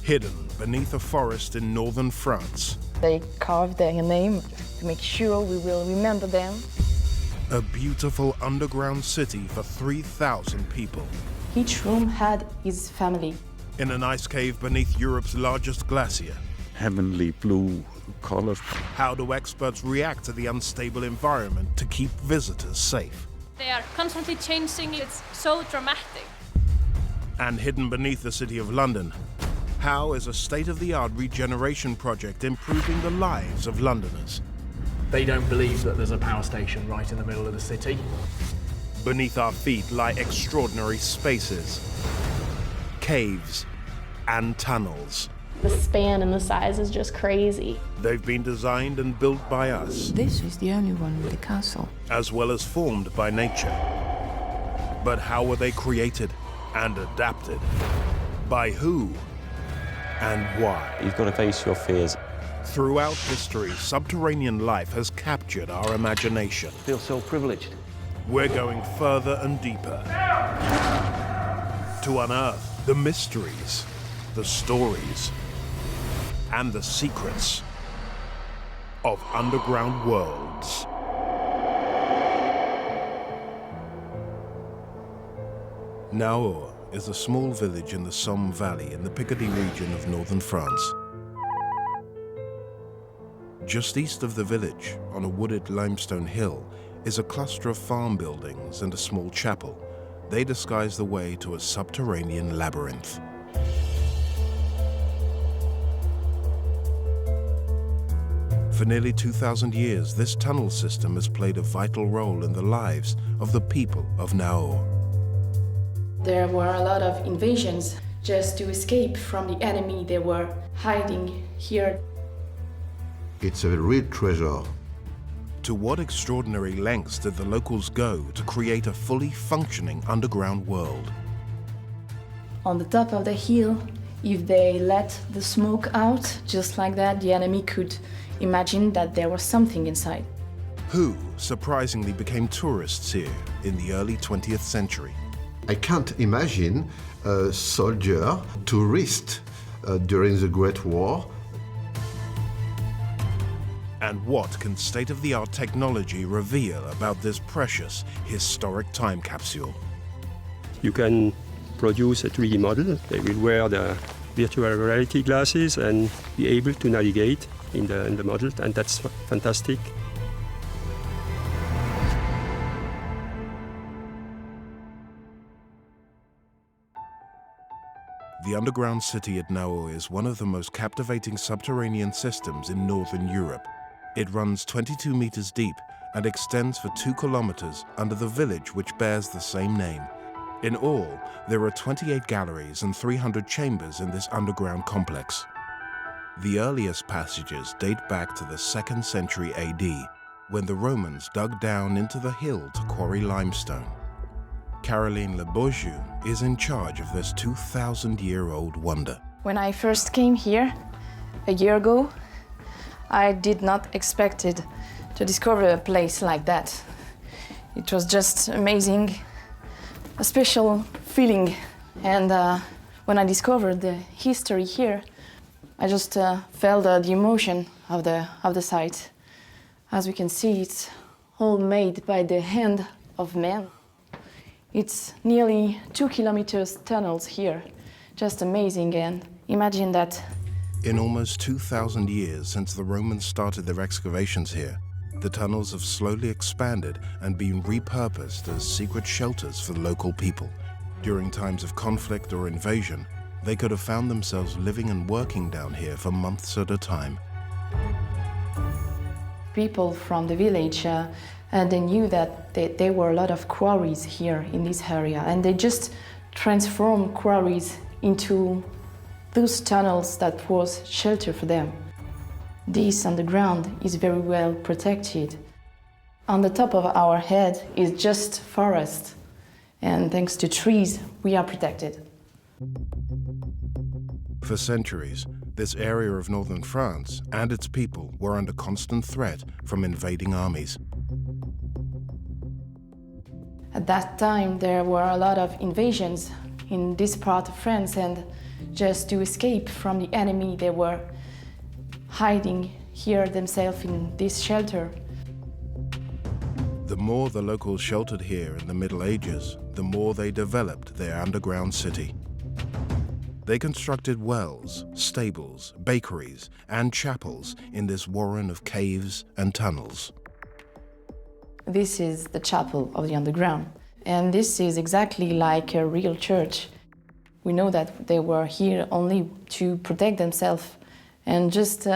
Hidden beneath a forest in northern France. They carved their name to make sure we will remember them. A beautiful underground city for 3,000 people. Each room had his family. In an ice cave beneath Europe's largest glacier. Heavenly blue color. How do experts react to the unstable environment to keep visitors safe? They are constantly changing. It's so dramatic. And hidden beneath the city of London, how is a state-of-the-art regeneration project improving the lives of Londoners? They don't believe that there's a power station right in the middle of the city. Beneath our feet lie extraordinary spaces, caves, and tunnels. The span and the size is just crazy. They've been designed and built by us. This is the only one with a castle. As well as formed by nature. But how were they created and adapted? By who? And why? You've got to face your fears. Throughout history, subterranean life has captured our imagination. I feel so privileged. We're going further and deeper to unearth the mysteries, the stories, and the secrets of underground worlds. Naur is a small village in the Somme Valley in the Picardy region of northern France. Just east of the village, on a wooded limestone hill, is a cluster of farm buildings and a small chapel. They disguise the way to a subterranean labyrinth. For nearly 2,000 years, this tunnel system has played a vital role in the lives of the people of Naur. There were a lot of invasions just to escape from the enemy. They were hiding here. It's a real treasure. To what extraordinary lengths did the locals go to create a fully functioning underground world? On the top of the hill, if they let the smoke out, just like that, the enemy could imagine that there was something inside. Who, surprisingly, became tourists here in the early 20th century? I can't imagine a soldier, tourist during the Great War. And what can state-of-the-art technology reveal about this precious historic time capsule? You can produce a 3D model. They will wear the virtual reality glasses and be able to navigate in the model, and that's fantastic. The underground city at Naur is one of the most captivating subterranean systems in Northern Europe. It runs 22 meters deep and extends for 2 kilometers under the village which bears the same name. In all, there are 28 galleries and 300 chambers in this underground complex. The earliest passages date back to the 2nd century AD, when the Romans dug down into the hill to quarry limestone. Caroline Le Bourgeois is in charge of this 2,000-year-old wonder. When I first came here a year ago, I did not expect to discover a place like that. It was just amazing, a special feeling. And when I discovered the history here, I just felt the emotion of the site. As we can see, it's all made by the hand of man. It's nearly 2 kilometers tunnels here, just amazing. And imagine that. In almost 2,000 years since the Romans started their excavations here, the tunnels have slowly expanded and been repurposed as secret shelters for local people. During times of conflict or invasion, they could have found themselves living and working down here for months at a time. People from the village, they knew that there were a lot of quarries here in this area, and they just transformed quarries into those tunnels that was shelter for them. This underground is very well protected. On the top of our head is just forest, and thanks to trees, we are protected. For centuries, this area of northern France and its people were under constant threat from invading armies. At that time, there were a lot of invasions in this part of France, and just to escape from the enemy, they were hiding here themselves in this shelter. The more the locals sheltered here in the Middle Ages, the more they developed their underground city. They constructed wells, stables, bakeries, and chapels in this warren of caves and tunnels. This is the chapel of the underground, and this is exactly like a real church. We know that they were here only to protect themselves, and just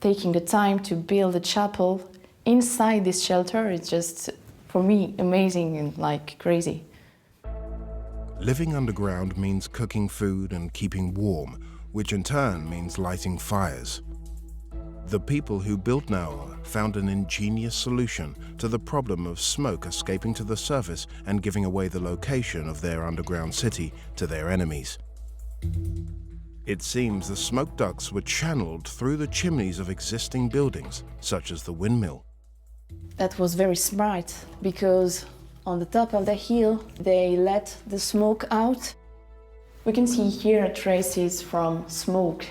taking the time to build a chapel inside this shelter is just, for me, amazing and like crazy. Living underground means cooking food and keeping warm, which in turn means lighting fires. The people who built Naur found an ingenious solution to the problem of smoke escaping to the surface and giving away the location of their underground city to their enemies. It seems the smoke ducts were channeled through the chimneys of existing buildings, such as the windmill. That was very smart, because on the top of the hill, they let the smoke out. We can see here traces from smoke,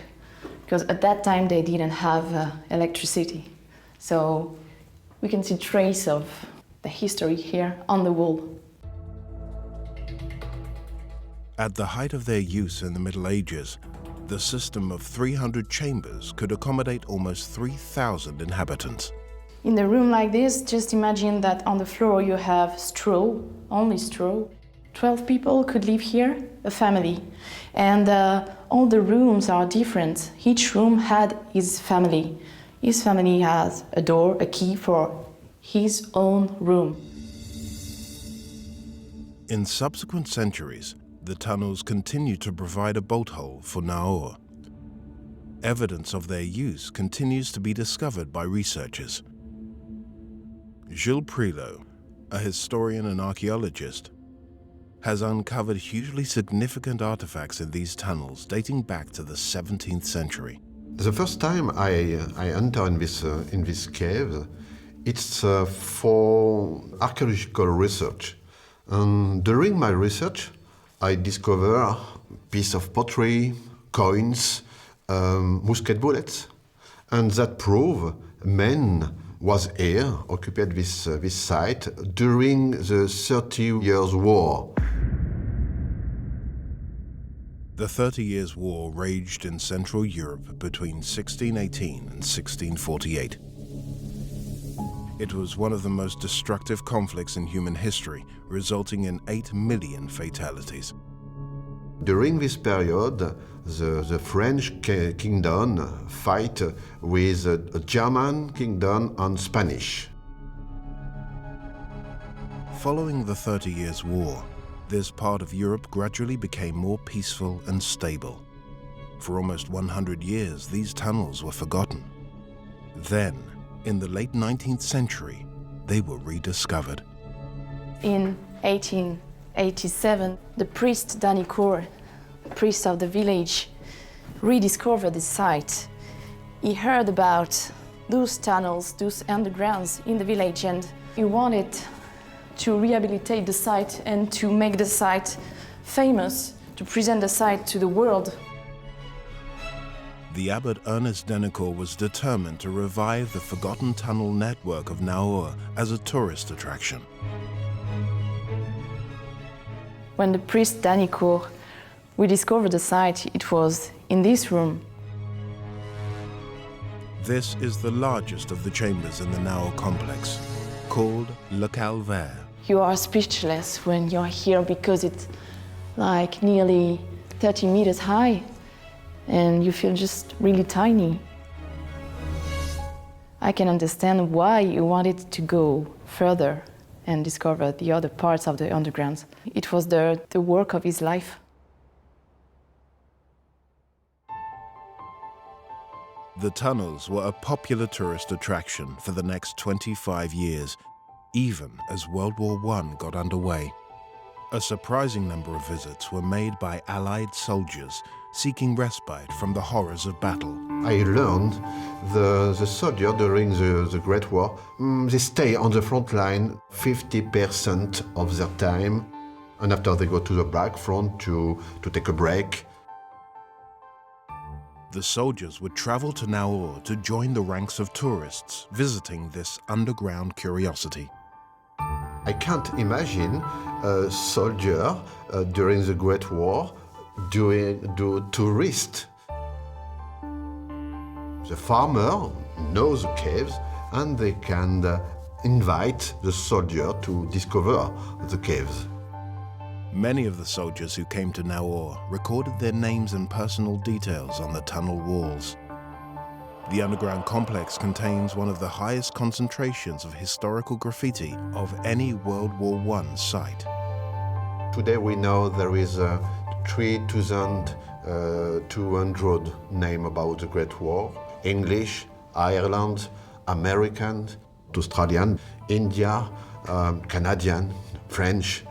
because at that time they didn't have electricity. So we can see traces of the history here on the wall. At the height of their use in the Middle Ages, the system of 300 chambers could accommodate almost 3,000 inhabitants. In a room like this, just imagine that on the floor you have straw, only straw. 12 people could live here, a family. And all the rooms are different. Each room had his family. His family has a door, a key for his own room. In subsequent centuries, the tunnels continued to provide a bolt hole for Naur. Evidence of their use continues to be discovered by researchers. Gilles Prilot, a historian and archaeologist, has uncovered hugely significant artifacts in these tunnels dating back to the 17th century. The first time I enter in this cave, it's for archaeological research. And during my research, I discover a piece of pottery, coins, musket bullets, and that prove men was here, occupied this site during the 30 Years' War. The 30 Years' War raged in Central Europe between 1618 and 1648. It was one of the most destructive conflicts in human history, resulting in 8 million fatalities. During this period, the French kingdom fight with a German kingdom and Spanish. Following the 30 Years' War, this part of Europe gradually became more peaceful and stable. For almost 100 years, these tunnels were forgotten. Then, in the late 19th century, they were rediscovered. In 1887, the priest Danicourt, priest of the village, rediscovered the site. He heard about those tunnels, those undergrounds in the village, and he wanted to rehabilitate the site and to make the site famous, to present the site to the world. The abbot Ernest Danicourt was determined to revive the forgotten tunnel network of Naur as a tourist attraction. When the priest Danicourt rediscovered the site, it was in this room. This is the largest of the chambers in the Naur complex, called Le Calvaire. You are speechless when you're here because it's like nearly 30 meters high and you feel just really tiny. I can understand why you wanted to go further and discover the other parts of the underground. It was the work of his life. The tunnels were a popular tourist attraction for the next 25 years, even as World War I got underway. A surprising number of visits were made by Allied soldiers seeking respite from the horrors of battle. I learned the soldiers during the Great War, they stay on the front line 50% of their time, and after they go to the back front to take a break. The soldiers would travel to Naur to join the ranks of tourists visiting this underground curiosity. I can't imagine a soldier during the Great War do tourist. The farmer knows the caves and they can invite the soldier to discover the caves. Many of the soldiers who came to Naur recorded their names and personal details on the tunnel walls. The underground complex contains one of the highest concentrations of historical graffiti of any World War I site. Today we know there is 3,200 names about the Great War. English, Ireland, American, Australian, India, Canadian, French.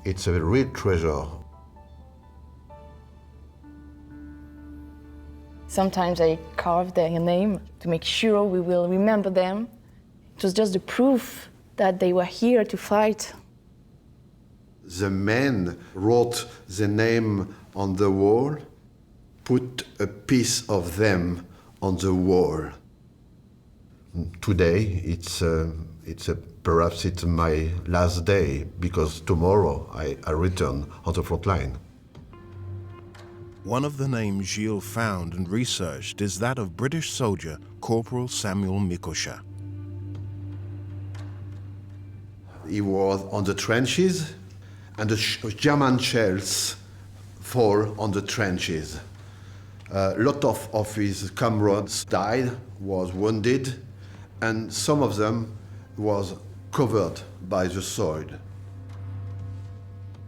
It's a real treasure. Sometimes I carve their name to make sure we will remember them. It was just the proof that they were here to fight. The men wrote the name on the wall, put a piece of them on the wall. Today, perhaps it's my last day, because tomorrow I return on the front line. One of the names Gilles found and researched is that of British soldier Corporal Samuel Mikosha. He was on the trenches, and the German shells fall on the trenches. A lot of his comrades died was wounded, and some of them was covered by the soil.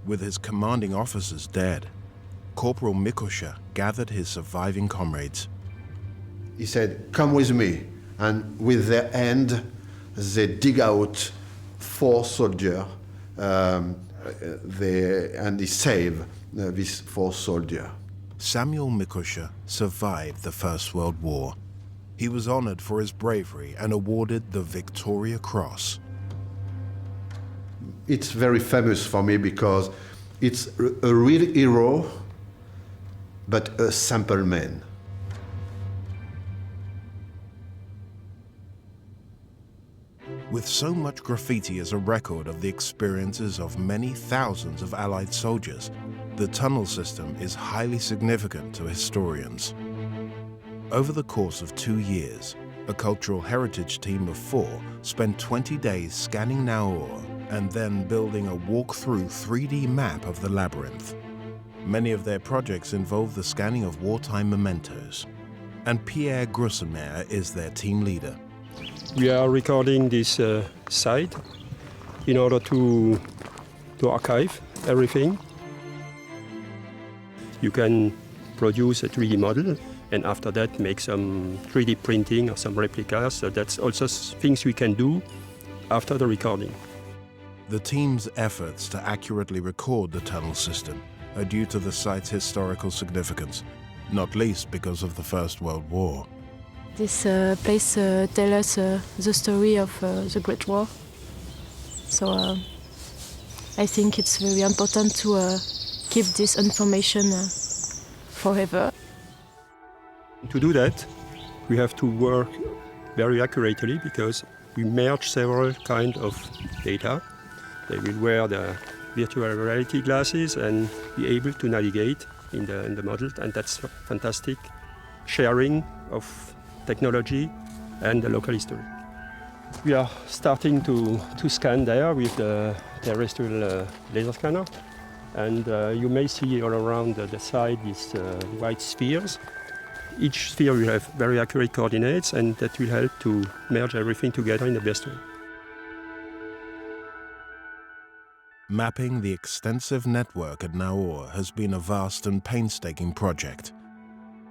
With his commanding officers dead, Corporal Mikosha gathered his surviving comrades. He said, "Come with me." And with their hand, they dig out 4 soldiers, and he saved these 4 soldiers. Samuel Mikosha survived the First World War. He was honored for his bravery and awarded the Victoria Cross. It's very famous for me because it's a real hero, but a simple man. With so much graffiti as a record of the experiences of many thousands of Allied soldiers, the tunnel system is highly significant to historians. Over the course of 2 years, a cultural heritage team of 4 spent 20 days scanning Naur and then building a walk-through 3D map of the labyrinth. Many of their projects involve the scanning of wartime mementos, and Pierre Grossemer is their team leader. We are recording this site in order to archive everything. You can produce a 3D model and after that make some 3D printing or some replicas. So that's also things we can do after the recording. The team's efforts to accurately record the tunnel system are due to the site's historical significance, not least because of the First World War. This place tells us the story of the Great War. So I think it's very important to keep this information forever. To do that, we have to work very accurately because we merge several kinds of data. They will wear the virtual reality glasses and be able to navigate in the model, and that's fantastic sharing of technology and the local history. We are starting to scan there with the terrestrial laser scanner, and you may see all around the side these white spheres. Each sphere will have very accurate coordinates, and that will help to merge everything together in the best way. Mapping the extensive network at Naur has been a vast and painstaking project.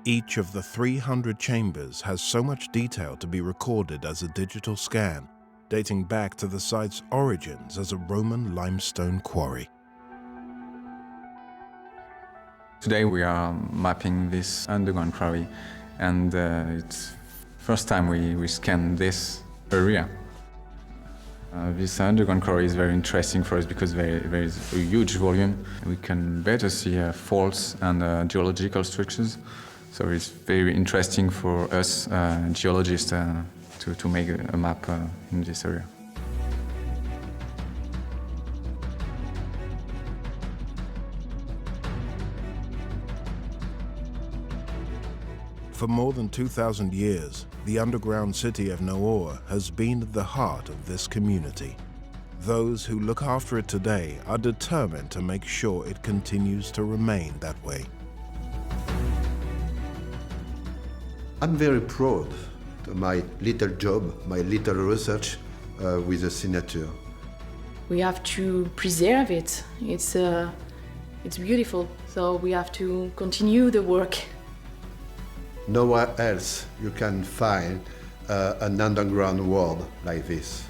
Each of the 300 chambers has so much detail to be recorded as a digital scan, dating back to the site's origins as a Roman limestone quarry. Today we are mapping this underground quarry, and it's first time we scan this area. This underground quarry is very interesting for us because there is a huge volume. We can better see faults and geological structures. So it's very interesting for us geologists to make a map in this area. For more than 2,000 years, the underground city of Naur has been at the heart of this community. Those who look after it today are determined to make sure it continues to remain that way. I'm very proud of my little job, my little research with the signature. We have to preserve it. It's beautiful, so we have to continue the work. Nowhere else you can find an underground world like this.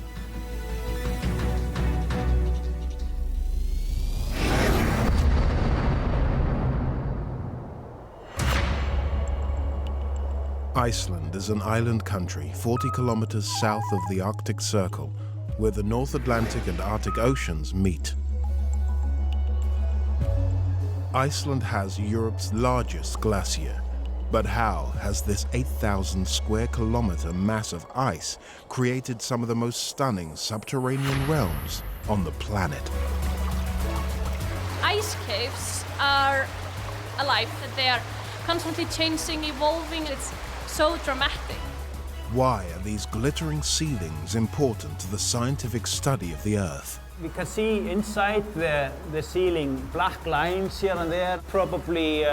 Iceland is an island country 40 kilometers south of the Arctic Circle, where the North Atlantic and Arctic Oceans meet. Iceland has Europe's largest glacier. But how has this 8,000 square kilometer mass of ice created some of the most stunning subterranean realms on the planet? Ice caves are alive. They are constantly changing, evolving. It's so dramatic. Why are these glittering ceilings important to the scientific study of the Earth? We can see inside the ceiling black lines here and there, probably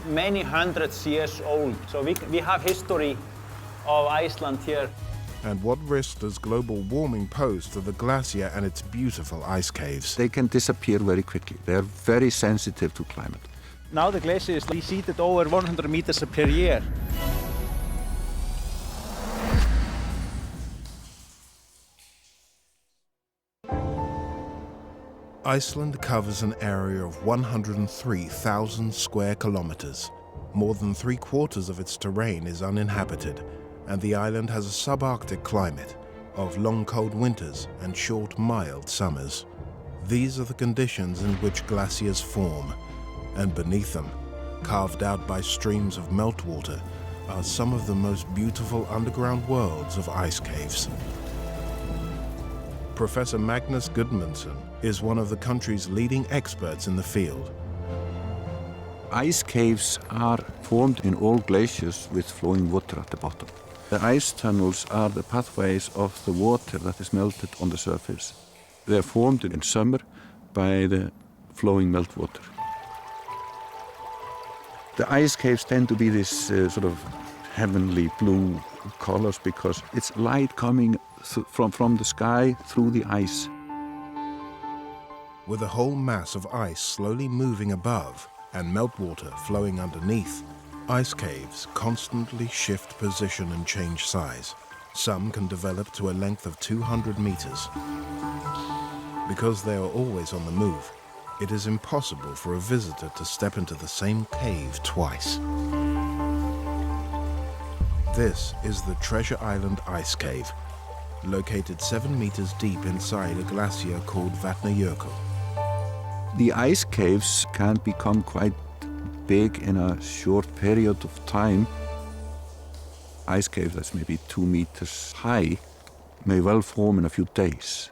many hundreds years old. So we have history of Iceland here. And what risk does global warming pose to the glacier and its beautiful ice caves? They can disappear very quickly. They are very sensitive to climate. Now the glacier is receded over 100 meters per year. Iceland covers an area of 103,000 square kilometers. More than 3/4 of its terrain is uninhabited, and the island has a subarctic climate of long cold winters and short mild summers. These are the conditions in which glaciers form, and beneath them, carved out by streams of meltwater, are some of the most beautiful underground worlds of ice caves. Professor Magnus Gudmundsson is one of the country's leading experts in the field. Ice caves are formed in all glaciers with flowing water at the bottom. The ice tunnels are the pathways of the water that is melted on the surface. They are formed in summer by the flowing meltwater. The ice caves tend to be this sort of heavenly blue colors because it's light coming from the sky through the ice. With a whole mass of ice slowly moving above and meltwater flowing underneath, ice caves constantly shift position and change size. Some can develop to a length of 200 meters. Because they are always on the move, it is impossible for a visitor to step into the same cave twice. This is the Treasure Island Ice Cave, located 7 meters deep inside a glacier called Vatnajökull. The ice caves can become quite big in a short period of time. Ice cave that's maybe 2 meters high may well form in a few days.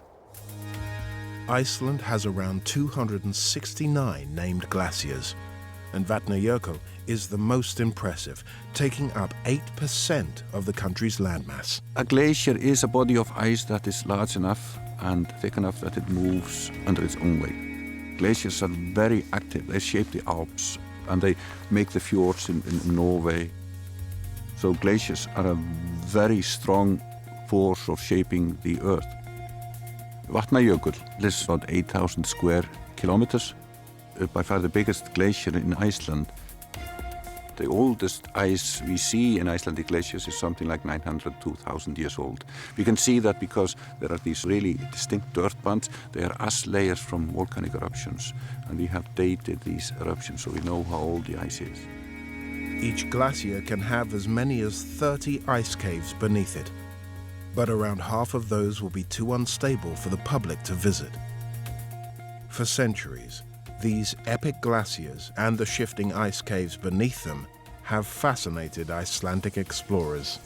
Iceland has around 269 named glaciers, and Vatnajökull is the most impressive, taking up 8% of the country's landmass. A glacier is a body of ice that is large enough and thick enough that it moves under its own weight. Glaciers are very active. They shape the Alps and they make the fjords in Norway. So glaciers are a very strong force of shaping the earth. Vatnajökull is about 8,000 square kilometers, by far the biggest glacier in Iceland. The oldest ice we see in Icelandic glaciers is something like 900 to 1,000 years old. We can see that because there are these really distinct dirt bands. They are ash layers from volcanic eruptions, and we have dated these eruptions so we know how old the ice is. Each glacier can have as many as 30 ice caves beneath it, but around half of those will be too unstable for the public to visit. For centuries, these epic glaciers and the shifting ice caves beneath them have fascinated Icelandic explorers.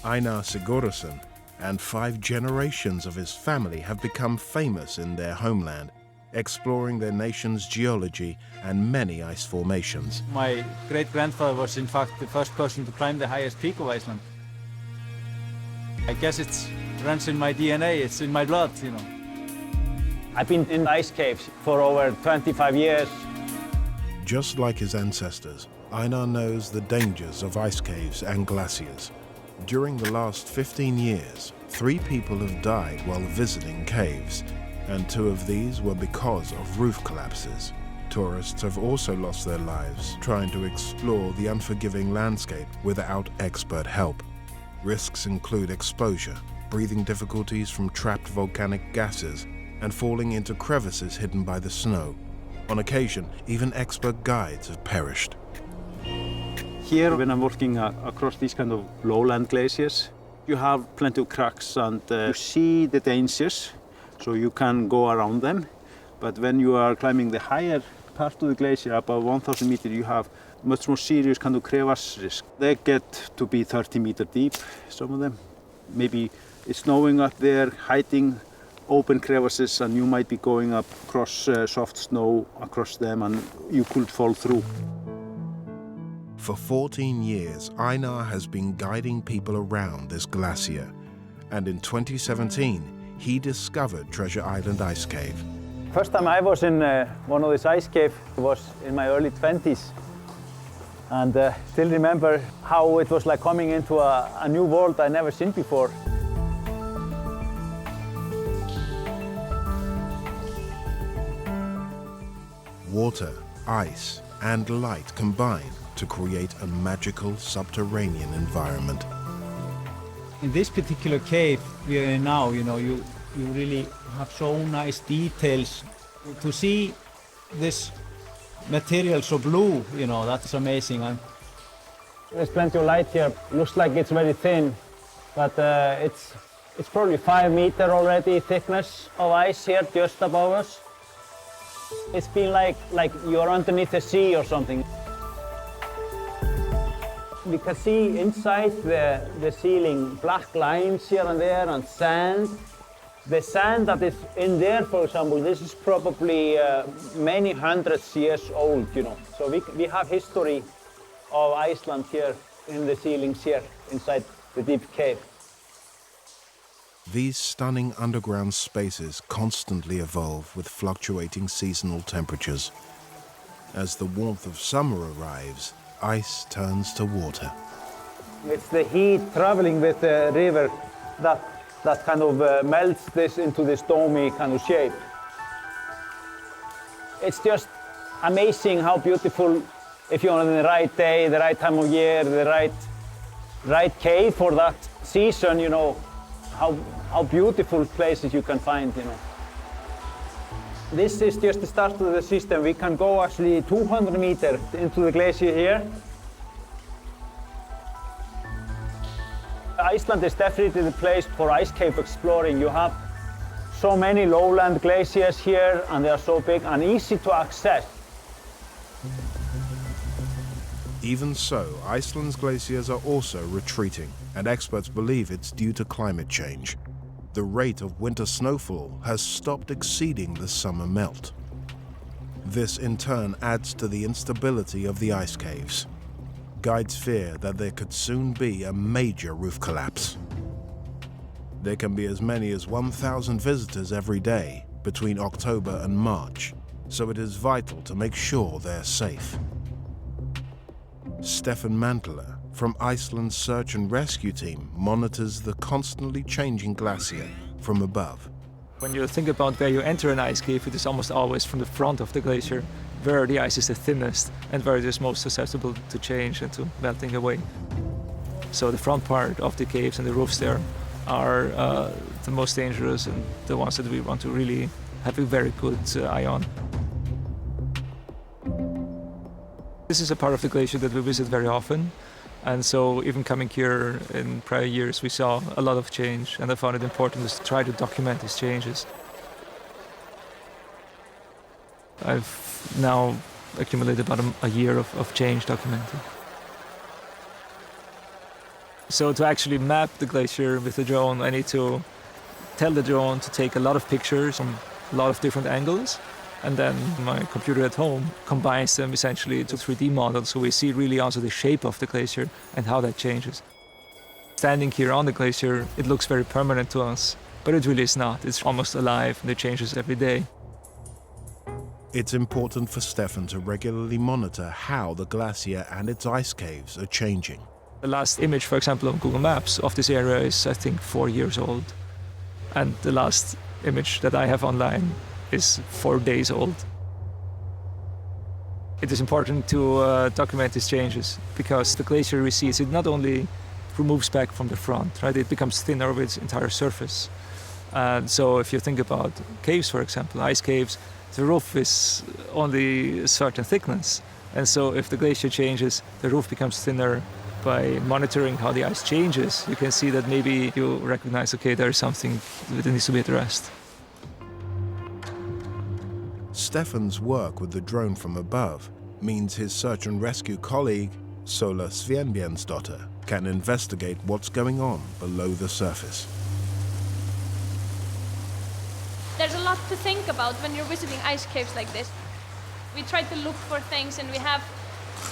Einar Sigurðarson and 5 generations of his family have become famous in their homeland, exploring their nation's geology and many ice formations. My great-grandfather was in fact the first person to climb the highest peak of Iceland. I guess it runs in my DNA, it's in my blood, you know. I've been in ice caves for over 25 years. Just like his ancestors, Einar knows the dangers of ice caves and glaciers. During the last 15 years, 3 people have died while visiting caves, and 2 of these were because of roof collapses. Tourists have also lost their lives trying to explore the unforgiving landscape without expert help. Risks include exposure, breathing difficulties from trapped volcanic gases, and falling into crevices hidden by the snow. On occasion, even expert guides have perished. Here, when I'm working across these kind of lowland glaciers, you have plenty of cracks and you see the dangers, so you can go around them. But when you are climbing the higher part of the glacier, above 1,000 meters, you have much more serious kind of crevasse risk. They get to be 30 meters deep, some of them. Maybe it's snowing up there, hiding open crevices, and you might be going up across soft snow across them and you could fall through. For 14 years, Einar has been guiding people around this glacier, and in 2017, he discovered Treasure Island Ice Cave. First time I was in one of these ice caves was in my early 20s. And still remember how it was like coming into a new world I never seen before. Water, ice, and light combine to create a magical subterranean environment. In this particular cave we are in now, you really have so nice details. To see this material so blue, that's amazing. There's plenty of light here. Looks like it's very thin, but it's probably 5 meters already thickness of ice here just above us. It's been like you're underneath the sea or something. We can see inside the ceiling black lines here and there and sand. The sand that is in there, for example, this is probably many hundreds years old, So we have history of Iceland here in the ceilings here inside the deep cave. These stunning underground spaces constantly evolve with fluctuating seasonal temperatures. As the warmth of summer arrives, ice turns to water. It's the heat traveling with the river that kind of melts this into this domy kind of shape. It's just amazing how beautiful, if you're on the right day, the right time of year, the right cave for that season, how beautiful places you can find, This is just the start of the system. We can go actually 200 meters into the glacier here. Iceland is definitely the place for ice cave exploring. You have so many lowland glaciers here, and they are so big and easy to access. Even so, Iceland's glaciers are also retreating, and experts believe it's due to climate change. The rate of winter snowfall has stopped exceeding the summer melt. This in turn adds to the instability of the ice caves. Guides fear that there could soon be a major roof collapse. There can be as many as 1,000 visitors every day between October and March, so it is vital to make sure they're safe. Stefan Mantler from Iceland's search and rescue team monitors the constantly changing glacier from above. When you think about where you enter an ice cave, it is almost always from the front of the glacier, where the ice is the thinnest and where it is most susceptible to change and to melting away. So the front part of the caves and the roofs there are the most dangerous and the ones that we want to really have a very good eye on. This is a part of the glacier that we visit very often, and so even coming here in prior years we saw a lot of change, and I found it important to try to document these changes. I've now accumulated about a year of change documented. So to actually map the glacier with the drone, I need to tell the drone to take a lot of pictures from a lot of different angles, and then my computer at home combines them essentially to 3D models, so we see really also the shape of the glacier and how that changes. Standing here on the glacier, it looks very permanent to us, but it really is not. It's almost alive and it changes every day. It's important for Stefan to regularly monitor how the glacier and its ice caves are changing. The last image, for example, on Google Maps of this area is, I think, 4 years old. And the last image that I have online is 4 days old. It is important to document these changes because the glacier recedes. It not only removes back from the front, right? It becomes thinner over its entire surface. And so if you think about caves, for example, ice caves, the roof is only a certain thickness. And so if the glacier changes, the roof becomes thinner. By monitoring how the ice changes, you can see that maybe you recognize, okay, there is something that needs to be addressed. Stefan's work with the drone from above means his search and rescue colleague, Sola Svenbjørnsdottir, can investigate what's going on below the surface. There's a lot to think about when you're visiting ice caves like this. We try to look for things, and we have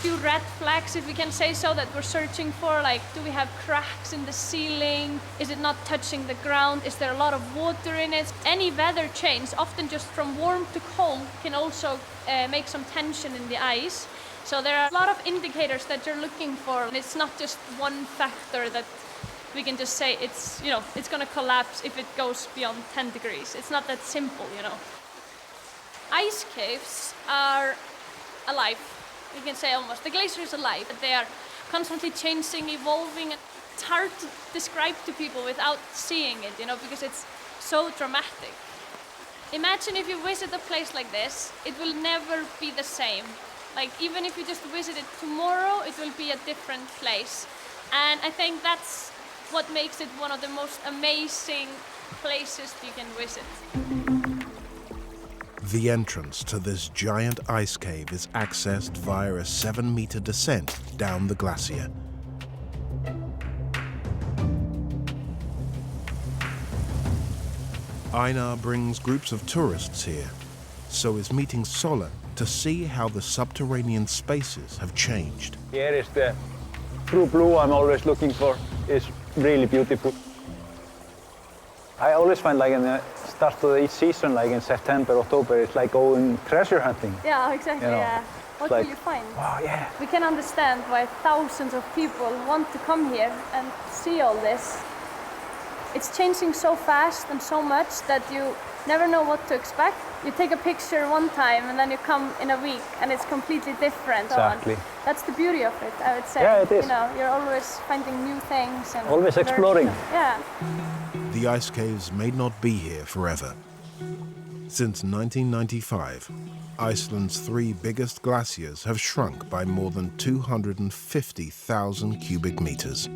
few red flags, if we can say so, that we're searching for, like, do we have cracks in the ceiling? Is it not touching the ground? Is there a lot of water in it? Any weather change, often just from warm to cold, can also make some tension in the ice. So there are a lot of indicators that you're looking for, and it's not just one factor that we can just say it's, you know, it's going to collapse if it goes beyond 10 degrees. It's not that simple, you know. Ice caves are alive, you can say almost. The glacier is alive. They are constantly changing, evolving. It's hard to describe to people without seeing it, you know, because it's so dramatic. Imagine if you visit a place like this, it will never be the same. Like, even if you just visit it tomorrow, it will be a different place. And I think that's what makes it one of the most amazing places you can visit. The entrance to this giant ice cave is accessed via a 7-meter descent down the glacier. Einar brings groups of tourists here, so is meeting Sola to see how the subterranean spaces have changed. Here is the true blue I'm always looking for. It's really beautiful. I always find, like, in the start of each season, like in September, October, it's like going treasure hunting. Yeah, exactly, you know? yeah. What like, will you find? Wow, yeah. We can understand why thousands of people want to come here and see all this. It's changing so fast and so much that you never know what to expect. You take a picture one time and then you come in a week and it's completely different. Exactly. So that's the beauty of it, I would say. Yeah, it is. You know, you're always finding new things and always exploring. Yeah. The ice caves may not be here forever. Since 1995, Iceland's 3 biggest glaciers have shrunk by more than 250,000 cubic meters.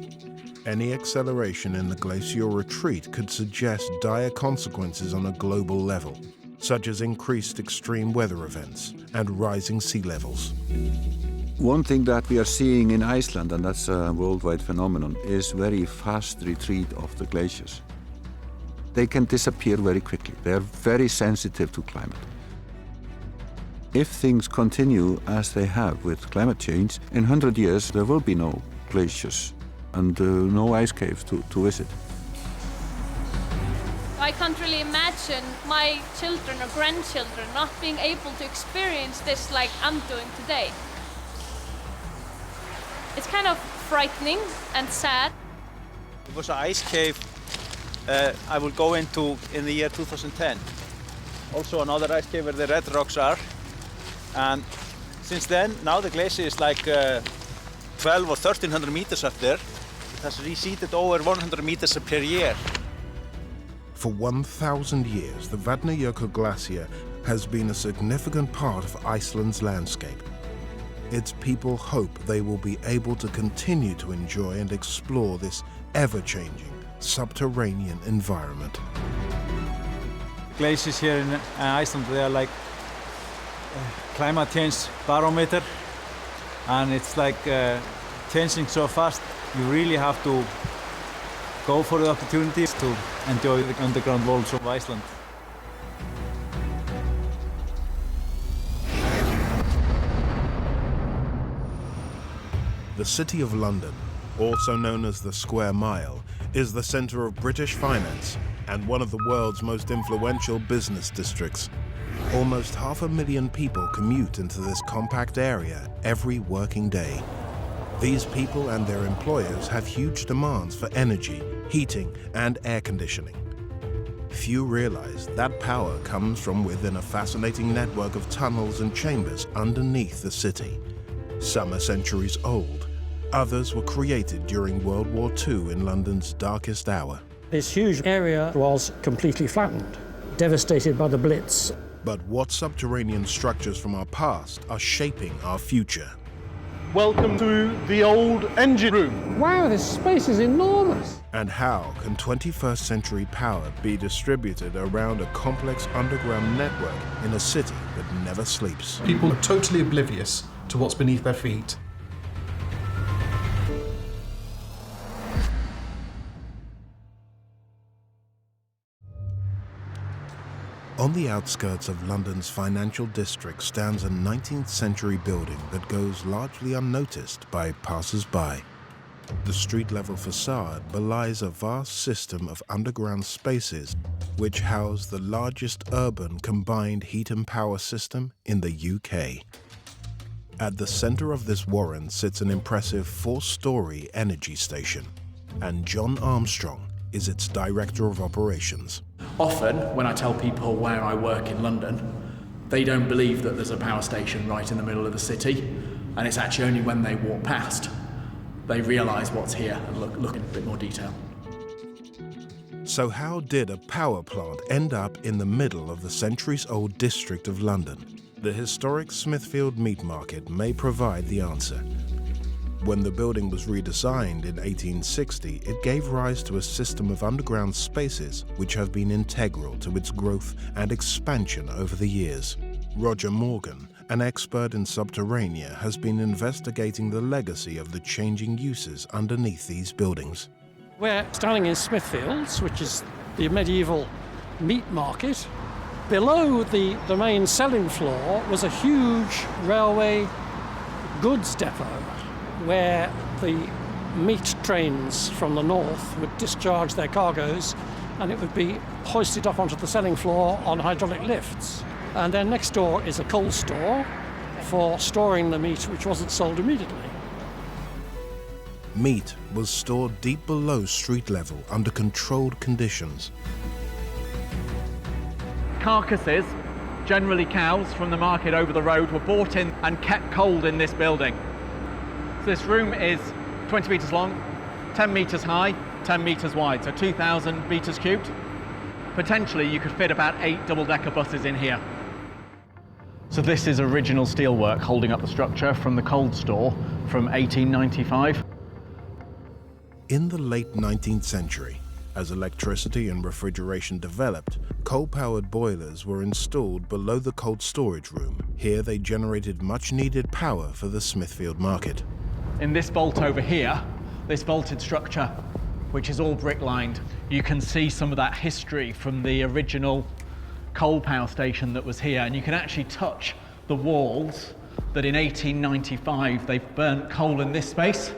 Any acceleration in the glacial retreat could suggest dire consequences on a global level, such as increased extreme weather events and rising sea levels. One thing that we are seeing in Iceland, and that's a worldwide phenomenon, is very fast retreat of the glaciers. They can disappear very quickly. They are very sensitive to climate. If things continue as they have with climate change, in 100 years there will be no glaciers and no ice caves to visit. I can't really imagine my children or grandchildren not being able to experience this like I'm doing today. It's kind of frightening and sad. It was an ice cave I will go into in the year 2010. Also another ice cave where the red rocks are. And since then, now the glacier is like 12 or 1300 meters up there. It has receded over 100 meters per year. For 1,000 years, the Vatnajökull Glacier has been a significant part of Iceland's landscape. Its people hope they will be able to continue to enjoy and explore this ever-changing subterranean environment. Glaciers here in Iceland, they are like climate change barometer, and it's like changing so fast. You really have to go for the opportunities to enjoy the underground worlds of Iceland. The City of London, also known as the Square Mile, is the center of British finance and one of the world's most influential business districts. Almost 500,000 people commute into this compact area every working day. These people and their employers have huge demands for energy, heating, and air conditioning. Few realize that power comes from within a fascinating network of tunnels and chambers underneath the city. Some are centuries old. Others were created during World War II in London's darkest hour. This huge area was completely flattened, devastated by the Blitz. But what subterranean structures from our past are shaping our future? Welcome to the old engine room. Wow, this space is enormous. And how can 21st century power be distributed around a complex underground network in a city that never sleeps? People are totally oblivious to what's beneath their feet. On the outskirts of London's financial district stands a 19th century building that goes largely unnoticed by passers-by. The street-level facade belies a vast system of underground spaces which house the largest urban combined heat and power system in the UK. At the center of this warren sits an impressive 4-story energy station, and John Armstrong is its director of operations. Often, when I tell people where I work in London, they don't believe that there's a power station right in the middle of the city, and it's actually only when they walk past they realise what's here and look in a bit more detail. So how did a power plant end up in the middle of the centuries-old district of London? The historic Smithfield Meat Market may provide the answer. When the building was redesigned in 1860, it gave rise to a system of underground spaces which have been integral to its growth and expansion over the years. Roger Morgan, an expert in subterranea, has been investigating the legacy of the changing uses underneath these buildings. We're standing in Smithfields, which is the medieval meat market. Below the main selling floor was a huge railway goods depot where the meat trains from the north would discharge their cargoes and it would be hoisted up onto the selling floor on hydraulic lifts. And then next door is a cold store for storing the meat which wasn't sold immediately. Meat was stored deep below street level under controlled conditions. Carcasses, generally cows from the market over the road, were brought in and kept cold in this building. So this room is 20 metres long, 10 metres high, 10 metres wide, so 2,000 metres cubed. Potentially you could fit about 8 double-decker buses in here. So this is original steelwork holding up the structure from the cold store from 1895. In the late 19th century, as electricity and refrigeration developed, coal-powered boilers were installed below the cold storage room. Here they generated much-needed power for the Smithfield market. In this vault over here, this vaulted structure, which is all brick-lined, you can see some of that history from the original coal power station that was here, and you can actually touch the walls that in 1895 they burnt coal in this space.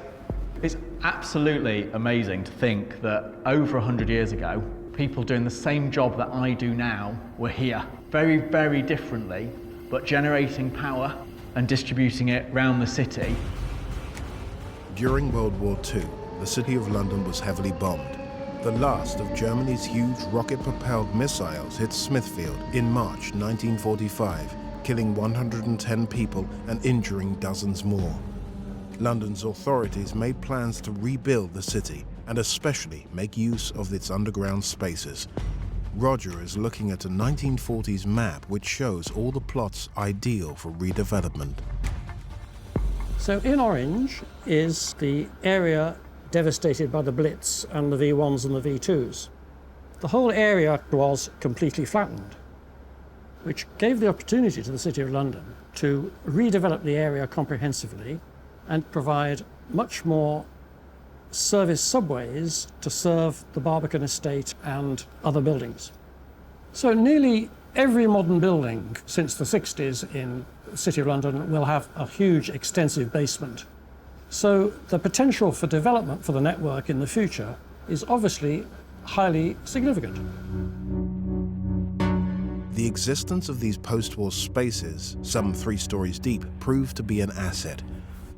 It's absolutely amazing to think that over 100 years ago, people doing the same job that I do now were here. Very, very differently, but generating power and distributing it around the city. During World War II, the city of London was heavily bombed. The last of Germany's huge rocket-propelled missiles hit Smithfield in March 1945, killing 110 people and injuring dozens more. London's authorities made plans to rebuild the city and especially make use of its underground spaces. Roger is looking at a 1940s map which shows all the plots ideal for redevelopment. So in orange is the area devastated by the Blitz and the V1s and the V2s. The whole area was completely flattened, which gave the opportunity to the City of London to redevelop the area comprehensively and provide much more service subways to serve the Barbican estate and other buildings. So nearly every modern building since the 60s in the City of London will have a huge extensive basement. So the potential for development for the network in the future is obviously highly significant. The existence of these post-war spaces, some 3 stories deep, proved to be an asset.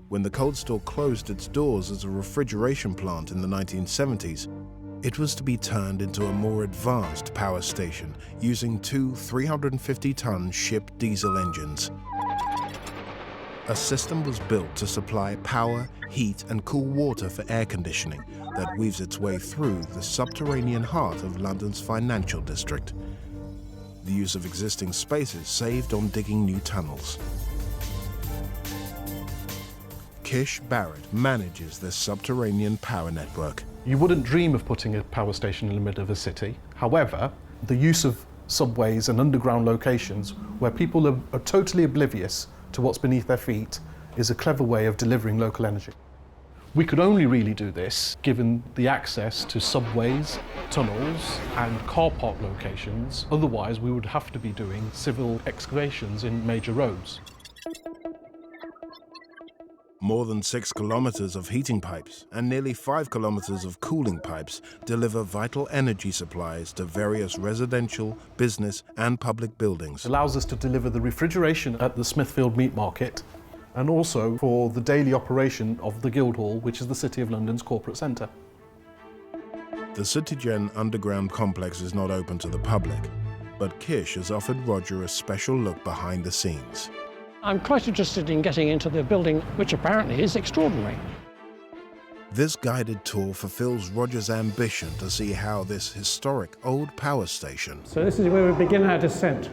When the cold store closed its doors as a refrigeration plant in the 1970s, it was to be turned into a more advanced power station using 2 350-ton ship diesel engines. A system was built to supply power, heat, and cool water for air conditioning that weaves its way through the subterranean heart of London's financial district. The use of existing spaces saved on digging new tunnels. Kish Barrett manages this subterranean power network. You wouldn't dream of putting a power station in the middle of a city. However, the use of subways and underground locations where people are totally oblivious to what's beneath their feet is a clever way of delivering local energy. We could only really do this given the access to subways, tunnels, and car park locations. Otherwise, we would have to be doing civil excavations in major roads. More than 6 kilometers of heating pipes and nearly 5 kilometers of cooling pipes deliver vital energy supplies to various residential, business, and public buildings. It allows us to deliver the refrigeration at the Smithfield Meat Market and also for the daily operation of the Guildhall, which is the City of London's corporate centre. The CityGen underground complex is not open to the public, but Kish has offered Roger a special look behind the scenes. I'm quite interested in getting into the building, which apparently is extraordinary. This guided tour fulfills Roger's ambition to see how this historic old power station So this is where we begin our descent.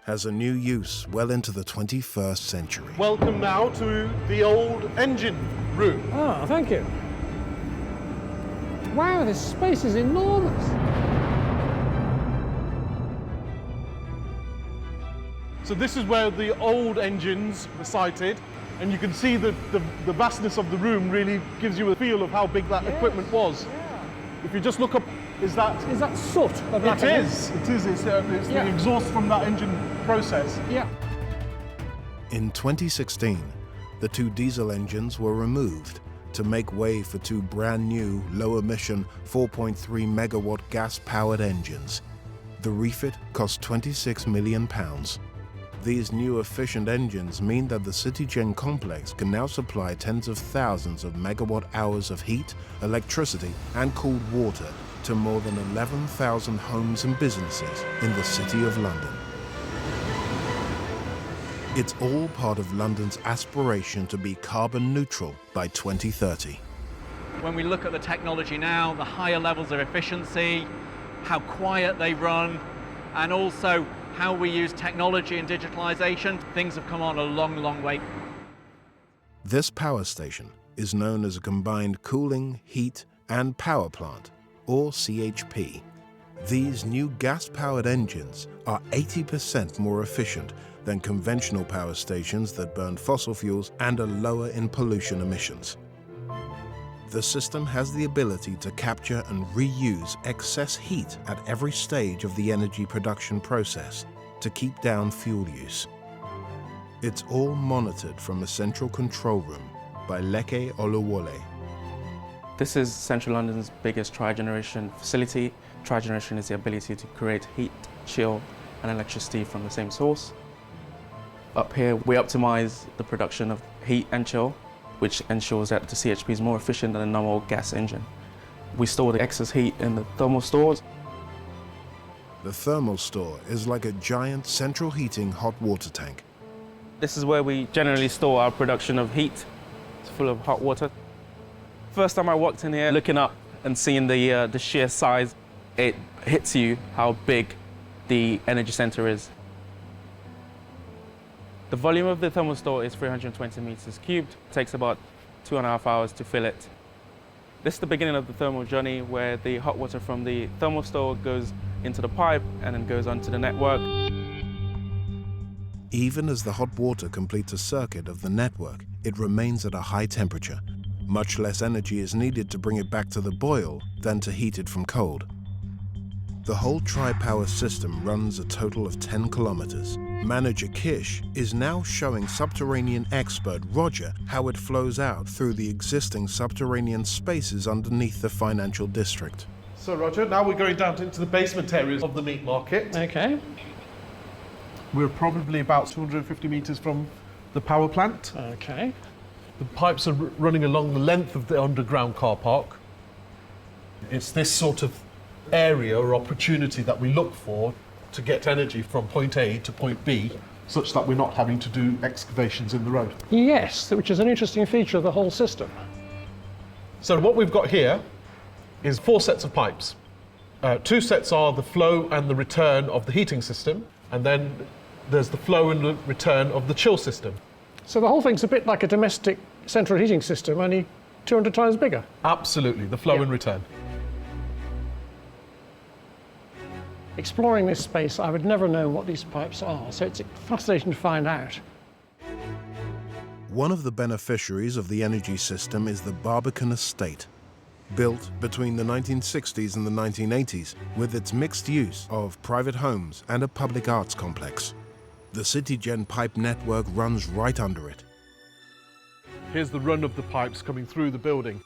has a new use well into the 21st century. Welcome now to the old engine room. Ah, thank you. Wow, this space is enormous. So this is where the old engines were sited, and you can see the vastness of the room really gives you a feel of how big that equipment was. If you just look up, is that soot? It is. It's the exhaust from that engine process. Yeah. In 2016, the 2 diesel engines were removed to make way for 2 brand new, low-emission 4.3 megawatt gas-powered engines. The refit cost £26 million. These new efficient engines mean that the CityGen complex can now supply tens of thousands of megawatt hours of heat, electricity and cooled water to more than 11,000 homes and businesses in the City of London. It's all part of London's aspiration to be carbon neutral by 2030. When we look at the technology now, the higher levels of efficiency, how quiet they run, and also how we use technology and digitalization, things have come on a long, long way. This power station is known as a combined cooling, heat and power plant, or CHP. These new gas-powered engines are 80% more efficient than conventional power stations that burn fossil fuels and are lower in pollution emissions. The system has the ability to capture and reuse excess heat at every stage of the energy production process to keep down fuel use. It's all monitored from a central control room by Leke Oluwole. This is Central London's biggest tri-generation facility. Tri-generation is the ability to create heat, chill and electricity from the same source. Up here we optimize the production of heat and chill, which ensures that the CHP is more efficient than a normal gas engine. We store the excess heat in the thermal stores. The thermal store is like a giant central heating hot water tank. This is where we generally store our production of heat. It's full of hot water. First time I walked in here, looking up and seeing the sheer size, it hits you how big the energy center is. The volume of the thermal store is 320 meters cubed. It takes about 2.5 hours to fill it. This is the beginning of the thermal journey where the hot water from the thermal store goes into the pipe and then goes onto the network. Even as the hot water completes a circuit of the network, it remains at a high temperature. Much less energy is needed to bring it back to the boil than to heat it from cold. The whole tri-power system runs a total of 10 kilometers. Manager Kish is now showing subterranean expert Roger how it flows out through the existing subterranean spaces underneath the financial district. So Roger, now we're going down into the basement areas of the meat market. Okay. We're probably about 250 meters from the power plant. Okay. The pipes are running along the length of the underground car park. It's this sort of area or opportunity that we look for to get energy from point A to point B, such that we're not having to do excavations in the road. Yes, which is an interesting feature of the whole system. So what we've got here is 4 sets of pipes. 2 sets are the flow and the return of the heating system, and then there's the flow and the return of the chill system. So the whole thing's a bit like a domestic central heating system, only 200 times bigger. Absolutely, the flow and return. Exploring this space, I would never know what these pipes are, so it's fascinating to find out. One of the beneficiaries of the energy system is the Barbican Estate, built between the 1960s and the 1980s with its mixed use of private homes and a public arts complex. The CityGen pipe network runs right under it. Here's the run of the pipes coming through the building.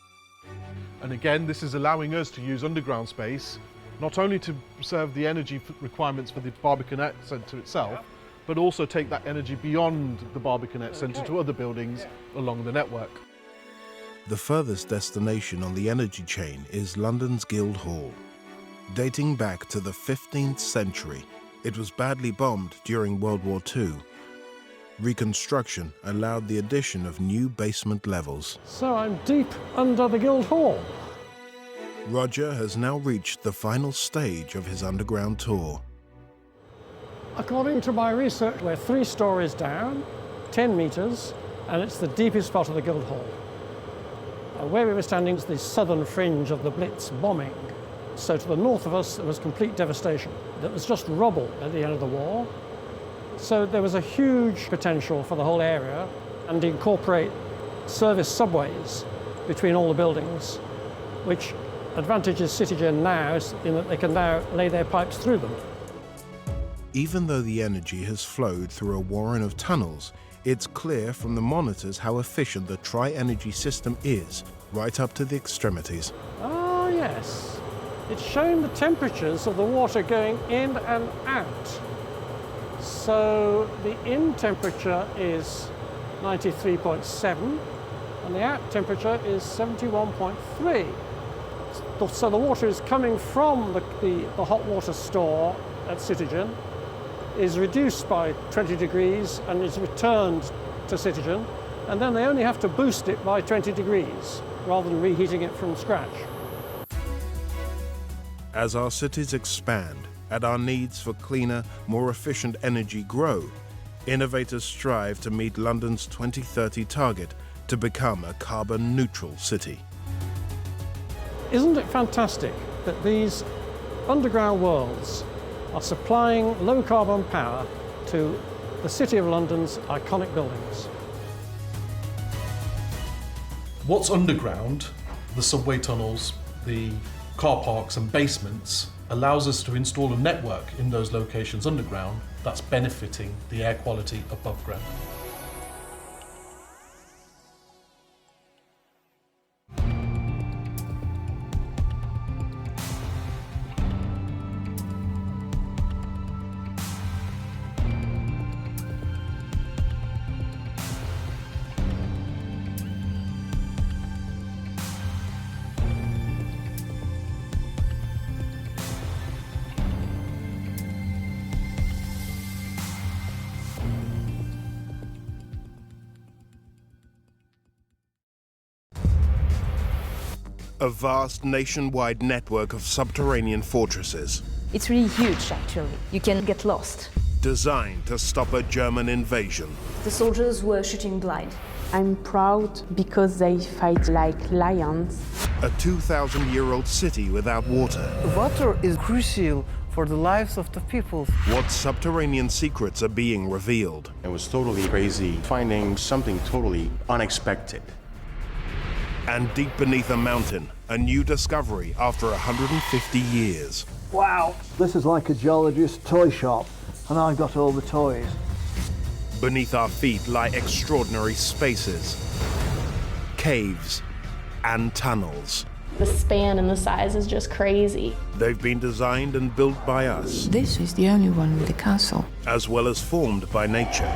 And again, this is allowing us to use underground space, not only to serve the energy requirements for the Barbican Centre itself, but also take that energy beyond the Barbicanet Centre to other buildings along the network. The furthest destination on the energy chain is London's Guildhall. Dating back to the 15th century, it was badly bombed during World War II. Reconstruction allowed the addition of new basement levels. So I'm deep under the Guildhall. Roger has now reached the final stage of his underground tour. According to my research, we're 3 stories down, 10 metres, and it's the deepest part of the Guildhall. Where we were standing is the southern fringe of the Blitz bombing. So to the north of us, there was complete devastation. There was just rubble at the end of the war. So there was a huge potential for the whole area and to incorporate service subways between all the buildings, which advantages Citygen now in that they can now lay their pipes through them. Even though the energy has flowed through a warren of tunnels, it's clear from the monitors how efficient the tri-energy system is, right up to the extremities. Oh, yes. It's showing the temperatures of the water going in and out. So the in temperature is 93.7 and the out temperature is 71.3. So the water is coming from the hot water store at Citygen, is reduced by 20 degrees and is returned to Citygen, and then they only have to boost it by 20 degrees rather than reheating it from scratch. As our cities expand and our needs for cleaner, more efficient energy grow, innovators strive to meet London's 2030 target to become a carbon-neutral city. Isn't it fantastic that these underground worlds are supplying low-carbon power to the City of London's iconic buildings? What's underground, the subway tunnels, the car parks and basements, allows us to install a network in those locations underground that's benefiting the air quality above ground. A vast nationwide network of subterranean fortresses. It's really huge, actually. You can get lost. Designed to stop a German invasion. The soldiers were shooting blind. I'm proud because they fight like lions. A 2,000-year-old city without water. Water is crucial for the lives of the people. What subterranean secrets are being revealed? It was totally crazy, finding something totally unexpected. And deep beneath a mountain, a new discovery after 150 years. Wow, this is like a geologist's toy shop, and I've got all the toys. Beneath our feet lie extraordinary spaces, caves, and tunnels. The span and the size is just crazy. They've been designed and built by us. This is the only one with a castle. As well as formed by nature.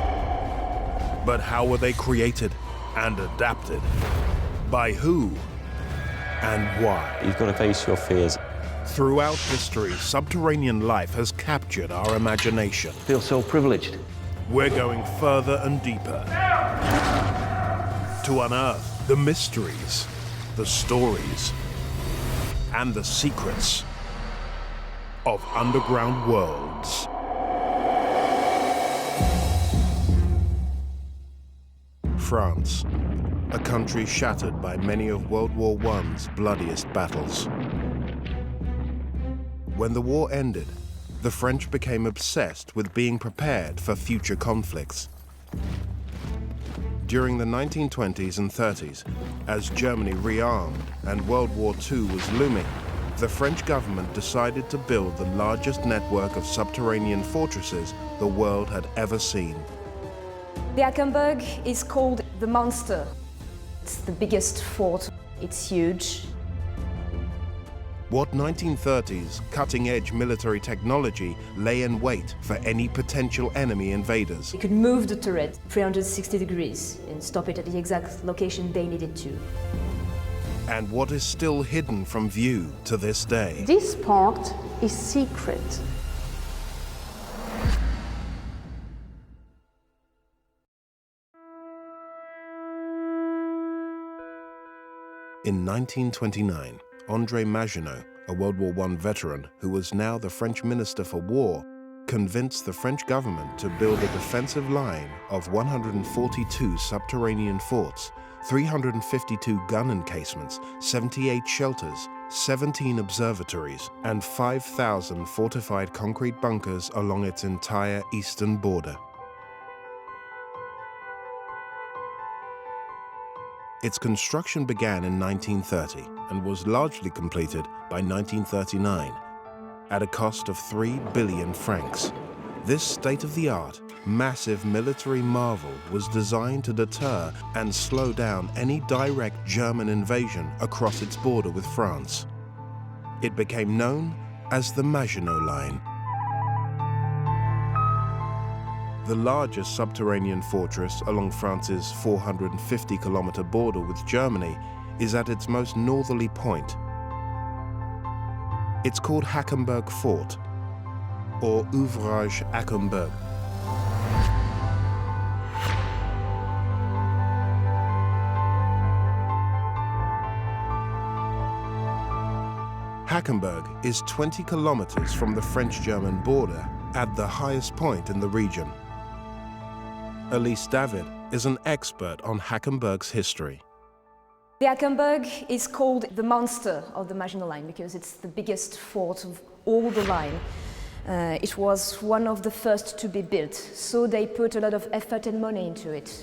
But how were they created and adapted? By who and why? You've got to face your fears. Throughout history, subterranean life has captured our imagination. I feel so privileged. We're going further and deeper to unearth the mysteries, the stories, and the secrets of underground worlds. France, a country shattered by many of World War I's bloodiest battles. When the war ended, the French became obsessed with being prepared for future conflicts. During the 1920s and 30s, as Germany rearmed and World War II was looming, the French government decided to build the largest network of subterranean fortresses the world had ever seen. The Hackenberg is called the Monster. It's the biggest fort. It's huge. What 1930s cutting-edge military technology lay in wait for any potential enemy invaders? You could move the turret 360 degrees and stop it at the exact location they needed to. And what is still hidden from view to this day? This part is secret. In 1929, André Maginot, a World War I veteran who was now the French Minister for War, convinced the French government to build a defensive line of 142 subterranean forts, 352 gun encasements, 78 shelters, 17 observatories, and 5,000 fortified concrete bunkers along its entire eastern border. Its construction began in 1930 and was largely completed by 1939 at a cost of 3 billion francs. This state-of-the-art, massive military marvel was designed to deter and slow down any direct German invasion across its border with France. It became known as the Maginot Line. The largest subterranean fortress along France's 450-kilometer border with Germany is at its most northerly point. It's called Hackenberg Fort, or Ouvrage Hackenberg. Hackenberg is 20 kilometers from the French-German border at the highest point in the region. Elise David is an expert on Hackenberg's history. The Hackenberg is called the monster of the Maginot Line because it's the biggest fort of all the line. It was one of the first to be built, so they put a lot of effort and money into it.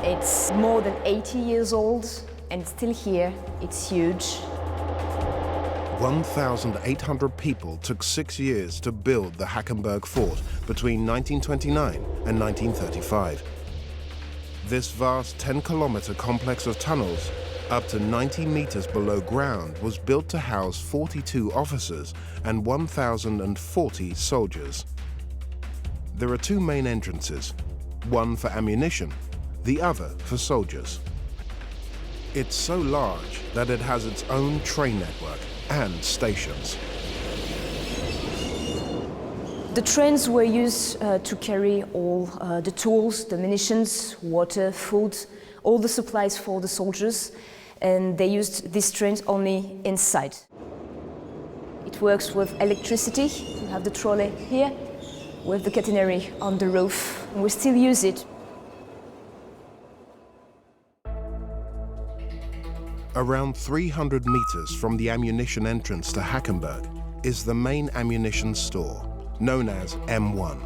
It's more than 80 years old and it's still here. It's huge. 1,800 people took 6 years to build the Hackenberg Fort between 1929 and 1935. This vast 10-kilometer complex of tunnels, up to 90 meters below ground, was built to house 42 officers and 1,040 soldiers. There are two main entrances, one for ammunition, the other for soldiers. It's so large that it has its own train network and stations. The trains were used to carry all the tools, the munitions, water, food, all the supplies for the soldiers, and they used these trains only inside. It works with electricity. You have the trolley here with the catenary on the roof, and we still use it. Around 300 meters from the ammunition entrance to Hackenberg is the main ammunition store, known as M1.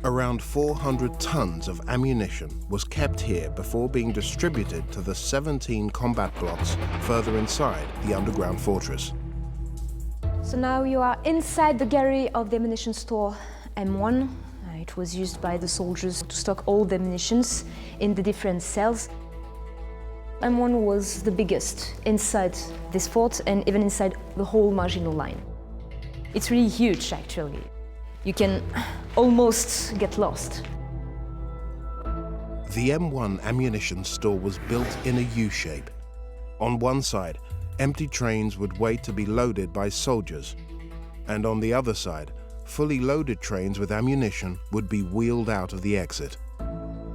Around 400 tons of ammunition was kept here before being distributed to the 17 combat blocks further inside the underground fortress. So now you are inside the gallery of the ammunition store M1. It was used by the soldiers to stock all the munitions in the different cells. M1 was the biggest inside this fort and even inside the whole Maginot Line. It's really huge, actually. You can almost get lost. The M1 ammunition store was built in a U-shape. On one side, empty trains would wait to be loaded by soldiers, and on the other side, fully loaded trains with ammunition would be wheeled out of the exit.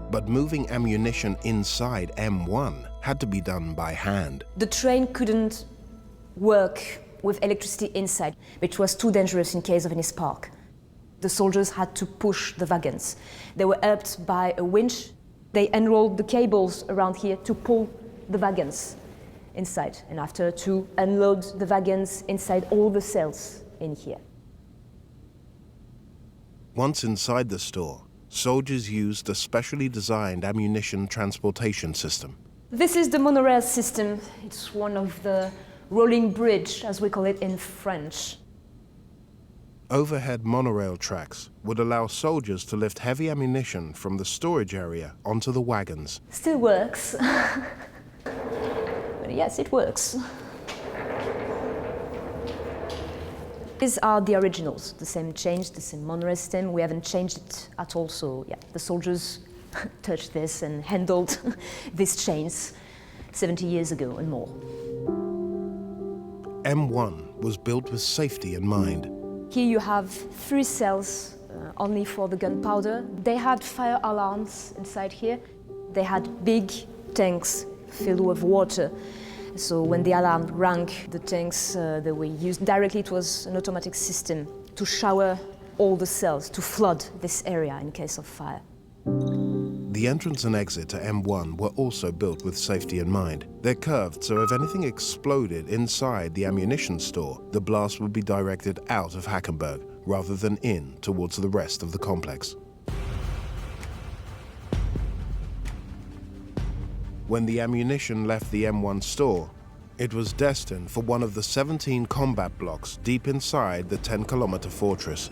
But moving ammunition inside M1 had to be done by hand. The train couldn't work with electricity inside, which was too dangerous in case of any spark. The soldiers had to push the wagons. They were helped by a winch. They unrolled the cables around here to pull the wagons inside, and after to unload the wagons inside all the cells in here. Once inside the store, soldiers used a specially designed ammunition transportation system. This is the monorail system. It's one of the rolling bridge, as we call it in French. Overhead monorail tracks would allow soldiers to lift heavy ammunition from the storage area onto the wagons. Still works. But yes, it works. These are the originals, the same change, the same monorail system. We haven't changed it at all, so yeah, the soldiers touched this and handled these chains 70 years ago and more. M1 was built with safety in mind. Here you have 3 cells only for the gunpowder. They had fire alarms inside here. They had big tanks filled with water. So when the alarm rang, the tanks that were used directly, it was an automatic system to shower all the cells, to flood this area in case of fire. The entrance and exit to M1 were also built with safety in mind. They're curved, so if anything exploded inside the ammunition store, the blast would be directed out of Hackenberg rather than in towards the rest of the complex. When the ammunition left the M1 store, it was destined for one of the 17 combat blocks deep inside the 10-kilometer fortress.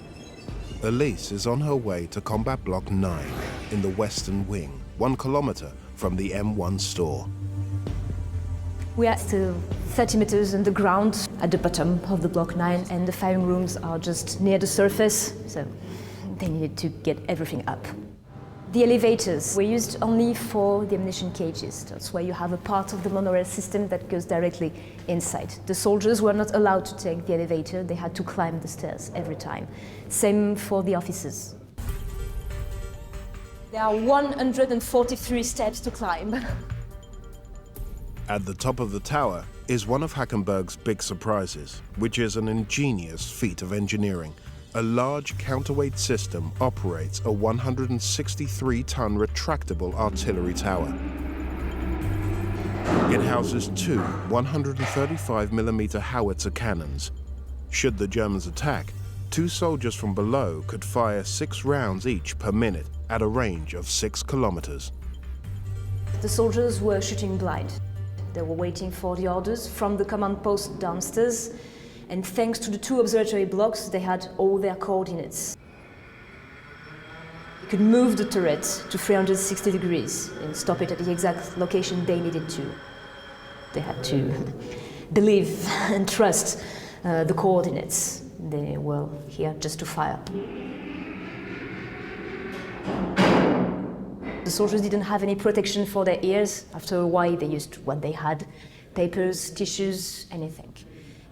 Elise is on her way to Combat Block 9 in the western wing, 1 kilometer from the M1 store. We are still 30 meters underground at the bottom of the Block 9, and the firing rooms are just near the surface, so they needed to get everything up. The elevators were used only for the ammunition cages. That's why you have a part of the monorail system that goes directly inside. The soldiers were not allowed to take the elevator. They had to climb the stairs every time. Same for the officers. There are 143 steps to climb. At the top of the tower is one of Hackenberg's big surprises, which is an ingenious feat of engineering. A large counterweight system operates a 163-ton retractable artillery tower. It houses 2 135mm howitzer cannons. Should the Germans attack, 2 soldiers from below could fire 6 rounds each per minute at a range of 6 kilometers. The soldiers were shooting blind. They were waiting for the orders from the command post downstairs. And thanks to the 2 observatory blocks, they had all their coordinates. You could move the turret to 360 degrees and stop it at the exact location they needed to. They had to believe and trust the coordinates. They were here just to fire. The soldiers didn't have any protection for their ears. After a while, they used what they had: papers, tissues, anything.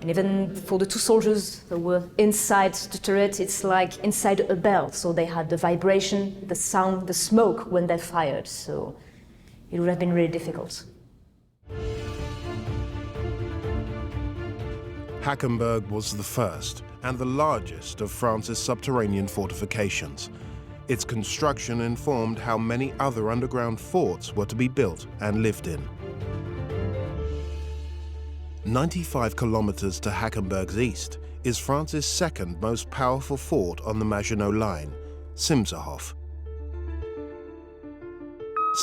And even for the 2 soldiers that were inside the turret, it's like inside a bell. So they had the vibration, the sound, the smoke when they fired. So it would have been really difficult. Hackenberg was the first and the largest of France's subterranean fortifications. Its construction informed how many other underground forts were to be built and lived in. 95 kilometers to Hackenberg's east is France's second most powerful fort on the Maginot Line, Simserhof.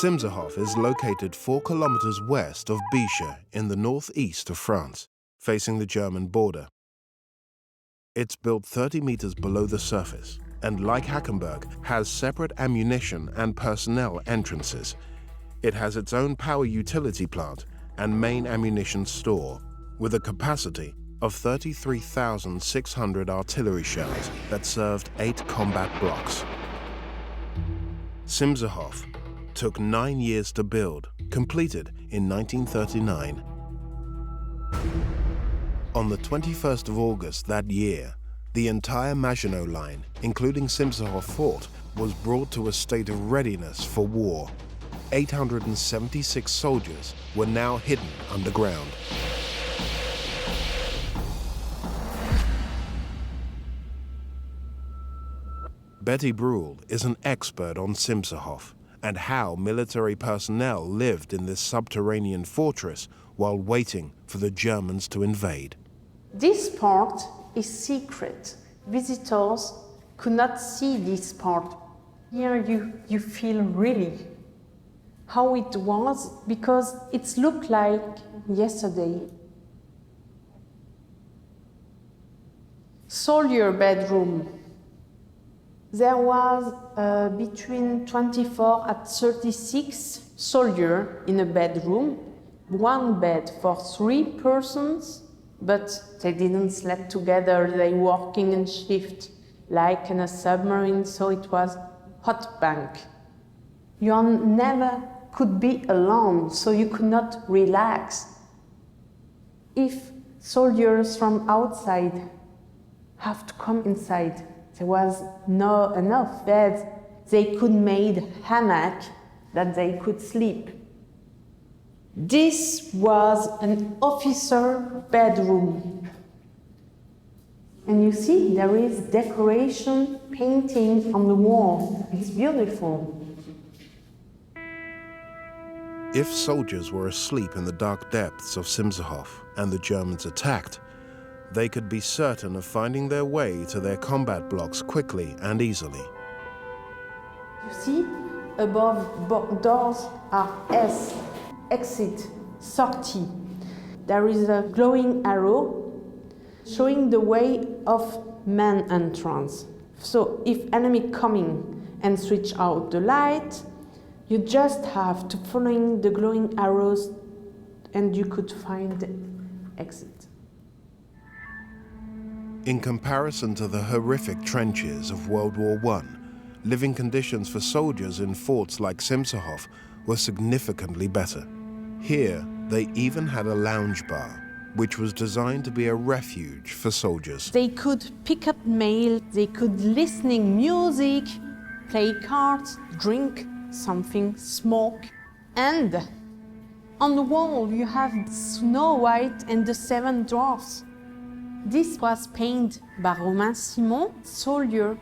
Simserhof is located 4 kilometers west of Bische in the northeast of France, facing the German border. It's built 30 meters below the surface, and like Hackenberg, has separate ammunition and personnel entrances. It has its own power utility plant and main ammunition store, with a capacity of 33,600 artillery shells that served 8 combat blocks. Simserhof took 9 years to build, completed in 1939. On the 21st of August that year, the entire Maginot Line, including Simserhof Fort, was brought to a state of readiness for war. 876 soldiers were now hidden underground. Betty Bruhl is an expert on Simserhof and how military personnel lived in this subterranean fortress while waiting for the Germans to invade. This part is secret. Visitors could not see this part. Here you feel really how it was, because it looked like yesterday. Soldier bedroom. There was between 24 and 36 soldiers in a bedroom, one bed for 3 persons, but they didn't sleep together, they working in shift, like in a submarine, so it was hot bank. You never could be alone, so you could not relax. If soldiers from outside have to come inside, there was no enough beds, they could make hammock that they could sleep. This was an officer bedroom. And you see, there is decoration, painting on the wall. It's beautiful. If soldiers were asleep in the dark depths of Simshof and the Germans attacked, they could be certain of finding their way to their combat blocks quickly and easily. You see, above both doors are S, exit, sortie. There is a glowing arrow showing the way of man entrance. So if enemy coming and switch out the light, you just have to follow the glowing arrows and you could find the exit. In comparison to the horrific trenches of World War I, living conditions for soldiers in forts like Simshof were significantly better. Here, they even had a lounge bar, which was designed to be a refuge for soldiers. They could pick up mail, they could listening music, play cards, drink something, smoke, and on the wall you have Snow White and the 7 Dwarfs. This was painted by Romain Simon, soldier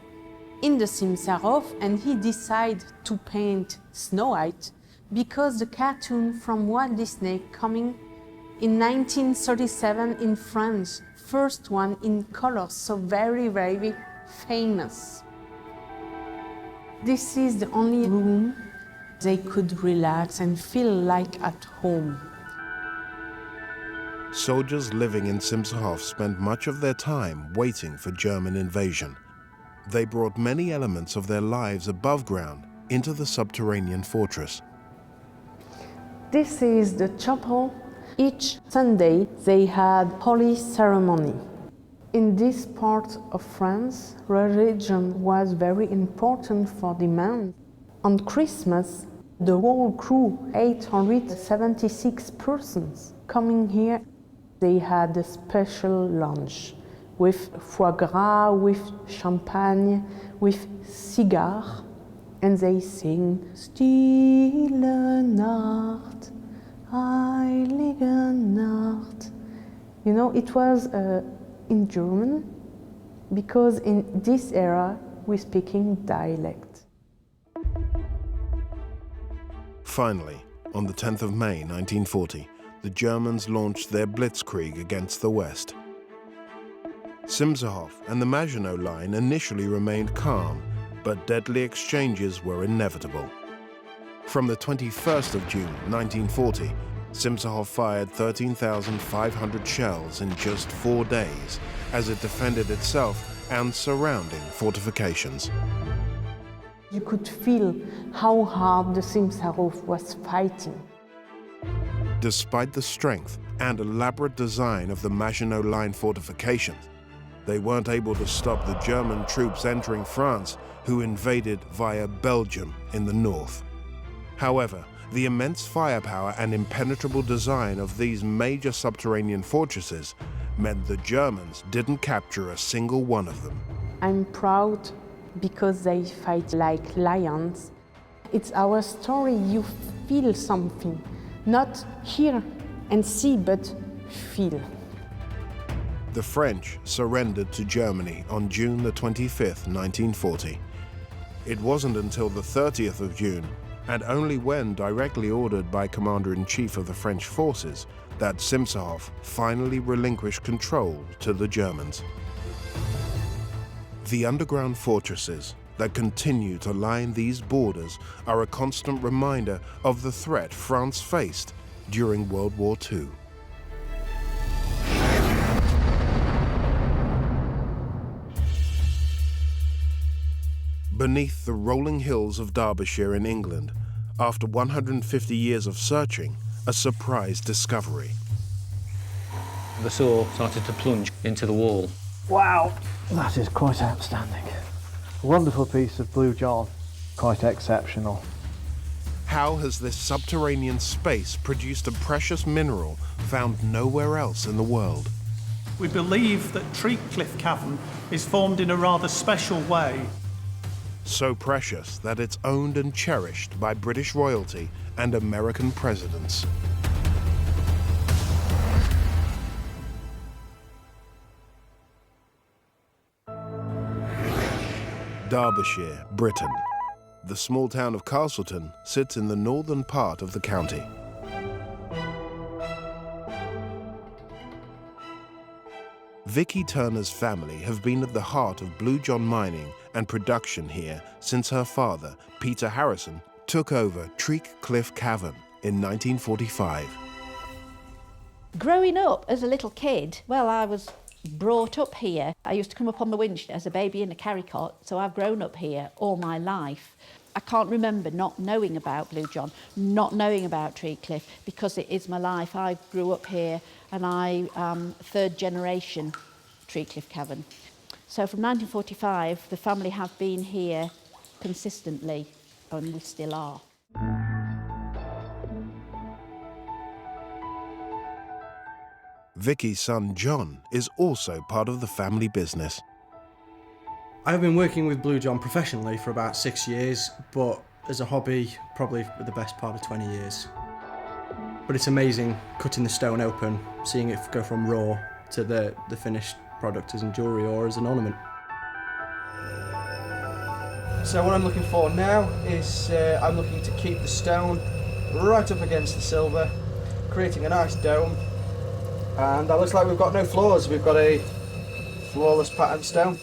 in the Simshof, and he decided to paint Snow White because the cartoon from Walt Disney coming in 1937 in France, first one in color, so very, very famous. This is the only room they could relax and feel like at home. Soldiers living in Simshof spent much of their time waiting for German invasion. They brought many elements of their lives above ground into the subterranean fortress. This is the chapel. Each Sunday they had holy ceremony. In this part of France, religion was very important for the men. On Christmas, the whole crew, 876 persons, coming here, they had a special lunch with foie gras, with champagne, with cigar, and they sing Stille Nacht, Heilige Nacht. You know, it was in German, because in this era we're speaking dialect. Finally, on the 10th of May 1940, the Germans launched their blitzkrieg against the West. Simshof and the Maginot Line initially remained calm, but deadly exchanges were inevitable. From the 21st of June 1940, Simshof fired 13,500 shells in just 4 days as it defended itself and surrounding fortifications. You could feel how hard the Simshof was fighting. Despite the strength and elaborate design of the Maginot Line fortifications, they weren't able to stop the German troops entering France, who invaded via Belgium in the north. However, the immense firepower and impenetrable design of these major subterranean fortresses meant the Germans didn't capture a single one of them. I'm proud because they fight like lions. It's our story, you feel something. Not hear and see, but feel. The French surrendered to Germany on June the 25th, 1940. It wasn't until the 30th of June, and only when directly ordered by Commander-in-Chief of the French forces, that Simshof finally relinquished control to the Germans. The underground fortresses that continue to line these borders are a constant reminder of the threat France faced during World War II. Beneath the rolling hills of Derbyshire in England, after 150 years of searching, a surprise discovery. The saw started to plunge into the wall. Wow, that is quite outstanding. A wonderful piece of Blue John, quite exceptional. How has this subterranean space produced a precious mineral found nowhere else in the world? We believe that Treecliff Cavern is formed in a rather special way. So precious that it's owned and cherished by British royalty and American presidents. Derbyshire, Britain. The small town of Castleton sits in the northern part of the county. Vicky Turner's family have been at the heart of Blue John mining and production here since her father, Peter Harrison, took over Treecliff Cavern in 1945. Growing up as a little kid, well, I was brought up here. I used to come up on the winch as a baby in a carry cot, so I've grown up here all my life. I can't remember not knowing about Blue John, not knowing about Treecliff, because it is my life. I grew up here and I am third generation Treecliff Cavern. So from 1945, the family have been here consistently, and we still are. Vicky's son John is also part of the family business. I've been working with Blue John professionally for about 6 years, but as a hobby, probably for the best part of 20 years. But it's amazing cutting the stone open, seeing it go from raw to the finished product as in jewellery or as an ornament. So what I'm looking for now is I'm looking to keep the stone right up against the silver, creating a nice dome. And that looks like we've got no flaws. We've got a flawless patterned stone.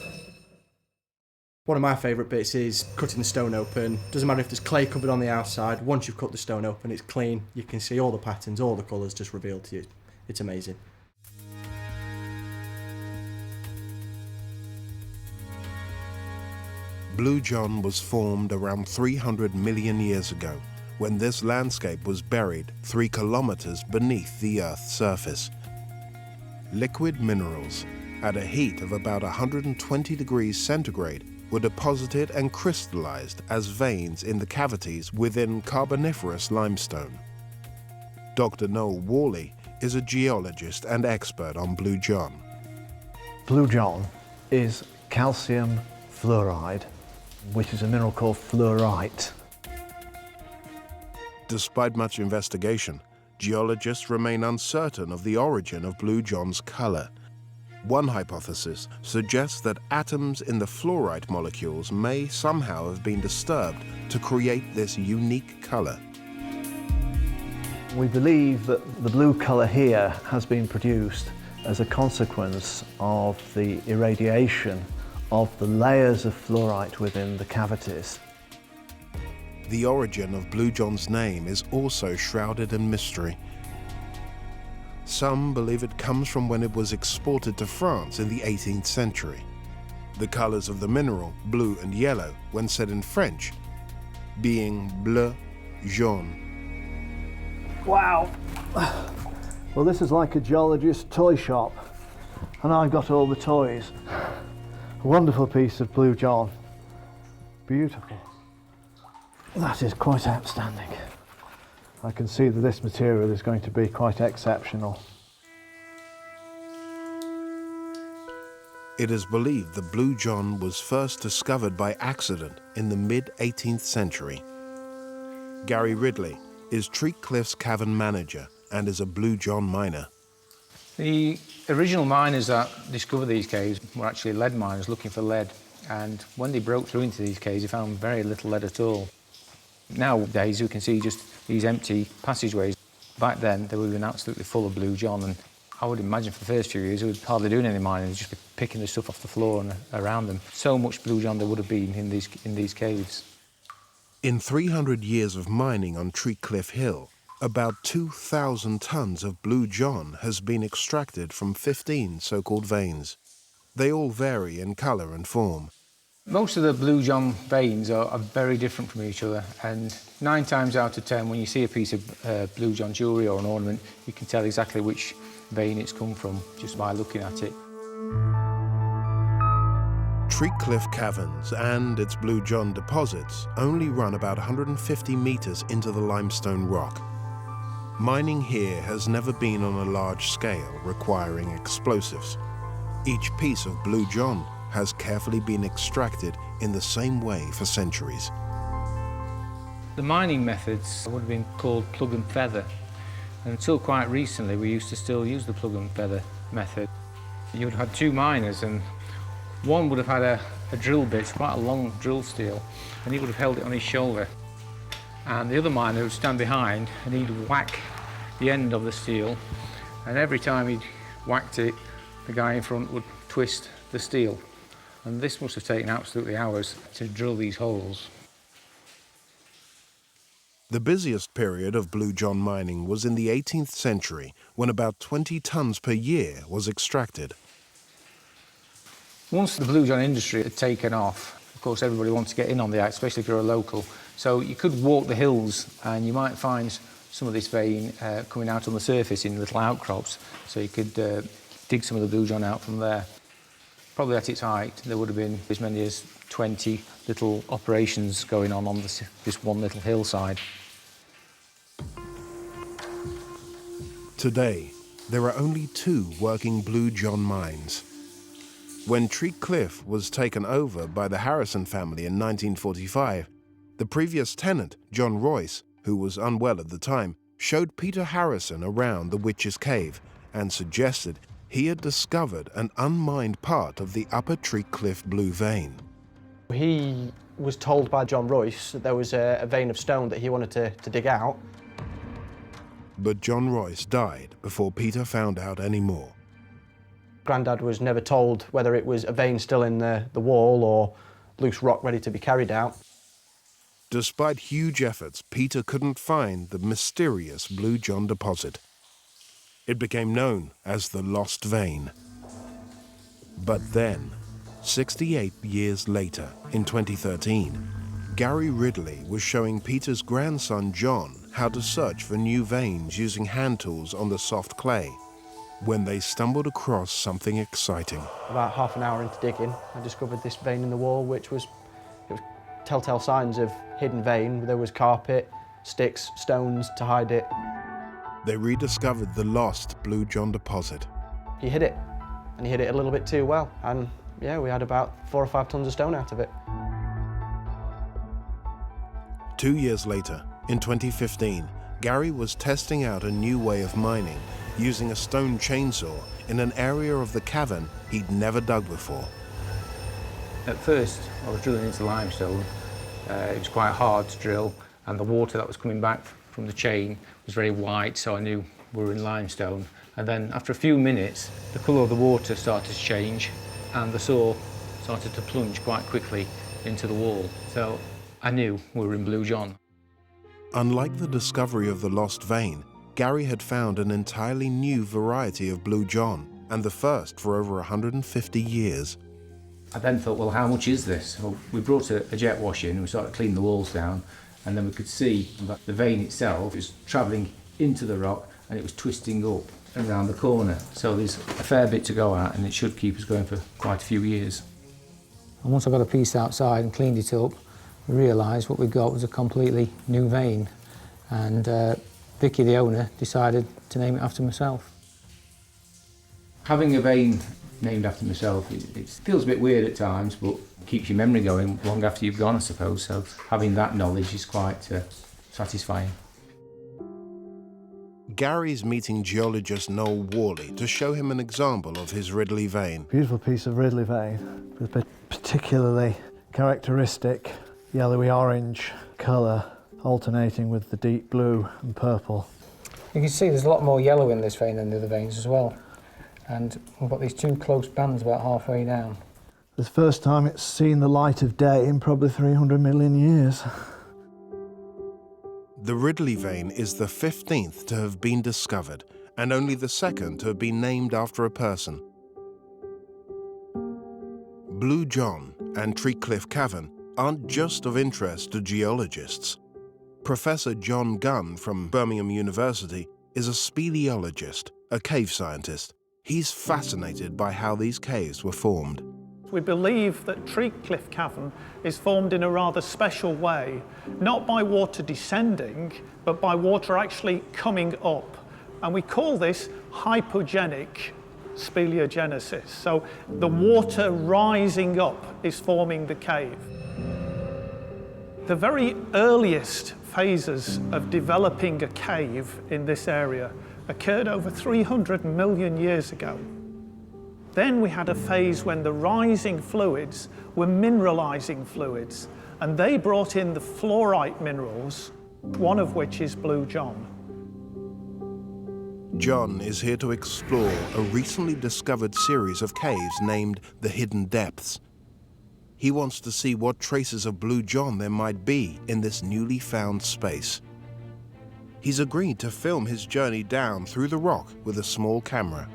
One of my favourite bits is cutting the stone open. Doesn't matter if there's clay covered on the outside, once you've cut the stone open, it's clean. You can see all the patterns, all the colours just revealed to you. It's amazing. Blue John was formed around 300 million years ago, when this landscape was buried 3 kilometers beneath the Earth's surface. Liquid minerals, at a heat of about 120 degrees centigrade, were deposited and crystallized as veins in the cavities within Carboniferous limestone. Dr. Noel Worley is a geologist and expert on Blue John. Blue John is calcium fluoride, which is a mineral called fluorite. Despite much investigation, geologists remain uncertain of the origin of Blue John's color. One hypothesis suggests that atoms in the fluorite molecules may somehow have been disturbed to create this unique color. We believe that the blue colour here has been produced as a consequence of the irradiation of the layers of fluorite within the cavities. The origin of Blue John's name is also shrouded in mystery. Some believe it comes from when it was exported to France in the 18th century. The colors of the mineral, blue and yellow, when said in French, being bleu, jaune. Wow! Well, this is like a geologist's toy shop, and I've got all the toys. A wonderful piece of Blue John. Beautiful. That is quite outstanding. I can see that this material is going to be quite exceptional. It is believed that Blue John was first discovered by accident in the mid-18th century. Gary Ridley is Treecliff's cavern manager and is a Blue John miner. The original miners that discovered these caves were actually lead miners looking for lead, and when they broke through into these caves, they found very little lead at all. Nowadays, you can see just these empty passageways. Back then, they would have been absolutely full of Blue John, and I would imagine for the first few years, they were hardly doing any mining. They'd just be picking the stuff off the floor and around them. So much Blue John there would have been in these caves. In 300 years of mining on Treecliff Hill, about 2,000 tons of Blue John has been extracted from 15 so-called veins. They all vary in color and form. Most of the Blue John veins are very different from each other, and 9 times out of 10 when you see a piece of Blue John jewellery or an ornament, you can tell exactly which vein it's come from just by looking at it. Treecliff Caverns and its Blue John deposits only run about 150 metres into the limestone rock. Mining here has never been on a large scale, requiring explosives. Each piece of Blue John has carefully been extracted in the same way for centuries. The mining methods would have been called plug and feather. And until quite recently, we used to still use the plug and feather method. You would have had 2 miners, and one would have had a drill bit, quite a long drill steel, and he would have held it on his shoulder. And the other miner would stand behind, and he'd whack the end of the steel, and every time he'd whacked it, the guy in front would twist the steel. And this must have taken absolutely hours to drill these holes. The busiest period of Blue John mining was in the 18th century, when about 20 tonnes per year was extracted. Once the Blue John industry had taken off, of course everybody wanted to get in on the act, especially if you're a local. So you could walk the hills and you might find some of this vein coming out on the surface in little outcrops. So you could dig some of the Blue John out from there. Probably at its height, there would have been as many as 20 little operations going on this one little hillside. Today, there are only 2 working Blue John mines. When Treecliff was taken over by the Harrison family in 1945, the previous tenant, John Royce, who was unwell at the time, showed Peter Harrison around the Witch's Cave and suggested he had discovered an unmined part of the upper Treecliff Blue vein. He was told by John Royce that there was a vein of stone that he wanted to dig out. But John Royce died before Peter found out any more. Grandad was never told whether it was a vein still in the wall or loose rock ready to be carried out. Despite huge efforts, Peter couldn't find the mysterious Blue John deposit. It became known as the Lost Vein. But then, 68 years later, in 2013, Gary Ridley was showing Peter's grandson John how to search for new veins using hand tools on the soft clay, when they stumbled across something exciting. About half an hour into digging, I discovered this vein in the wall, which was telltale signs of hidden vein. There was carpet, sticks, stones to hide it. They rediscovered the lost Blue John deposit. He hid it, and he hid it a little bit too well. And yeah, we had about 4 or 5 tons of stone out of it. 2 years later, in 2015, Gary was testing out a new way of mining, using a stone chainsaw in an area of the cavern he'd never dug before. At first, I was drilling into limestone. It was quite hard to drill, and the water that was coming back from the chain was very white, so I knew we were in limestone. And then after a few minutes, the colour of the water started to change, and the saw started to plunge quite quickly into the wall. So I knew we were in Blue John. Unlike the discovery of the lost vein, Gary had found an entirely new variety of Blue John, and the first for over 150 years. I then thought, well, how much is this? Well, we brought a jet wash in and we started cleaning the walls down, and then we could see that the vein itself was travelling into the rock and it was twisting up and around the corner. So there's a fair bit to go at, and it should keep us going for quite a few years. And once I got a piece outside and cleaned it up, we realised what we got was a completely new vein. And Vicky, the owner, decided to name it after myself. Having a vein named after myself, it feels a bit weird at times, but keeps your memory going long after you've gone, I suppose. So having that knowledge is quite satisfying. Gary's meeting geologist Noel Worley to show him an example of his Ridley vein. Beautiful piece of Ridley vein, with a particularly characteristic yellowy orange colour, alternating with the deep blue and purple. You can see there's a lot more yellow in this vein than the other veins as well. And we've got these 2 close bands about halfway down. It's the first time it's seen the light of day in probably 300 million years. The Ridley vein is the 15th to have been discovered, and only the 2nd to have been named after a person. Blue John, and Treecliffe Cavern aren't just of interest to geologists. Professor John Gunn from Birmingham University is a speleologist, a cave scientist. He's fascinated by how these caves were formed. We believe that Treecliffe Cavern is formed in a rather special way, not by water descending, but by water actually coming up. And we call this hypogenic speleogenesis. So the water rising up is forming the cave. The very earliest phases of developing a cave in this area occurred over 300 million years ago. Then we had a phase when the rising fluids were mineralizing fluids, and they brought in the fluorite minerals, one of which is Blue John. John is here to explore a recently discovered series of caves named the Hidden Depths. He wants to see what traces of Blue John there might be in this newly found space. He's agreed to film his journey down through the rock with a small camera.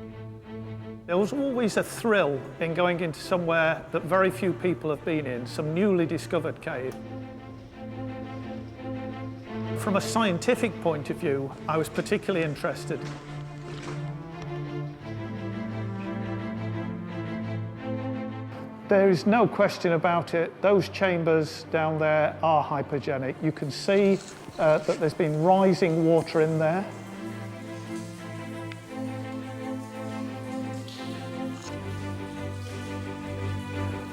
There was always a thrill in going into somewhere that very few people have been in, some newly discovered cave. From a scientific point of view, I was particularly interested. There is no question about it. Those chambers down there are hypogenic. You can see that there's been rising water in there.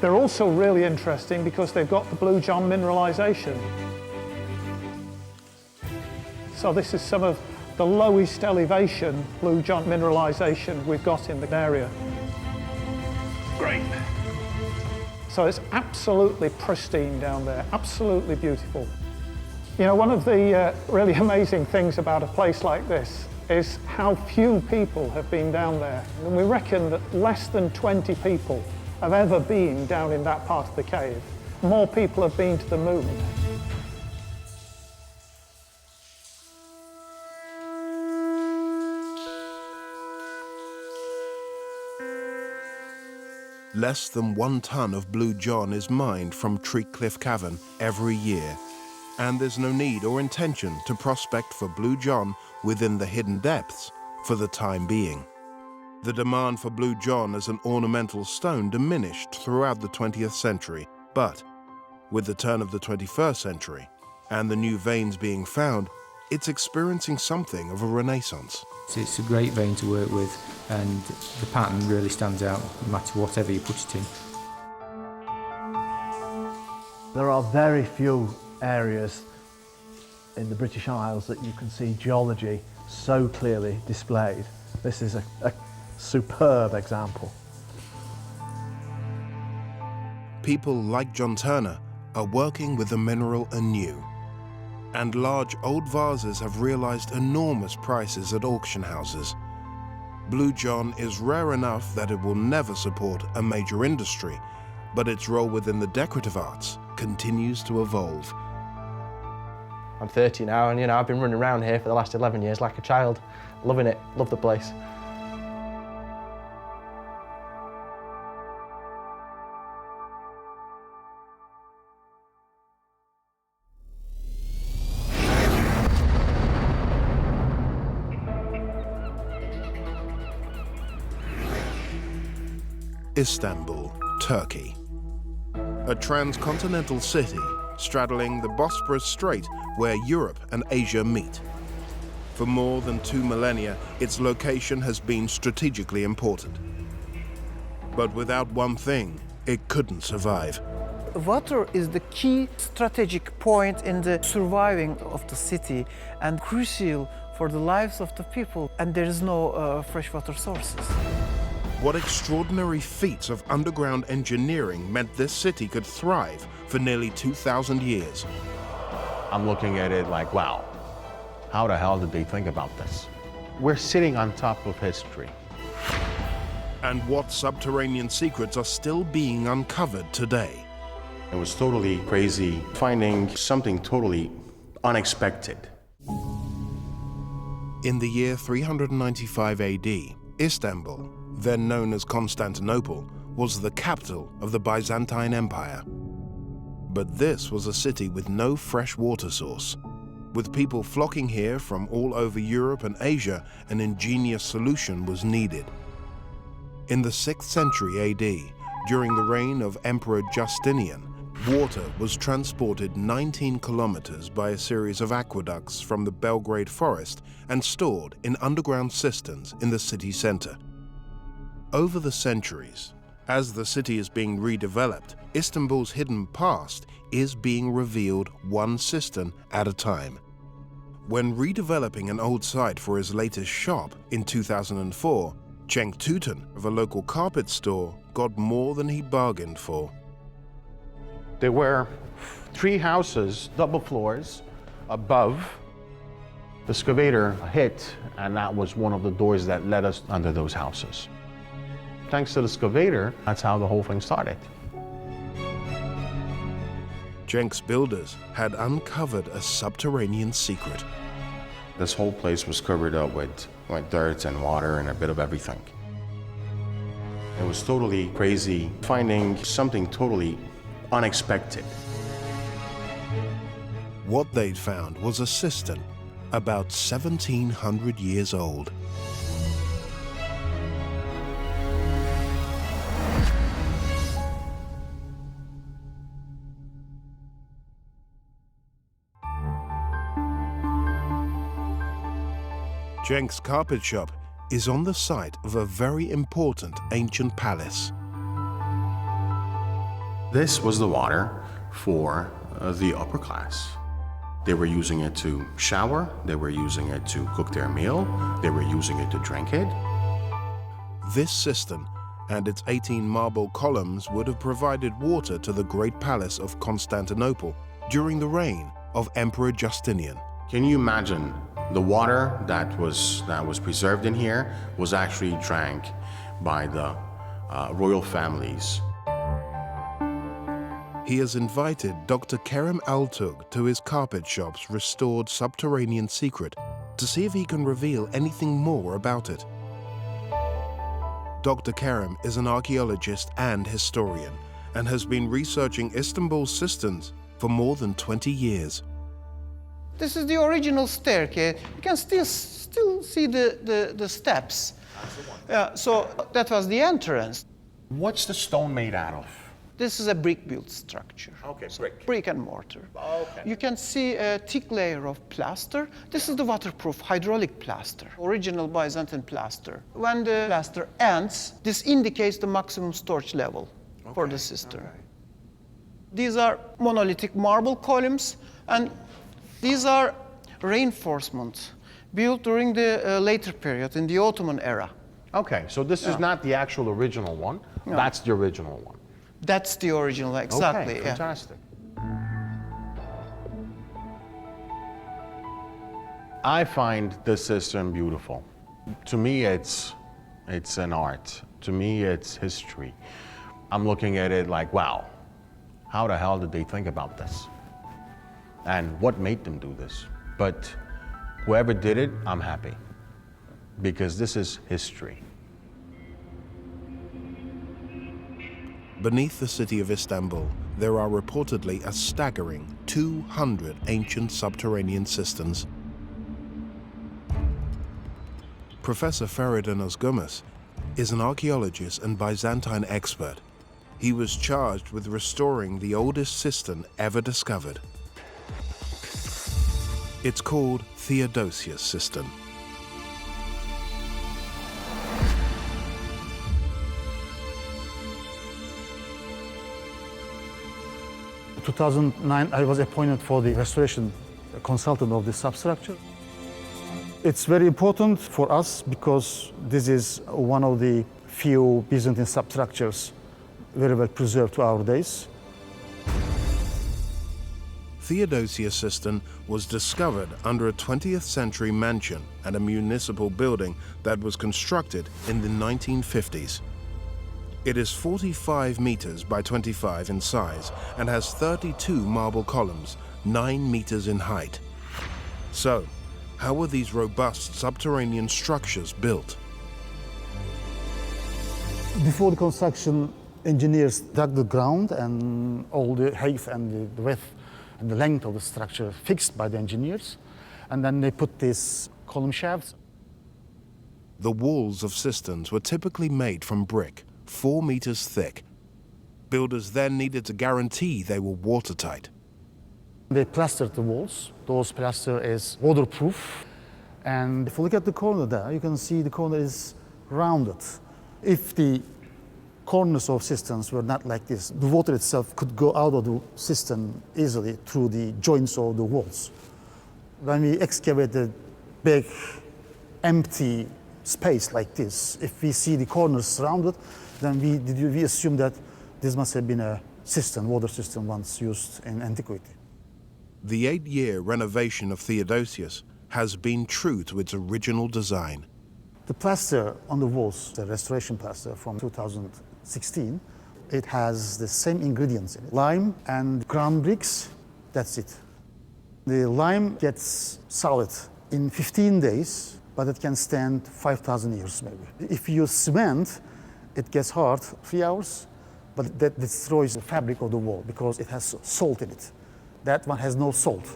They're also really interesting because they've got the Blue John mineralization. So this is some of the lowest elevation Blue John mineralization we've got in the area. Great. So it's absolutely pristine down there, absolutely beautiful. You know, one of the really amazing things about a place like this is how few people have been down there. And we reckon that less than 20 people have ever been down in that part of the cave. More people have been to the moon. Less than 1 ton of Blue John is mined from Treecliffe Cavern every year, and there's no need or intention to prospect for Blue John within the Hidden Depths for the time being. The demand for Blue John as an ornamental stone diminished throughout the 20th century, but with the turn of the 21st century and the new veins being found, it's experiencing something of a renaissance. It's a great vein to work with, and the pattern really stands out no matter whatever you put it in. There are very few areas in the British Isles that you can see geology so clearly displayed. This is a superb example. People like John Turner are working with the mineral anew, and large old vases have realized enormous prices at auction houses. Blue John is rare enough that it will never support a major industry, but its role within the decorative arts continues to evolve. I'm 30 now, and I've been running around here for the last 11 years like a child, loving it, love the place. Istanbul, Turkey. A transcontinental city straddling the Bosporus Strait where Europe and Asia meet. For more than 2 millennia, its location has been strategically important. But without one thing, it couldn't survive. Water is the key strategic point in the surviving of the city and crucial for the lives of the people, and there is no freshwater sources. What extraordinary feats of underground engineering meant this city could thrive for nearly 2,000 years. I'm looking at it like, wow, how the hell did they think about this? We're sitting on top of history. And what subterranean secrets are still being uncovered today? It was totally crazy finding something totally unexpected. In the year 395 AD, Istanbul, then known as Constantinople, was the capital of the Byzantine Empire. But this was a city with no fresh water source. With people flocking here from all over Europe and Asia, an ingenious solution was needed. In the 6th century AD, during the reign of Emperor Justinian, water was transported 19 kilometers by a series of aqueducts from the Belgrade forest and stored in underground cisterns in the city center. Over the centuries, as the city is being redeveloped, Istanbul's hidden past is being revealed one cistern at a time. When redeveloping an old site for his latest shop in 2004, Cenk Tutan of a local carpet store got more than he bargained for. There were 3 houses, double floors, above. The excavator hit, and that was one of the doors that led us under those houses. Thanks to the excavator, that's how the whole thing started. Cenk's builders had uncovered a subterranean secret. This whole place was covered up with dirt and water and a bit of everything. It was totally crazy, finding something totally unexpected. What they'd found was a cistern about 1,700 years old. Cenk's carpet shop is on the site of a very important ancient palace. This was the water for the upper class. They were using it to shower, they were using it to cook their meal, they were using it to drink it. This cistern and its 18 marble columns would have provided water to the great palace of Constantinople during the reign of Emperor Justinian. Can you imagine the water that was preserved in here was actually drank by the royal families? He has invited Dr. Kerem Altug to his carpet shop's restored subterranean secret to see if he can reveal anything more about it. Dr. Kerem is an archaeologist and historian and has been researching Istanbul's cisterns for more than 20 years. This is the original staircase. You can still see the steps. That's the one. Yeah, so that was the entrance. What's the stone made out of? This is a brick-built structure. Okay, brick. Brick and mortar. Okay. You can see a thick layer of plaster. This is the waterproof hydraulic plaster, original Byzantine plaster. When the plaster ends, this indicates the maximum storage level for the cistern. Okay. These are monolithic marble columns, and these are reinforcements built during the later period, in the Ottoman era. Okay, so this is not the actual original one. No. That's the original one. That's the original, exactly. Okay, fantastic. I find this cistern beautiful. To me, it's an art. To me, it's history. I'm looking at it like, wow, how the hell did they think about this? And what made them do this? But whoever did it, I'm happy, because this is history. Beneath the city of Istanbul, there are reportedly a staggering 200 ancient subterranean cisterns. Professor Feridun Özgürmez is an archaeologist and Byzantine expert. He was charged with restoring the oldest cistern ever discovered. It's called Theodosius cistern. In 2009, I was appointed for the restoration consultant of this substructure. It's very important for us because this is one of the few Byzantine substructures very well preserved to our days. Theodosius cistern was discovered under a 20th century mansion and a municipal building that was constructed in the 1950s. It is 45 meters by 25 in size and has 32 marble columns, 9 meters in height. So, how were these robust subterranean structures built? Before the construction, Engineers dug the ground, and all the height and the width and the length of the structure fixed by the engineers, and then they put these column shafts. The walls of cisterns were typically made from brick, 4 meters thick. Builders then needed to guarantee they were watertight. They plastered the walls. Those plaster is waterproof. And if you look at the corner there, you can see the corner is rounded. If the corners of cisterns were not like this, the water itself could go out of the cistern easily through the joints of the walls. When we excavated big, empty space like this, if we see the corners rounded, then we assume that this must have been a cistern, water cistern once used in antiquity. The 8-year renovation of Theodosius has been true to its original design. The plaster on the walls, the restoration plaster from 2016, it has the same ingredients in it. Lime and ground bricks, that's it. The lime gets solid in 15 days, but it can stand 5,000 years maybe. If you use cement, it gets hard 3 hours, but that destroys the fabric of the wall because it has salt in it. That one has no salt.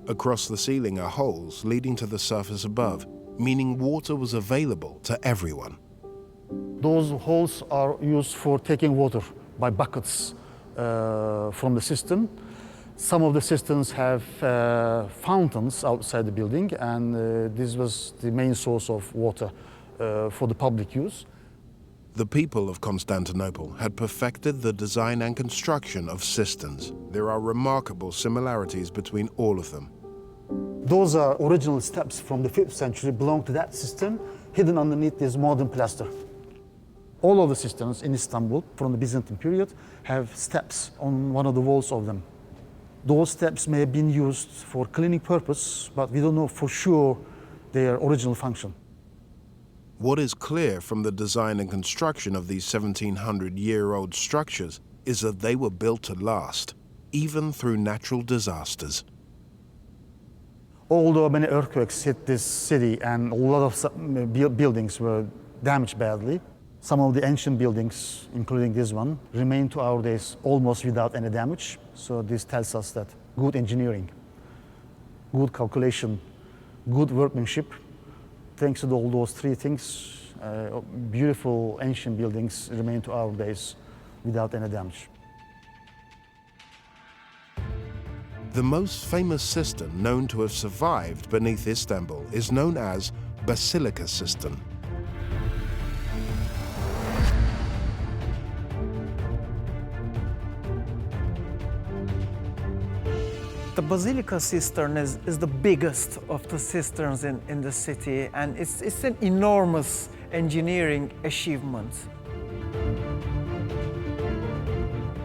Across the ceiling are holes leading to the surface above, meaning water was available to everyone. Those holes are used for taking water by buckets from the cistern. Some of the cisterns have fountains outside the building, and this was the main source of water for the public use. The people of Constantinople had perfected the design and construction of cisterns. There are remarkable similarities between all of them. Those are original steps from the 5th century, belong to that cistern, hidden underneath this modern plaster. All of the cisterns in Istanbul from the Byzantine period have steps on one of the walls of them. Those steps may have been used for cleaning purpose, but we don't know for sure their original function. What is clear from the design and construction of these 1700-year-old structures is that they were built to last, even through natural disasters. Although many earthquakes hit this city and a lot of buildings were damaged badly, some of the ancient buildings, including this one, remain to our days almost without any damage. So this tells us that good engineering, good calculation, good workmanship, thanks to all those three things, beautiful ancient buildings remain to our days without any damage. The most famous cistern known to have survived beneath Istanbul is known as Wieliczka cistern. The Wieliczka cistern is the biggest of the cisterns in the city, and it's an enormous engineering achievement.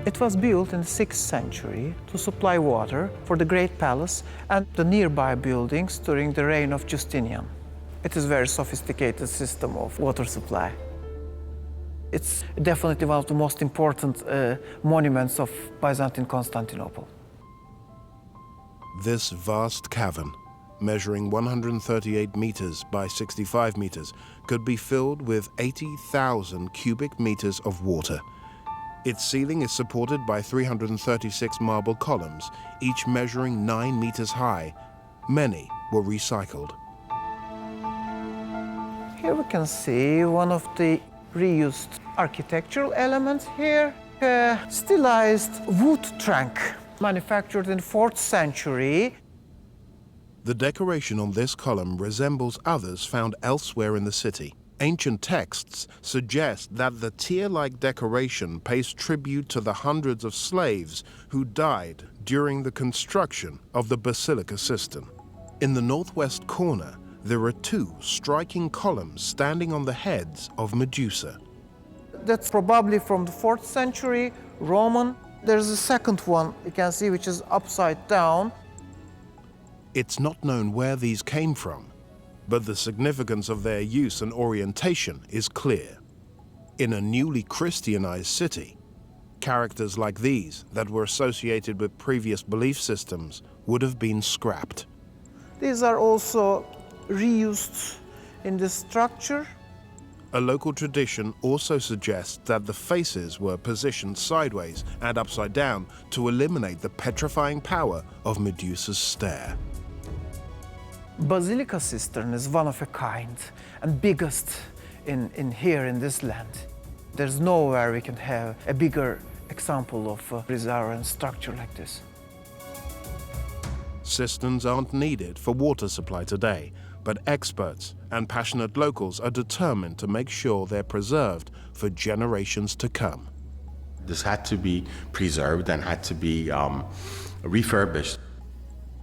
It was built in the 6th century to supply water for the Great Palace and the nearby buildings during the reign of Justinian. It is a very sophisticated system of water supply. It's definitely one of the most important monuments of Byzantine Constantinople. This vast cavern, measuring 138 meters by 65 meters, could be filled with 80,000 cubic meters of water. Its ceiling is supported by 336 marble columns, each measuring 9 meters high. Many were recycled. Here we can see one of the reused architectural elements here, a stylized wood trunk manufactured in the 4th century. The decoration on this column resembles others found elsewhere in the city. Ancient texts suggest that the tier-like decoration pays tribute to the hundreds of slaves who died during the construction of the Wieliczka cistern. In the northwest corner, there are 2 striking columns standing on the heads of Medusa. That's probably from the 4th century, Roman. There's a second one you can see, which is upside down. It's not known where these came from, but the significance of their use and orientation is clear. In a newly Christianized city, characters like these that were associated with previous belief systems would have been scrapped. These are also reused in the structure. A local tradition also suggests that the faces were positioned sideways and upside down to eliminate the petrifying power of Medusa's stare. Basilica cistern is one of a kind and biggest here in this land. There's nowhere we can have a bigger example of a Rizarian structure like this. Cisterns aren't needed for water supply today, but experts and passionate locals are determined to make sure they're preserved for generations to come. This had to be preserved and had to be refurbished.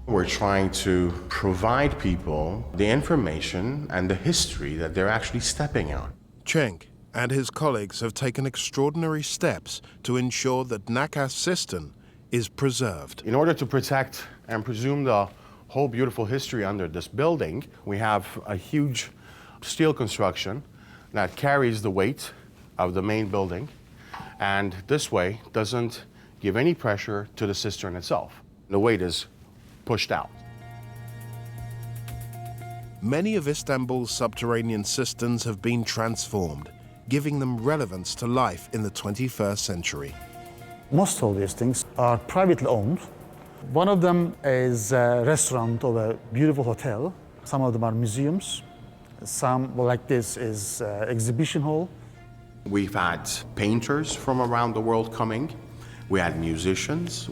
We're trying to provide people the information and the history that they're actually stepping on. Cenk and his colleagues have taken extraordinary steps to ensure that Nakas cistern is preserved. In order to protect and preserve the whole beautiful history under this building, we have a huge steel construction that carries the weight of the main building, and this way doesn't give any pressure to the cistern itself. The weight is pushed out. Many of Istanbul's subterranean cisterns have been transformed, giving them relevance to life in the 21st century. Most of these things are privately owned. One of them is a restaurant or a beautiful hotel. Some of them are museums. Some, like this, is exhibition hall. We've had painters from around the world coming. We had musicians.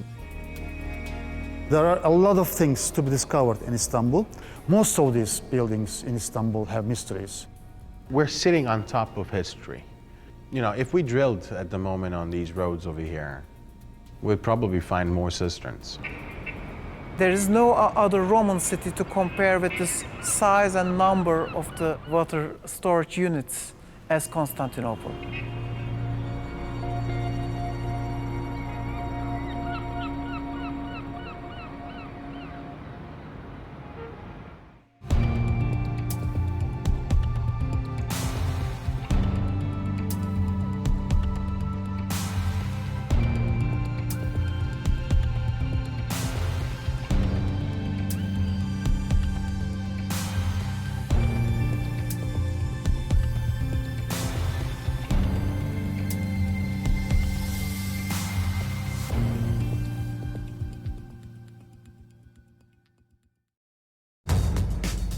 There are a lot of things to be discovered in Istanbul. Most of these buildings in Istanbul have mysteries. We're sitting on top of history. You know, if we drilled at the moment on these roads over here, we'd probably find more cisterns. There is no other Roman city to compare with the size and number of the water storage units as Constantinople.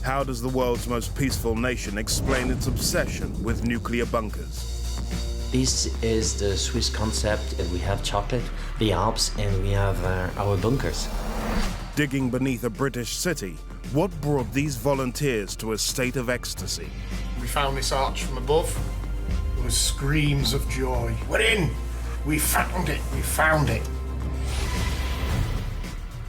How does the world's most peaceful nation explain its obsession with nuclear bunkers? This is the Swiss concept. We have chocolate, the Alps, and we have our bunkers. Digging beneath a British city, what brought these volunteers to a state of ecstasy? We found this arch from above. There was screams of joy. We're in! We found it! We found it!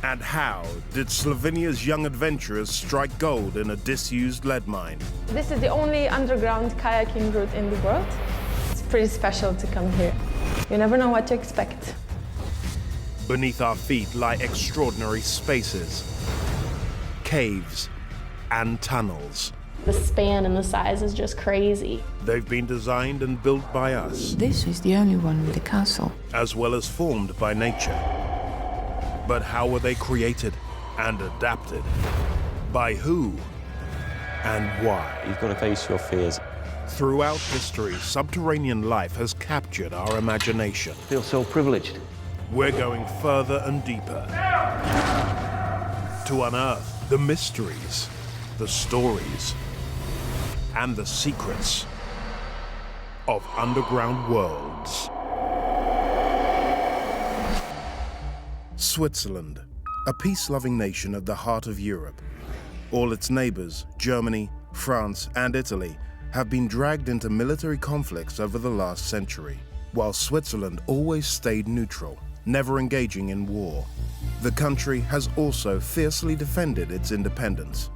And how did Slovenia's young adventurers strike gold in a disused lead mine? This is the only underground kayaking route in the world. It's pretty special to come here. You never know what to expect. Beneath our feet lie extraordinary spaces, caves, and tunnels. The span and the size is just crazy. They've been designed and built by us. This is the only one with a castle. As well as formed by nature. But how were they created and adapted? By who and why? You've got to face your fears. Throughout history, subterranean life has captured our imagination. I feel so privileged. We're going further and deeper to unearth the mysteries, the stories, and the secrets of underground worlds. Switzerland, a peace-loving nation at the heart of Europe. All its neighbors, Germany, France, and Italy, have been dragged into military conflicts over the last century, while Switzerland always stayed neutral, never engaging in war. The country has also fiercely defended its independence.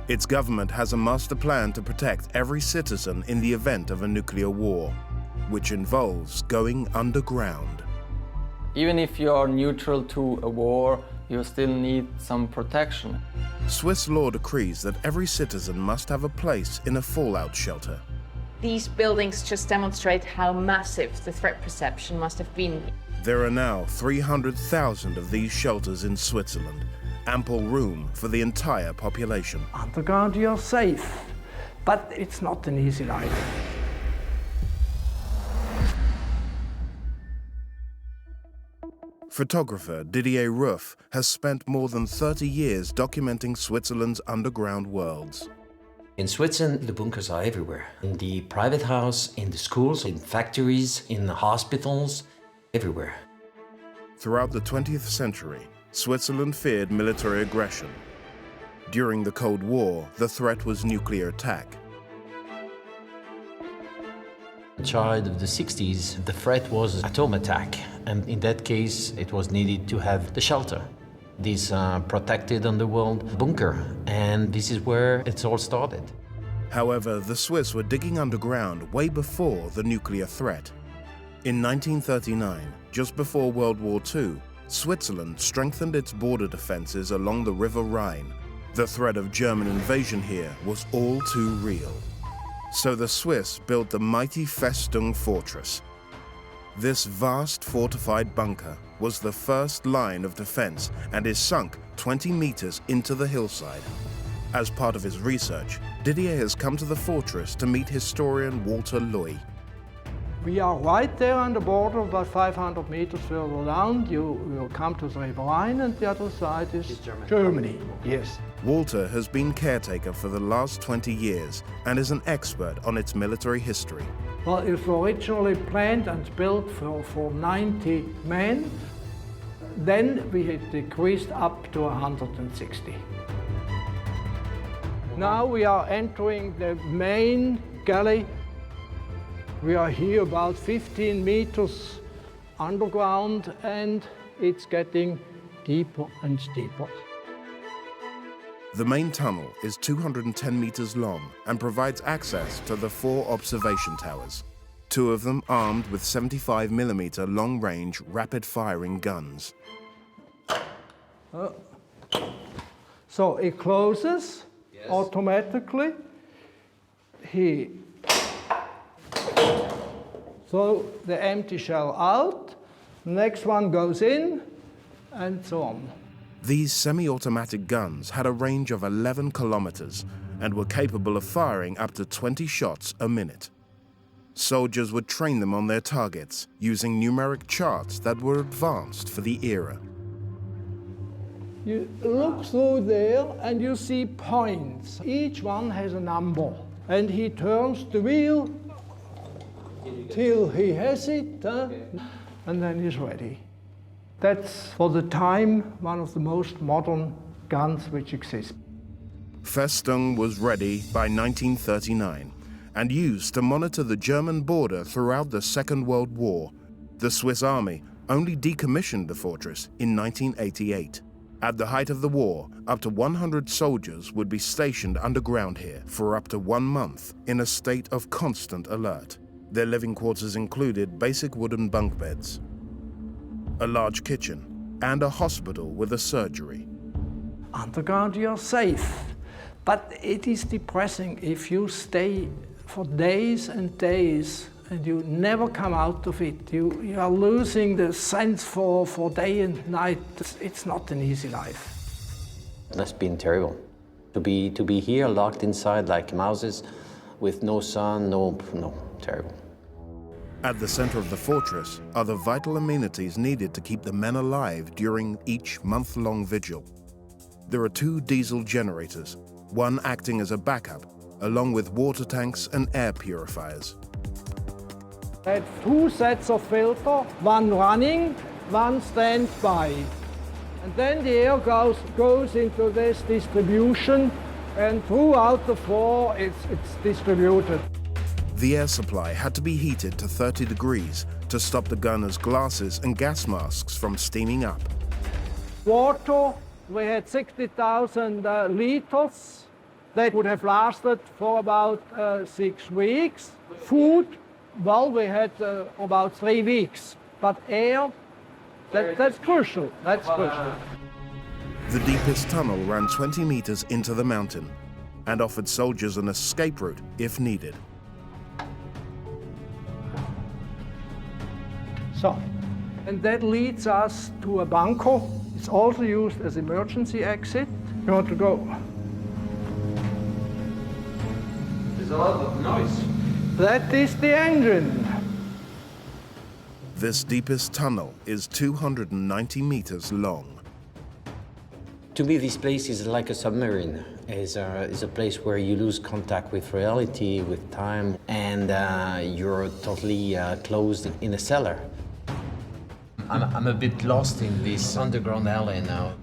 Its government has a master plan to protect every citizen in the event of a nuclear war, which involves going underground. Even if you are neutral to a war, you still need some protection. Swiss law decrees that every citizen must have a place in a fallout shelter. These buildings just demonstrate how massive the threat perception must have been. There are now 300,000 of these shelters in Switzerland, ample room for the entire population. Underground you're safe. but it's not an easy life. Photographer Didier Ruff has spent more than 30 years documenting Switzerland's underground worlds. In Switzerland, the bunkers are everywhere. In the private house, in the schools, in factories, in the hospitals, everywhere. Throughout the 20th century, Switzerland feared military aggression. During the Cold War, the threat was nuclear attack. In the child of the 60s, the threat was atom attack, and in that case, it was needed to have the shelter. This protected underworld bunker, and this is where it's all started. However, the Swiss were digging underground way before the nuclear threat. In 1939, just before World War II, Switzerland strengthened its border defenses along the River Rhine. The threat of German invasion here was all too real. So the Swiss built the mighty Festung fortress. This vast fortified bunker was the first line of defense and is sunk 20 meters into the hillside. As part of his research, Didier has come to the fortress to meet historian Walter Loy. We are right there on the border, about 500 meters further down. You will come to the River Rhine, and the other side is Germany. Yes. Walter has been caretaker for the last 20 years and is an expert on its military history. Well, it was originally planned and built for 90 men. Then we had decreased up to 160. Now we are entering the main galley. We are here about 15 meters underground, and it's getting deeper and deeper. The main tunnel is 210 meters long and provides access to the 4 observation towers, 2 of them armed with 75mm long-range rapid-firing guns. So it closes automatically. Here. So the empty shell out, next one goes in, and so on. These semi-automatic guns had a range of 11 kilometers and were capable of firing up to 20 shots a minute. Soldiers would train them on their targets using numeric charts that were advanced for the era. You look through there and you see points. Each one has a number. And he turns the wheel till he has it, and then he's ready. That's, for the time, one of the most modern guns which exist. Festung was ready by 1939 and used to monitor the German border throughout the Second World War. The Swiss Army only decommissioned the fortress in 1988. At the height of the war, up to 100 soldiers would be stationed underground here for up to 1 month in a state of constant alert. Their living quarters included basic wooden bunk beds, a large kitchen, and a hospital with a surgery. Underground you're safe, but it is depressing if you stay for days and days and you never come out of it. You are losing the sense for day and night. It's not an easy life. That's been terrible. To be here locked inside like mouses with no sun, no, terrible. At the center of the fortress are the vital amenities needed to keep the men alive during each month-long vigil. There are 2 diesel generators, one acting as a backup, along with water tanks and air purifiers. I had 2 sets of filter, one running, one standby. And then the air goes into this distribution, and throughout the floor it's distributed. The air supply had to be heated to 30 degrees to stop the gunners' glasses and gas masks from steaming up. Water, we had 60,000 liters. That would have lasted for about 6 weeks. Food, well, we had about 3 weeks. But air, that's crucial. That's crucial. The deepest tunnel ran 20 meters into the mountain and offered soldiers an escape route if needed. So, and that leads us to a bunker. It's also used as emergency exit. You want to go. There's a lot of noise. That is the engine. This deepest tunnel is 290 meters long. To me, this place is like a submarine. It's a place where you lose contact with reality, with time, and you're totally closed in a cellar. I'm a bit lost in this underground alley now.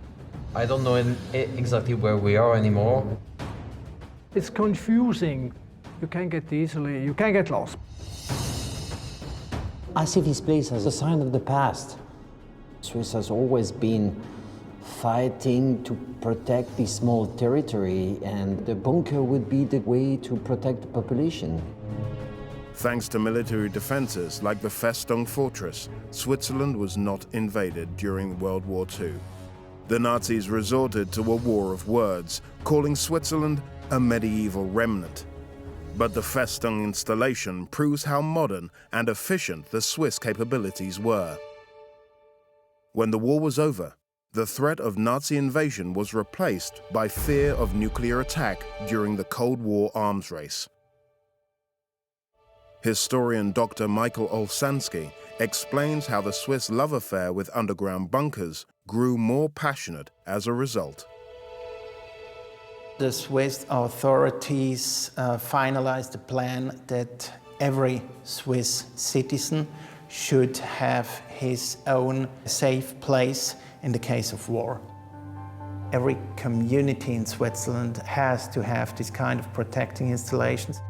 I don't know exactly where we are anymore. It's confusing. You can get lost. I see this place as a sign of the past. Swiss has always been fighting to protect this small territory, and the bunker would be the way to protect the population. Thanks to military defenses like the Festung fortress, Switzerland was not invaded during World War II. The Nazis resorted to a war of words, calling Switzerland a medieval remnant. But the Festung installation proves how modern and efficient the Swiss capabilities were. When the war was over, the threat of Nazi invasion was replaced by fear of nuclear attack during the Cold War arms race. Historian Dr. Michael Olsanski explains how the Swiss love affair with underground bunkers grew more passionate as a result. The Swiss authorities finalized the plan that every Swiss citizen should have his own safe place in the case of war. Every community in Switzerland has to have this kind of protecting installations.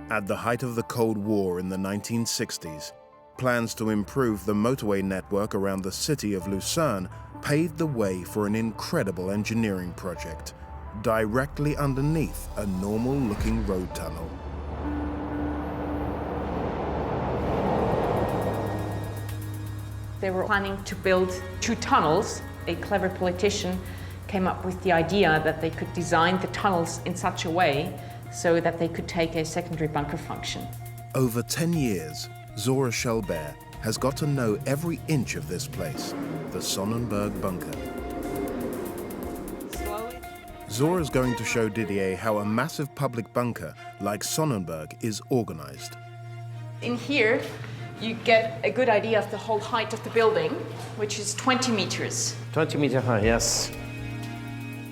At the height of the Cold War in the 1960s, plans to improve the motorway network around the city of Lucerne paved the way for an incredible engineering project, directly underneath a normal-looking road tunnel. They were planning to build 2 tunnels. A clever politician came up with the idea that they could design the tunnels in such a way so that they could take a secondary bunker function. Over 10 years, Zora Schellberg has got to know every inch of this place, the Sonnenberg bunker. Zora's going to show Didier how a massive public bunker like Sonnenberg is organized. In here, you get a good idea of the whole height of the building, which is 20 meters. 20 meters high, yes.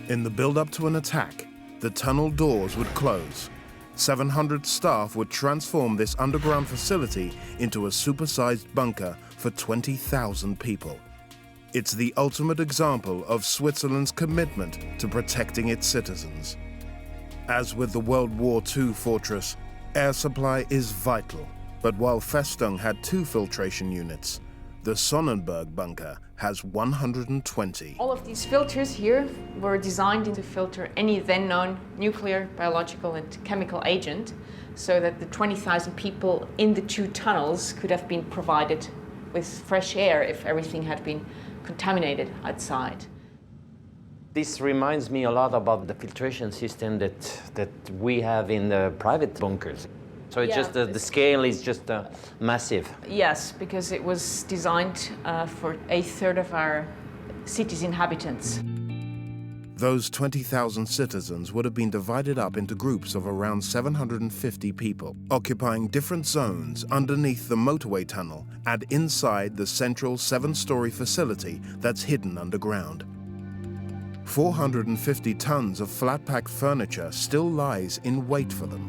In the build-up to an attack, the tunnel doors would close. 700 staff would transform this underground facility into a supersized bunker for 20,000 people. It's the ultimate example of Switzerland's commitment to protecting its citizens. As with the World War II fortress, air supply is vital. But while Festung had 2 filtration units, the Sonnenberg bunker has 120. All of these filters here were designed to filter any then known nuclear, biological and chemical agent so that the 20,000 people in the 2 tunnels could have been provided with fresh air if everything had been contaminated outside. This reminds me a lot about the filtration system that we have in the private bunkers. So it's just the scale is just massive. Yes, because it was designed for 1/3 of our city's inhabitants. Those 20,000 citizens would have been divided up into groups of around 750 people, occupying different zones underneath the motorway tunnel and inside the central 7-story facility that's hidden underground. 450 tons of flat-packed furniture still lies in wait for them.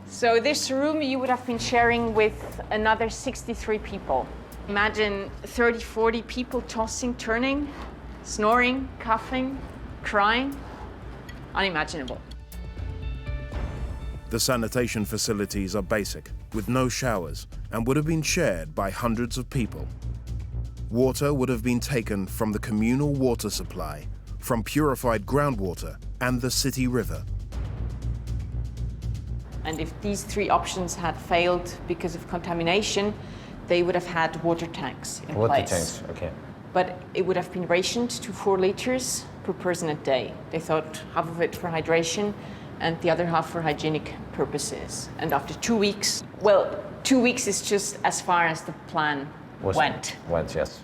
So this room you would have been sharing with another 63 people. Imagine 30, 40 people tossing, turning, snoring, coughing, crying. Unimaginable. The sanitation facilities are basic, with no showers, and would have been shared by hundreds of people. Water would have been taken from the communal water supply, from purified groundwater and the city river. And if these 3 options had failed because of contamination, they would have had water tanks in place. Water tanks, okay. But it would have been rationed to 4 liters per person a day. They thought half of it for hydration and the other half for hygienic purposes. And after 2 weeks, well, 2 weeks is just as far as the plan went. Went, yes.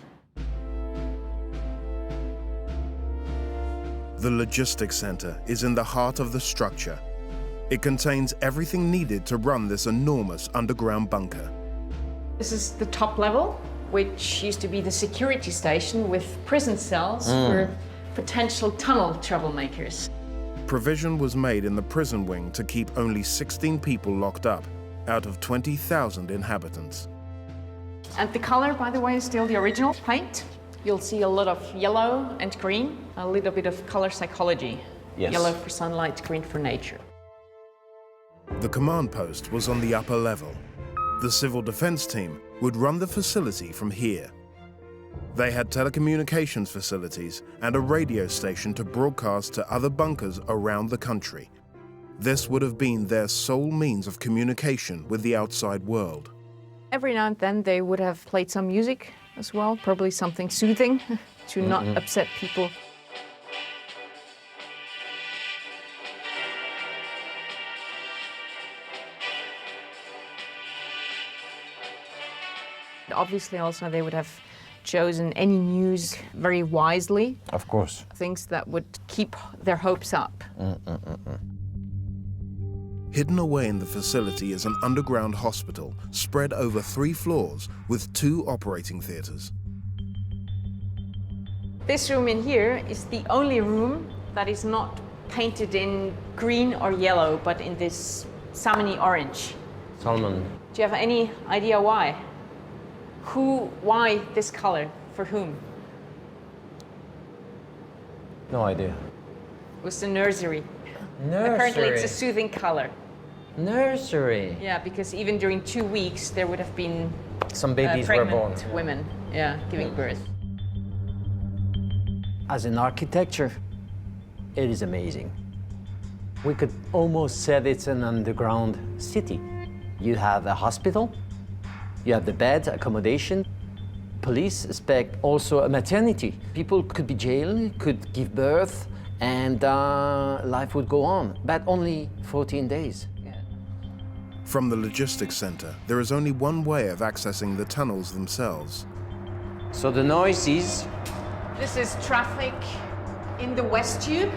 The logistics center is in the heart of the structure. It contains everything needed to run this enormous underground bunker. This is the top level, which used to be the security station with prison cells for potential tunnel troublemakers. Provision was made in the prison wing to keep only 16 people locked up out of 20,000 inhabitants. And the color, by the way, is still the original paint. You'll see a lot of yellow and green, a little bit of color psychology. Yes. Yellow for sunlight, green for nature. The command post was on the upper level. The civil defense team would run the facility from here. They had telecommunications facilities and a radio station to broadcast to other bunkers around the country. This would have been their sole means of communication with the outside world. Every now and then they would have played some music as well, probably something soothing to not upset people. Obviously also they would have chosen any news very wisely. Of course. Things that would keep their hopes up. Hidden away in the facility is an underground hospital spread over 3 floors with 2 operating theatres. This room in here is the only room that is not painted in green or yellow, but in this salmony orange. Salmon. Do you have any idea why? Why this color? For whom? No idea. It was the nursery. Nursery. Apparently it's a soothing color. Nursery. Yeah, because even during 2 weeks there would have been Some babies were born. pregnant women, giving birth. As an architecture, it is amazing. We could almost say it's an underground city. You have a hospital, you have the bed, accommodation, police expect also a maternity. People could be jailed, could give birth, and life would go on, but only 14 days. From the logistics center, there is only one way of accessing the tunnels themselves. So the noise is... This is traffic in the West Tube.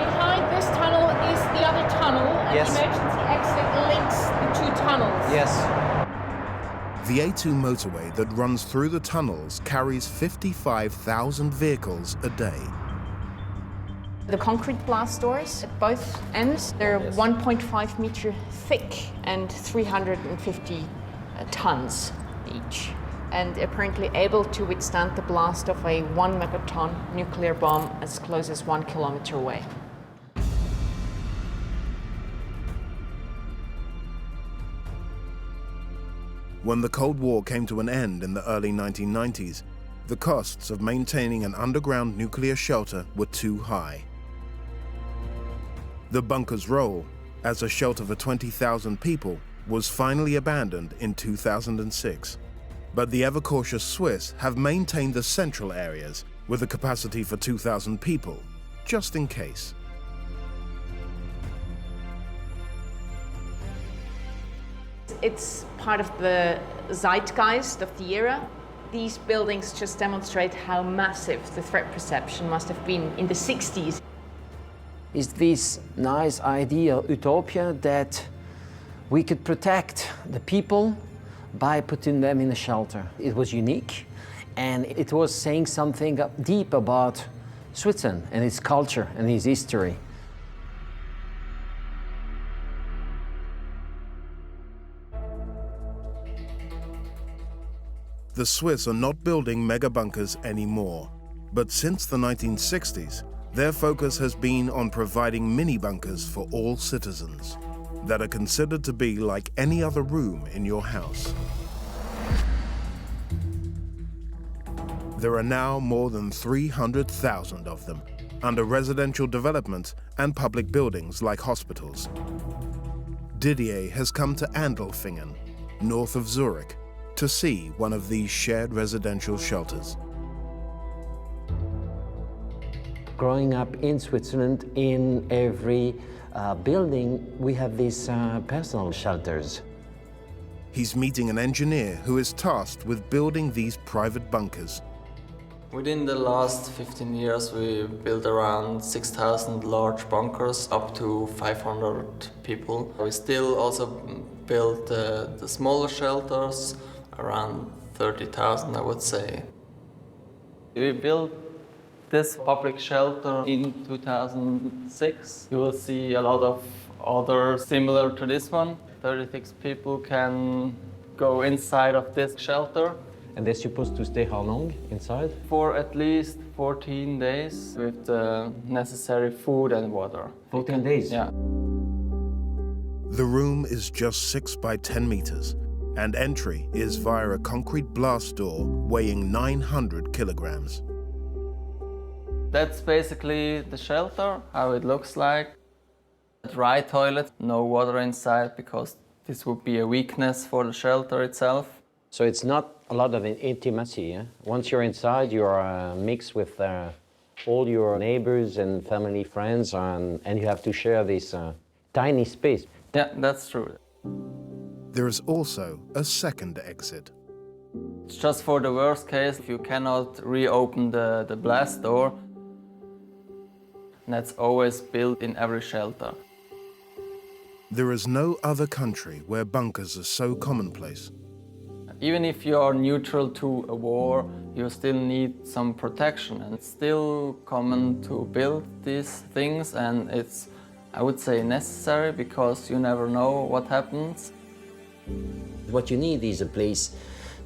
Behind this tunnel is the other tunnel, and Yes. the emergency exit links the 2 tunnels. Yes. The A2 motorway that runs through the tunnels carries 55,000 vehicles a day. The concrete blast doors at both ends, they're 1.5 meter thick and 350 tons each, and apparently able to withstand the blast of a 1 megaton nuclear bomb as close as 1 kilometer away. When the Cold War came to an end in the early 1990s, the costs of maintaining an underground nuclear shelter were too high. The bunker's role as a shelter for 20,000 people was finally abandoned in 2006. But the ever-cautious Swiss have maintained the central areas with a capacity for 2,000 people, just in case. It's part of the zeitgeist of the era. These buildings just demonstrate how massive the threat perception must have been in the 60s. Is this nice idea, utopia, that we could protect the people by putting them in a shelter. It was unique, and it was saying something deep about Switzerland and its culture and its history. The Swiss are not building mega bunkers anymore, but since the 1960s, their focus has been on providing mini bunkers for all citizens that are considered to be like any other room in your house. There are now more than 300,000 of them under residential development and public buildings like hospitals. Didier has come to Andelfingen, north of Zurich, to see one of these shared residential shelters. Growing up in Switzerland, in every building, we have these personal shelters. he's meeting an engineer who is tasked with building these private bunkers. Within the last 15 years, we built around 6,000 large bunkers, up to 500 people. We still also built the smaller shelters, around 30,000, I would say. We built this public shelter in 2006. You will see a lot of others similar to this one. 36 people can go inside of this shelter. And they're supposed to stay how long inside? For at least 14 days with the necessary food and water. 14 days? Yeah. The room is just 6 by 10 meters, and entry is via a concrete blast door weighing 900 kilograms. That's basically the shelter, how it looks like. Dry toilet, no water inside, because this would be a weakness for the shelter itself. So it's not a lot of intimacy, yeah? Once you're inside, you're mixed with all your neighbors and family, friends, and you have to share this tiny space. Yeah, that's true. There is also a second exit. It's just for the worst case, if you cannot reopen the blast door. That's always built in every shelter. There is no other country where bunkers are so commonplace. Even if you are neutral to a war, you still need some protection. And it's still common to build these things, and it's, I would say, necessary, because you never know what happens. What you need is a place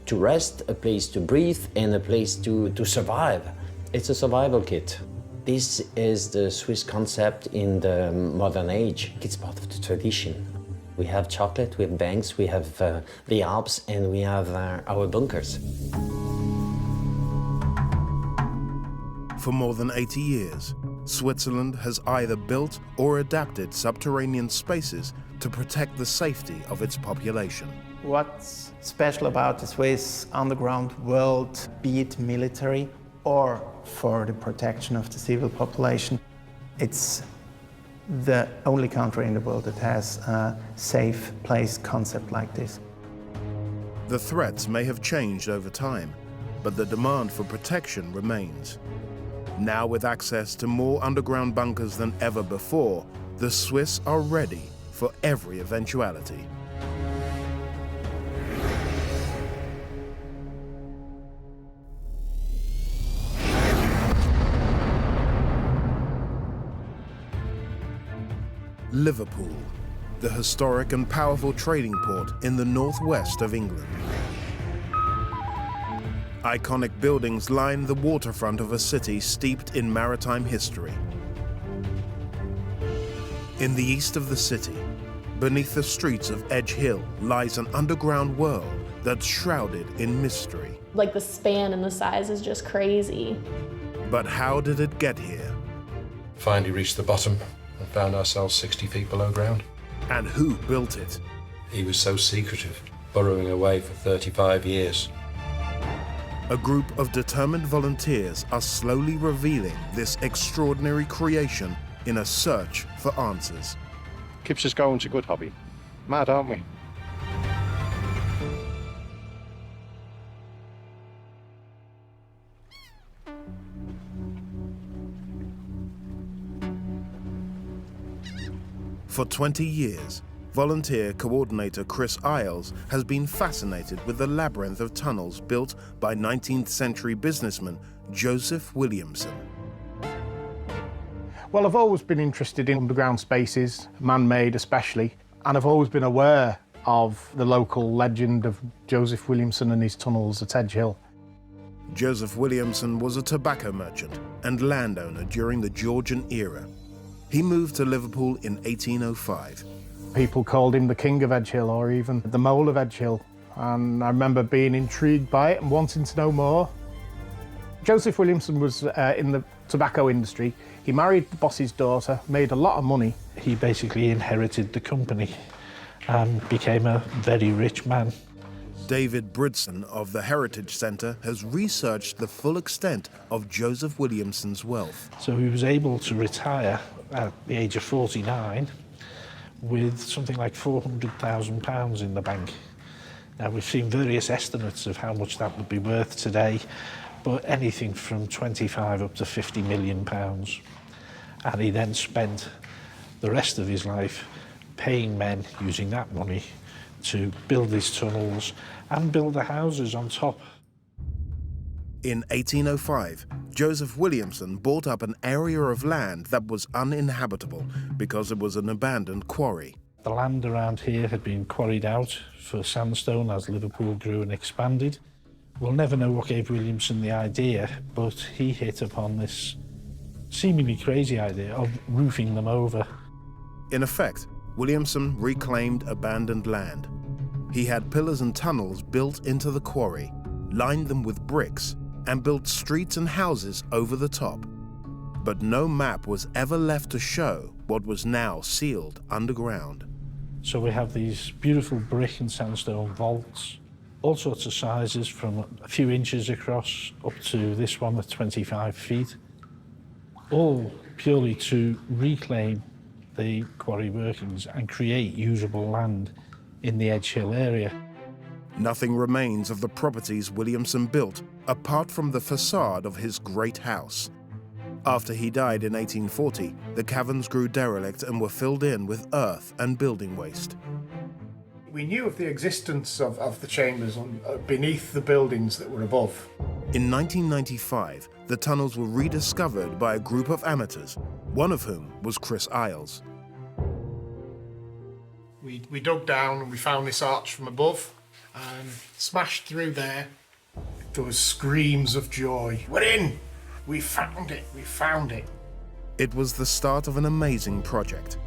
to rest, a place to breathe, and a place to survive. It's a survival kit. This is the Swiss concept in the modern age. It's part of the tradition. We have chocolate, we have banks, we have the Alps, and we have our bunkers. For more than 80 years, Switzerland has either built or adapted subterranean spaces to protect the safety of its population. What's special about the Swiss underground world, be it military or for the protection of the civil population, it's the only country in the world that has a safe place concept like this. The threats may have changed over time, but the demand for protection remains. Now, with access to more underground bunkers than ever before, the Swiss are ready for every eventuality. Liverpool, the historic and powerful trading port in the northwest of England. Iconic buildings line the waterfront of a city steeped in maritime history. In the east of the city, beneath the streets of Edge Hill, lies an underground world that's shrouded in mystery. Like the span and the size is just crazy. But how did it get here? Finally reached the bottom and found ourselves 60 feet below ground. And who built it? He was so secretive, burrowing away for 35 years. A group of determined volunteers are slowly revealing this extraordinary creation in a search for answers. Keeps us going, it's a good hobby. Mad, aren't we? For 20 years, volunteer coordinator Chris Isles has been fascinated with the labyrinth of tunnels built by 19th century businessman Joseph Williamson. Well, I've always been interested in underground spaces, man-made especially, and I've always been aware of the local legend of Joseph Williamson and his tunnels at Edge Hill. Joseph Williamson was a tobacco merchant and landowner during the Georgian era. He moved to Liverpool in 1805. People called him the King of Edge Hill, or even the Mole of Edge Hill, and I remember being intrigued by it and wanting to know more. Joseph Williamson was in the tobacco industry. He married the boss's daughter, made a lot of money. He basically inherited the company and became a very rich man. David Bridson of the Heritage Centre has researched the full extent of Joseph Williamson's wealth. So he was able to retire at the age of 49 with something like £400,000 in the bank. Now, we've seen various estimates of how much that would be worth today, but anything from 25 up to 50 million pounds. And he then spent the rest of his life paying men using that money to build these tunnels and build the houses on top. In 1805, Joseph Williamson bought up an area of land that was uninhabitable because it was an abandoned quarry. The land around here had been quarried out for sandstone as Liverpool grew and expanded. We'll never know what gave Williamson the idea, but he hit upon this seemingly crazy idea of roofing them over. In effect, Williamson reclaimed abandoned land. He had pillars and tunnels built into the quarry, lined them with bricks, and built streets and houses over the top. But no map was ever left to show what was now sealed underground. So we have these beautiful brick and sandstone vaults, all sorts of sizes from a few inches across up to this one at 25 feet, all purely to reclaim the quarry workings and create usable land in the Edge Hill area. Nothing remains of the properties Williamson built apart from the facade of his great house. After he died in 1840, the caverns grew derelict and were filled in with earth and building waste. We knew of the existence of the chambers beneath the buildings that were above. In 1995, the tunnels were rediscovered by a group of amateurs, one of whom was Chris Isles. We dug down and we found this arch from above and smashed through there. There was screams of joy. We're in! We found it! We found it! It was the start of an amazing project.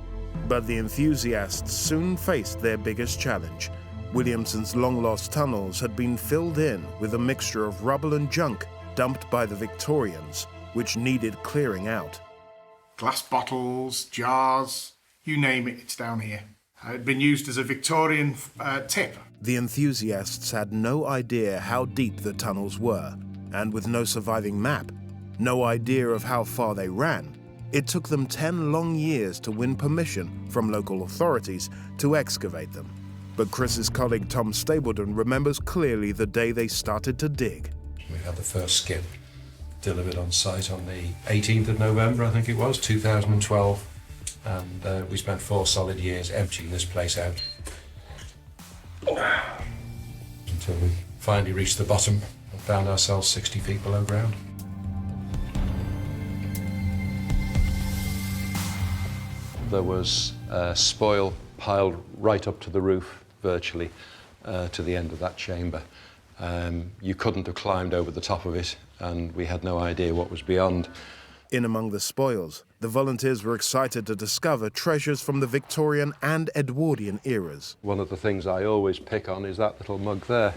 But the enthusiasts soon faced their biggest challenge. Williamson's long-lost tunnels had been filled in with a mixture of rubble and junk dumped by the Victorians, which needed clearing out. Glass bottles, jars, you name it, it's down here. It had been used as a Victorian tip. The enthusiasts had no idea how deep the tunnels were, and with no surviving map, no idea of how far they ran, it took them 10 long years to win permission from local authorities to excavate them. But Chris's colleague Tom Stapleton remembers clearly the day they started to dig. We had the first skip delivered on site on the 18th of November, I think it was, 2012. And we spent 4 solid years emptying this place out. Until we finally reached the bottom and found ourselves 60 feet below ground. There was spoil piled right up to the roof, virtually, to the end of that chamber. You couldn't have climbed over the top of it, and we had no idea what was beyond. In among the spoils, the volunteers were excited to discover treasures from the Victorian and Edwardian eras. One of the things I always pick on is that little mug there.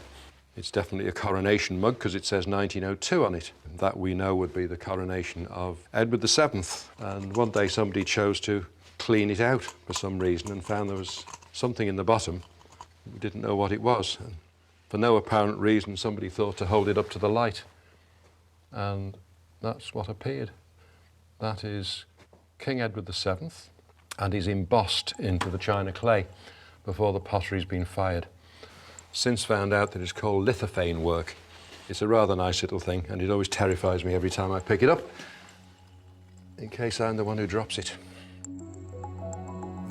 It's definitely a coronation mug because it says 1902 on it. That we know would be the coronation of Edward VII. And one day somebody chose to clean it out for some reason and found there was something in the bottom. We didn't know what it was. And for no apparent reason, somebody thought to hold it up to the light. And that's what appeared. That is King Edward VII, and is embossed into the china clay before the pottery's been fired. Since found out that it's called lithophane work. It's a rather nice little thing, and it always terrifies me every time I pick it up, in case I'm the one who drops it.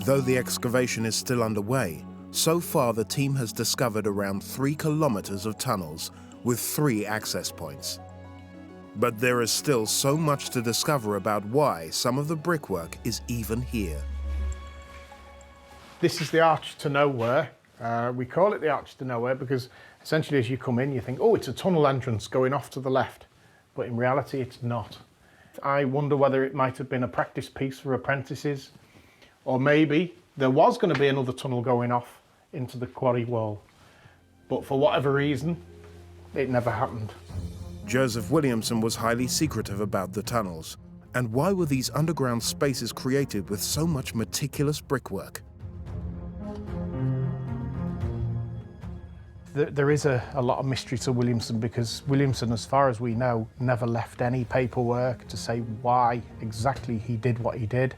Though the excavation is still underway, so far the team has discovered around 3 kilometers of tunnels with 3 access points. But there is still so much to discover about why some of the brickwork is even here. This is the Arch to Nowhere. We call it the Arch to Nowhere because essentially as you come in you think, oh, it's a tunnel entrance going off to the left, but in reality it's not. I wonder whether it might have been a practice piece for apprentices, or maybe there was going to be another tunnel going off into the quarry wall, but for whatever reason it never happened. Joseph Williamson was highly secretive about the tunnels. And why were these underground spaces created with so much meticulous brickwork? There is a lot of mystery to Williamson because Williamson, as far as we know, never left any paperwork to say why exactly he did what he did.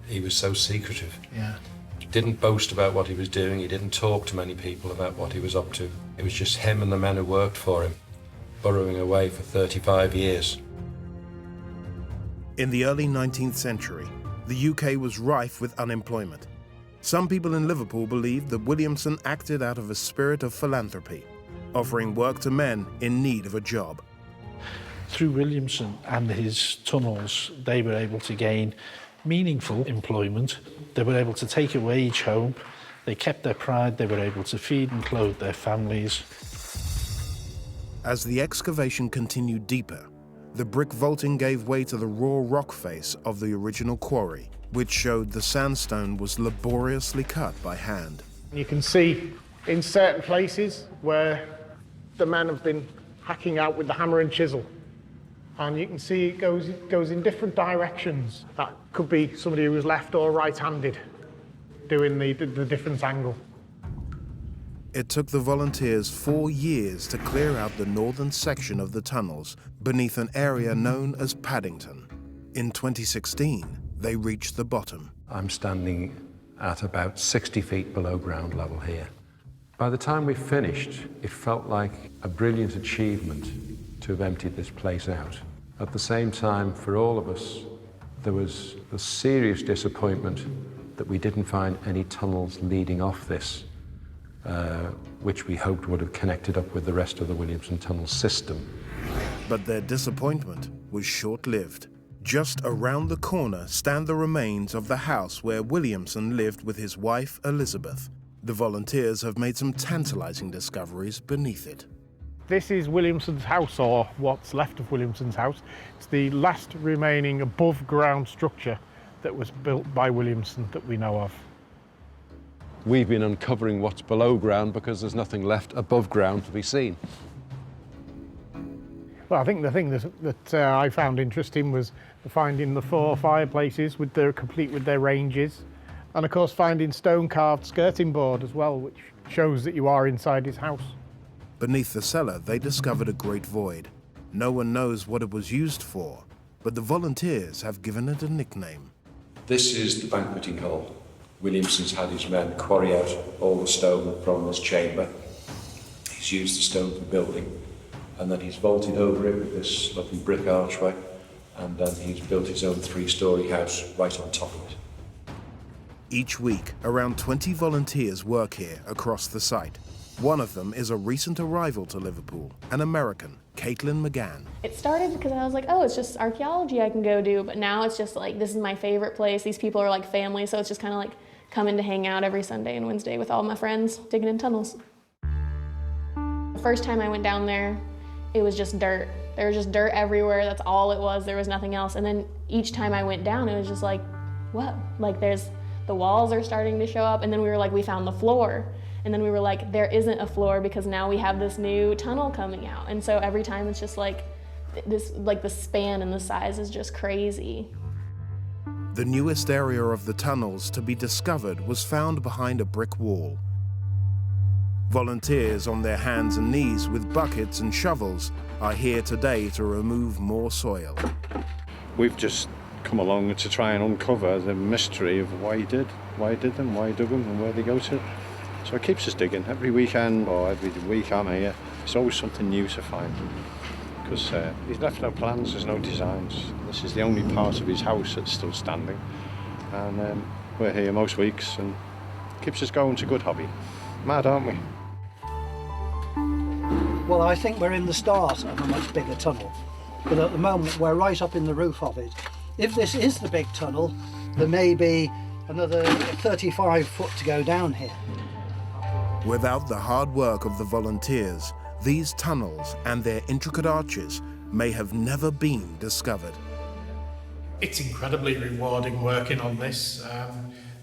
He was so secretive. Yeah. He didn't boast about what he was doing. He didn't talk to many people about what he was up to. It was just him and the men who worked for him, burrowing away for 35 years. In the early 19th century, the UK was rife with unemployment. Some people in Liverpool believed that Williamson acted out of a spirit of philanthropy, offering work to men in need of a job. Through Williamson and his tunnels, they were able to gain meaningful employment. They were able to take a wage home. They kept their pride. They were able to feed and clothe their families. As the excavation continued deeper, the brick vaulting gave way to the raw rock face of the original quarry, which showed the sandstone was laboriously cut by hand. You can see in certain places where the men have been hacking out with the hammer and chisel. And you can see it goes in different directions. That could be somebody who was left or right-handed doing the different angle. It took the volunteers 4 years to clear out the northern section of the tunnels beneath an area known as Paddington. In 2016, they reached the bottom. I'm standing at about 60 feet below ground level here. By the time we finished, it felt like a brilliant achievement to have emptied this place out. At the same time, for all of us, there was a serious disappointment that we didn't find any tunnels leading off this, which we hoped would have connected up with the rest of the Williamson Tunnel system. But their disappointment was short-lived. Just around the corner stand the remains of the house where Williamson lived with his wife, Elizabeth. The volunteers have made some tantalizing discoveries beneath it. This is Williamson's house, or what's left of Williamson's house. It's the last remaining above-ground structure that was built by Williamson that we know of. We've been uncovering what's below ground because there's nothing left above ground to be seen. Well, I think the thing that I found interesting was finding the 4 fireplaces complete with their ranges, and of course finding stone-carved skirting board as well, which shows that you are inside his house. Beneath the cellar, they discovered a great void. No one knows what it was used for, but the volunteers have given it a nickname. This is the banqueting hall. Williamson's had his men quarry out all the stone from this chamber. He's used the stone for building, and then he's vaulted over it with this lovely brick archway, and then he's built his own 3-story house right on top of it. Each week, around 20 volunteers work here across the site. One of them is a recent arrival to Liverpool, an American, Caitlin McGann. It started because I was like, oh, it's just archaeology I can go do, but now it's just like, this is my favorite place. These people are like family, so it's just kind of like coming to hang out every Sunday and Wednesday with all my friends, digging in tunnels. The first time I went down there, it was just dirt. There was just dirt everywhere, that's all it was, there was nothing else. And then each time I went down, it was just like, whoa, like the walls are starting to show up, and then we were like, we found the floor. And then we were like, there isn't a floor because now we have this new tunnel coming out. And so every time it's just like, the span and the size is just crazy. The newest area of the tunnels to be discovered was found behind a brick wall. Volunteers on their hands and knees with buckets and shovels are here today to remove more soil. We've just come along to try and uncover the mystery of why he did them, why he dug them, and where they go to. So it keeps us digging. Every weekend or every week I'm here, it's always something new to find. Because he's left no plans, there's no designs. This is the only part of his house that's still standing. And we're here most weeks, and it keeps us going. It's a good hobby. Mad, aren't we? Well, I think we're in the start of a much bigger tunnel. But at the moment, we're right up in the roof of it. If this is the big tunnel, there may be another 35 foot to go down here. Without the hard work of the volunteers, these tunnels and their intricate arches may have never been discovered. It's incredibly rewarding working on this.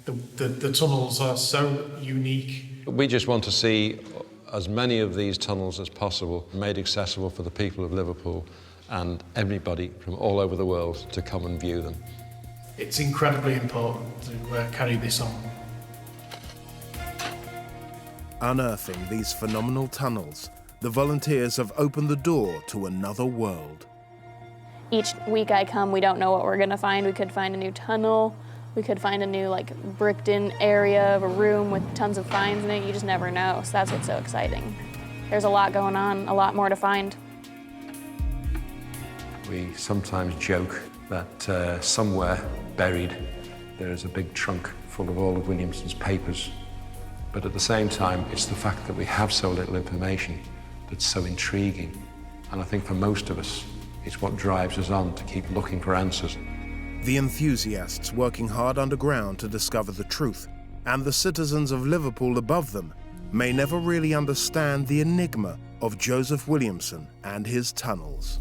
The tunnels are so unique. We just want to see as many of these tunnels as possible made accessible for the people of Liverpool and everybody from all over the world to come and view them. It's incredibly important to carry this on. Unearthing these phenomenal tunnels, the volunteers have opened the door to another world. Each week I come, we don't know what we're gonna find. We could find a new tunnel, We could find a new like bricked in area of a room with tons of finds in it. You just never know, so that's what's so exciting. There's a lot going on, a lot more to find. We sometimes joke that somewhere buried there is a big trunk full of all of Williamson's papers. But at the same time, it's the fact that we have so little information that's so intriguing. And I think for most of us, it's what drives us on to keep looking for answers. The enthusiasts working hard underground to discover the truth, and the citizens of Liverpool above them, may never really understand the enigma of Joseph Williamson and his tunnels.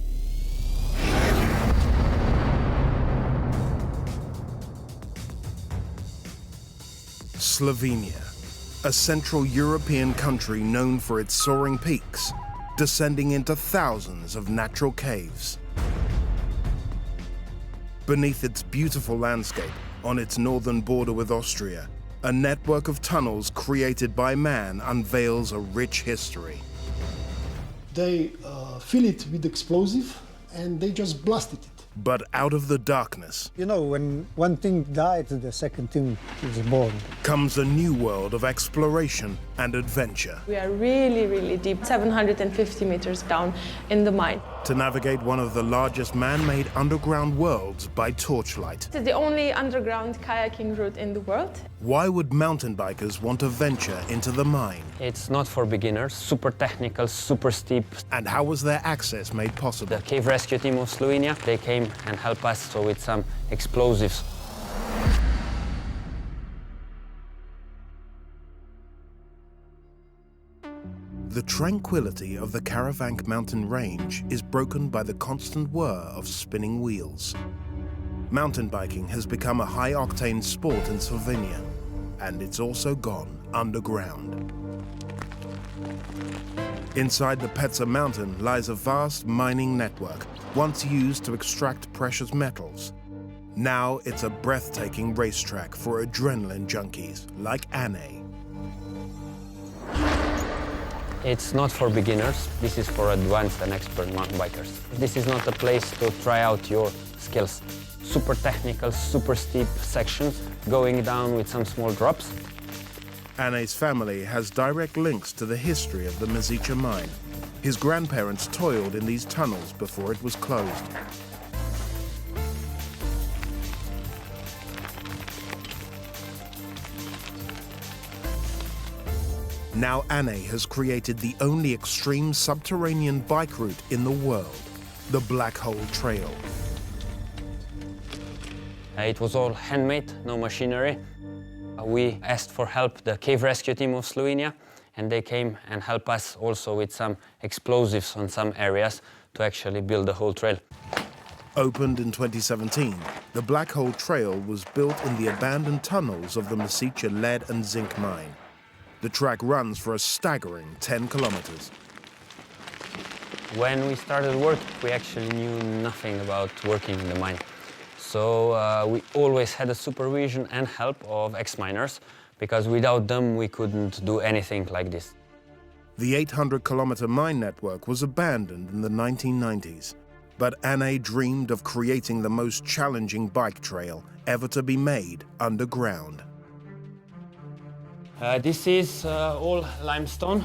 Slovenia, a Central European country known for its soaring peaks, descending into thousands of natural caves. Beneath its beautiful landscape, on its northern border with Austria, a network of tunnels created by man unveils a rich history. They fill it with explosive and they just blasted it. But out of the darkness, you know, when one thing died, the second thing is born. Comes a new world of exploration and adventure. We are really, really deep, 750 meters down in the mine. To navigate one of the largest man-made underground worlds by torchlight. It's the only underground kayaking route in the world. Why would mountain bikers want to venture into the mine? It's not for beginners, super technical, super steep. And how was their access made possible? The cave rescue team of Slovenia, they came and helped us with some explosives. The tranquility of the Karavank mountain range is broken by the constant whir of spinning wheels. Mountain biking has become a high-octane sport in Slovenia, and it's also gone underground. Inside the Peca mountain lies a vast mining network, once used to extract precious metals. Now it's a breathtaking racetrack for adrenaline junkies like Anne. It's not for beginners, this is for advanced and expert mountain bikers. This is not a place to try out your skills. Super technical, super steep sections, going down with some small drops. Anne's family has direct links to the history of the Mezica mine. His grandparents toiled in these tunnels before it was closed. Now Anne has created the only extreme subterranean bike route in the world, the Black Hole Trail. It was all handmade, no machinery. We asked for help, the cave rescue team of Slovenia, and they came and helped us also with some explosives on some areas to actually build the whole trail. Opened in 2017, the Black Hole Trail was built in the abandoned tunnels of the Mezica lead and zinc mine. The track runs for a staggering 10 kilometers. When we started work, we actually knew nothing about working in the mine. So we always had the supervision and help of ex-miners, because without them we couldn't do anything like this. The 800-kilometer mine network was abandoned in the 1990s, but Anne dreamed of creating the most challenging bike trail ever to be made underground. This is all limestone.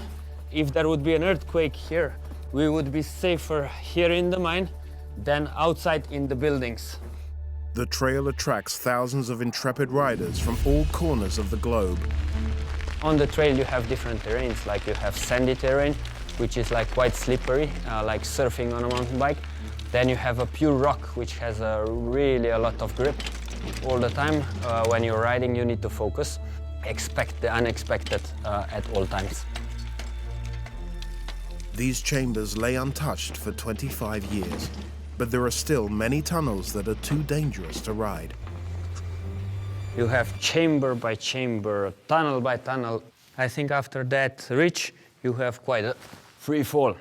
If there would be an earthquake here, we would be safer here in the mine than outside in the buildings. The trail attracts thousands of intrepid riders from all corners of the globe. On the trail you have different terrains, like you have sandy terrain, which is like quite slippery, like surfing on a mountain bike. Then you have a pure rock, which has really a lot of grip. All the time, when you're riding, you need to focus. Expect the unexpected at all times. These chambers lay untouched for 25 years, but there are still many tunnels that are too dangerous to ride. You have chamber by chamber, tunnel by tunnel. I think after that ridge, you have quite a free fall.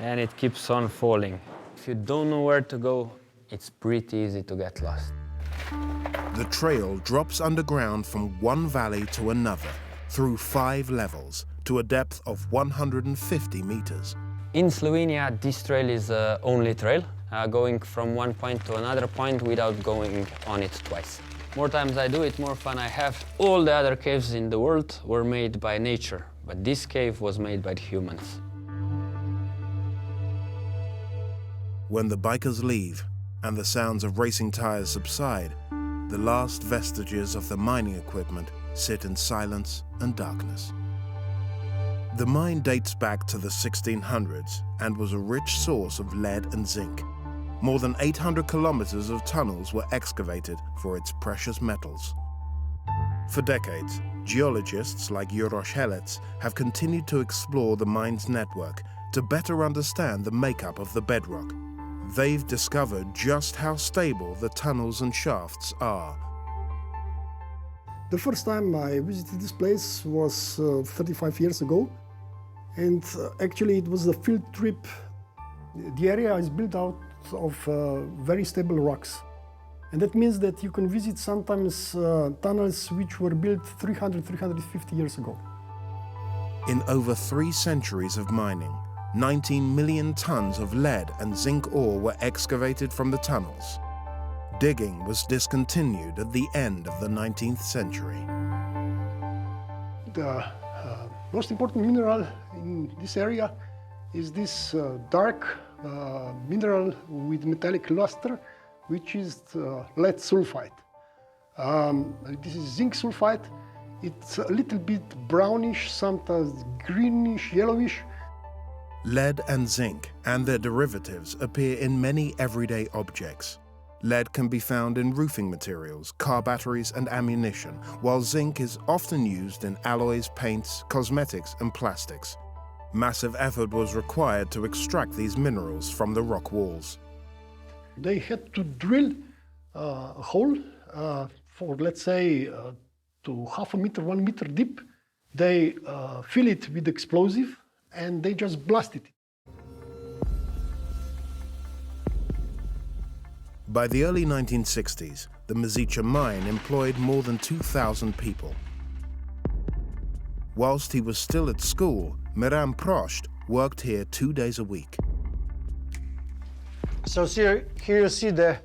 And it keeps on falling. If you don't know where to go, it's pretty easy to get lost. The trail drops underground from one valley to another, through 5 levels, to a depth of 150 meters. In Slovenia, this trail is the only trail, going from one point to another point without going on it twice. More times I do it, more fun I have. All the other caves in the world were made by nature, but this cave was made by humans. When the bikers leave and the sounds of racing tires subside, the last vestiges of the mining equipment sit in silence and darkness. The mine dates back to the 1600s and was a rich source of lead and zinc. More than 800 kilometers of tunnels were excavated for its precious metals. For decades, geologists like Uroš Helec have continued to explore the mine's network to better understand the makeup of the bedrock. They've discovered just how stable the tunnels and shafts are. The first time I visited this place was 35 years ago, and actually it was a field trip. The area is built out of very stable rocks, and that means that you can visit sometimes tunnels which were built 300-350 years ago. In over 3 centuries of mining, 19 million tons of lead and zinc ore were excavated from the tunnels. Digging was discontinued at the end of the 19th century. The most important mineral in this area is this dark mineral with metallic luster, which is lead sulfide. This is zinc sulfide. It's a little bit brownish, sometimes greenish, yellowish. Lead and zinc and their derivatives appear in many everyday objects. Lead can be found in roofing materials, car batteries and ammunition, while zinc is often used in alloys, paints, cosmetics and plastics. Massive effort was required to extract these minerals from the rock walls. They had to drill a hole for, let's say, to half a meter, 1 meter deep. They fill it with explosive and they just blasted it. By the early 1960s, the Mezica mine employed more than 2,000 people. Whilst he was still at school, Miran Prost worked here 2 days a week. So here you see the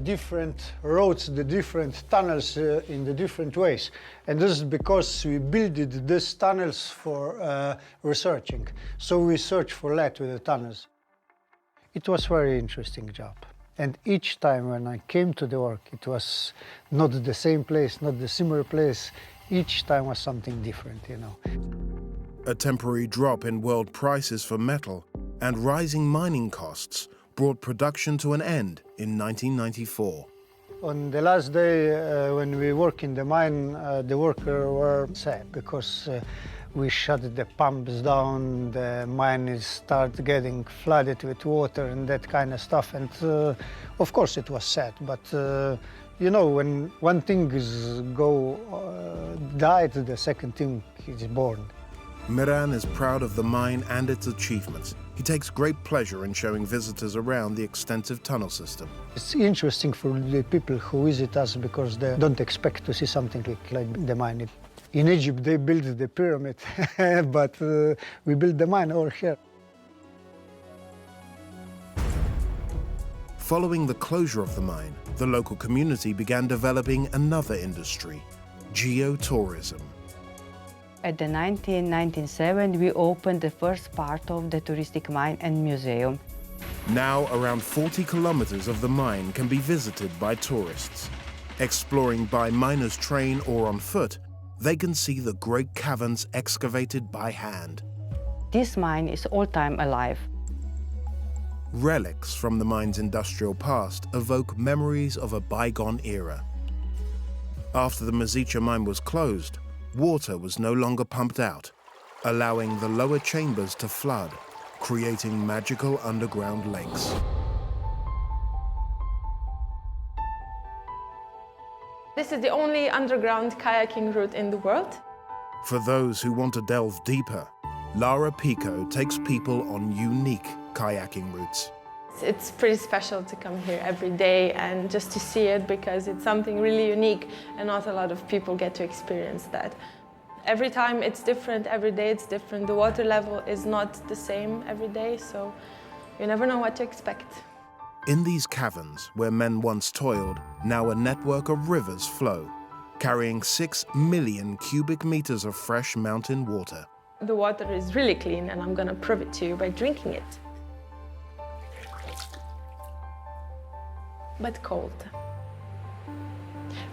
different roads, the different tunnels in the different ways. And this is because we built these tunnels for researching. So we search for lead with the tunnels. It was a very interesting job. And each time when I came to the work, it was not the same place, not the similar place. Each time was something different, you know. A temporary drop in world prices for metal and rising mining costs brought production to an end in 1994. On the last day when we work in the mine, the workers were sad because we shut the pumps down, the mine started getting flooded with water and that kind of stuff. And of course it was sad, but you know, when one thing is died, the second thing is born. Miran is proud of the mine and its achievements. He takes great pleasure in showing visitors around the extensive tunnel system. It's interesting for the people who visit us because they don't expect to see something like the mine. In Egypt, they built the pyramid, but we built the mine over here. Following the closure of the mine, the local community began developing another industry, geotourism. At the 1997, we opened the first part of the touristic mine and museum. Now, around 40 kilometers of the mine can be visited by tourists. Exploring by miners' train or on foot, they can see the great caverns excavated by hand. This mine is all-time alive. Relics from the mine's industrial past evoke memories of a bygone era. After the Mezica mine was closed, water was no longer pumped out, allowing the lower chambers to flood, creating magical underground lakes. This is the only underground kayaking route in the world. For those who want to delve deeper, Lara Pico takes people on unique kayaking routes. It's pretty special to come here every day and just to see it because it's something really unique and not a lot of people get to experience that. Every time it's different, every day it's different. The water level is not the same every day, so you never know what to expect. In these caverns, where men once toiled, now a network of rivers flow, carrying 6 million cubic meters of fresh mountain water. The water is really clean, and I'm gonna prove it to you by drinking it. But cold.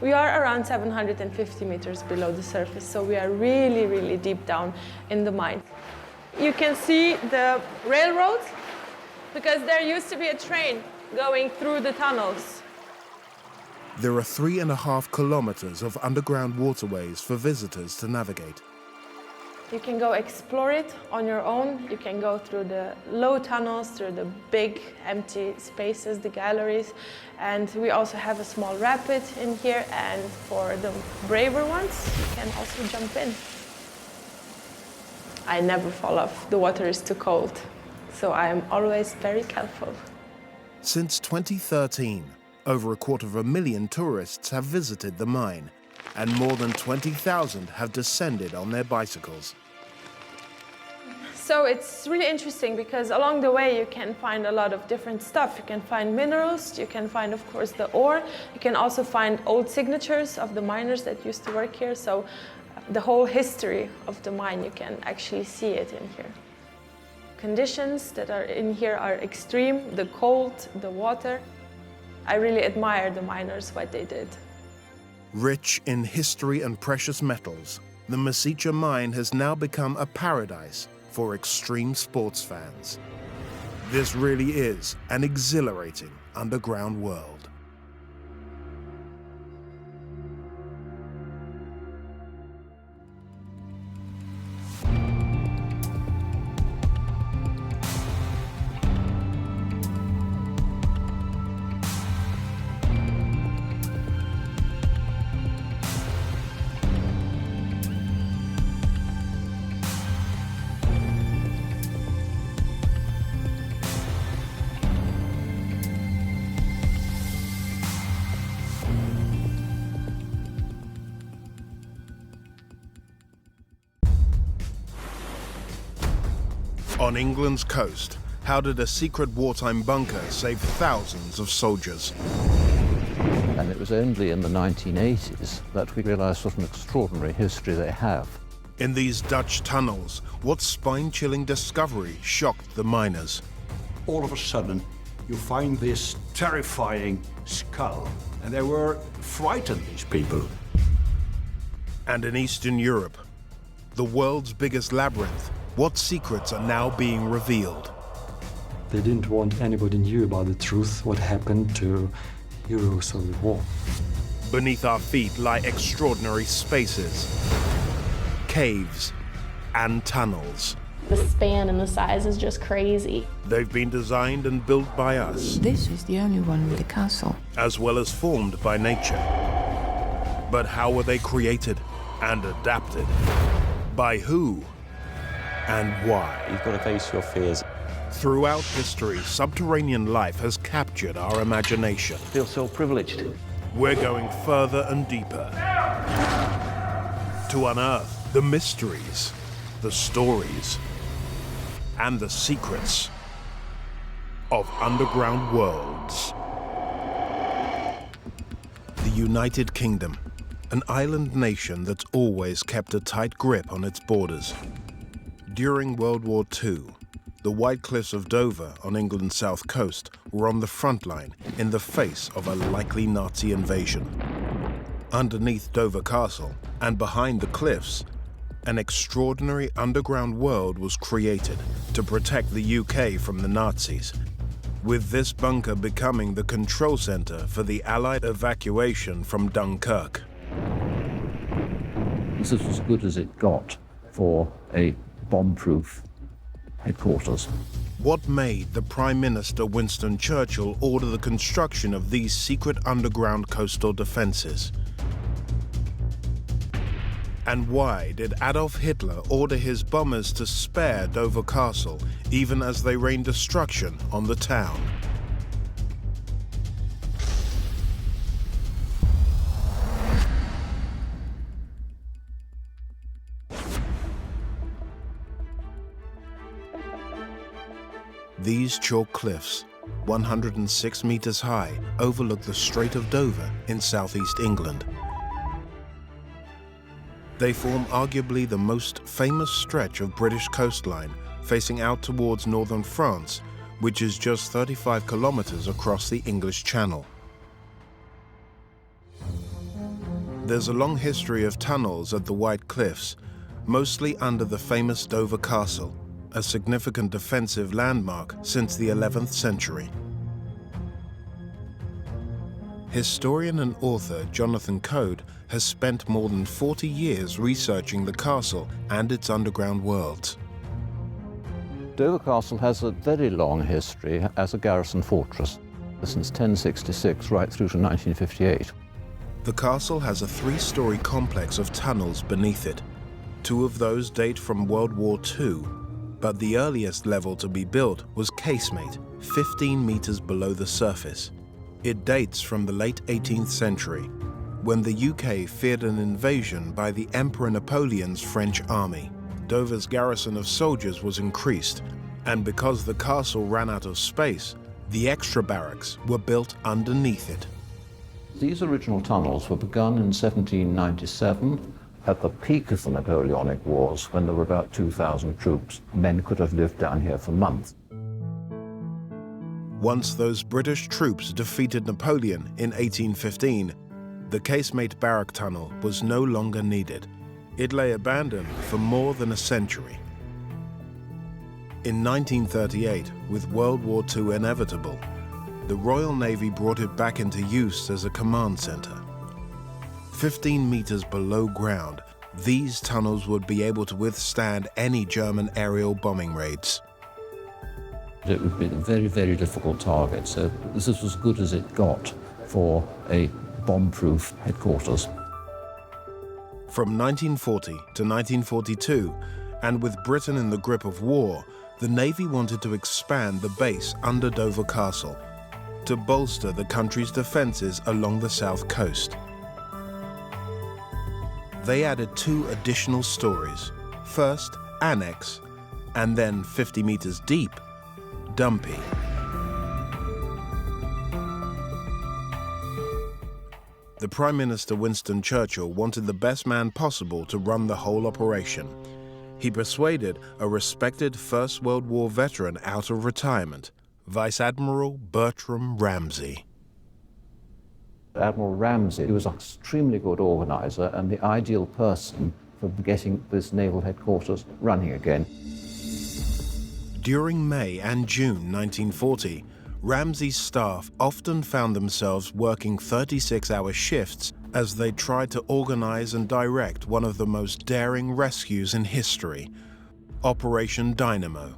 We are around 750 meters below the surface, so we are really, really deep down in the mine. You can see the railroads, because there used to be a train going through the tunnels. There are 3.5 kilometers of underground waterways for visitors to navigate. You can go explore it on your own. You can go through the low tunnels, through the big empty spaces, the galleries. And we also have a small rapid in here. And for the braver ones, you can also jump in. I never fall off. The water is too cold. So I am always very careful. Since 2013, over 250,000 tourists have visited the mine, and more than 20,000 have descended on their bicycles. So it's really interesting because along the way you can find a lot of different stuff. You can find minerals, you can find, of course, the ore. You can also find old signatures of the miners that used to work here. So the whole history of the mine, you can actually see it in here. Conditions that are in here are extreme, the cold, the water. I really admire the miners, what they did. Rich in history and precious metals, the Misicha mine has now become a paradise for extreme sports fans. This really is an exhilarating underground world. On England's coast, how did a secret wartime bunker save thousands of soldiers? And it was only in the 1980s that we realized what an extraordinary history they have. In these Dutch tunnels, what spine-chilling discovery shocked the miners? All of a sudden, you find this terrifying skull, and they were frightened, these people. And in Eastern Europe, the world's biggest labyrinth, what secrets are now being revealed? They didn't want anybody knew about the truth, what happened to heroes of the war. Beneath our feet lie extraordinary spaces, caves, and tunnels. The span and the size is just crazy. They've been designed and built by us. This is the only one with a castle. As well as formed by nature. But how were they created and adapted? By who? And why? You've got to face your fears. Throughout history, subterranean life has captured our imagination. I feel so privileged. We're going further and deeper to unearth the mysteries, the stories, and the secrets of underground worlds. The United Kingdom, an island nation that's always kept a tight grip on its borders. During World War II, the White Cliffs of Dover on England's south coast were on the front line in the face of a likely Nazi invasion. Underneath Dover Castle and behind the cliffs, an extraordinary underground world was created to protect the UK from the Nazis, with this bunker becoming the control center for the Allied evacuation from Dunkirk. This is as good as it got for a bomb-proof headquarters. What made the Prime Minister Winston Churchill order the construction of these secret underground coastal defenses? And why did Adolf Hitler order his bombers to spare Dover Castle even as they rained destruction on the town? These chalk cliffs, 106 meters high, overlook the Strait of Dover in southeast England. They form arguably the most famous stretch of British coastline facing out towards northern France, which is just 35 kilometers across the English Channel. There's a long history of tunnels at the White Cliffs, mostly under the famous Dover Castle, a significant defensive landmark since the 11th century. Historian and author Jonathan Code has spent more than 40 years researching the castle and its underground worlds. Dover Castle has a very long history as a garrison fortress, since 1066 right through to 1958. The castle has a three-story complex of tunnels beneath it. Two of those date from World War II, but the earliest level to be built was casemate, 15 meters below the surface. It dates from the late 18th century, when the UK feared an invasion by the Emperor Napoleon's French army. Dover's garrison of soldiers was increased, and because the castle ran out of space, the extra barracks were built underneath it. These original tunnels were begun in 1797 at the peak of the Napoleonic Wars, when there were about 2,000 troops. Men could have lived down here for months. Once those British troops defeated Napoleon in 1815, the casemate barrack tunnel was no longer needed. It lay abandoned for more than a century. In 1938, with World War II inevitable, the Royal Navy brought it back into use as a command center. 15 meters below ground, these tunnels would be able to withstand any German aerial bombing raids. It would be a very, very difficult target, so this was as good as it got for a bomb-proof headquarters. From 1940 to 1942, and with Britain in the grip of war, the Navy wanted to expand the base under Dover Castle to bolster the country's defenses along the south coast. They added 2 additional stories. First, Annex, and then 50 meters deep, Dumpy. The Prime Minister Winston Churchill wanted the best man possible to run the whole operation. He persuaded a respected First World War veteran out of retirement, Vice Admiral Bertram Ramsay. Admiral Ramsay was an extremely good organizer and the ideal person for getting this naval headquarters running again. During May and June 1940, Ramsay's staff often found themselves working 36-hour shifts as they tried to organize and direct one of the most daring rescues in history, Operation Dynamo,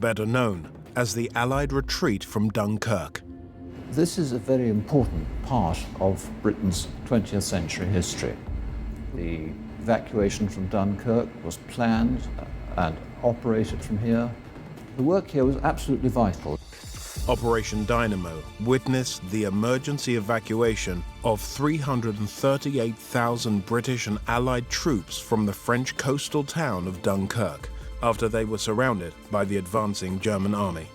better known as the Allied retreat from Dunkirk. This is a very important part of Britain's 20th century history. The evacuation from Dunkirk was planned and operated from here. The work here was absolutely vital. Operation Dynamo witnessed the emergency evacuation of 338,000 British and Allied troops from the French coastal town of Dunkirk after they were surrounded by the advancing German army.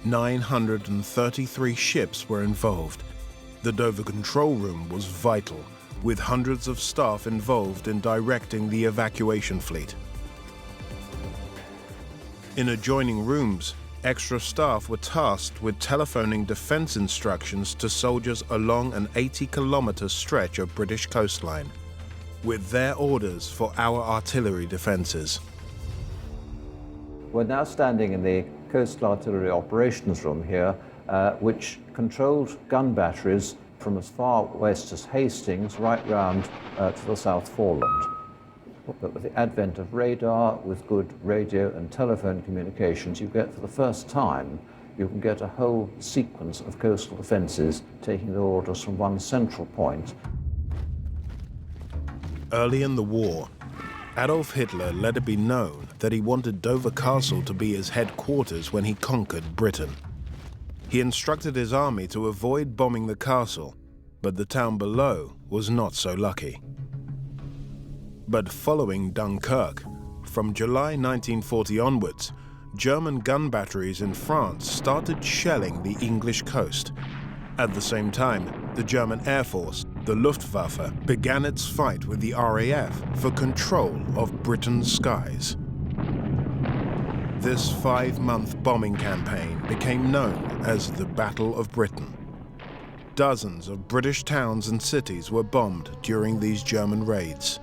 933 ships were involved. The Dover control room was vital, with hundreds of staff involved in directing the evacuation fleet. In adjoining rooms, extra staff were tasked with telephoning defense instructions to soldiers along an 80-kilometer stretch of British coastline, with their orders for our artillery defenses. We're now standing in the Coastal Artillery Operations Room here, which controlled gun batteries from as far west as Hastings right round to the South Foreland. But with the advent of radar, with good radio and telephone communications, you get, for the first time, you can get a whole sequence of coastal defences taking their orders from one central point. Early in the war, Adolf Hitler let it be known that he wanted Dover Castle to be his headquarters when he conquered Britain. He instructed his army to avoid bombing the castle, but the town below was not so lucky. But following Dunkirk, from July 1940 onwards, German gun batteries in France started shelling the English coast. At the same time, the German Air Force, the Luftwaffe, began its fight with the RAF for control of Britain's skies. This 5-month bombing campaign became known as the Battle of Britain. Dozens of British towns and cities were bombed during these German raids.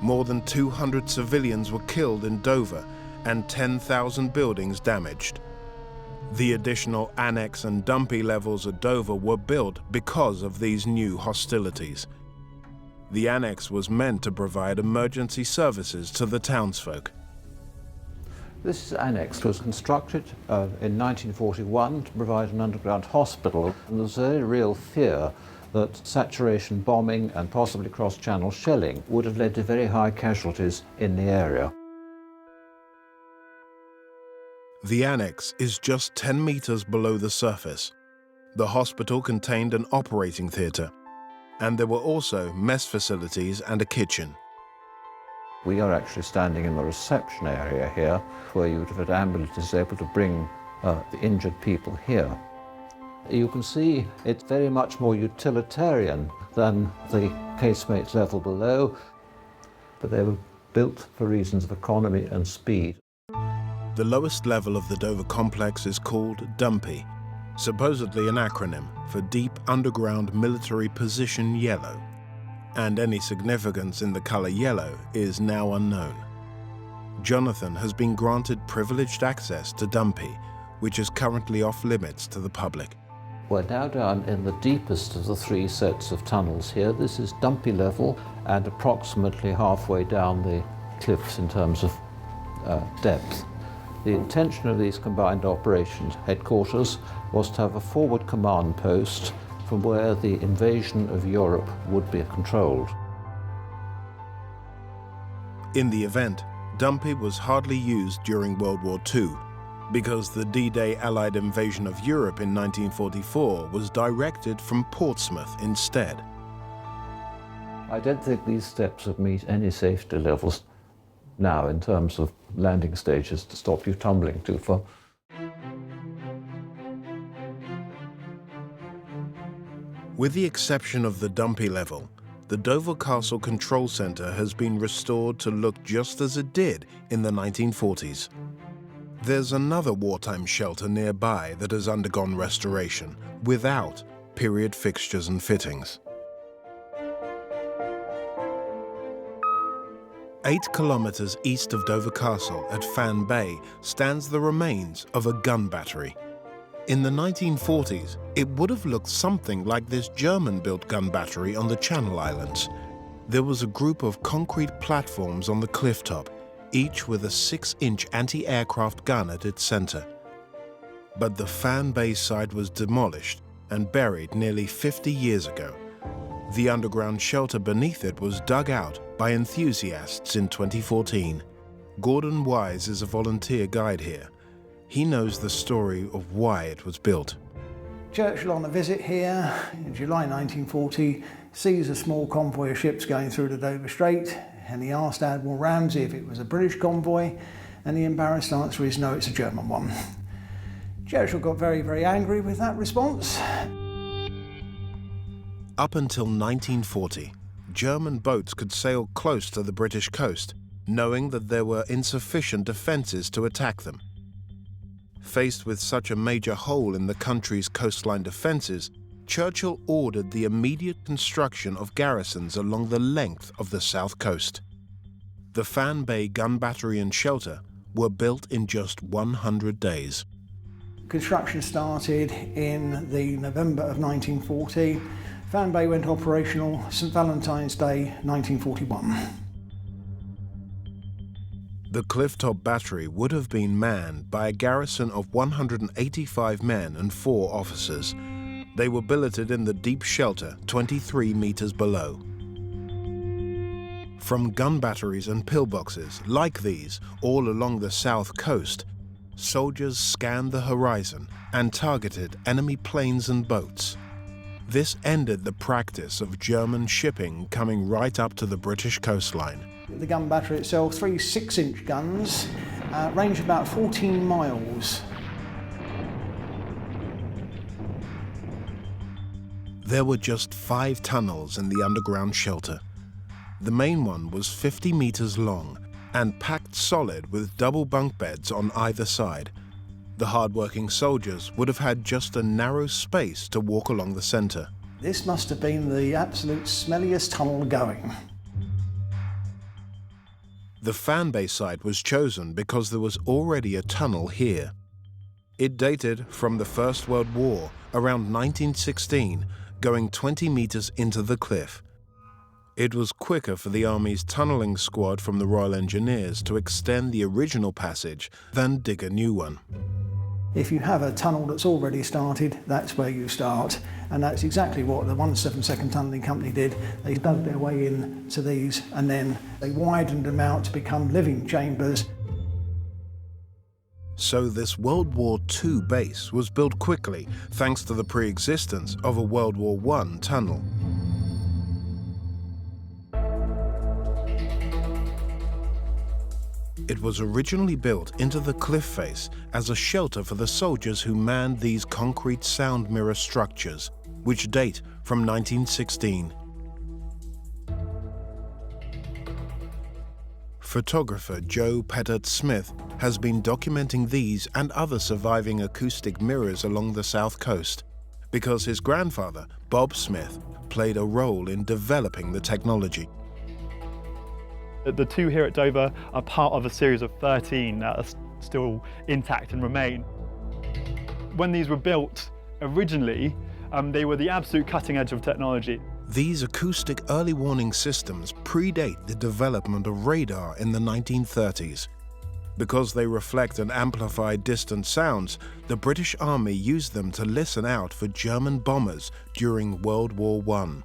More than 200 civilians were killed in Dover and 10,000 buildings damaged. The additional annex and dumpy levels at Dover were built because of these new hostilities. The annex was meant to provide emergency services to the townsfolk. This annex was constructed in 1941 to provide an underground hospital, and there was a very real fear that saturation bombing and possibly cross-channel shelling would have led to very high casualties in the area. The annex is just 10 meters below the surface. The hospital contained an operating theatre, and there were also mess facilities and a kitchen. We are actually standing in the reception area here, where you would have had ambulances able to bring the injured people here. You can see it's very much more utilitarian than the casemate level below, but they were built for reasons of economy and speed. The lowest level of the Dover complex is called Dumpy, supposedly an acronym for Deep Underground Military Position Yellow, and any significance in the colour yellow is now unknown. Jonathan has been granted privileged access to Dumpy, which is currently off limits to the public. We're now down in the deepest of the 3 sets of tunnels here. This is Dumpy level and approximately halfway down the cliffs in terms of depth. The intention of these combined operations headquarters was to have a forward command post from where the invasion of Europe would be controlled. In the event, Dumpy was hardly used during World War II because the D-Day Allied invasion of Europe in 1944 was directed from Portsmouth instead. I don't think these steps would meet any safety levels now in terms of landing stages to stop you tumbling too far. With the exception of the Dumpy level, the Dover Castle Control Centre has been restored to look just as it did in the 1940s. There's another wartime shelter nearby that has undergone restoration without period fixtures and fittings. 8 kilometers east of Dover Castle at Fan Bay stands the remains of a gun battery. In the 1940s, it would have looked something like this German-built gun battery on the Channel Islands. There was a group of concrete platforms on the cliff top, each with a 6-inch anti-aircraft gun at its center. But the Fan Bay site was demolished and buried nearly 50 years ago. The underground shelter beneath it was dug out by enthusiasts in 2014. Gordon Wise is a volunteer guide here. He knows the story of why it was built. Churchill, on a visit here in July 1940, sees a small convoy of ships going through the Dover Strait, and he asked Admiral Ramsay if it was a British convoy, and the embarrassed answer is no, it's a German one. Churchill got very, very angry with that response. Up until 1940, German boats could sail close to the British coast, knowing that there were insufficient defences to attack them. Faced with such a major hole in the country's coastline defences, Churchill ordered the immediate construction of garrisons along the length of the south coast. The Fan Bay gun battery and shelter were built in just 100 days. Construction started in the November of 1940. Fan Bay went operational St Valentine's Day 1941. The Clifftop Battery would have been manned by a garrison of 185 men and 4 officers. They were billeted in the deep shelter 23 meters below. From gun batteries and pillboxes like these all along the south coast, soldiers scanned the horizon and targeted enemy planes and boats. This ended the practice of German shipping coming right up to the British coastline. The gun battery itself, 3 6-inch guns, range about 14 miles. There were just 5 tunnels in the underground shelter. The main one was 50 meters long and packed solid with double bunk beds on either side. The hard-working soldiers would have had just a narrow space to walk along the center. This must have been the absolute smelliest tunnel going. The fan bay site was chosen because there was already a tunnel here. It dated from the First World War, around 1916, going 20 meters into the cliff. It was quicker for the Army's tunnelling squad from the Royal Engineers to extend the original passage than dig a new one. If you have a tunnel that's already started, that's where you start. And that's exactly what the 172nd Tunnelling Company did. They dug their way into these and then they widened them out to become living chambers. So this World War II base was built quickly thanks to the pre-existence of a World War I tunnel. It was originally built into the cliff face as a shelter for the soldiers who manned these concrete sound mirror structures, which date from 1916. Photographer Joe Pettit Smith has been documenting these and other surviving acoustic mirrors along the south coast because his grandfather, Bob Smith, played a role in developing the technology. The 2 here at Dover are part of a series of 13 that are still intact and remain. When these were built originally, they were the absolute cutting edge of technology. These acoustic early warning systems predate the development of radar in the 1930s. Because they reflect and amplify distant sounds, the British Army used them to listen out for German bombers during World War I.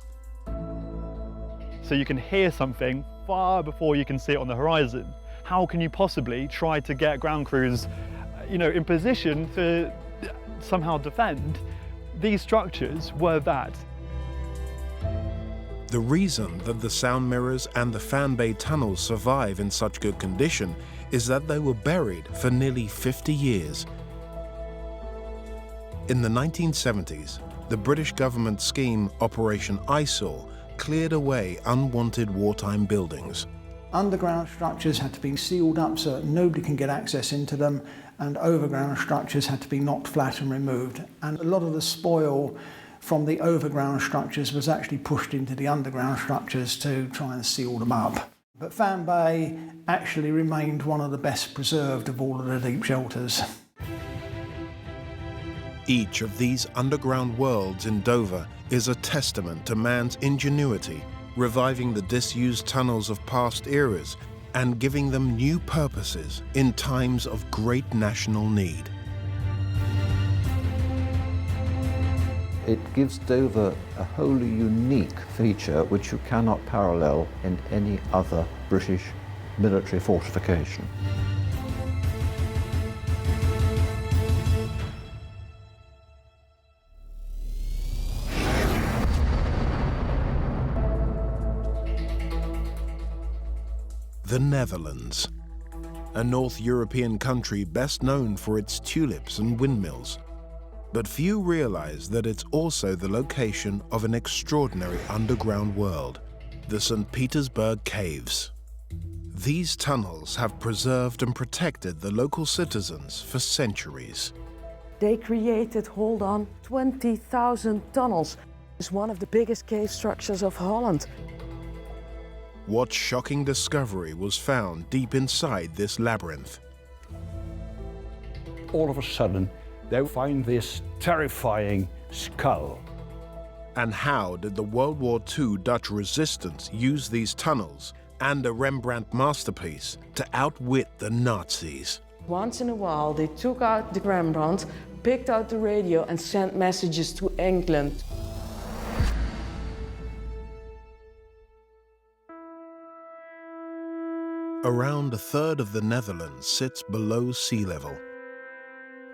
So you can hear something far before you can see it on the horizon. How can you possibly try to get ground crews, in position to somehow defend? These structures were that. The reason that the sound mirrors and the fan bay tunnels survive in such good condition is that they were buried for nearly 50 years. In the 1970s, the British government scheme Operation Eyesore cleared away unwanted wartime buildings. Underground structures had to be sealed up so that nobody can get access into them, and overground structures had to be knocked flat and removed. And a lot of the spoil from the overground structures was actually pushed into the underground structures to try and seal them up. But Fan Bay actually remained one of the best preserved of all of the deep shelters. Each of these underground worlds in Dover is a testament to man's ingenuity, reviving the disused tunnels of past eras and giving them new purposes in times of great national need. It gives Dover a wholly unique feature which you cannot parallel in any other British military fortification. The Netherlands, a North European country best known for its tulips and windmills. But few realize that it's also the location of an extraordinary underground world, the St. Petersberg Caves. These tunnels have preserved and protected the local citizens for centuries. They created, hold on, 20,000 tunnels. It's one of the biggest cave structures of Holland. What shocking discovery was found deep inside this labyrinth? All of a sudden, they find this terrifying skull. And how did the World War II Dutch resistance use these tunnels and a Rembrandt masterpiece to outwit the Nazis? Once in a while, they took out the Rembrandt, picked out the radio and sent messages to England. Around a third of the Netherlands sits below sea level.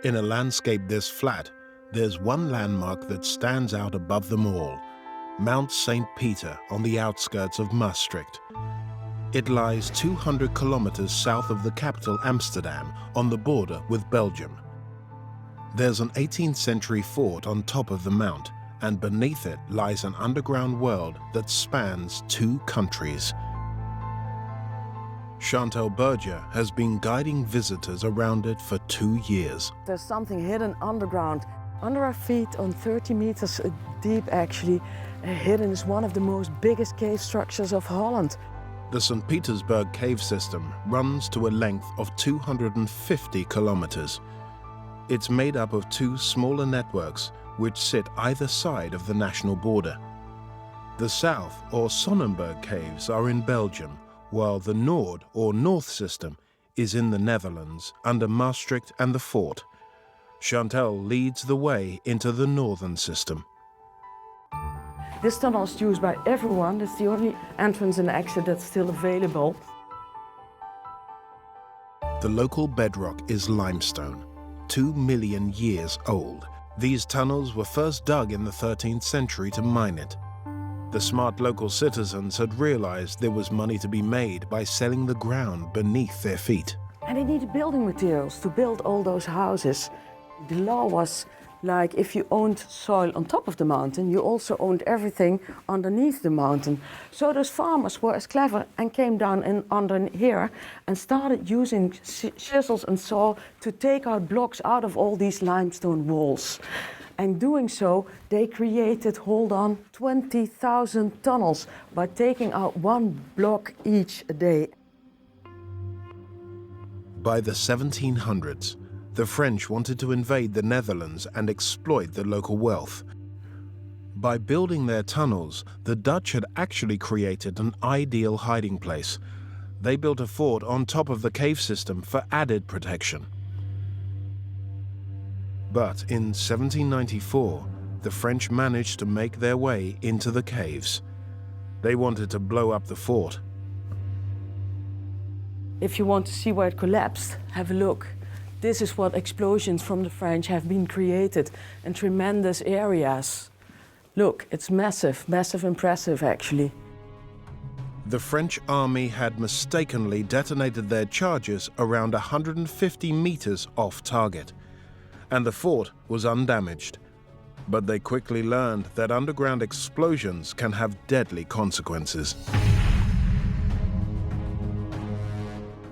In a landscape this flat, there's one landmark that stands out above them all, Mount St. Peter on the outskirts of Maastricht. It lies 200 kilometers south of the capital Amsterdam, on the border with Belgium. There's an 18th century fort on top of the mount, and beneath it lies an underground world that spans 2 countries. Chantal Berger has been guiding visitors around it for 2 years. There's something hidden underground. Under our feet, on 30 meters deep actually, hidden is one of the most biggest cave structures of Holland. The St. Petersberg Cave system runs to a length of 250 kilometers. It's made up of 2 smaller networks which sit either side of the national border. The South or Sonnenberg Caves are in Belgium, while the Noord or North system is in the Netherlands under Maastricht and the fort. Chantal leads the way into the northern system. This tunnel is used by everyone. It's the only entrance and exit that's still available. The local bedrock is limestone, 2 million years old. These tunnels were first dug in the 13th century to mine it. The smart local citizens had realized there was money to be made by selling the ground beneath their feet. And they needed building materials to build all those houses. The law was like if you owned soil on top of the mountain, you also owned everything underneath the mountain. So those farmers were as clever and came down under here and started using chisels and saw to take out blocks out of all these limestone walls. And doing so, they created, hold on, 20,000 tunnels by taking out 1 block each a day. By the 1700s, the French wanted to invade the Netherlands and exploit the local wealth. By building their tunnels, the Dutch had actually created an ideal hiding place. They built a fort on top of the cave system for added protection. But in 1794, the French managed to make their way into the caves. They wanted to blow up the fort. If you want to see where it collapsed, have a look. This is what explosions from the French have been created in tremendous areas. Look, it's massive, massive, impressive actually. The French army had mistakenly detonated their charges around 150 meters off target, and the fort was undamaged. But they quickly learned that underground explosions can have deadly consequences.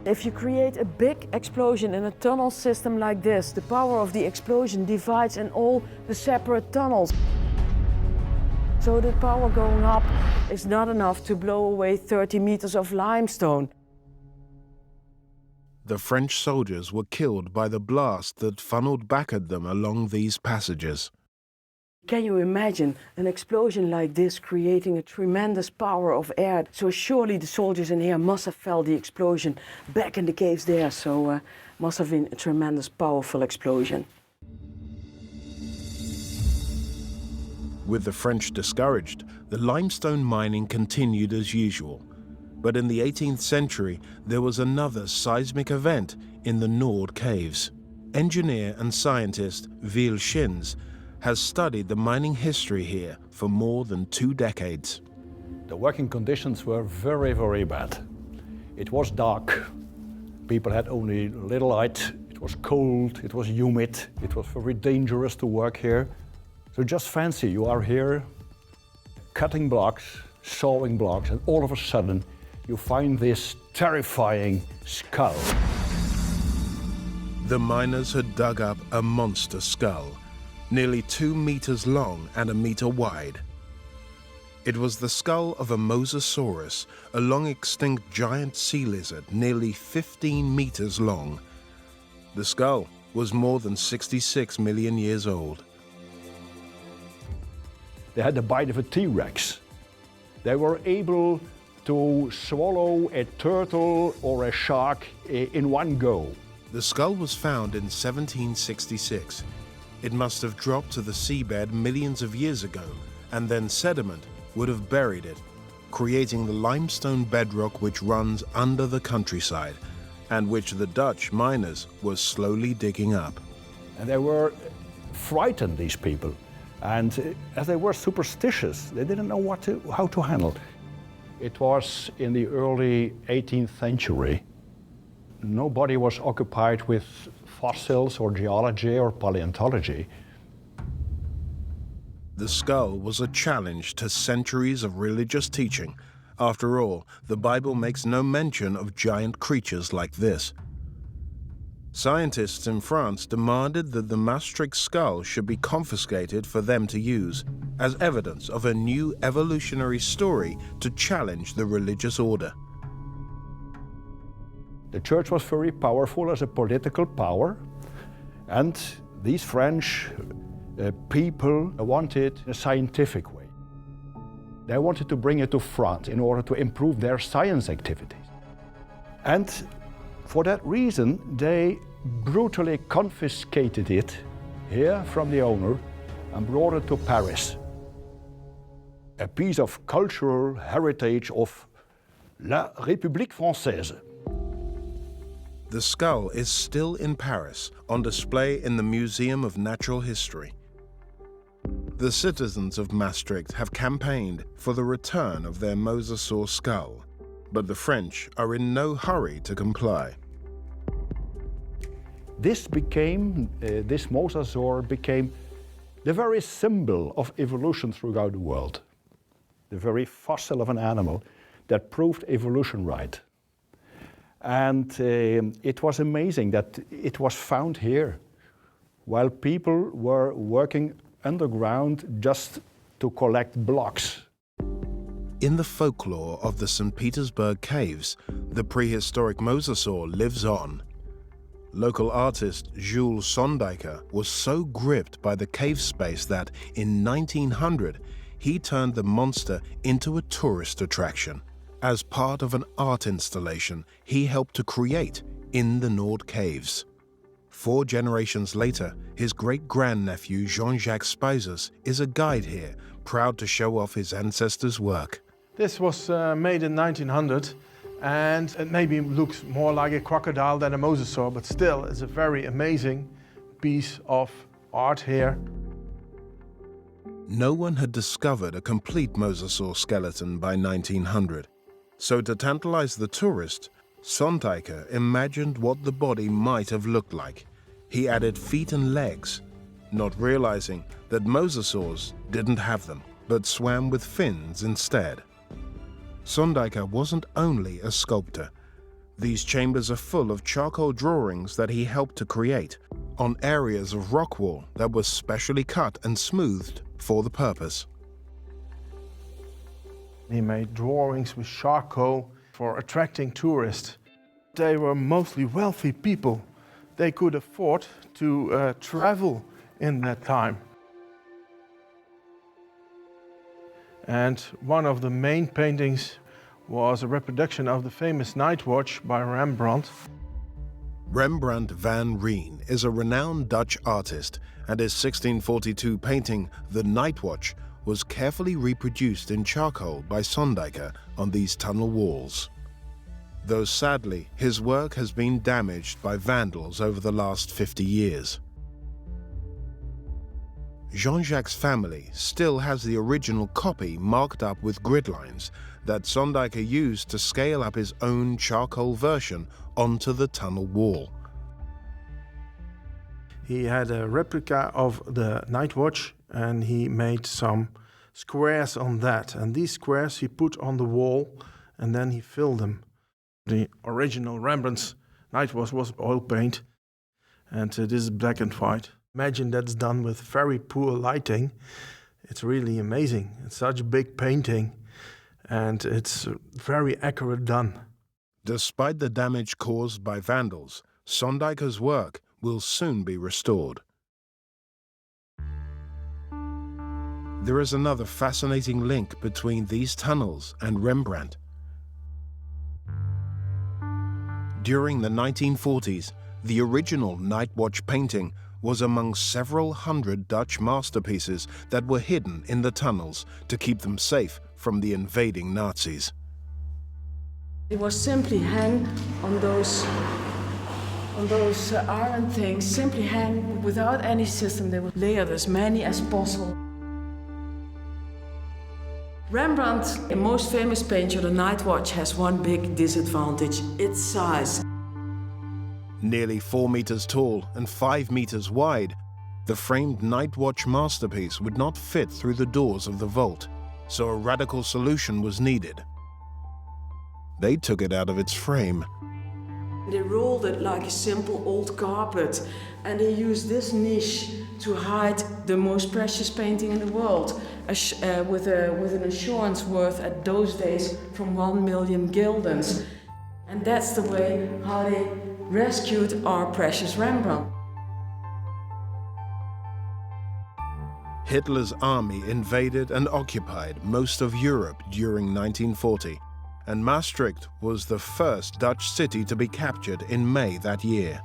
If you create a big explosion in a tunnel system like this, the power of the explosion divides in all the separate tunnels. So the power going up is not enough to blow away 30 meters of limestone. The French soldiers were killed by the blast that funneled back at them along these passages. Can you imagine an explosion like this creating a tremendous power of air? So surely the soldiers in here must have felt the explosion back in the caves there, so must have been a tremendous, powerful explosion. With the French discouraged, the limestone mining continued as usual. But in the 18th century, there was another seismic event in the Noord Caves. Engineer and scientist Wieliczka has studied the mining history here for more than 2 decades. The working conditions were very, very bad. It was dark, people had only little light, it was cold, it was humid, it was very dangerous to work here. So just fancy, you are here cutting blocks, sawing blocks, and all of a sudden you find this terrifying skull. The miners had dug up a monster skull, nearly 2 meters long and 1 meter wide. It was the skull of a Mosasaurus, a long-extinct giant sea lizard nearly 15 meters long. The skull was more than 66 million years old. They had the bite of a T-Rex. They were able to swallow a turtle or a shark in one go. The skull was found in 1766. It must have dropped to the seabed millions of years ago, and then sediment would have buried it, creating the limestone bedrock which runs under the countryside, and which the Dutch miners were slowly digging up. And they were frightened, these people. And as they were superstitious, they didn't know how to handle. It was in the early 18th century. Nobody was occupied with fossils or geology or paleontology. The skull was a challenge to centuries of religious teaching. After all, the Bible makes no mention of giant creatures like this. Scientists in France demanded that the Maastricht skull should be confiscated for them to use, as evidence of a new evolutionary story to challenge the religious order. The church was very powerful as a political power, and these French people wanted a scientific way. They wanted to bring it to France in order to improve their science activities. And for that reason, they brutally confiscated it here from the owner and brought it to Paris. A piece of cultural heritage of La République Française. The skull is still in Paris, on display in the Museum of Natural History. The citizens of Maastricht have campaigned for the return of their mosasaur skull, but the French are in no hurry to comply. This mosasaur became the very symbol of evolution throughout the world. The very fossil of an animal that proved evolution right. And it was amazing that it was found here, while people were working underground just to collect blocks. In the folklore of the St. Petersberg Caves, the prehistoric mosasaur lives on. Local artist Jules Sondijker was so gripped by the cave space that, in 1900, he turned the monster into a tourist attraction. As part of an art installation he helped to create in the Nord Caves. 4 generations later, his great-grandnephew Jean-Jacques Spizers is a guide here, proud to show off his ancestors' work. This was made in 1900, and it maybe looks more like a crocodile than a mosasaur, but still it's a very amazing piece of art here. No one had discovered a complete mosasaur skeleton by 1900. So to tantalize the tourist, Sondijker imagined what the body might have looked like. He added feet and legs, not realizing that mosasaurs didn't have them, but swam with fins instead. Sondijker wasn't only a sculptor. These chambers are full of charcoal drawings that he helped to create on areas of rock wall that were specially cut and smoothed for the purpose. He made drawings with charcoal for attracting tourists. They were mostly wealthy people. They could afford to travel in that time. And one of the main paintings was a reproduction of the famous Night Watch by Rembrandt. Rembrandt van Rijn is a renowned Dutch artist, and his 1642 painting, The Night Watch, was carefully reproduced in charcoal by Sondijker on these tunnel walls. Though sadly, his work has been damaged by vandals over the last 50 years. Jean-Jacques' family still has the original copy marked up with grid lines that Sondijker used to scale up his own charcoal version onto the tunnel wall. He had a replica of the Night Watch, and he made some squares on that. And these squares he put on the wall, and then he filled them. The original Rembrandt's Night Watch was oil paint, and this is black and white. Imagine that's done with very poor lighting. It's really amazing. It's such a big painting, and it's very accurate done. Despite the damage caused by vandals, Sondijker's work will soon be restored. There is another fascinating link between these tunnels and Rembrandt. During the 1940s, the original Night Watch painting was among several hundred Dutch masterpieces that were hidden in the tunnels to keep them safe from the invading Nazis. It was simply hang on those iron things, simply hang without any system. They would layer as many as possible. Rembrandt, the most famous painter, the Night Watch, has one big disadvantage: its size. Nearly 4 meters tall and 5 meters wide, the framed Night Watch masterpiece would not fit through the doors of the vault, so a radical solution was needed. They took it out of its frame. They rolled it like a simple old carpet, and they used this niche to hide the most precious painting in the world, with an assurance worth at those days from 1 million guildens. And that's the way how they rescued our precious Rembrandt. Hitler's army invaded and occupied most of Europe during 1940, and Maastricht was the first Dutch city to be captured in May that year.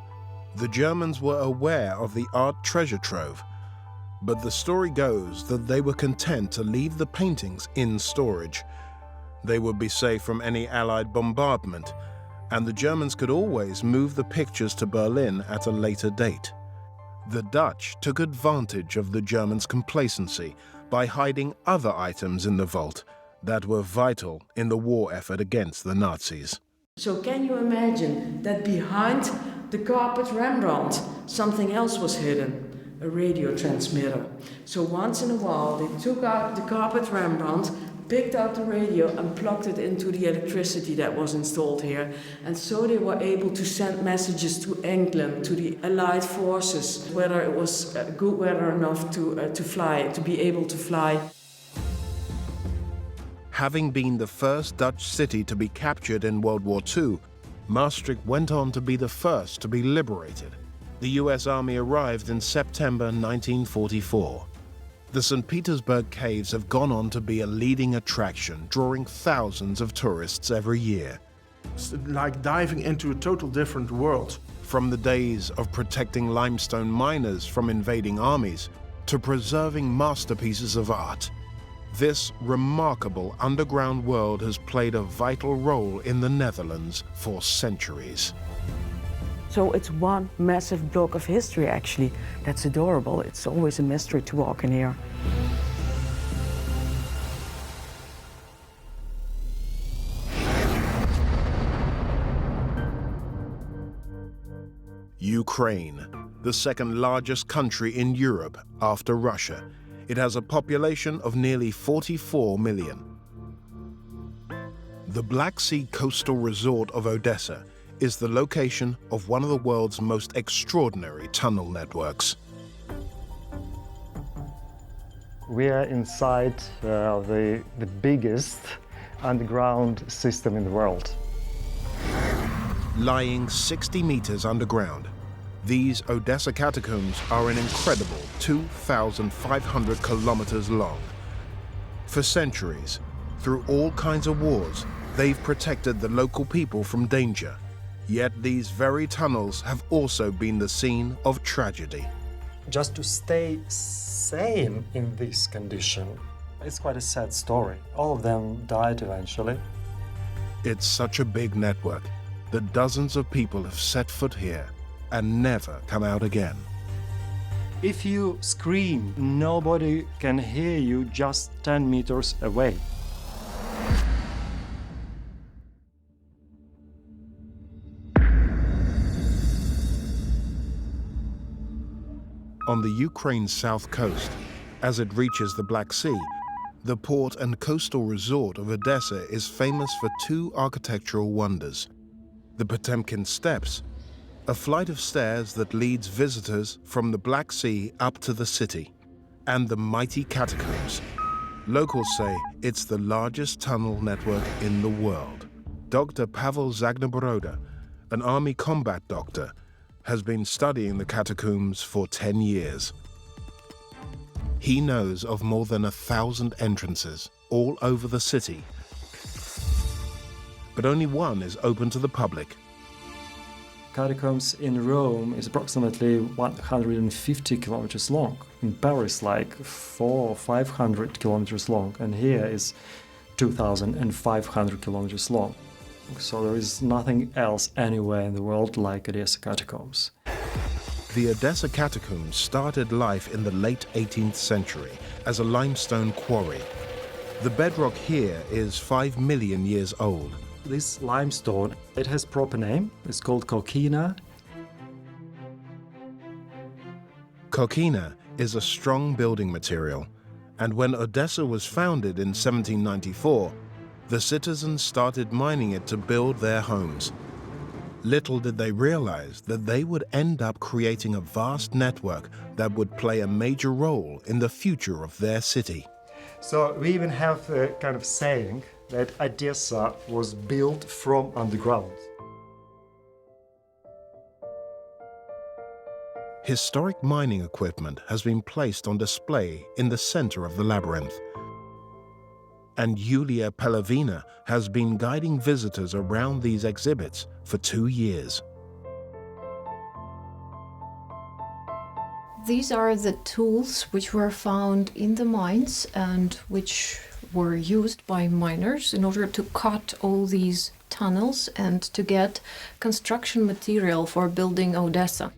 The Germans were aware of the art treasure trove, but the story goes that they were content to leave the paintings in storage. They would be safe from any Allied bombardment, and the Germans could always move the pictures to Berlin at a later date. The Dutch took advantage of the Germans' complacency by hiding other items in the vault that were vital in the war effort against the Nazis. So can you imagine that behind the carpet Rembrandt, something else was hidden, a radio transmitter. So once in a while they took out the carpet Rembrandt, picked out the radio and plugged it into the electricity that was installed here. And so they were able to send messages to England, to the Allied forces, whether it was good weather enough to fly, to be able to fly. Having been the first Dutch city to be captured in World War II, Maastricht went on to be the first to be liberated. The US Army arrived in September 1944. The St. Petersberg Caves have gone on to be a leading attraction, drawing thousands of tourists every year. It's like diving into a total different world. From the days of protecting limestone miners from invading armies to preserving masterpieces of art, this remarkable underground world has played a vital role in the Netherlands for centuries. So it's one massive block of history, actually. That's adorable. It's always a mystery to walk in here. Ukraine, the second largest country in Europe after Russia. It has a population of nearly 44 million. The Black Sea coastal resort of Odessa is the location of one of the world's most extraordinary tunnel networks. We are inside the biggest underground system in the world. Lying 60 meters underground, these Odessa catacombs are an incredible 2,500 kilometers long. For centuries, through all kinds of wars, they've protected the local people from danger. Yet these very tunnels have also been the scene of tragedy. Just to stay sane in this condition, it's quite a sad story. All of them died eventually. It's such a big network that dozens of people have set foot here and never come out again. If you scream, nobody can hear you just 10 meters away. On the Ukraine's south coast, as it reaches the Black Sea, the port and coastal resort of Odessa is famous for two architectural wonders: the Potemkin Steps, a flight of stairs that leads visitors from the Black Sea up to the city, and the mighty catacombs. Locals say it's the largest tunnel network in the world. Dr. Pavel Zagnaboroda, an army combat doctor, has been studying the catacombs for 10 years. He knows of more than 1,000 entrances all over the city, but only one is open to the public. Catacombs in Rome is approximately 150 kilometers long. In Paris, like 400 or 500 kilometers long, and here is 2,500 kilometers long. So there is nothing else anywhere in the world like Odessa catacombs. The Odessa catacombs started life in the late 18th century as a limestone quarry. The bedrock here is 5 million years old. This limestone, it has proper name. It's called coquina. Coquina is a strong building material, and when Odessa was founded in 1794, the citizens started mining it to build their homes. Little did they realize that they would end up creating a vast network that would play a major role in the future of their city. So we even have a kind of saying that Odessa was built from underground. Historic mining equipment has been placed on display in the center of the labyrinth. And Yulia Pelavina has been guiding visitors around these exhibits for 2 years. These are the tools which were found in the mines and which were used by miners in order to cut all these tunnels and to get construction material for building Odessa.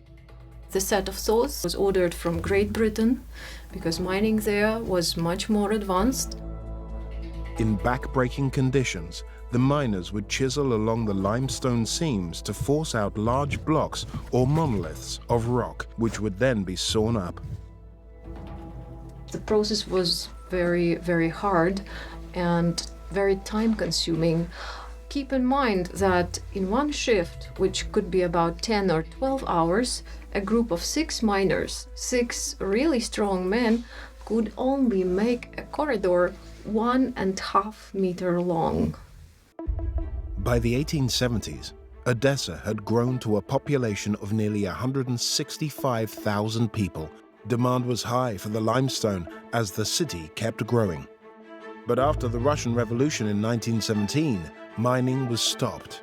The set of saws was ordered from Great Britain because mining there was much more advanced. In back-breaking conditions, the miners would chisel along the limestone seams to force out large blocks or monoliths of rock, which would then be sawn up. The process was very, very hard and very time-consuming. Keep in mind that in one shift, which could be about 10 or 12 hours, a group of 6 miners, 6 really strong men, could only make a corridor 1.5 meters long. By the 1870s, Odessa had grown to a population of nearly 165,000 people. Demand was high for the limestone as the city kept growing. But after the Russian Revolution in 1917, mining was stopped.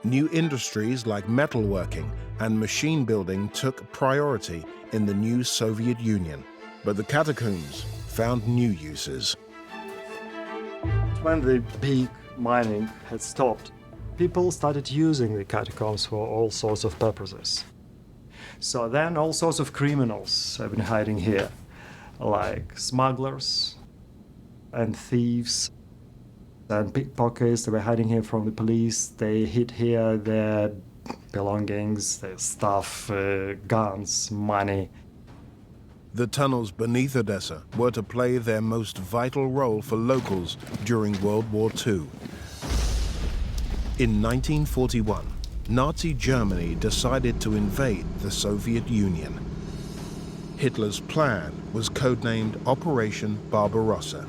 New industries like metalworking and machine building took priority in the new Soviet Union. But the catacombs found new uses. When the big mining had stopped, people started using the catacombs for all sorts of purposes. So then all sorts of criminals have been hiding here, like smugglers and thieves and pickpockets. They were hiding here from the police. They hid here their belongings, their stuff, guns, money. The tunnels beneath Odessa were to play their most vital role for locals during World War II. In 1941, Nazi Germany decided to invade the Soviet Union. Hitler's plan was codenamed Operation Barbarossa.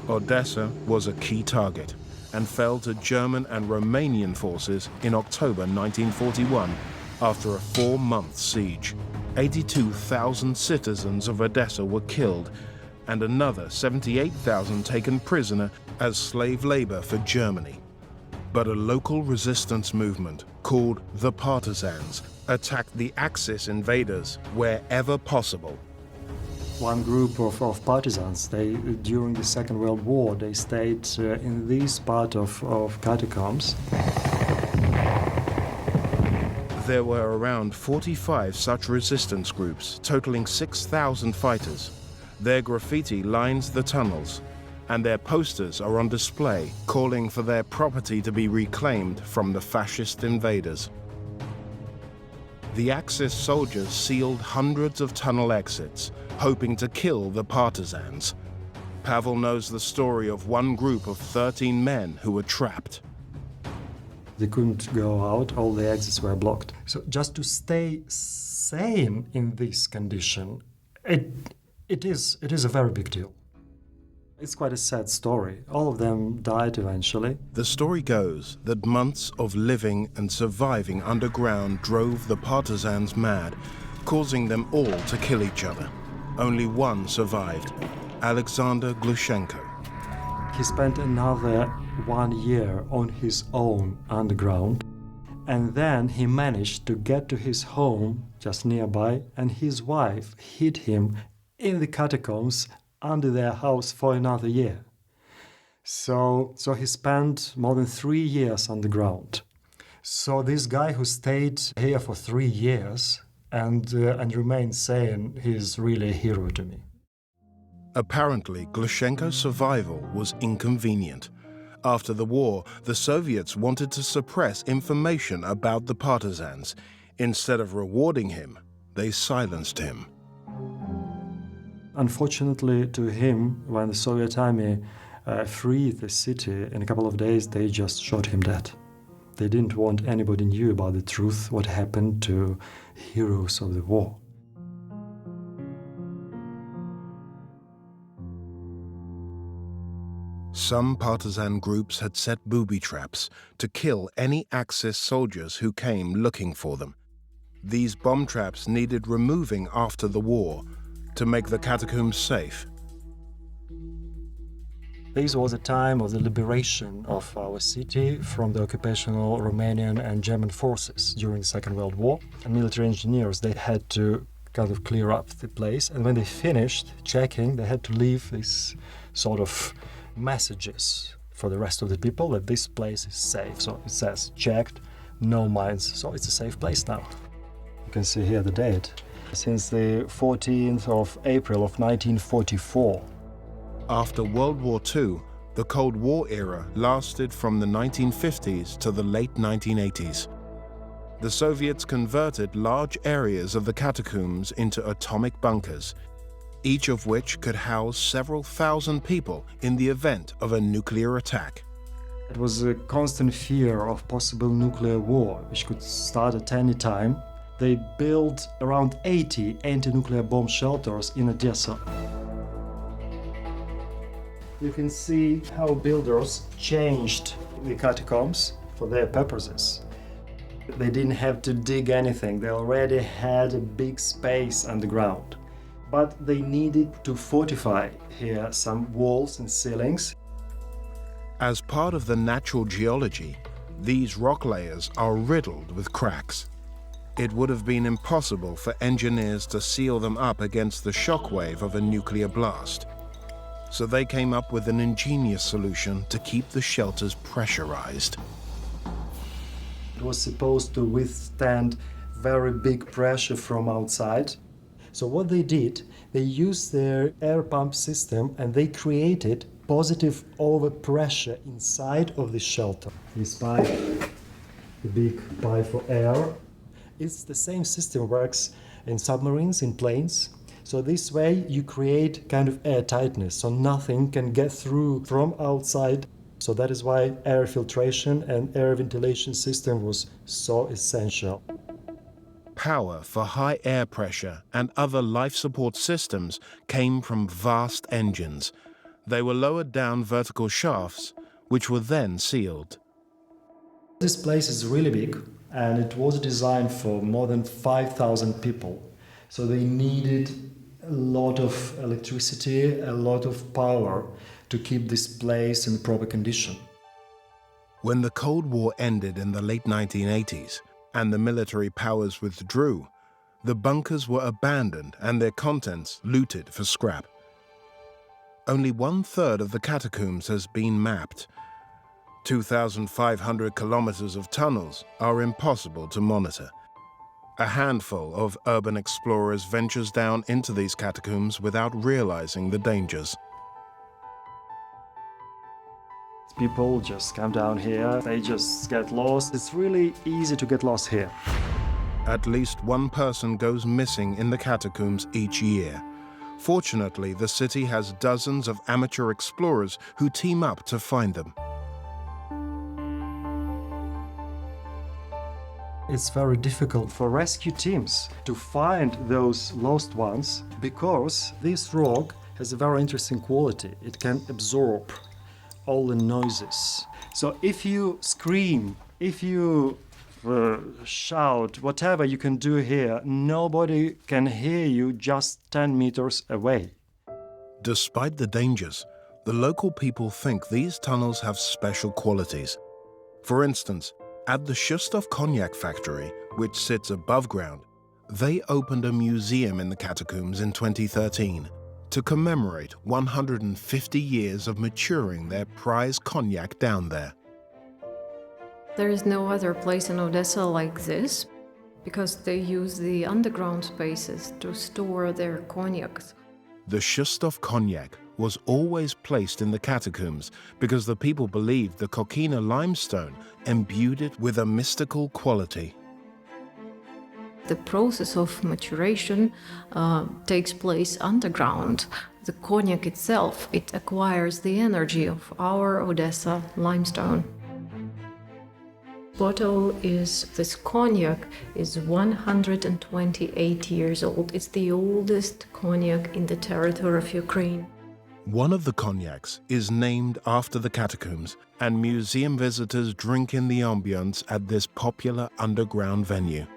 Odessa was a key target and fell to German and Romanian forces in October 1941 after a 4-month siege. 82,000 citizens of Odessa were killed and another 78,000 taken prisoner as slave labor for Germany. But a local resistance movement called the Partisans attacked the Axis invaders wherever possible. One group of partisans, during the Second World War, they stayed in this part of catacombs. There were around 45 such resistance groups, totaling 6,000 fighters. Their graffiti lines the tunnels, and their posters are on display calling for their property to be reclaimed from the fascist invaders. The Axis soldiers sealed hundreds of tunnel exits, hoping to kill the partisans. Pavel knows the story of one group of 13 men who were trapped. They couldn't go out, all the exits were blocked. So just to stay sane in this condition, it is a very big deal. It's quite a sad story. All of them died eventually. The story goes that months of living and surviving underground drove the partisans mad, causing them all to kill each other. Only one survived, Alexander Glushenko. He spent another 1 year on his own underground, and then he managed to get to his home just nearby, and his wife hid him in the catacombs under their house for another year. So he spent more than 3 years underground. So this guy who stayed here for 3 years and remained sane, he's really a hero to me. Apparently, Glushenko's survival was inconvenient. After the war, the Soviets wanted to suppress information about the partisans. Instead of rewarding him, they silenced him. Unfortunately to him, when the Soviet army freed the city, in a couple of days they just shot him dead. They didn't want anybody knew about the truth, what happened to heroes of the war. Some partisan groups had set booby traps to kill any Axis soldiers who came looking for them. These bomb traps needed removing after the war to make the catacombs safe. This was a time of the liberation of our city from the occupational Romanian and German forces during the Second World War. And military engineers, they had to kind of clear up the place. And when they finished checking, they had to leave these sort of messages for the rest of the people that this place is safe. So it says, checked, no mines. So it's a safe place now. You can see here the date. Since the 14th of April of 1944. After World War II, the Cold War era lasted from the 1950s to the late 1980s. The Soviets converted large areas of the catacombs into atomic bunkers, each of which could house several thousand people in the event of a nuclear attack. It was a constant fear of possible nuclear war, which could start at any time. They built around 80 anti-nuclear bomb shelters in Odessa. You can see how builders changed the catacombs for their purposes. They didn't have to dig anything, they already had a big space underground. But they needed to fortify here some walls and ceilings. As part of the natural geology, these rock layers are riddled with cracks. It would have been impossible for engineers to seal them up against the shockwave of a nuclear blast. So they came up with an ingenious solution to keep the shelters pressurized. It was supposed to withstand very big pressure from outside. So what they did, they used their air pump system and they created positive overpressure inside of the shelter. This pipe, the big pipe for air, it's the same system works in submarines, in planes. So this way you create kind of air tightness, so nothing can get through from outside. So that is why air filtration and air ventilation system was so essential. Power for high air pressure and other life support systems came from vast engines. They were lowered down vertical shafts, which were then sealed. This place is really big, and it was designed for more than 5,000 people. So they needed a lot of electricity, a lot of power to keep this place in proper condition. When the Cold War ended in the late 1980s and the military powers withdrew, the bunkers were abandoned and their contents looted for scrap. Only 1/3 of the catacombs has been mapped. 2,500 kilometers of tunnels are impossible to monitor. A handful of urban explorers ventures down into these catacombs without realizing the dangers. People just come down here, they just get lost. It's really easy to get lost here. At least one person goes missing in the catacombs each year. Fortunately, the city has dozens of amateur explorers who team up to find them. It's very difficult for rescue teams to find those lost ones because this rock has a very interesting quality. It can absorb all the noises. So if you scream, if you shout, whatever you can do here, nobody can hear you just 10 meters away. Despite the dangers, the local people think these tunnels have special qualities. For instance, at the Shustov cognac factory, which sits above ground, they opened a museum in the catacombs in 2013 to commemorate 150 years of maturing their prize cognac down there. There is no other place in Odessa like this, because they use the underground spaces to store their cognacs. The Shustov cognac was always placed in the catacombs because the people believed the Kokina limestone imbued it with a mystical quality. The process of maturation takes place underground. The cognac itself, it acquires the energy of our Odessa limestone. Bottle is, this cognac is 128 years old. It's the oldest cognac in the territory of Ukraine. One of the cognacs is named after the catacombs, and museum visitors drink in the ambience at this popular underground venue.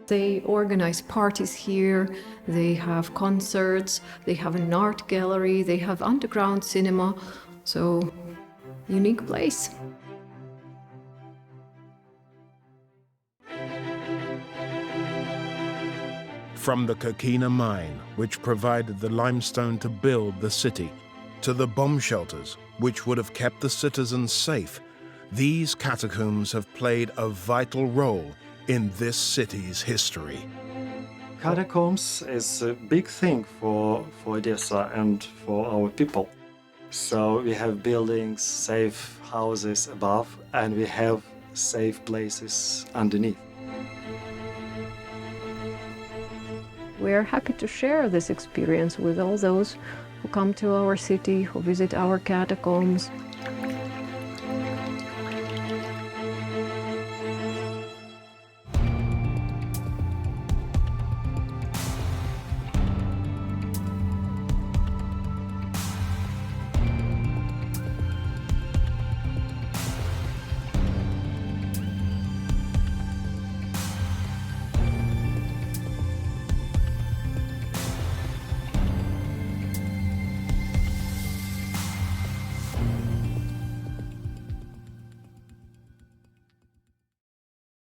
They organize parties here, they have concerts, they have an art gallery, they have underground cinema, so unique place. From the Kokina mine, which provided the limestone to build the city, to the bomb shelters, which would have kept the citizens safe, these catacombs have played a vital role in this city's history. Catacombs is a big thing for Odessa and for our people. So we have buildings, safe houses above, and we have safe places underneath. We are happy to share this experience with all those who come to our city, who visit our catacombs.